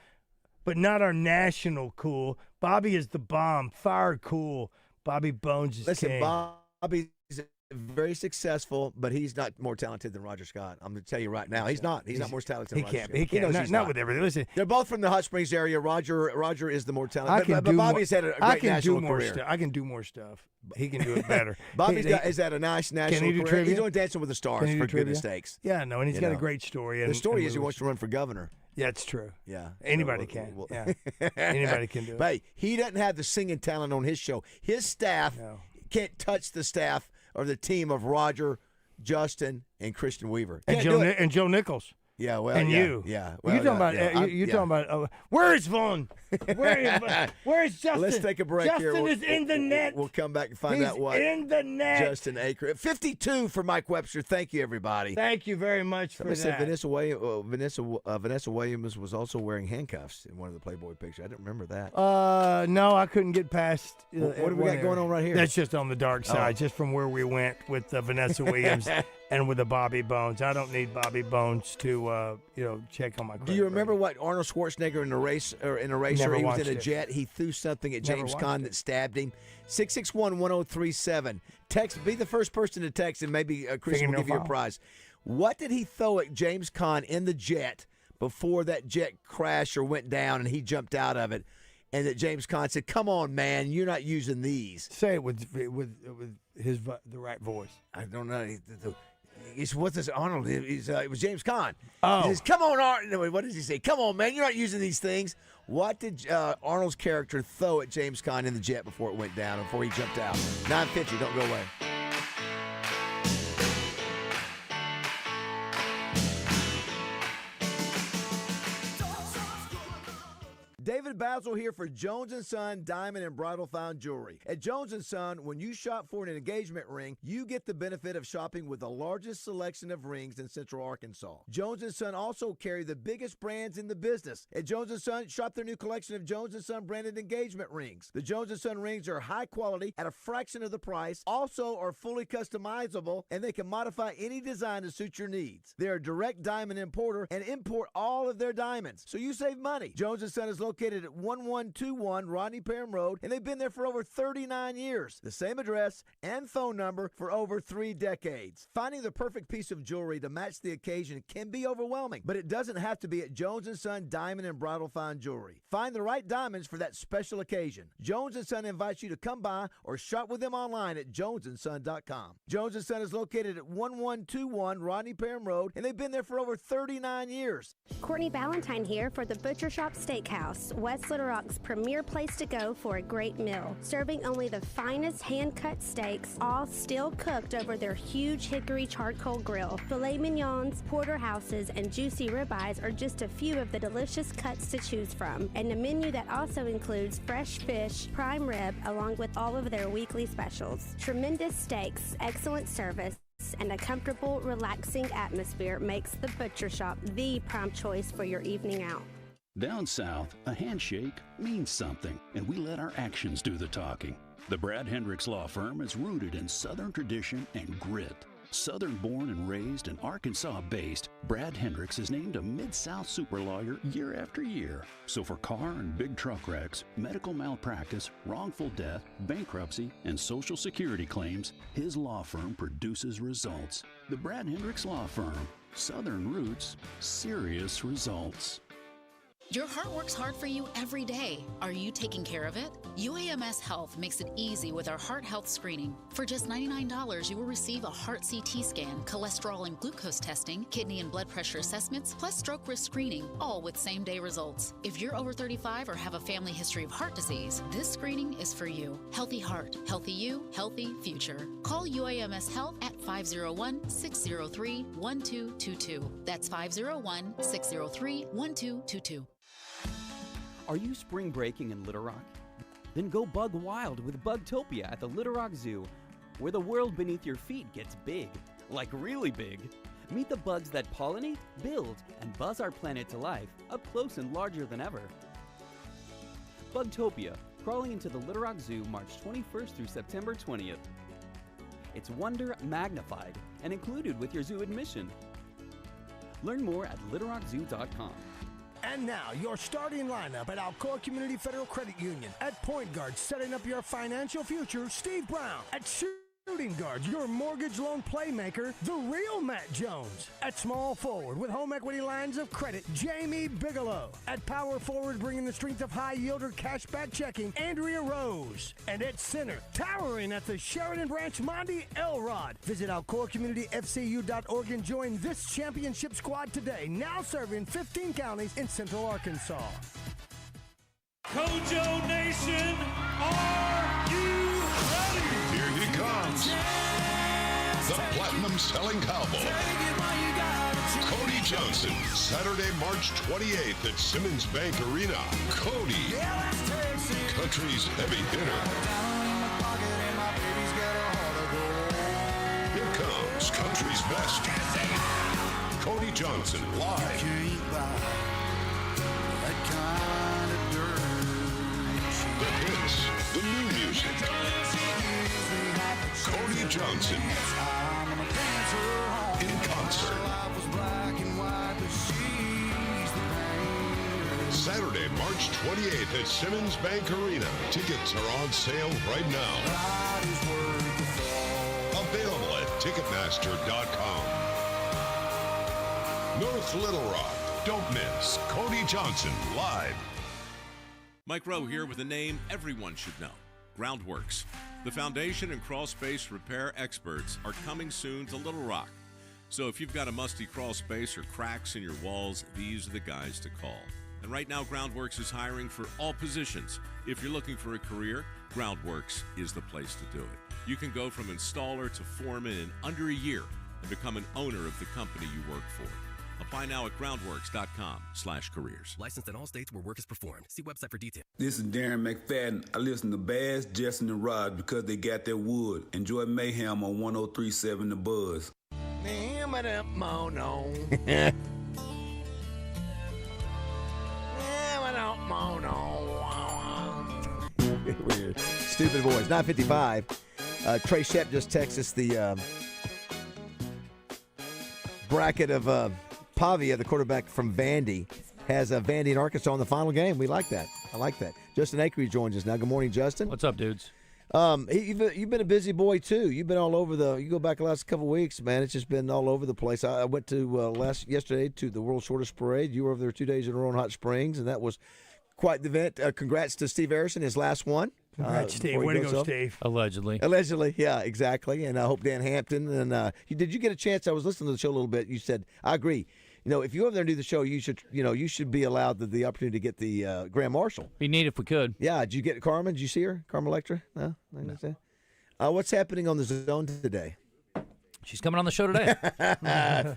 but not our national cool. Bobby is the bomb. Fire cool. Bobby Bones is king. Bobby's very successful, but he's not more talented than Roger Scott. I'm going to tell you right now, he's not. He's not more talented than Roger Scott. He can't. knows he's Not with everything. Listen, they're both from the Hot Springs area. Roger is the more talented. But Bobby's had a great national career. I can do more stuff. He can do it better. Bobby's is had a nice national can he do career. Trivia? He's doing Dancing with the Stars, for goodness sakes. Yeah, no, and he's got a great story. The story is he wants to run for governor. Yeah, it's true. Yeah. Anybody can. Yeah. Anybody can do it. But he doesn't have the singing talent on his show. His staff can't touch the staff or the team of Roger, Justin, and Christian Weaver. And Joe Nichols. Yeah, well, and yeah, you. Yeah. Well, you're talking about, where is Vaughn? Where is Justin? Let's take a break Justin here. Justin is in the net. We'll come back and find out what. In the net. Justin Aker. 52 for Mike Webster. Thank you, everybody. Thank you very much for that. Said Vanessa Williams was also wearing handcuffs in one of the Playboy pictures. I didn't remember that. No, I couldn't get past. What do we got going on right here? That's just on the dark side, just from where we went with Vanessa Williams and with the Bobby Bones. I don't need Bobby Bones to, check on my credit. Do you remember what Arnold Schwarzenegger in a racer? He was in a jet. He threw something at James Caan that stabbed him. 661-1037. Text. Be the first person to text, and maybe Christian will give you a prize. What did he throw at James Caan in the jet before that jet crashed or went down, and he jumped out of it? And that James Caan said, "Come on, man, you're not using these." Say it with the right voice. I don't know. What's this, Arnold? It was James Caan. Oh. He says, "Come on, Arnold." What does he say? "Come on, man, you're not using these things." What did Arnold's character throw at James Caan in the jet before it went down, before he jumped out? 950, don't go away. David Bazzel here for Jones & Son Diamond and Bridal Found Jewelry. At Jones & Son, when you shop for an engagement ring, you get the benefit of shopping with the largest selection of rings in Central Arkansas. Jones & Son also carry the biggest brands in the business. At Jones & Son, shop their new collection of Jones & Son branded engagement rings. The Jones & Son rings are high quality at a fraction of the price, also are fully customizable, and they can modify any design to suit your needs. They're a direct diamond importer and import all of their diamonds, so you save money. Jones & Son is located at 1121 Rodney Parham Road, and they've been there for over 39 years. The same address and phone number for over 3 decades. Finding the perfect piece of jewelry to match the occasion can be overwhelming, but it doesn't have to be at Jones & Son Diamond and Bridal Fine Jewelry. Find the right diamonds for that special occasion. Jones & Son invites you to come by or shop with them online at jonesandson.com. Jones & Son is located at 1121 Rodney Parham Road, and they've been there for over 39 years. Courtney Ballantyne here for the Butcher Shop Steakhouse, West Little Rock's premier place to go for a great meal. Serving only the finest hand-cut steaks, all still cooked over their huge hickory charcoal grill. Filet mignons, porterhouses, and juicy ribeyes are just a few of the delicious cuts to choose from. And a menu that also includes fresh fish, prime rib, along with all of their weekly specials. Tremendous steaks, excellent service, and a comfortable, relaxing atmosphere makes the Butcher Shop the prime choice for your evening out. Down south, a handshake means something, and we let our actions do the talking. The Brad Hendricks Law Firm is rooted in Southern tradition and grit. Southern born and raised and Arkansas-based, Brad Hendricks is named a Mid-South super lawyer year after year. So for car and big truck wrecks, medical malpractice, wrongful death, bankruptcy, and Social Security claims, his law firm produces results. The Brad Hendricks Law Firm. Southern roots, serious results. Your heart works hard for you every day. Are you taking care of it? UAMS Health makes it easy with our heart health screening. For just $99, you will receive a heart CT scan, cholesterol and glucose testing, kidney and blood pressure assessments, plus stroke risk screening, all with same-day results. If you're over 35 or have a family history of heart disease, this screening is for you. Healthy heart, healthy you, healthy future. Call UAMS Health at 501-603-1222. That's 501-603-1222. Are you spring breaking in Little Rock? Then go bug wild with Bugtopia at the Little Rock Zoo, where the world beneath your feet gets big, like really big. Meet the bugs that pollinate, build, and buzz our planet to life, up close and larger than ever. Bugtopia, crawling into the Little Rock Zoo March 21st through September 20th. It's wonder magnified and included with your zoo admission. Learn more at littlerockzoo.com. And now, your starting lineup at Alcoa Community Federal Credit Union. At point guard, setting up your financial future, Steve Brown. At Shooting guards, your mortgage loan playmaker, the real Matt Jones. At small forward with home equity lines of credit, Jamie Bigelow. At power forward, bringing the strength of high yielder cashback checking, Andrea Rose. And at center, towering at the Sheridan Branch, Monty Elrod. Visit alcoacommunityfcu.org and join this championship squad today. Now serving 15 counties in Central Arkansas. Kojo Nation, are you ready? Here he comes. The platinum selling cowboy. Cody Johnson, Saturday, March 28th at Simmons Bank Arena. Cody, country's heavy hitter. Here comes country's best. Cody Johnson, live. The hits, the new music. Cody Johnson in concert. Saturday, March 28th at Simmons Bank Arena. Tickets are on sale right now. Available at Ticketmaster.com. North Little Rock. Don't miss Cody Johnson live. Mike Rowe here with a name everyone should know, Groundworks. The foundation and crawl space repair experts are coming soon to Little Rock. So if you've got a musty crawl space or cracks in your walls, these are the guys to call. And right now, Groundworks is hiring for all positions. If you're looking for a career, Groundworks is the place to do it. You can go from installer to foreman in under a year and become an owner of the company you work for. Apply now at groundworks.com/careers. Licensed in all states where work is performed. See website for details. This is Darren McFadden. I listen to Bass, Justin, and Rod because they got that wood. Enjoy Mayhem on 103.7 The Buzz. Weird. Stupid boys. 9:55. Trey Shep just texted us the bracket of Pavia, the quarterback from Vandy, has Vandy in Arkansas in the final game. We like that. I like that. Justin Akery joins us now. Good morning, Justin. What's up, dudes? You've been a busy boy too. You've been all over you go back the last couple of weeks, man. It's just been all over the place. I went to yesterday to the World's Shortest Parade. You were over there 2 days in a row in Hot Springs, and that was quite the event. Congrats to Steve Harrison, his last one. Congrats, Steve. Way to go, Steve. Allegedly, yeah, exactly. And I hope Dan Hampton and did you get a chance? I was listening to the show a little bit. You said I agree. If you go over there and do the show, you should be allowed the opportunity to get the Grand Marshal. Be neat if we could. Yeah. Did you get Carmen? Did you see her, Carmen Electra? No. What's happening on the zone today? She's coming on the show today.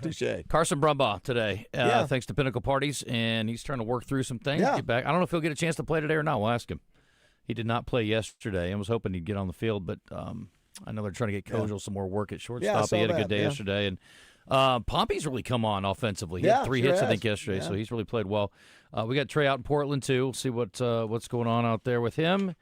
Touche. Carson Brumbaugh today, Yeah. thanks to Pinnacle Parties, and he's trying to work through some things. Yeah. Get back. I don't know if he'll get a chance to play today or not. We'll ask him. He did not play yesterday and was hoping he'd get on the field, but I know they're trying to get Kojal some more work at shortstop. Yeah, I saw he had a good that, day yeah. yesterday, and Pompey's really come on offensively. He Yeah, had 3 sure hits, I has. think, yesterday, Yeah. so he's really played well. We got Trey out in Portland, too. We'll see what's going on out there with him.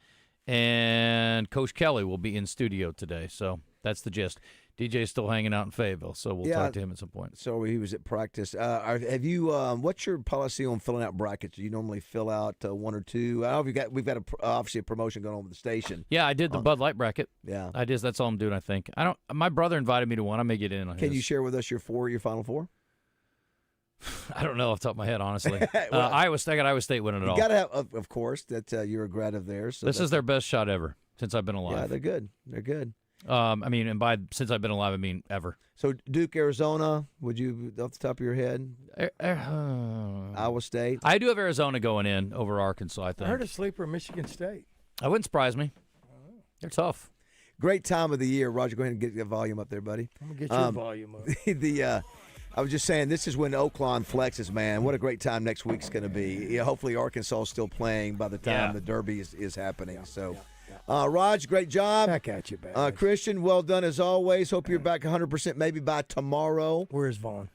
And Coach Kelly will be in studio today, so that's the gist. DJ's still hanging out in Fayetteville, so we'll talk to him at some point. So he was at practice. Have you? What's your policy on filling out brackets? Do you normally fill out 1 or 2? I know we've got obviously a promotion going on with the station. Yeah, I did the Bud Light bracket. Yeah, I did. That's all I'm doing. I think. My brother invited me to one. I may get in on Can his. you share with us your final four? I don't know off the top of my head, honestly. Well, I got Iowa State winning it all. You got to have, of course, that you're a grad of theirs. So this is their best shot ever since I've been alive. Yeah, they're good. They're good. Since I've been alive, I mean ever. So Duke, Arizona, would you, off the top of your head? Iowa State. I do have Arizona going in over Arkansas, I I think. heard a sleeper in Michigan State. That wouldn't surprise me. They're tough. Great time of the year. Roger, go ahead and get the volume up there, buddy. I'm going to get your volume up. I was just saying, this is when Oaklawn flexes, man. What a great time next week's going to be. Yeah, hopefully Arkansas is still playing by the time the Derby is happening. Raj, great job. Back at you, Christian, well done as always. Hope you're back 100% maybe by tomorrow. Where's Vaughn?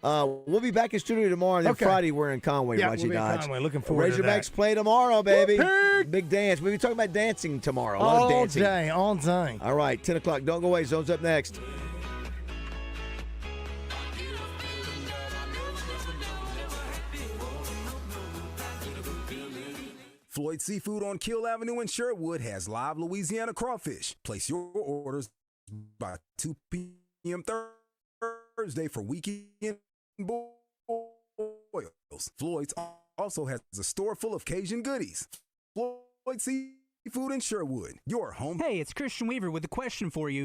We'll be back in studio tomorrow, and then Friday we're in Conway. Yeah, Raji we'll be in Dodge. Conway. Looking forward to that. Razorbacks play tomorrow, baby. Big dance. We'll be talking about dancing tomorrow. A lot of dancing. All day. All right, 10 o'clock. Don't go away. Zone's up next. Floyd Seafood on Kill Avenue in Sherwood has live Louisiana crawfish. Place your orders by 2 p.m. Thursday for weekend boils. Floyd's also has a store full of Cajun goodies. Floyd Seafood in Sherwood, your home. Hey, it's Christian Weaver with a question for you.